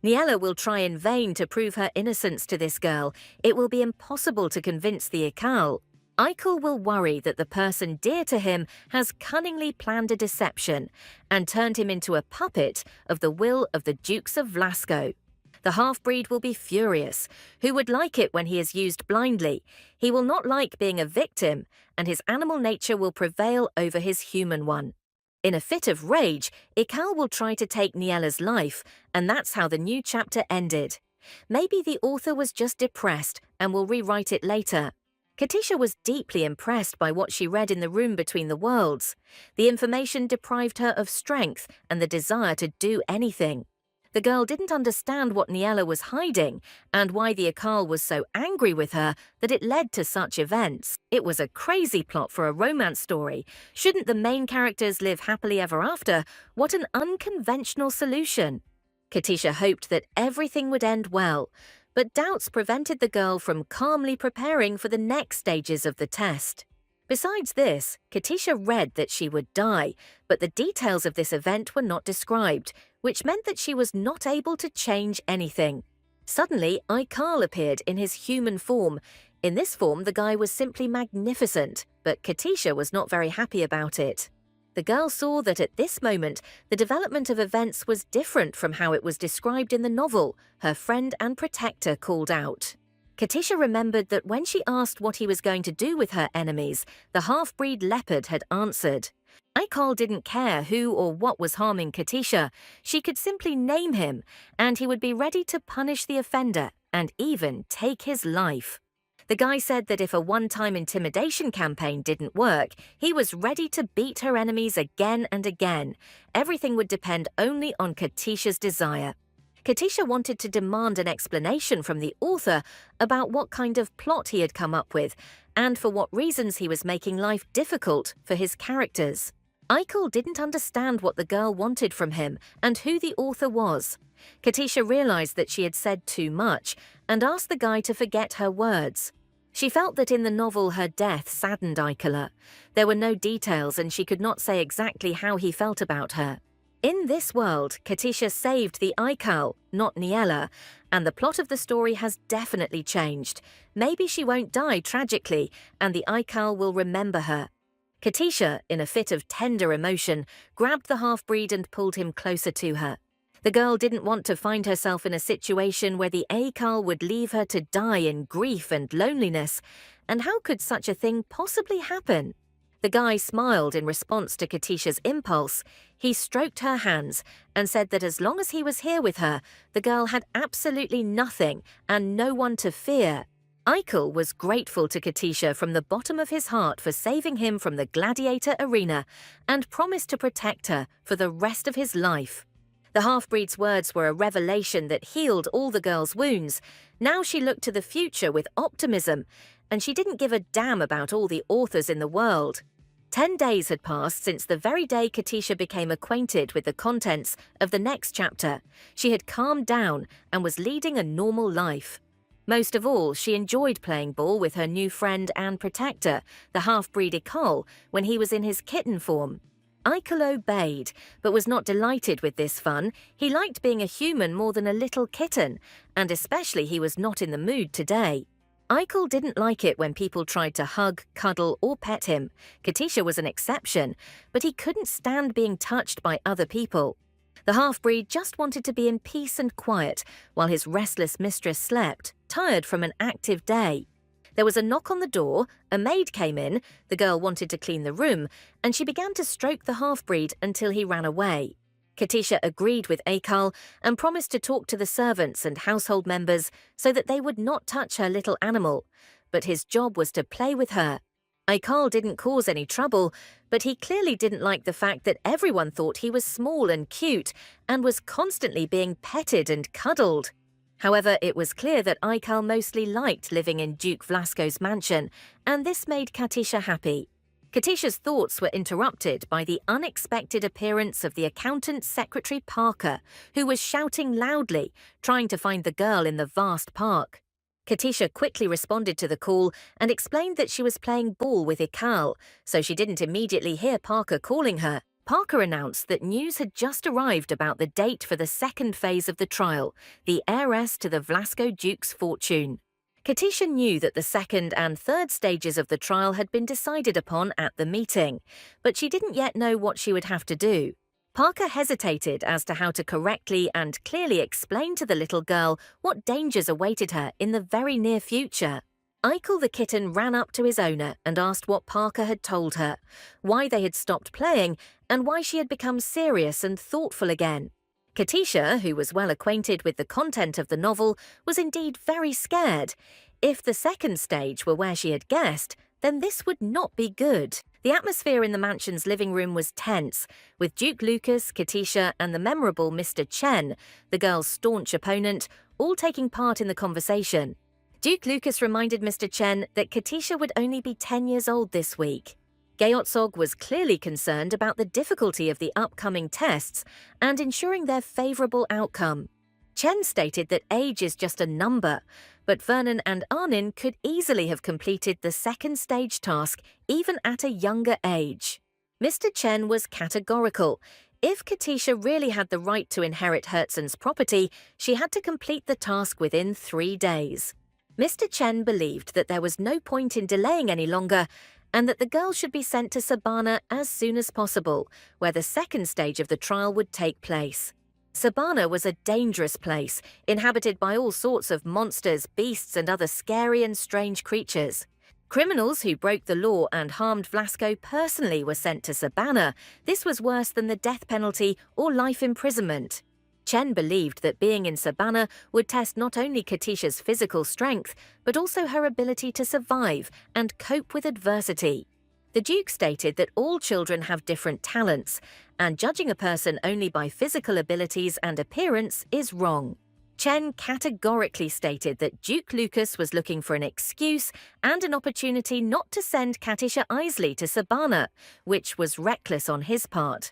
Niella will try in vain to prove her innocence to this girl. It will be impossible to convince the Ikal. Ikal will worry that the person dear to him has cunningly planned a deception and turned him into a puppet of the will of the Dukes of Vlasco. The half-breed will be furious. Who would like it when he is used blindly? He will not like being a victim, and his animal nature will prevail over his human one. In a fit of rage, Ikal will try to take Niella's life, and that's how the new chapter ended. Maybe the author was just depressed and will rewrite it later. Katisha was deeply impressed by what she read in the room between the worlds. The information deprived her of strength and the desire to do anything. The girl didn't understand what Niella was hiding and why the Ikal was so angry with her that it led to such events. It was a crazy plot for a romance story. Shouldn't the main characters live happily ever after? What an unconventional solution. Katisha hoped that everything would end well, but doubts prevented the girl from calmly preparing for the next stages of the test. Besides this, Katisha read that she would die, but the details of this event were not described, which meant that she was not able to change anything. Suddenly, Ikal appeared in his human form. In this form, the guy was simply magnificent, but Katisha was not very happy about it. The girl saw that at this moment, the development of events was different from how it was described in the novel. Her friend and protector called out. Katisha remembered that when she asked what he was going to do with her enemies, the half-breed leopard had answered. Ikal didn't care who or what was harming Katisha. She could simply name him, and he would be ready to punish the offender and even take his life. The guy said that if a one-time intimidation campaign didn't work, he was ready to beat her enemies again and again. Everything would depend only on Katisha's desire. Katisha wanted to demand an explanation from the author about what kind of plot he had come up with and for what reasons he was making life difficult for his characters. Ikal didn't understand what the girl wanted from him and who the author was. Katisha realized that she had said too much and asked the guy to forget her words. She felt that in the novel her death saddened Ikala. There were no details and she could not say exactly how he felt about her. In this world, Katisha saved the Ikal, not Niella, and the plot of the story has definitely changed. Maybe she won't die tragically, and the Ikal will remember her. Katisha, in a fit of tender emotion, grabbed the half-breed and pulled him closer to her. The girl didn't want to find herself in a situation where the Ikal would leave her to die in grief and loneliness, and how could such a thing possibly happen? The guy smiled in response to Katisha's impulse. He stroked her hands and said that as long as he was here with her, the girl had absolutely nothing and no one to fear. Ikal was grateful to Katisha from the bottom of his heart for saving him from the gladiator arena and promised to protect her for the rest of his life. The half-breed's words were a revelation that healed all the girl's wounds. Now she looked to the future with optimism, and she didn't give a damn about all the authors in the world. 10 days had passed since the very day Katisha became acquainted with the contents of the next chapter. She had calmed down and was leading a normal life. Most of all, she enjoyed playing ball with her new friend and protector, the half-breed Ikal, when he was in his kitten form. Ikal obeyed, but was not delighted with this fun. He liked being a human more than a little kitten, and especially he was not in the mood today. Ikal didn't like it when people tried to hug, cuddle, or pet him. Katisha was an exception, but he couldn't stand being touched by other people. The half-breed just wanted to be in peace and quiet while his restless mistress slept, tired from an active day. There was a knock on the door, a maid came in, the girl wanted to clean the room, and she began to stroke the half-breed until he ran away. Katisha agreed with Akal and promised to talk to the servants and household members so that they would not touch her little animal, but his job was to play with her. Akal didn't cause any trouble, but he clearly didn't like the fact that everyone thought he was small and cute and was constantly being petted and cuddled. However, it was clear that Aikal mostly liked living in Duke Vlasco's mansion, and this made Katisha happy. Katisha's thoughts were interrupted by the unexpected appearance of the accountant's secretary Parker, who was shouting loudly, trying to find the girl in the vast park. Katisha quickly responded to the call and explained that she was playing ball with Ikal, so she didn't immediately hear Parker calling her. Parker announced that news had just arrived about the date for the second phase of the trial, the heiress to the Vlasco Duke's fortune. Katisha knew that the second and third stages of the trial had been decided upon at the meeting, but she didn't yet know what she would have to do. Parker hesitated as to how to correctly and clearly explain to the little girl what dangers awaited her in the very near future. Eichel the kitten ran up to his owner and asked what Parker had told her, why they had stopped playing, and why she had become serious and thoughtful again. Katisha, who was well acquainted with the content of the novel, was indeed very scared. If the second stage were where she had guessed, then this would not be good. The atmosphere in the mansion's living room was tense, with Duke Lucas, Katisha, and the memorable Mr. Chen, the girl's staunch opponent, all taking part in the conversation. Duke Lucas reminded Mr. Chen that Katisha would only be 10 years old this week. Gyeotsog was clearly concerned about the difficulty of the upcoming tests and ensuring their favourable outcome. Chen stated that age is just a number, but Vernon and Arnin could easily have completed the second stage task even at a younger age. Mr. Chen was categorical. If Katisha really had the right to inherit Herzen's property, she had to complete the task within 3 days. Mr. Chen believed that there was no point in delaying any longer and that the girl should be sent to Sabana as soon as possible, where the second stage of the trial would take place. Sabana was a dangerous place, inhabited by all sorts of monsters, beasts, and other scary and strange creatures. Criminals who broke the law and harmed Vlasco personally were sent to Sabana. This was worse than the death penalty or life imprisonment. Chen believed that being in Sabana would test not only Katisha's physical strength, but also her ability to survive and cope with adversity. The Duke stated that all children have different talents, and judging a person only by physical abilities and appearance is wrong. Chen categorically stated that Duke Lucas was looking for an excuse and an opportunity not to send Katisha Isley to Sabana, which was reckless on his part.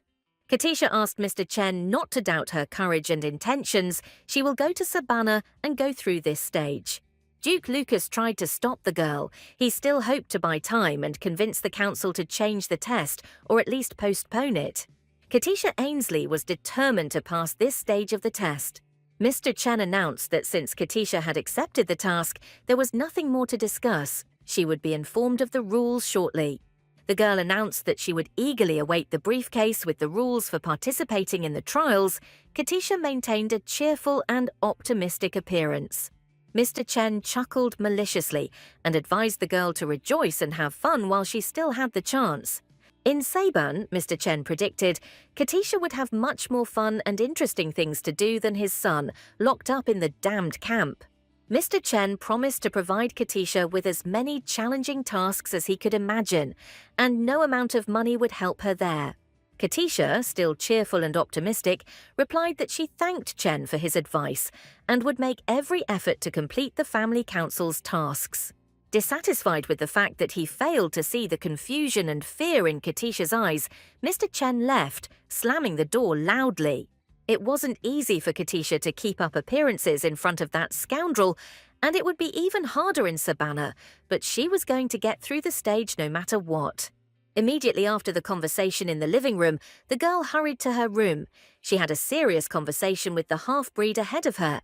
Katisha asked Mr. Chen not to doubt her courage and intentions. She will go to Sabana and go through this stage. Duke Lucas tried to stop the girl. He still hoped to buy time and convince the council to change the test, or at least postpone it. Katisha Ainsley was determined to pass this stage of the test. Mr. Chen announced that since Katisha had accepted the task, there was nothing more to discuss. She would be informed of the rules shortly. The girl announced that she would eagerly await the briefcase with the rules for participating in the trials. Katisha maintained a cheerful and optimistic appearance. Mr. Chen chuckled maliciously and advised the girl to rejoice and have fun while she still had the chance. In Saban, Mr. Chen predicted, Katisha would have much more fun and interesting things to do than his son, locked up in the damned camp. Mr. Chen promised to provide Katisha with as many challenging tasks as he could imagine, and no amount of money would help her there. Katisha, still cheerful and optimistic, replied that she thanked Chen for his advice and would make every effort to complete the family council's tasks. Dissatisfied with the fact that he failed to see the confusion and fear in Katisha's eyes, Mr. Chen left, slamming the door loudly. It wasn't easy for Katisha to keep up appearances in front of that scoundrel, and it would be even harder in Sabana, but she was going to get through the stage no matter what. Immediately after the conversation in the living room, the girl hurried to her room. She had a serious conversation with the half-breed ahead of her.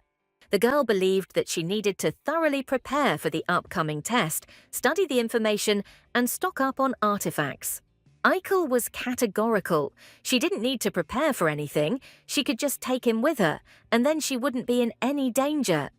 The girl believed that she needed to thoroughly prepare for the upcoming test, study the information, and stock up on artifacts. Eichel was categorical. She didn't need to prepare for anything. She could just take him with her, and then she wouldn't be in any danger.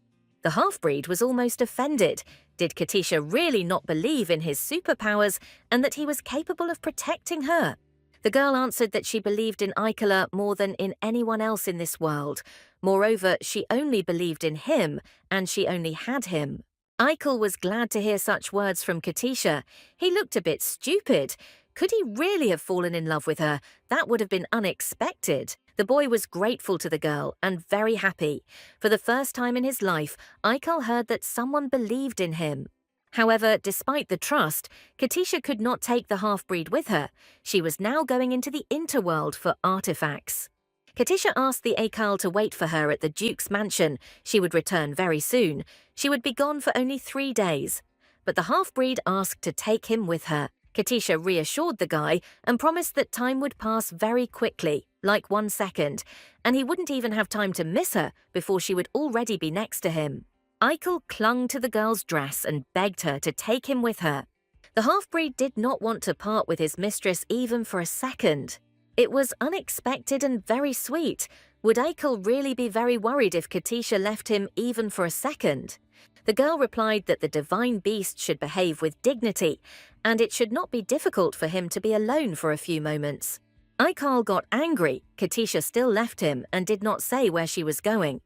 The half-breed was almost offended. Did Katisha really not believe in his superpowers and that he was capable of protecting her? The girl answered that she believed in Aikala more than in anyone else in this world. Moreover, she only believed in him, and she only had him. Eichel was glad to hear such words from Katisha. He looked a bit stupid. Could he really have fallen in love with her? That would have been unexpected. The boy was grateful to the girl and very happy. For the first time in his life, Eichel heard that someone believed in him. However, despite the trust, Katisha could not take the half-breed with her. She was now going into the interworld for artifacts. Katisha asked the Akal to wait for her at the Duke's mansion. She would return very soon. She would be gone for only 3 days. But the half-breed asked to take him with her. Katisha reassured the guy and promised that time would pass very quickly, like 1 second, and he wouldn't even have time to miss her before she would already be next to him. Eichel clung to the girl's dress and begged her to take him with her. The half-breed did not want to part with his mistress even for a second. It was unexpected and very sweet. Would Eichel really be very worried if Katisha left him even for a second? The girl replied that the divine beast should behave with dignity, and it should not be difficult for him to be alone for a few moments. Eichel got angry. Katisha still left him and did not say where she was going.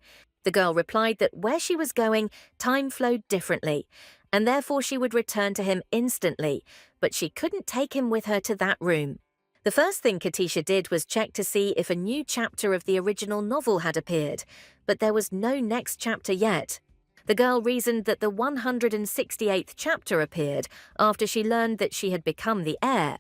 The girl replied that where she was going, time flowed differently, and therefore she would return to him instantly, but she couldn't take him with her to that room. The first thing Katisha did was check to see if a new chapter of the original novel had appeared, but there was no next chapter yet. The girl reasoned that the 168th chapter appeared after she learned that she had become the heir,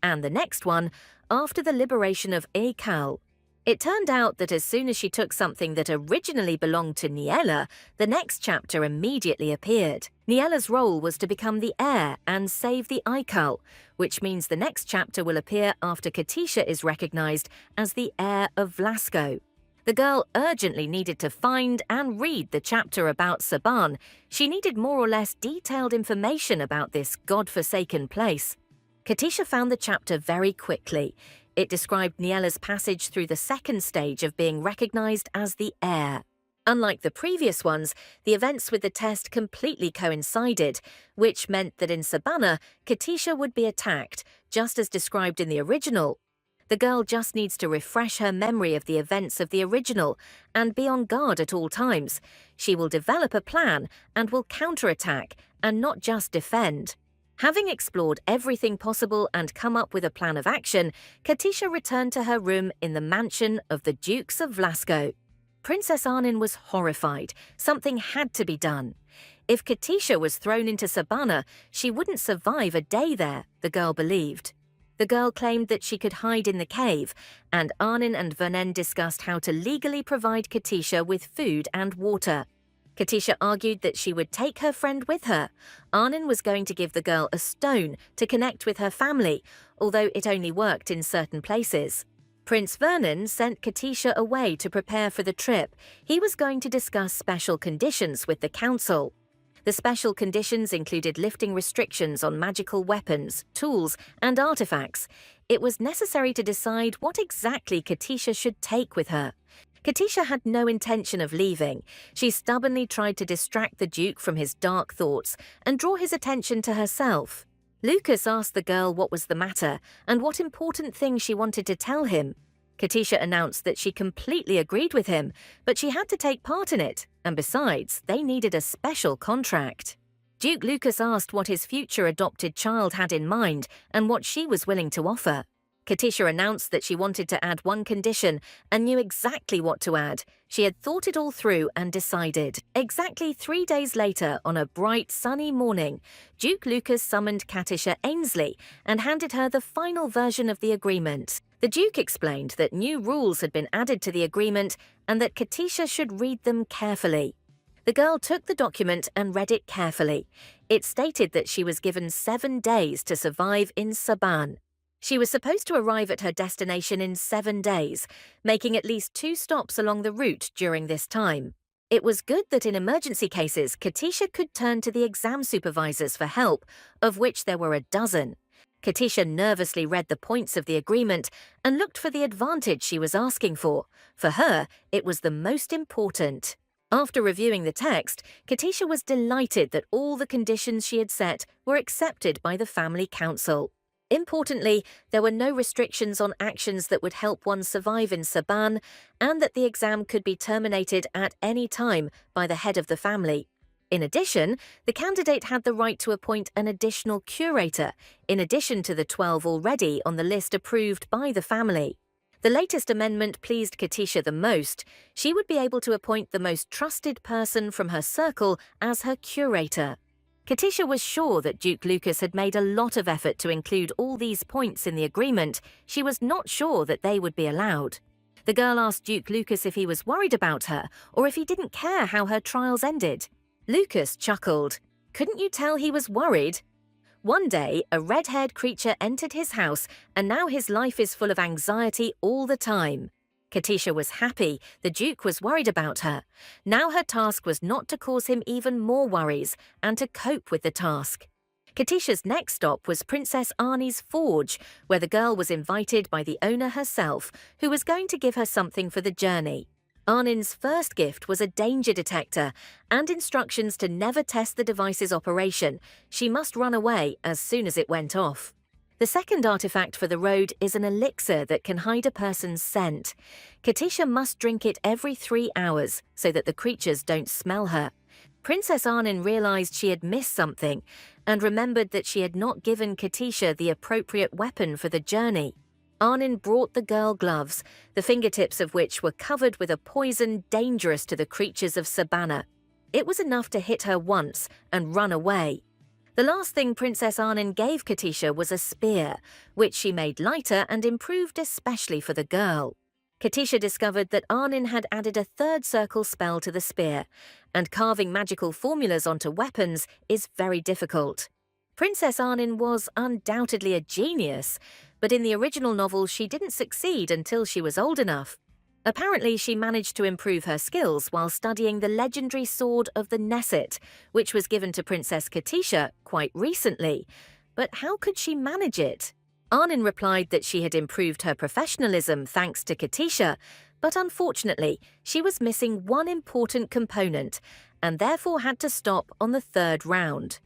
and the next one after the liberation of Aikal. It turned out that as soon as she took something that originally belonged to Niella, the next chapter immediately appeared. Niella's role was to become the heir and save the Aikal, which means the next chapter will appear after Katisha is recognized as the heir of Vlasco. The girl urgently needed to find and read the chapter about Saban. She needed more or less detailed information about this god-forsaken place. Katisha found the chapter very quickly. It described Niella's passage through the second stage of being recognized as the heir. Unlike the previous ones, the events with the test completely coincided, which meant that in Sabana, Katisha would be attacked, just as described in the original. The girl just needs to refresh her memory of the events of the original and be on guard at all times. She will develop a plan and will counterattack and not just defend. Having explored everything possible and come up with a plan of action, Katisha returned to her room in the mansion of the Dukes of Vlasco. Princess Arnin was horrified. Something had to be done. If Katisha was thrown into Sabana, she wouldn't survive a day there, the girl believed. The girl claimed that she could hide in the cave, and Arnin and Vernon discussed how to legally provide Katisha with food and water. Katisha argued that she would take her friend with her. Arnin was going to give the girl a stone to connect with her family, although it only worked in certain places. Prince Vernon sent Katisha away to prepare for the trip. He was going to discuss special conditions with the council. The special conditions included lifting restrictions on magical weapons, tools, and artifacts. It was necessary to decide what exactly Katisha should take with her. Katisha had no intention of leaving. She stubbornly tried to distract the Duke from his dark thoughts and draw his attention to herself. Lucas asked the girl what was the matter and what important thing she wanted to tell him. Katisha announced that she completely agreed with him, but she had to take part in it, and besides, they needed a special contract. Duke Lucas asked what his future adopted child had in mind and what she was willing to offer. Katisha announced that she wanted to add one condition and knew exactly what to add. She had thought it all through and decided. Exactly 3 days later, on a bright, sunny morning, Duke Lucas summoned Katisha Ainsley and handed her the final version of the agreement. The Duke explained that new rules had been added to the agreement and that Katisha should read them carefully. The girl took the document and read it carefully. It stated that she was given 7 days to survive in Saban. She was supposed to arrive at her destination in 7 days, making at least 2 stops along the route during this time. It was good that in emergency cases, Katisha could turn to the exam supervisors for help, of which there were a dozen. Katisha nervously read the points of the agreement and looked for the advantage she was asking for. For her, it was the most important. After reviewing the text, Katisha was delighted that all the conditions she had set were accepted by the family council. Importantly, there were no restrictions on actions that would help one survive in Saban, and that the exam could be terminated at any time by the head of the family. In addition, the candidate had the right to appoint an additional curator, in addition to the 12 already on the list approved by the family. The latest amendment pleased Katisha the most. She would be able to appoint the most trusted person from her circle as her curator. Katisha was sure that Duke Lucas had made a lot of effort to include all these points in the agreement. She was not sure that they would be allowed. The girl asked Duke Lucas if he was worried about her or if he didn't care how her trials ended. Lucas chuckled. Couldn't you tell he was worried? One day, a red-haired creature entered his house, and now his life is full of anxiety all the time. Katisha was happy. The Duke was worried about her. Now her task was not to cause him even more worries and to cope with the task. Katisha's next stop was Princess Arnie's forge, where the girl was invited by the owner herself, who was going to give her something for the journey. Arnin's first gift was a danger detector and instructions to never test the device's operation. She must run away as soon as it went off. The second artifact for the road is an elixir that can hide a person's scent. Katisha must drink it every 3 hours so that the creatures don't smell her. Princess Arnin realized she had missed something and remembered that she had not given Katisha the appropriate weapon for the journey. Arnin brought the girl gloves, the fingertips of which were covered with a poison dangerous to the creatures of Sabana. It was enough to hit her once and run away. The last thing Princess Arnin gave Katisha was a spear, which she made lighter and improved especially for the girl. Katisha discovered that Arnin had added a third circle spell to the spear, and carving magical formulas onto weapons is very difficult. Princess Arnin was undoubtedly a genius, but in the original novel she didn't succeed until she was old enough. Apparently she managed to improve her skills while studying the legendary sword of the Nesset, which was given to Princess Katisha quite recently. But how could she manage it? Arnin replied that she had improved her professionalism thanks to Katisha, but unfortunately she was missing one important component and therefore had to stop on the 3rd round.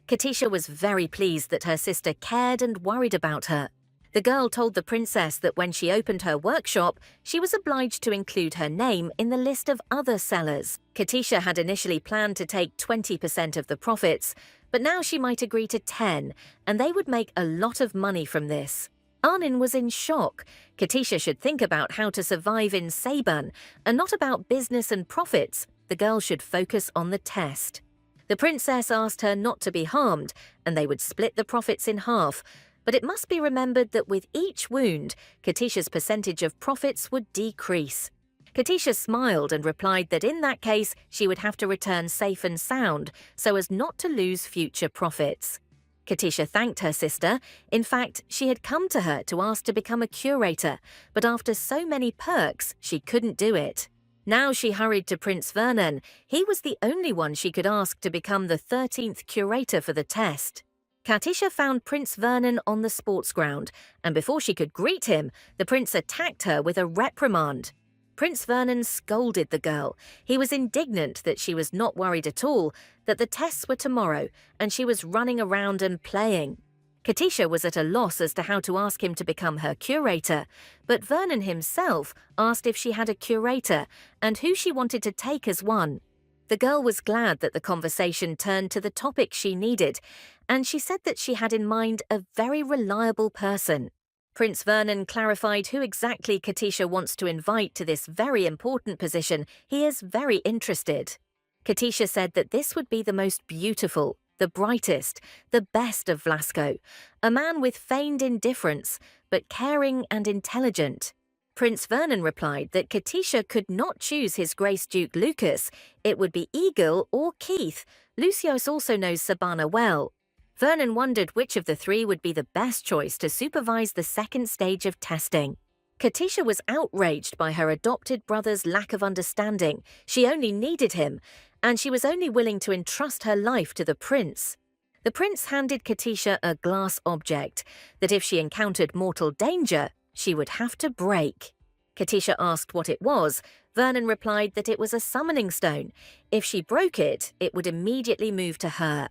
Katisha was very pleased that her sister cared and worried about her. The girl told the princess that when she opened her workshop, she was obliged to include her name in the list of other sellers. Katisha had initially planned to take 20% of the profits, but now she might agree to 10%, and they would make a lot of money from this. Arnin was in shock. Katisha should think about how to survive in Saban, and not about business and profits. The girl should focus on the test. The princess asked her not to be harmed, and they would split the profits in half. But it must be remembered that with each wound, Katisha's percentage of profits would decrease. Katisha smiled and replied that in that case she would have to return safe and sound so as not to lose future profits. Katisha thanked her sister. In fact, she had come to her to ask to become a curator, but after so many perks, she couldn't do it. Now she hurried to Prince Vernon. He was the only one she could ask to become the 13th curator for the test. Katisha found Prince Vernon on the sports ground, and before she could greet him, the prince attacked her with a reprimand. Prince Vernon scolded the girl. He was indignant that she was not worried at all, that the tests were tomorrow, and she was running around and playing. Katisha was at a loss as to how to ask him to become her curator, but Vernon himself asked if she had a curator and who she wanted to take as one. The girl was glad that the conversation turned to the topic she needed, and she said that she had in mind a very reliable person. Prince Vernon clarified who exactly Katisha wants to invite to this very important position. He is very interested. Katisha said that this would be the most beautiful, the brightest, the best of Vlasco, a man with feigned indifference, but caring and intelligent. Prince Vernon replied that Katisha could not choose His Grace Duke Lucas. It would be Eagle or Keith. Lucius also knows Sabana well. Vernon wondered which of the three would be the best choice to supervise the second stage of testing. Katisha was outraged by her adopted brother's lack of understanding. She only needed him, and she was only willing to entrust her life to the prince. The prince handed Katisha a glass object that if she encountered mortal danger, she would have to break. Katisha asked what it was. Vernon replied that it was a summoning stone. If she broke it, it would immediately move to her.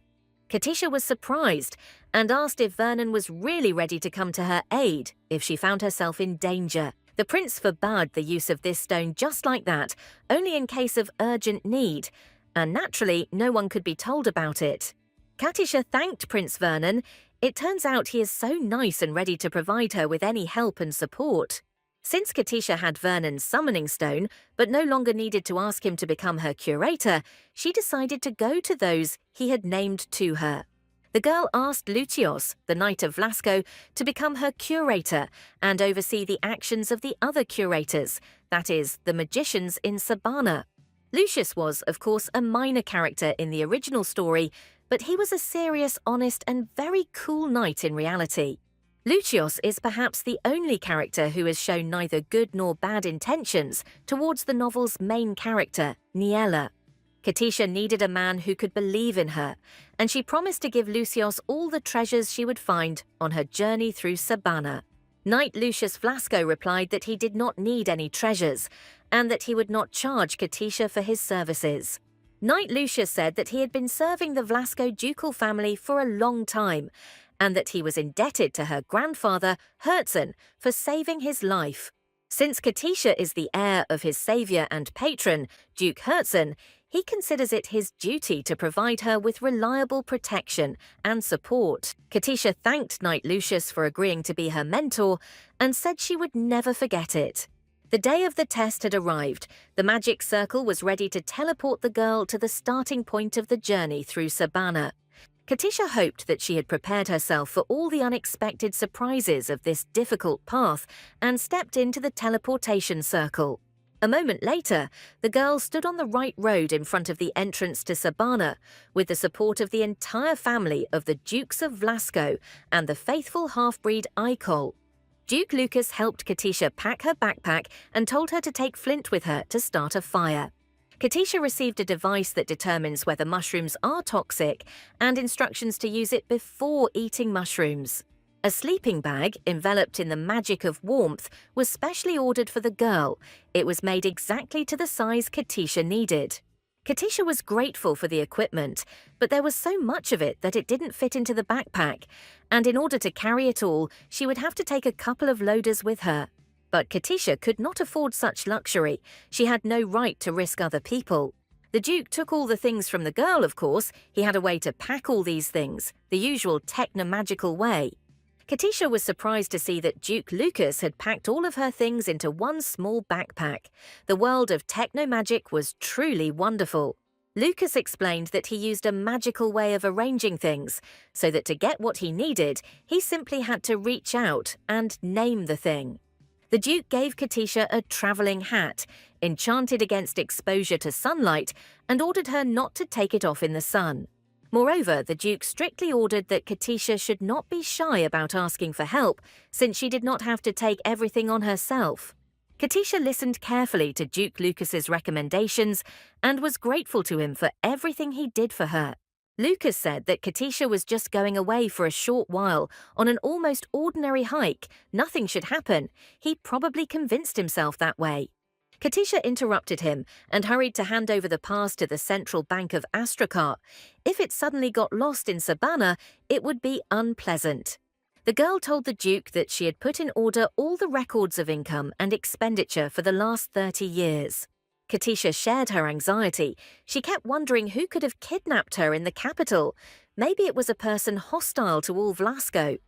Katisha was surprised and asked if Vernon was really ready to come to her aid if she found herself in danger. The prince forbade the use of this stone just like that, only in case of urgent need, and naturally no one could be told about it. Katisha thanked Prince Vernon. It turns out he is so nice and ready to provide her with any help and support. Since Katisha had Vernon's summoning stone, but no longer needed to ask him to become her curator, she decided to go to those he had named to her. The girl asked Lucios, the Knight of Vlasco, to become her curator and oversee the actions of the other curators, that is, the magicians in Sabana. Lucius was, of course, a minor character in the original story, but he was a serious, honest, and very cool knight in reality. Lucius is perhaps the only character who has shown neither good nor bad intentions towards the novel's main character, Niella. Katisha needed a man who could believe in her, and she promised to give Lucius all the treasures she would find on her journey through Sabana. Knight Lucius Vlasco replied that he did not need any treasures, and that he would not charge Katisha for his services. Knight Lucius said that he had been serving the Vlasco ducal family for a long time, and that he was indebted to her grandfather, Herzen, for saving his life. Since Katisha is the heir of his savior and patron, Duke Herzen, he considers it his duty to provide her with reliable protection and support. Katisha thanked Knight Lucius for agreeing to be her mentor and said she would never forget it. The day of the test had arrived. The magic circle was ready to teleport the girl to the starting point of the journey through Sabana. Katisha hoped that she had prepared herself for all the unexpected surprises of this difficult path and stepped into the teleportation circle. A moment later, the girl stood on the right road in front of the entrance to Sabana, with the support of the entire family of the Dukes of Vlasco and the faithful half-breed Icol. Duke Lucas helped Katisha pack her backpack and told her to take flint with her to start a fire. Katisha received a device that determines whether mushrooms are toxic and instructions to use it before eating mushrooms. A sleeping bag, enveloped in the magic of warmth, was specially ordered for the girl. It was made exactly to the size Katisha needed. Katisha was grateful for the equipment, but there was so much of it that it didn't fit into the backpack, and in order to carry it all, she would have to take a couple of loaders with her. But Katisha could not afford such luxury. She had no right to risk other people. The Duke took all the things from the girl, of course. He had a way to pack all these things, the usual techno-magical way. Katisha was surprised to see that Duke Lucas had packed all of her things into one small backpack. The world of techno-magic was truly wonderful. Lucas explained that he used a magical way of arranging things, so that to get what he needed, he simply had to reach out and name the thing. The Duke gave Katisha a travelling hat, enchanted against exposure to sunlight, and ordered her not to take it off in the sun. Moreover, the Duke strictly ordered that Katisha should not be shy about asking for help, since she did not have to take everything on herself. Katisha listened carefully to Duke Lucas's recommendations and was grateful to him for everything he did for her. Lucas said that Katisha was just going away for a short while on an almost ordinary hike. Nothing should happen. He probably convinced himself that way. Katisha interrupted him and hurried to hand over the pass to the central bank of Astrakar. If it suddenly got lost in Sabana, it would be unpleasant. The girl told the Duke that she had put in order all the records of income and expenditure for the last 30 years. Katisha shared her anxiety. She kept wondering who could have kidnapped her in the capital. Maybe it was a person hostile to all Vlasco.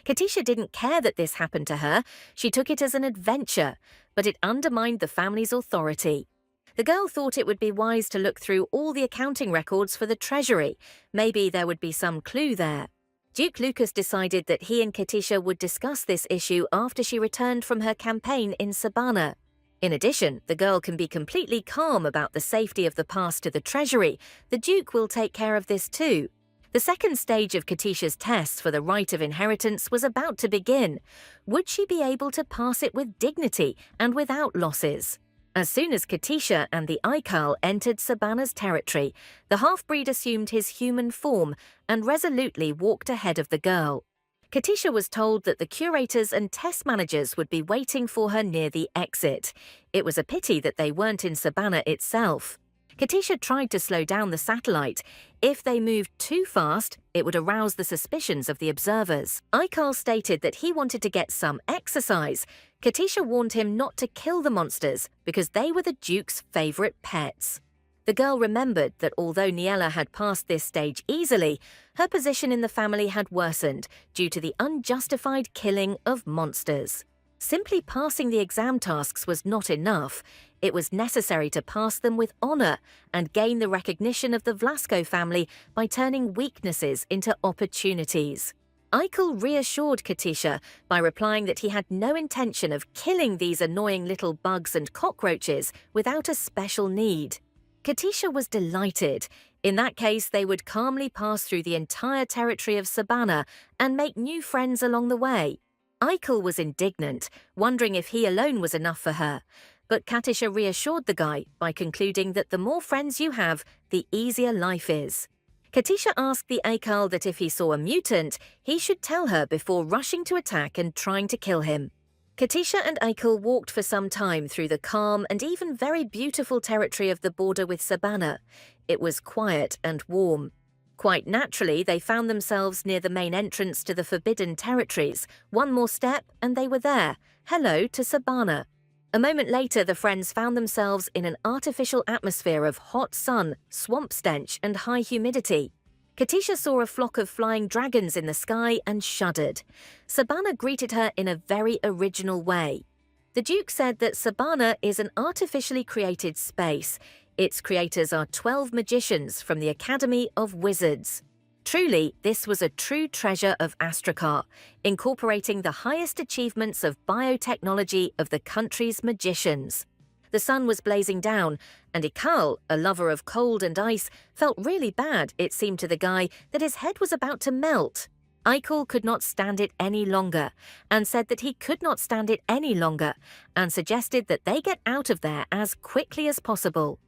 Katisha didn't care that this happened to her. She took it as an adventure, but it undermined the family's authority. The girl thought it would be wise to look through all the accounting records for the treasury. Maybe there would be some clue there. Duke Lucas decided that he and Katisha would discuss this issue after she returned from her campaign in Sabana. In addition, the girl can be completely calm about the safety of the pass to the treasury. The Duke will take care of this too. The second stage of Katisha's tests for the right of inheritance was about to begin. Would she be able to pass it with dignity and without losses? As soon as Katisha and the Aikal entered Sabana's territory, the half-breed assumed his human form and resolutely walked ahead of the girl. Katisha was told that the curators and test managers would be waiting for her near the exit. It was a pity that they weren't in Sabana itself. Katisha tried to slow down the satellite. If they moved too fast, it would arouse the suspicions of the observers. Aikal stated that he wanted to get some exercise. Katisha warned him not to kill the monsters because they were the Duke's favorite pets. The girl remembered that although Niella had passed this stage easily, her position in the family had worsened due to the unjustified killing of monsters. Simply passing the exam tasks was not enough. It was necessary to pass them with honor and gain the recognition of the Vlasco family by turning weaknesses into opportunities. Aikal reassured Katisha by replying that he had no intention of killing these annoying little bugs and cockroaches without a special need. Katisha was delighted. In that case, they would calmly pass through the entire territory of Sabana and make new friends along the way. Aikal was indignant, wondering if he alone was enough for her. But Katisha reassured the guy by concluding that the more friends you have, the easier life is. Katisha asked the Aikal that if he saw a mutant, he should tell her before rushing to attack and trying to kill him. Katisha and Aikal walked for some time through the calm and even very beautiful territory of the border with Sabana. It was quiet and warm. Quite naturally, they found themselves near the main entrance to the Forbidden Territories. One more step and they were there. Hello to Sabana. A moment later, the friends found themselves in an artificial atmosphere of hot sun, swamp stench, and high humidity. Katisha saw a flock of flying dragons in the sky and shuddered. Sabana greeted her in a very original way. The Duke said that Sabana is an artificially created space. Its creators are 12 magicians from the Academy of Wizards. Truly, this was a true treasure of Astrakar, incorporating the highest achievements of biotechnology of the country's magicians. The sun was blazing down, and Ikal, a lover of cold and ice, felt really bad, it seemed to the guy, that his head was about to melt. Aikal could not stand it any longer, and said that he could not stand it any longer, and suggested that they get out of there as quickly as possible.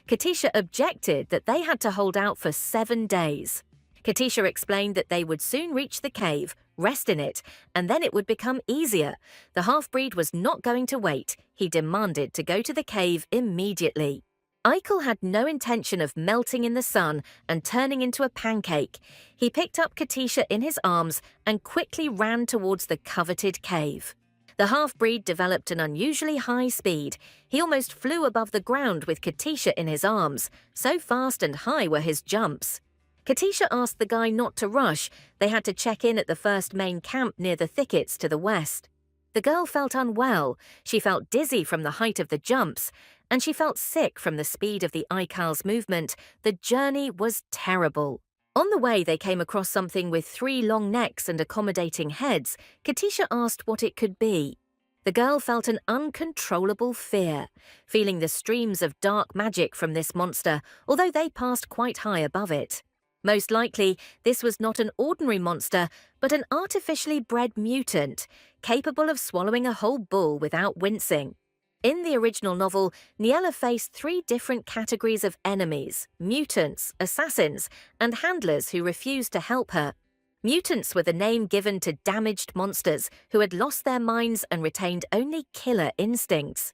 Katisha objected that they had to hold out for 7 days. Katisha explained that they would soon reach the cave, rest in it, and then it would become easier. The half-breed was not going to wait. He demanded to go to the cave immediately. Aikal had no intention of melting in the sun and turning into a pancake. He picked up Katisha in his arms and quickly ran towards the coveted cave. The half-breed developed an unusually high speed. He almost flew above the ground with Katisha in his arms. So fast and high were his jumps. Katisha asked the guy not to rush. They had to check in at the first main camp near the thickets to the west. The girl felt unwell. She felt dizzy from the height of the jumps, and she felt sick from the speed of the Aikal's movement. The journey was terrible. On the way, they came across something with 3 long necks and accommodating heads. Katisha asked what it could be. The girl felt an uncontrollable fear, feeling the streams of dark magic from this monster, although they passed quite high above it. Most likely, this was not an ordinary monster, but an artificially bred mutant, capable of swallowing a whole bull without wincing. In the original novel, Niella faced 3 different categories of enemies: mutants, assassins, and handlers who refused to help her. Mutants were the name given to damaged monsters who had lost their minds and retained only killer instincts.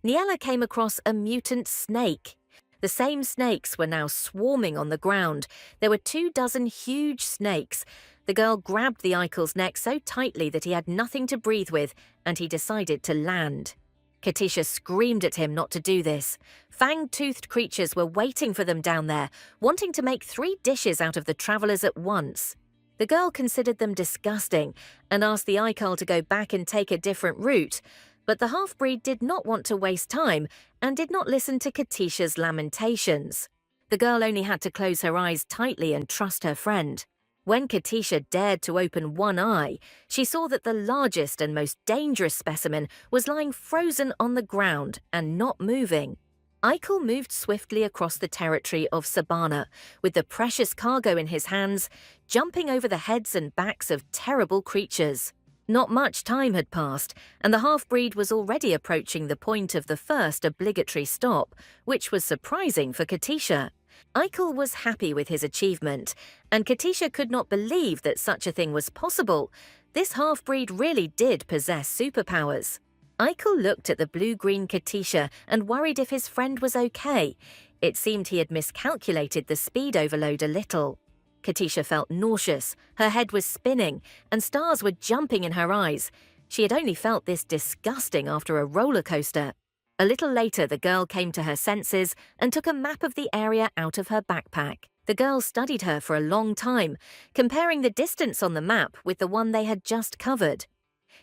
Niella came across a mutant snake. The same snakes were now swarming on the ground. There were 24 huge snakes. The girl grabbed the Aikal's neck so tightly that he had nothing to breathe with, and he decided to land. Katisha screamed at him not to do this. Fang-toothed creatures were waiting for them down there, wanting to make 3 dishes out of the travellers at once. The girl considered them disgusting and asked the Aikal to go back and take a different route, but the half-breed did not want to waste time and did not listen to Katisha's lamentations. The girl only had to close her eyes tightly and trust her friend. When Katisha dared to open one eye, she saw that the largest and most dangerous specimen was lying frozen on the ground and not moving. Aikal moved swiftly across the territory of Sabana, with the precious cargo in his hands, jumping over the heads and backs of terrible creatures. Not much time had passed, and the half-breed was already approaching the point of the first obligatory stop, which was surprising for Katisha. Aikal was happy with his achievement, and Katisha could not believe that such a thing was possible. This half-breed really did possess superpowers. Eichel looked at the blue-green Katisha and worried if his friend was okay. It seemed he had miscalculated the speed overload a little. Katisha felt nauseous, her head was spinning, and stars were jumping in her eyes. She had only felt this disgusting after a roller coaster. A little later, the girl came to her senses and took a map of the area out of her backpack. The girl studied her for a long time, comparing the distance on the map with the one they had just covered.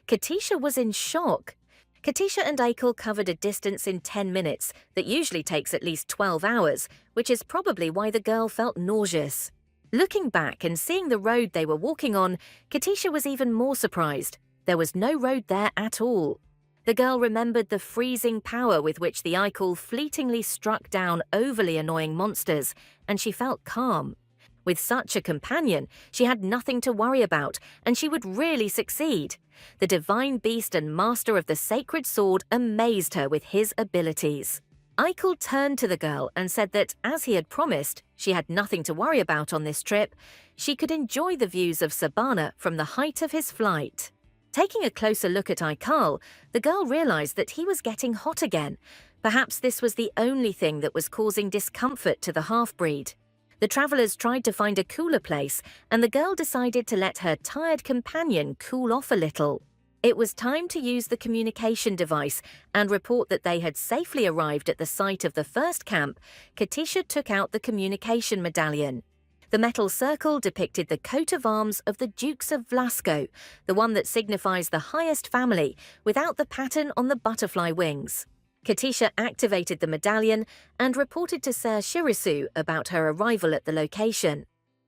Katisha was in shock. Katisha and Eichel covered a distance in 10 minutes that usually takes at least 12 hours, which is probably why the girl felt nauseous. Looking back and seeing the road they were walking on, Katisha was even more surprised. There was no road there at all. The girl remembered the freezing power with which the Eichel fleetingly struck down overly annoying monsters, and she felt calm. With such a companion, she had nothing to worry about, and she would really succeed. The divine beast and master of the sacred sword amazed her with his abilities. Eichel turned to the girl and said that, as he had promised, she had nothing to worry about on this trip. She could enjoy the views of Sabana from the height of his flight. Taking a closer look at Eichel, the girl realized that he was getting hot again. Perhaps this was the only thing that was causing discomfort to the half-breed. The travelers tried to find a cooler place, and the girl decided to let her tired companion cool off a little. It was time to use the communication device and report that they had safely arrived at the site of the first camp. Katisha took out the communication medallion. The metal circle depicted the coat of arms of the Dukes of Vlasco, the one that signifies the highest family, without the pattern on the butterfly wings. Katisha activated the medallion and reported to Sir Shirisu about her arrival at the location.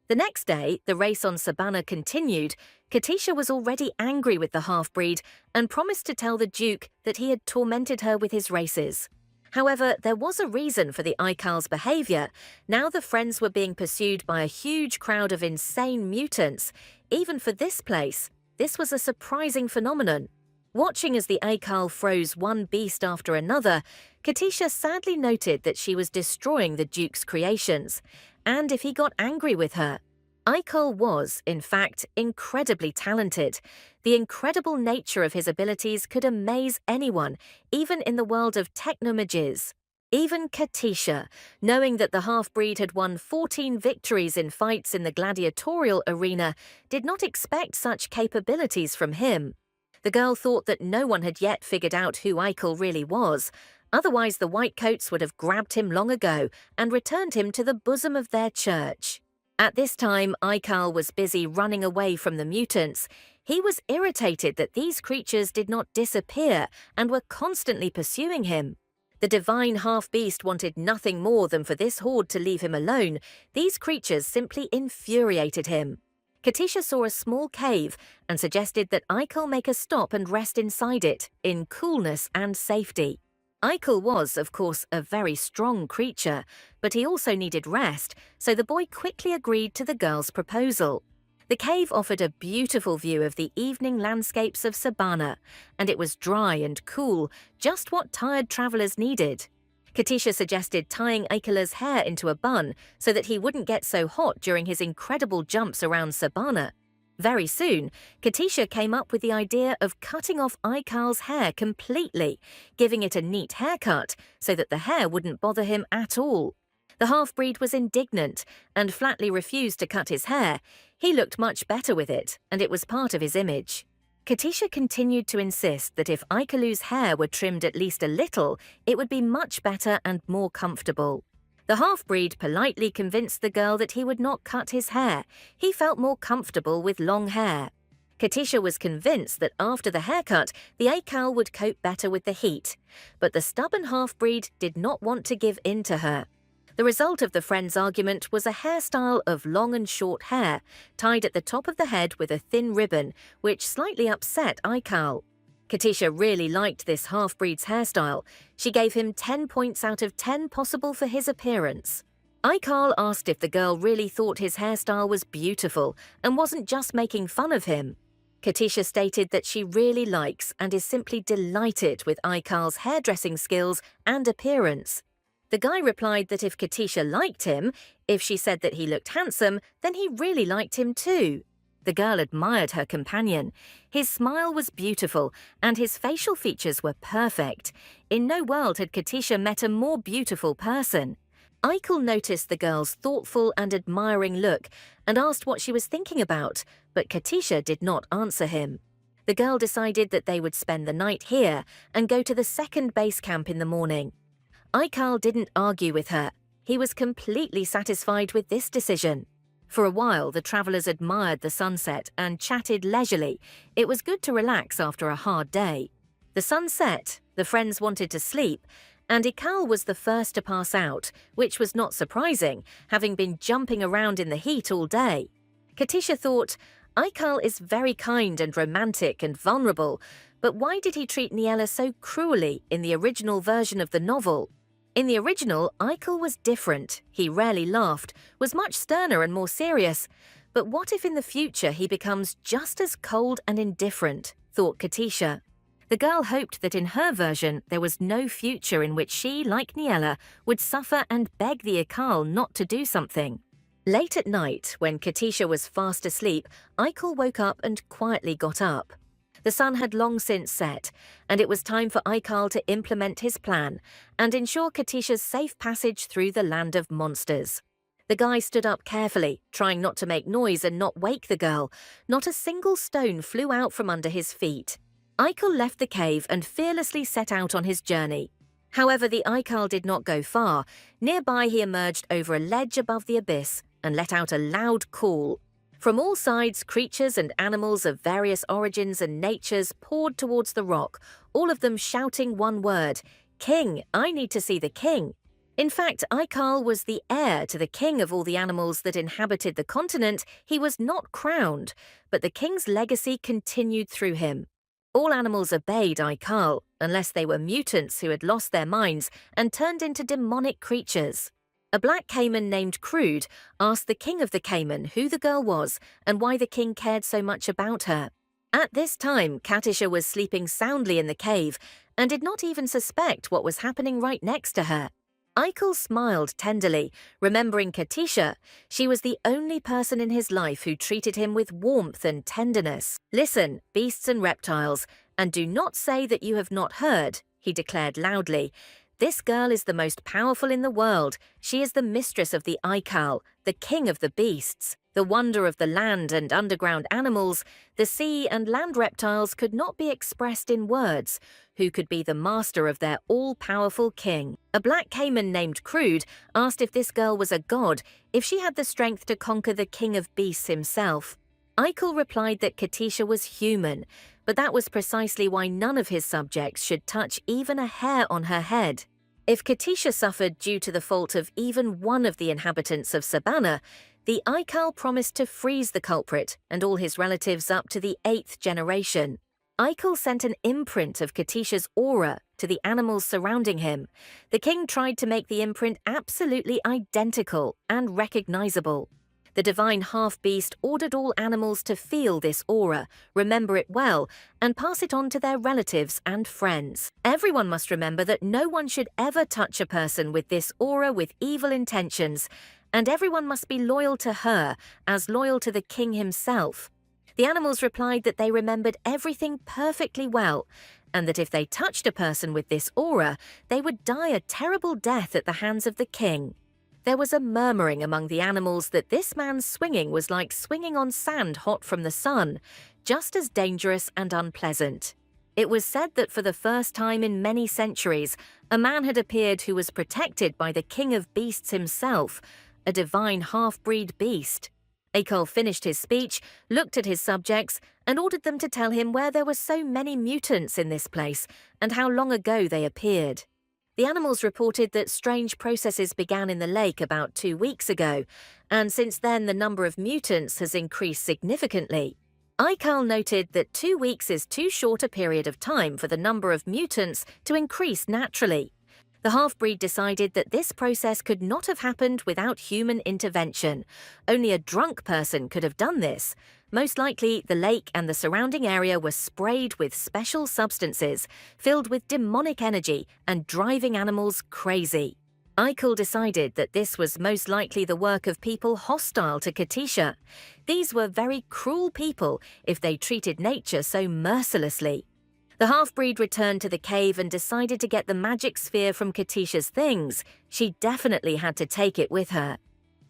The next day, the race on Sabana continued. Katisha was already angry with the half-breed and promised to tell the Duke that he had tormented her with his races. However, there was a reason for the Eichel's behavior. Now the friends were being pursued by a huge crowd of insane mutants. Even for this place, this was a surprising phenomenon. Watching as the Eichel froze one beast after another, Katisha sadly noted that she was destroying the Duke's creations. And if he got angry with her, Eichel was, in fact, incredibly talented. The incredible nature of his abilities could amaze anyone, even in the world of technomagies. Even Katisha, knowing that the half-breed had won 14 victories in fights in the gladiatorial arena, did not expect such capabilities from him. The girl thought that no one had yet figured out who Eichel really was. Otherwise, the Whitecoats would have grabbed him long ago and returned him to the bosom of their church. At this time, Eichel was busy running away from the mutants. He was irritated that these creatures did not disappear and were constantly pursuing him. The divine half-beast wanted nothing more than for this horde to leave him alone. These creatures simply infuriated him. Katisha saw a small cave and suggested that Eichel make a stop and rest inside it, in coolness and safety. Eichel was, of course, a very strong creature, but he also needed rest, so the boy quickly agreed to the girl's proposal. The cave offered a beautiful view of the evening landscapes of Sabana, and it was dry and cool, just what tired travelers needed. Katisha suggested tying Eichel's hair into a bun so that he wouldn't get so hot during his incredible jumps around Sabana. Very soon, Katisha came up with the idea of cutting off Eichel's hair completely, giving it a neat haircut so that the hair wouldn't bother him at all. The half-breed was indignant and flatly refused to cut his hair. He looked much better with it, and it was part of his image. Katisha continued to insist that if Eichel's hair were trimmed at least a little, it would be much better and more comfortable. The half-breed politely convinced the girl that he would not cut his hair. He felt more comfortable with long hair. Katisha was convinced that after the haircut, the Eichel would cope better with the heat. But the stubborn half-breed did not want to give in to her. The result of the friends' argument was a hairstyle of long and short hair, tied at the top of the head with a thin ribbon, which slightly upset Eichel. Katisha really liked this half-breed's hairstyle. She gave him 10 points out of 10 possible for his appearance. Eichel asked if the girl really thought his hairstyle was beautiful and wasn't just making fun of him. Katisha stated that she really likes and is simply delighted with Eichel's hairdressing skills and appearance. The guy replied that if Katisha liked him, if she said that he looked handsome, then he really liked him too. The girl admired her companion. His smile was beautiful, and his facial features were perfect. In no world had Katisha met a more beautiful person. Eichel noticed the girl's thoughtful and admiring look and asked what she was thinking about, but Katisha did not answer him. The girl decided that they would spend the night here and go to the second base camp in the morning. Eichel didn't argue with her. He was completely satisfied with this decision. For a while, the travelers admired the sunset and chatted leisurely. It was good to relax after a hard day. The sun set, the friends wanted to sleep, and Eichel was the first to pass out, which was not surprising, having been jumping around in the heat all day. Katisha thought, Eichel is very kind and romantic and vulnerable, but why did he treat Niella so cruelly in the original version of the novel? In the original, Eichel was different. He rarely laughed, was much sterner and more serious. But what if in the future he becomes just as cold and indifferent, thought Katisha. The girl hoped that in her version there was no future in which she, like Niella, would suffer and beg the Eichel not to do something. Late at night, when Katisha was fast asleep, Eichel woke up and quietly got up. The sun had long since set, and it was time for Eichel to implement his plan and ensure Katisha's safe passage through the land of monsters. The guy stood up carefully, trying not to make noise and not wake the girl. Not a single stone flew out from under his feet. Eichel left the cave and fearlessly set out on his journey. However, the Eichel did not go far. Nearby, he emerged over a ledge above the abyss and let out a loud call. From all sides, creatures and animals of various origins and natures poured towards the rock, all of them shouting one word, "King, I need to see the king." In fact, Eichel was the heir to the king of all the animals that inhabited the continent. He was not crowned, but the king's legacy continued through him. All animals obeyed Eichel, unless they were mutants who had lost their minds and turned into demonic creatures. A black caiman named Crude asked the king of the caiman who the girl was and why the king cared so much about her. At this time, Katisha was sleeping soundly in the cave and did not even suspect what was happening right next to her. Eichel smiled tenderly, remembering Katisha. She was the only person in his life who treated him with warmth and tenderness. "Listen, beasts and reptiles, and do not say that you have not heard," he declared loudly. "This girl is the most powerful in the world. She is the mistress of the Eichel, the king of the beasts, the wonder of the land and underground animals. The sea and land reptiles could not be expressed in words. Who could be the master of their all-powerful king?" A black caiman named Crude asked if this girl was a god, if she had the strength to conquer the king of beasts himself. Eichel replied that Katisha was human, but that was precisely why none of his subjects should touch even a hair on her head. If Katisha suffered due to the fault of even one of the inhabitants of Savannah, the Eichel promised to freeze the culprit and all his relatives up to the 8th generation. Eichel sent an imprint of Katisha's aura to the animals surrounding him. The king tried to make the imprint absolutely identical and recognizable. The divine half-beast ordered all animals to feel this aura, remember it well, and pass it on to their relatives and friends. Everyone must remember that no one should ever touch a person with this aura with evil intentions, and everyone must be loyal to her, as loyal to the king himself. The animals replied that they remembered everything perfectly well, and that if they touched a person with this aura, they would die a terrible death at the hands of the king. There was a murmuring among the animals that this man's swinging was like swinging on sand hot from the sun, just as dangerous and unpleasant. It was said that for the first time in many centuries, a man had appeared who was protected by the king of beasts himself, a divine half-breed beast. Eichel finished his speech, looked at his subjects, and ordered them to tell him where there were so many mutants in this place and how long ago they appeared. The animals reported that strange processes began in the lake about 2 weeks ago, and since then the number of mutants has increased significantly. Eichel noted that 2 weeks is too short a period of time for the number of mutants to increase naturally. The half-breed decided that this process could not have happened without human intervention. Only a drunk person could have done this. Most likely, the lake and the surrounding area were sprayed with special substances, filled with demonic energy and driving animals crazy. Eichel decided that this was most likely the work of people hostile to Katisha. These were very cruel people if they treated nature so mercilessly. The half-breed returned to the cave and decided to get the magic sphere from Katisha's things. She definitely had to take it with her.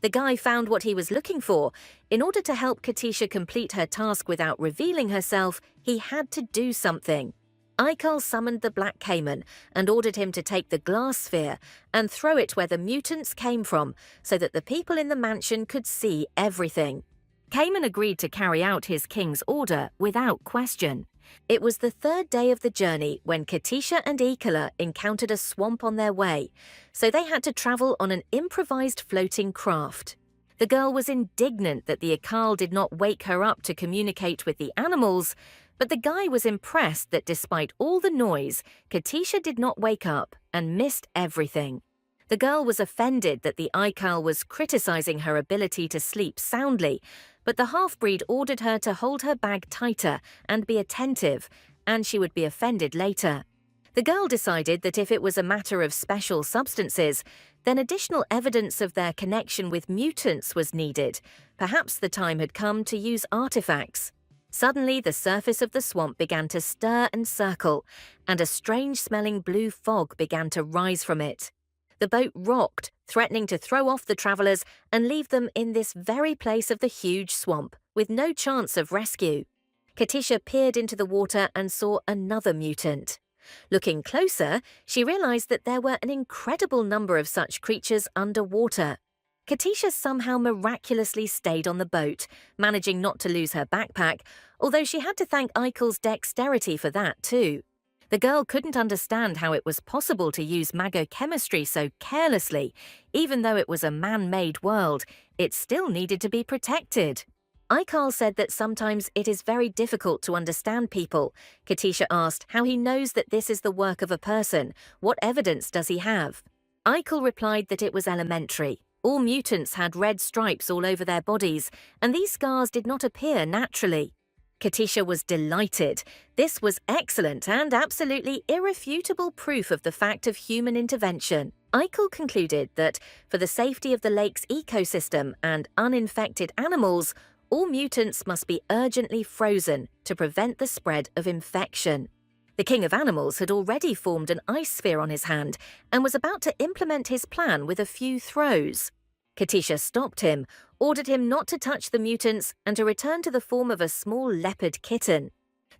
The guy found what he was looking for. In order to help Katisha complete her task without revealing herself, he had to do something. Eichel summoned the Black Cayman and ordered him to take the glass sphere and throw it where the mutants came from so that the people in the mansion could see everything. Cayman agreed to carry out his king's order without question. It was the third day of the journey when Katisha and Ikela encountered a swamp on their way, so they had to travel on an improvised floating craft. The girl was indignant that the Akal did not wake her up to communicate with the animals, but the guy was impressed that despite all the noise, Katisha did not wake up and missed everything. The girl was offended that the Aikal was criticizing her ability to sleep soundly, but the half-breed ordered her to hold her bag tighter and be attentive, and she would be offended later. The girl decided that if it was a matter of special substances, then additional evidence of their connection with mutants was needed. Perhaps the time had come to use artifacts. Suddenly, the surface of the swamp began to stir and circle, and a strange-smelling blue fog began to rise from it. The boat rocked, threatening to throw off the travelers and leave them in this very place of the huge swamp, with no chance of rescue. Katisha peered into the water and saw another mutant. Looking closer, she realized that there were an incredible number of such creatures underwater. Katisha somehow miraculously stayed on the boat, managing not to lose her backpack, although she had to thank Eichel's dexterity for that too. The girl couldn't understand how it was possible to use magochemistry so carelessly. Even though it was a man-made world, it still needed to be protected. Eichel said that sometimes it is very difficult to understand people. Katisha asked how he knows that this is the work of a person. What evidence does he have? Eichel replied that it was elementary. All mutants had red stripes all over their bodies, and these scars did not appear naturally. Katisha was delighted. This was excellent and absolutely irrefutable proof of the fact of human intervention. Eichel concluded that, for the safety of the lake's ecosystem and uninfected animals, all mutants must be urgently frozen to prevent the spread of infection. The King of Animals had already formed an ice sphere on his hand and was about to implement his plan with a few throws. Katisha stopped him, ordered him not to touch the mutants and to return to the form of a small leopard kitten.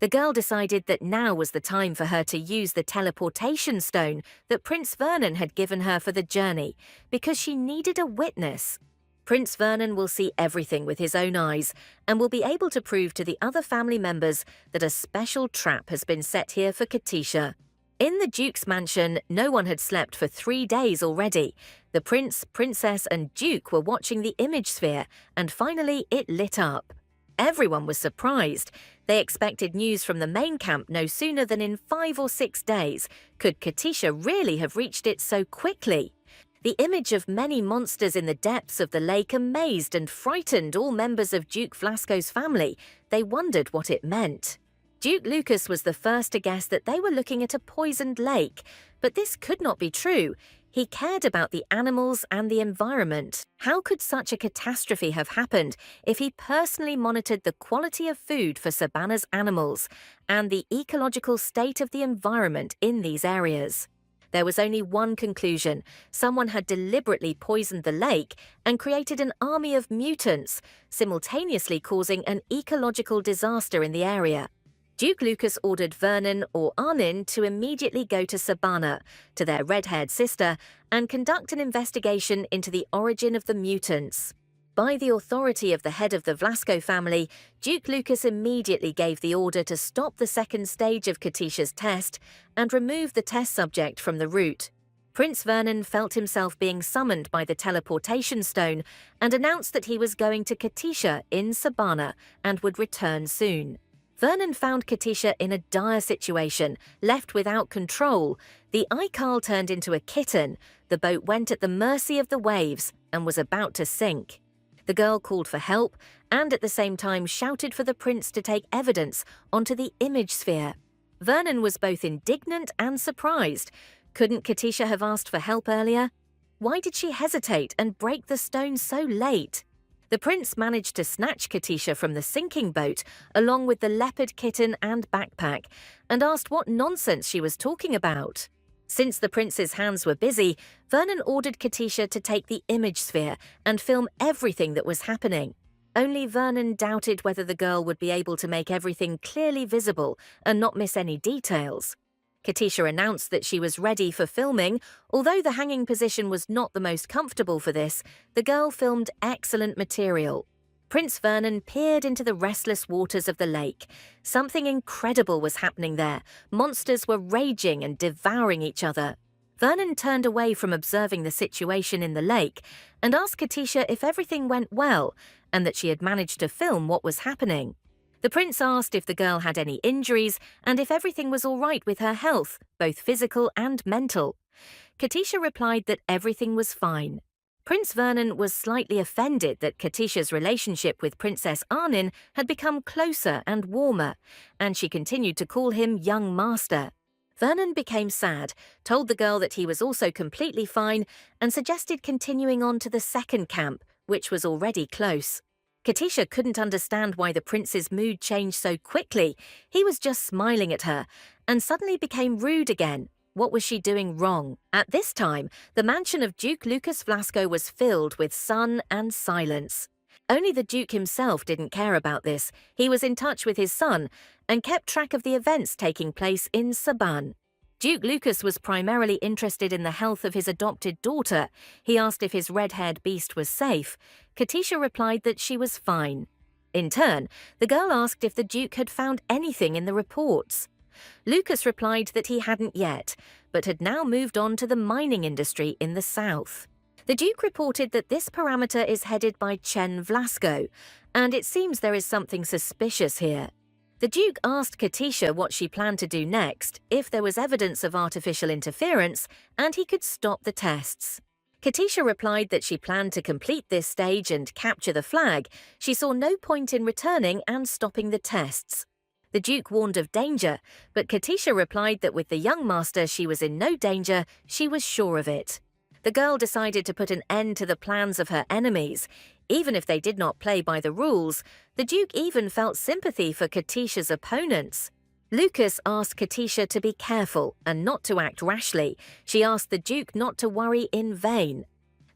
The girl decided that now was the time for her to use the teleportation stone that Prince Vernon had given her for the journey, because she needed a witness. Prince Vernon will see everything with his own eyes and will be able to prove to the other family members that a special trap has been set here for Katisha. In the Duke's mansion, no one had slept for 3 days already. The prince, princess, and Duke were watching the image sphere, and finally it lit up. Everyone was surprised. They expected news from the main camp no sooner than in 5 or 6 days. Could Katisha really have reached it so quickly? The image of many monsters in the depths of the lake amazed and frightened all members of Duke Flasco's family. They wondered what it meant. Duke Lucas was the first to guess that they were looking at a poisoned lake, but this could not be true. He cared about the animals and the environment. How could such a catastrophe have happened if he personally monitored the quality of food for Savannah's animals and the ecological state of the environment in these areas? There was only one conclusion. Someone had deliberately poisoned the lake and created an army of mutants, simultaneously causing an ecological disaster in the area. Duke Lucas ordered Vernon or Arnin to immediately go to Sabana, to their red-haired sister, and conduct an investigation into the origin of the mutants. By the authority of the head of the Vlasco family, Duke Lucas immediately gave the order to stop the second stage of Katisha's test and remove the test subject from the route. Prince Vernon felt himself being summoned by the teleportation stone and announced that he was going to Katisha in Sabana and would return soon. Vernon found Katisha in a dire situation, left without control. The Aikal turned into a kitten, the boat went at the mercy of the waves and was about to sink. The girl called for help and at the same time shouted for the prince to take evidence onto the image sphere. Vernon was both indignant and surprised. Couldn't Katisha have asked for help earlier? Why did she hesitate and break the stone so late? The prince managed to snatch Katisha from the sinking boat along with the leopard kitten and backpack and asked what nonsense she was talking about. Since the prince's hands were busy, Vernon ordered Katisha to take the image sphere and film everything that was happening. Only Vernon doubted whether the girl would be able to make everything clearly visible and not miss any details. Katisha announced that she was ready for filming. Although the hanging position was not the most comfortable for this, the girl filmed excellent material. Prince Vernon peered into the restless waters of the lake. Something incredible was happening there. Monsters were raging and devouring each other. Vernon turned away from observing the situation in the lake and asked Katisha if everything went well and that she had managed to film what was happening. The prince asked if the girl had any injuries and if everything was all right with her health, both physical and mental. Katisha replied that everything was fine. Prince Vernon was slightly offended that Katisha's relationship with Princess Arnin had become closer and warmer, and she continued to call him young master. Vernon became sad, told the girl that he was also completely fine, and suggested continuing on to the second camp, which was already close. Katisha couldn't understand why the prince's mood changed so quickly. He was just smiling at her, and suddenly became rude again. What was she doing wrong? At this time, the mansion of Duke Lucas Vlasco was filled with sun and silence. Only the Duke himself didn't care about this. He was in touch with his son and kept track of the events taking place in Saban. Duke Lucas was primarily interested in the health of his adopted daughter. He asked if his red-haired beast was safe. Katisha replied that she was fine. In turn, the girl asked if the Duke had found anything in the reports. Lucas replied that he hadn't yet, but had now moved on to the mining industry in the south. The Duke reported that this parameter is headed by Chen Vlasco, and it seems there is something suspicious here. The Duke asked Katisha what she planned to do next, if there was evidence of artificial interference, and he could stop the tests. Katisha replied that she planned to complete this stage and capture the flag. She saw no point in returning and stopping the tests. The Duke warned of danger, but Katisha replied that with the young master she was in no danger, she was sure of it. The girl decided to put an end to the plans of her enemies. Even if they did not play by the rules, the Duke even felt sympathy for Katisha's opponents. Lucas asked Katisha to be careful and not to act rashly. She asked the Duke not to worry in vain.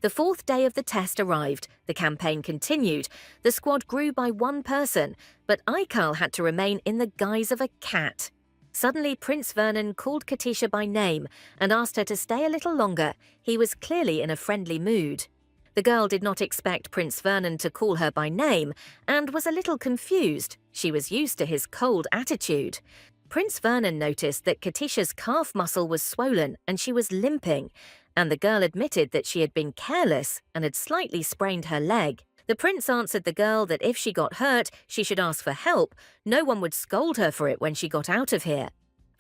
The fourth day of the test arrived. The campaign continued. The squad grew by one person, but Aikal had to remain in the guise of a cat. Suddenly, Prince Vernon called Katisha by name and asked her to stay a little longer. He was clearly in a friendly mood. The girl did not expect Prince Vernon to call her by name and was a little confused. She was used to his cold attitude. Prince Vernon noticed that Katisha's calf muscle was swollen and she was limping, and the girl admitted that she had been careless and had slightly sprained her leg. The prince answered the girl that if she got hurt, she should ask for help. No one would scold her for it when she got out of here.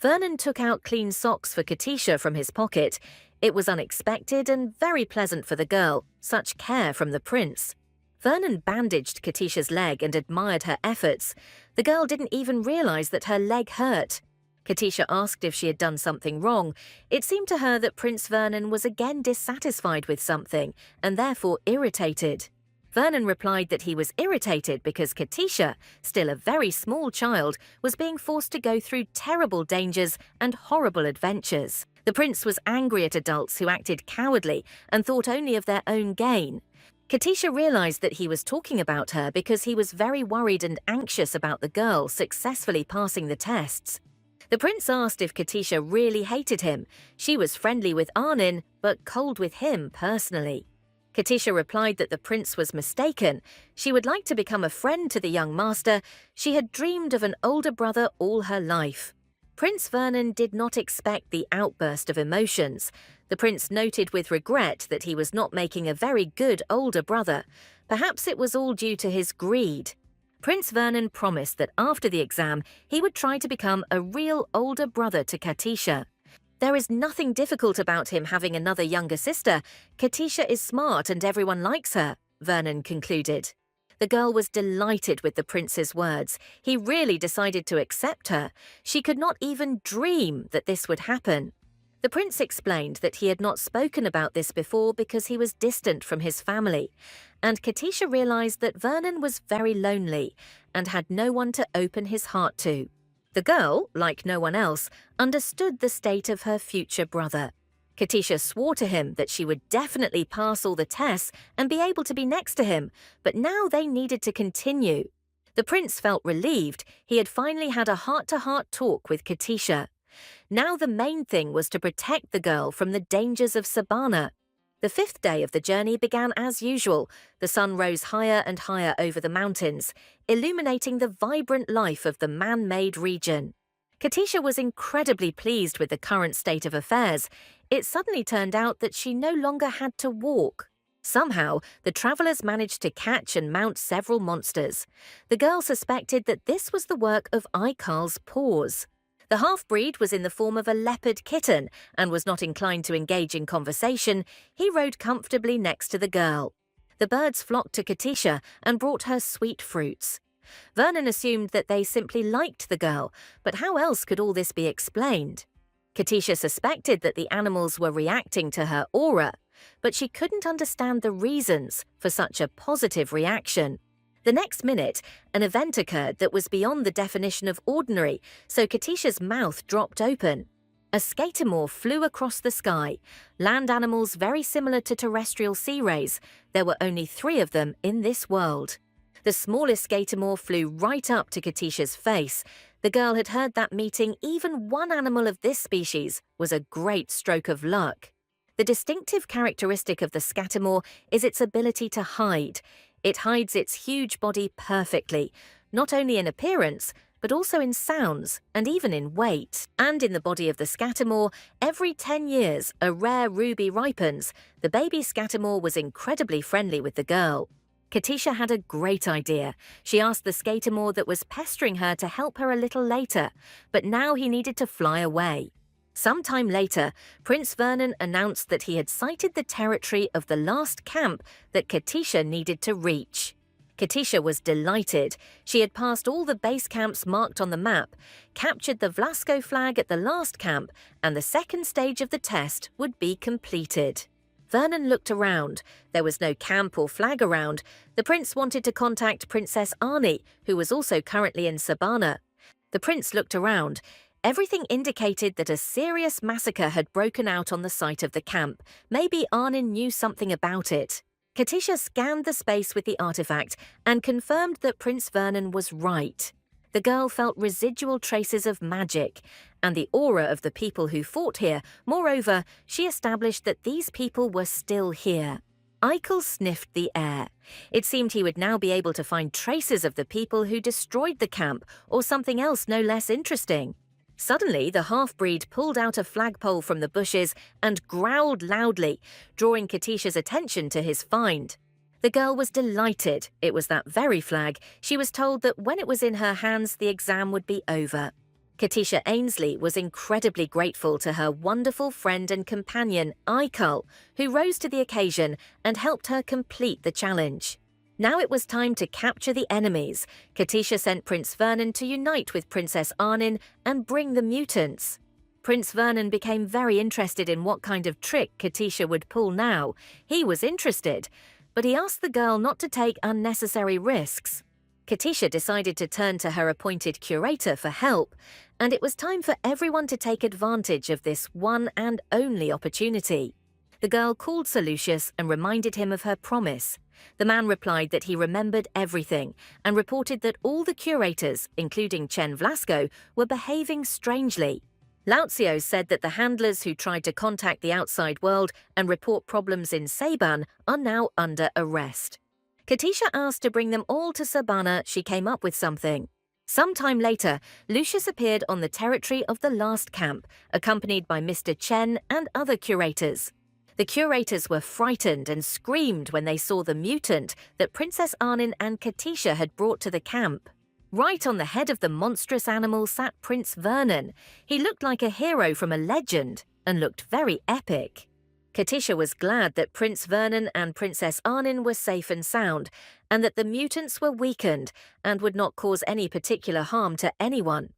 Vernon took out clean socks for Katisha from his pocket. It was unexpected and very pleasant for the girl, such care from the prince. Vernon bandaged Katisha's leg and admired her efforts. The girl didn't even realize that her leg hurt. Katisha asked if she had done something wrong. It seemed to her that Prince Vernon was again dissatisfied with something and therefore irritated. Vernon replied that he was irritated because Katisha, still a very small child, was being forced to go through terrible dangers and horrible adventures. The prince was angry at adults who acted cowardly and thought only of their own gain. Katisha realized that he was talking about her because he was very worried and anxious about the girl successfully passing the tests. The prince asked if Katisha really hated him. She was friendly with Arnin, but cold with him personally. Katisha replied that the prince was mistaken. She would like to become a friend to the young master. She had dreamed of an older brother all her life. Prince Vernon did not expect the outburst of emotions. The prince noted with regret that he was not making a very good older brother. Perhaps it was all due to his greed. Prince Vernon promised that after the exam, he would try to become a real older brother to Katisha. There is nothing difficult about him having another younger sister. Katisha is smart and everyone likes her, Vernon concluded. The girl was delighted with the prince's words. He really decided to accept her. She could not even dream that this would happen. The prince explained that he had not spoken about this before because he was distant from his family, and Katisha realized that Vernon was very lonely and had no one to open his heart to. The girl, like no one else, understood the state of her future brother. Katisha swore to him that she would definitely pass all the tests and be able to be next to him, but now they needed to continue. The prince felt relieved he had finally had a heart-to-heart talk with Katisha. Now the main thing was to protect the girl from the dangers of Sabana. The fifth day of the journey began as usual. The sun rose higher and higher over the mountains, illuminating the vibrant life of the man-made region. Katisha was incredibly pleased with the current state of affairs. It suddenly turned out that she no longer had to walk. Somehow, the travelers managed to catch and mount several monsters. The girl suspected that this was the work of Aikal's paws. The half-breed was in the form of a leopard kitten and was not inclined to engage in conversation. He rode comfortably next to the girl. The birds flocked to Katisha and brought her sweet fruits. Vernon assumed that they simply liked the girl, but how else could all this be explained? Katisha suspected that the animals were reacting to her aura, but she couldn't understand the reasons for such a positive reaction. The next minute, an event occurred that was beyond the definition of ordinary, so Katisha's mouth dropped open. A skatemore flew across the sky, land animals very similar to terrestrial sea rays. There were only 3 of them in this world. The smallest skatemore flew right up to Katisha's face. The girl had heard that meeting even one animal of this species was a great stroke of luck. The distinctive characteristic of the scatamore is its ability to hide. It hides its huge body perfectly, not only in appearance, but also in sounds and even in weight. And in the body of the scatamore, every 10 years a rare ruby ripens. The baby scatamore was incredibly friendly with the girl. Katisha had a great idea. She asked the skatamore that was pestering her to help her a little later, but now he needed to fly away. Sometime later, Prince Vernon announced that he had sighted the territory of the last camp that Katisha needed to reach. Katisha was delighted. She had passed all the base camps marked on the map, captured the Vlasko flag at the last camp, and the second stage of the test would be completed. Vernon looked around. There was no camp or flag around. The prince wanted to contact Princess Arnie, who was also currently in Sabana. The prince looked around. Everything indicated that a serious massacre had broken out on the site of the camp. Maybe Arnin knew something about it. Katisha scanned the space with the artifact and confirmed that Prince Vernon was right. The girl felt residual traces of magic and the aura of the people who fought here. Moreover, she established that these people were still here. Eichel sniffed the air. It seemed he would now be able to find traces of the people who destroyed the camp or something else no less interesting. Suddenly, the half-breed pulled out a flagpole from the bushes and growled loudly, drawing Katisha's attention to his find. The girl was delighted. It was that very flag. She was told that when it was in her hands, the exam would be over. Katisha Ainsley was incredibly grateful to her wonderful friend and companion, Eichel, who rose to the occasion and helped her complete the challenge. Now it was time to capture the enemies. Katisha sent Prince Vernon to unite with Princess Arnin and bring the mutants. Prince Vernon became very interested in what kind of trick Katisha would pull now. He was interested, but he asked the girl not to take unnecessary risks. Katisha decided to turn to her appointed curator for help, and it was time for everyone to take advantage of this one and only opportunity. The girl called Sir Lucius and reminded him of her promise. The man replied that he remembered everything and reported that all the curators, including Chen Vlasko, were behaving strangely. Lautzio said that the handlers who tried to contact the outside world and report problems in Saban are now under arrest. Katisha asked to bring them all to Sabana. She came up with something. Sometime later, Lucius appeared on the territory of the last camp, accompanied by Mr. Chen and other curators. The curators were frightened and screamed when they saw the mutant that Princess Arnin and Katisha had brought to the camp. Right on the head of the monstrous animal sat Prince Vernon. He looked like a hero from a legend and looked very epic. Katisha was glad that Prince Vernon and Princess Arnin were safe and sound, and that the mutants were weakened and would not cause any particular harm to anyone.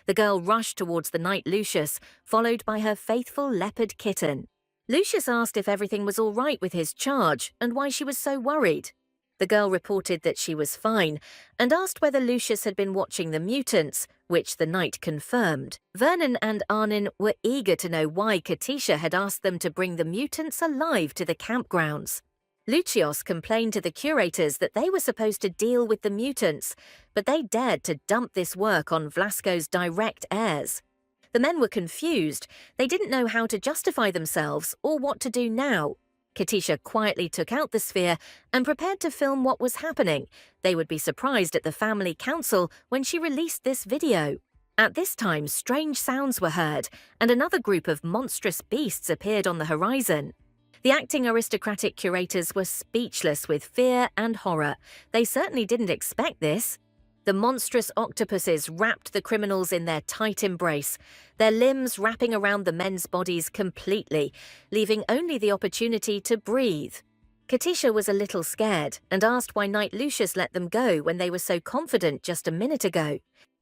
The girl rushed towards the knight Lucius, followed by her faithful leopard kitten. Lucius asked if everything was all right with his charge and why she was so worried. The girl reported that she was fine and asked whether Lucius had been watching the mutants, which the knight confirmed. Vernon and Arnon were eager to know why Katisha had asked them to bring the mutants alive to the campgrounds. Lucius complained to the curators that they were supposed to deal with the mutants, but they dared to dump this work on Vlasco's direct heirs. The men were confused. They didn't know how to justify themselves or what to do now. Katisha quietly took out the sphere and prepared to film what was happening. They would be surprised at the family council when she released this video. At this time, strange sounds were heard, and another group of monstrous beasts appeared on the horizon. The acting aristocratic curators were speechless with fear and horror. They certainly didn't expect this. The monstrous octopuses wrapped the criminals in their tight embrace, their limbs wrapping around the men's bodies completely, leaving only the opportunity to breathe. Katisha was a little scared and asked why Knight Lucius let them go when they were so confident just a minute ago.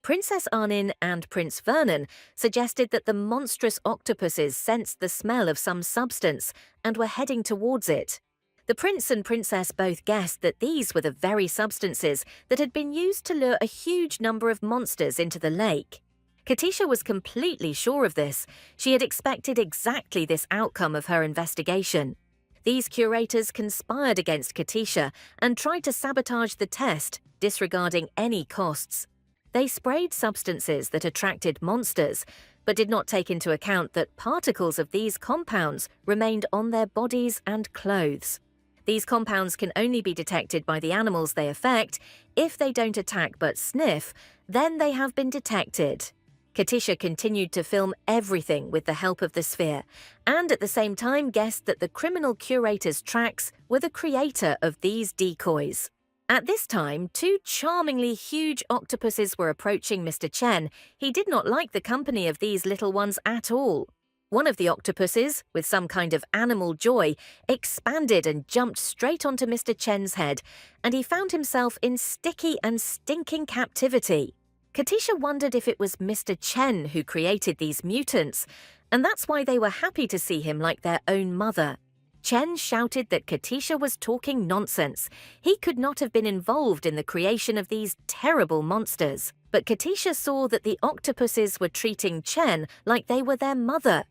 Princess Arnin and Prince Vernon suggested that the monstrous octopuses sensed the smell of some substance and were heading towards it. The prince and princess both guessed that these were the very substances that had been used to lure a huge number of monsters into the lake. Katisha was completely sure of this. She had expected exactly this outcome of her investigation. These curators conspired against Katisha and tried to sabotage the test, disregarding any costs. They sprayed substances that attracted monsters, but did not take into account that particles of these compounds remained on their bodies and clothes. These compounds can only be detected by the animals they affect. If they don't attack but sniff, then they have been detected. Katisha continued to film everything with the help of the sphere, and at the same time guessed that the criminal curator's tracks were the creator of these decoys. At this time, two charmingly huge octopuses were approaching Mr. Chen. He did not like the company of these little ones at all. One of the octopuses, with some kind of animal joy, expanded and jumped straight onto Mr. Chen's head, and he found himself in sticky and stinking captivity. Katisha wondered if it was Mr. Chen who created these mutants, and that's why they were happy to see him like their own mother. Chen shouted that Katisha was talking nonsense. He could not have been involved in the creation of these terrible monsters. But Katisha saw that the octopuses were treating Chen like they were their mother,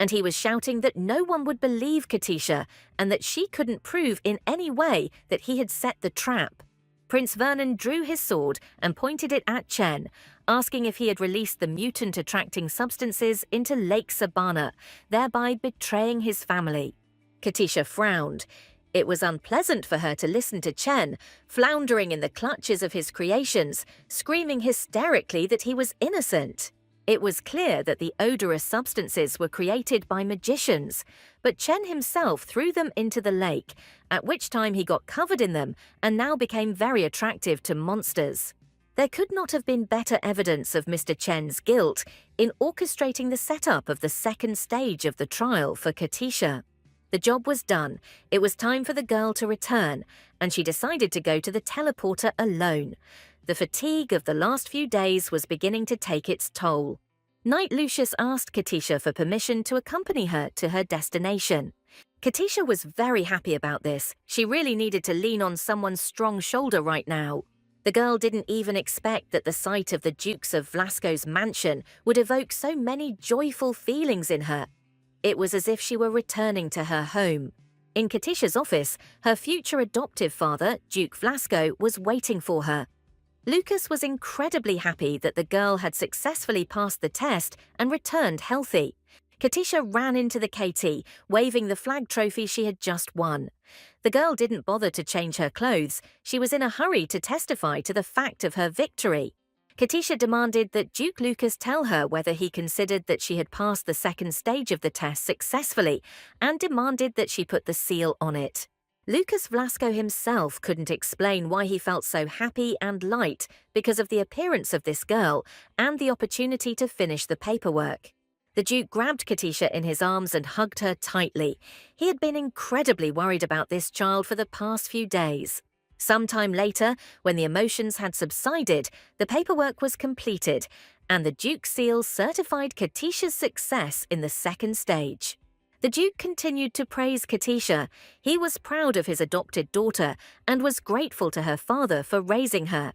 and he was shouting that no one would believe Katisha and that she couldn't prove in any way that he had set the trap. Prince Vernon drew his sword and pointed it at Chen, asking if he had released the mutant-attracting substances into Lake Sabana, thereby betraying his family. Katisha frowned. It was unpleasant for her to listen to Chen, floundering in the clutches of his creations, screaming hysterically that he was innocent. It was clear that the odorous substances were created by magicians, but Chen himself threw them into the lake, at which time he got covered in them and now became very attractive to monsters. There could not have been better evidence of Mr. Chen's guilt in orchestrating the setup of the second stage of the trial for Katisha. The job was done. It was time for the girl to return, and she decided to go to the teleporter alone. The fatigue of the last few days was beginning to take its toll. Knight Lucius asked Katisha for permission to accompany her to her destination. Katisha was very happy about this. She really needed to lean on someone's strong shoulder right now. The girl didn't even expect that the sight of the Dukes of Vlasco's mansion would evoke so many joyful feelings in her. It was as if she were returning to her home. In Katisha's office, her future adoptive father, Duke Vlasco, was waiting for her. Lucas was incredibly happy that the girl had successfully passed the test and returned healthy. Katisha ran into the KT, waving the flag trophy she had just won. The girl didn't bother to change her clothes. She was in a hurry to testify to the fact of her victory. Katisha demanded that Duke Lucas tell her whether he considered that she had passed the second stage of the test successfully, and demanded that she put the seal on it. Lucas Vlasco himself couldn't explain why he felt so happy and light because of the appearance of this girl and the opportunity to finish the paperwork. The Duke grabbed Katisha in his arms and hugged her tightly. He had been incredibly worried about this child for the past few days. Sometime later, when the emotions had subsided, the paperwork was completed, and the Duke's seal certified Katisha's success in the second stage. The Duke continued to praise Katisha. He was proud of his adopted daughter and was grateful to her father for raising her.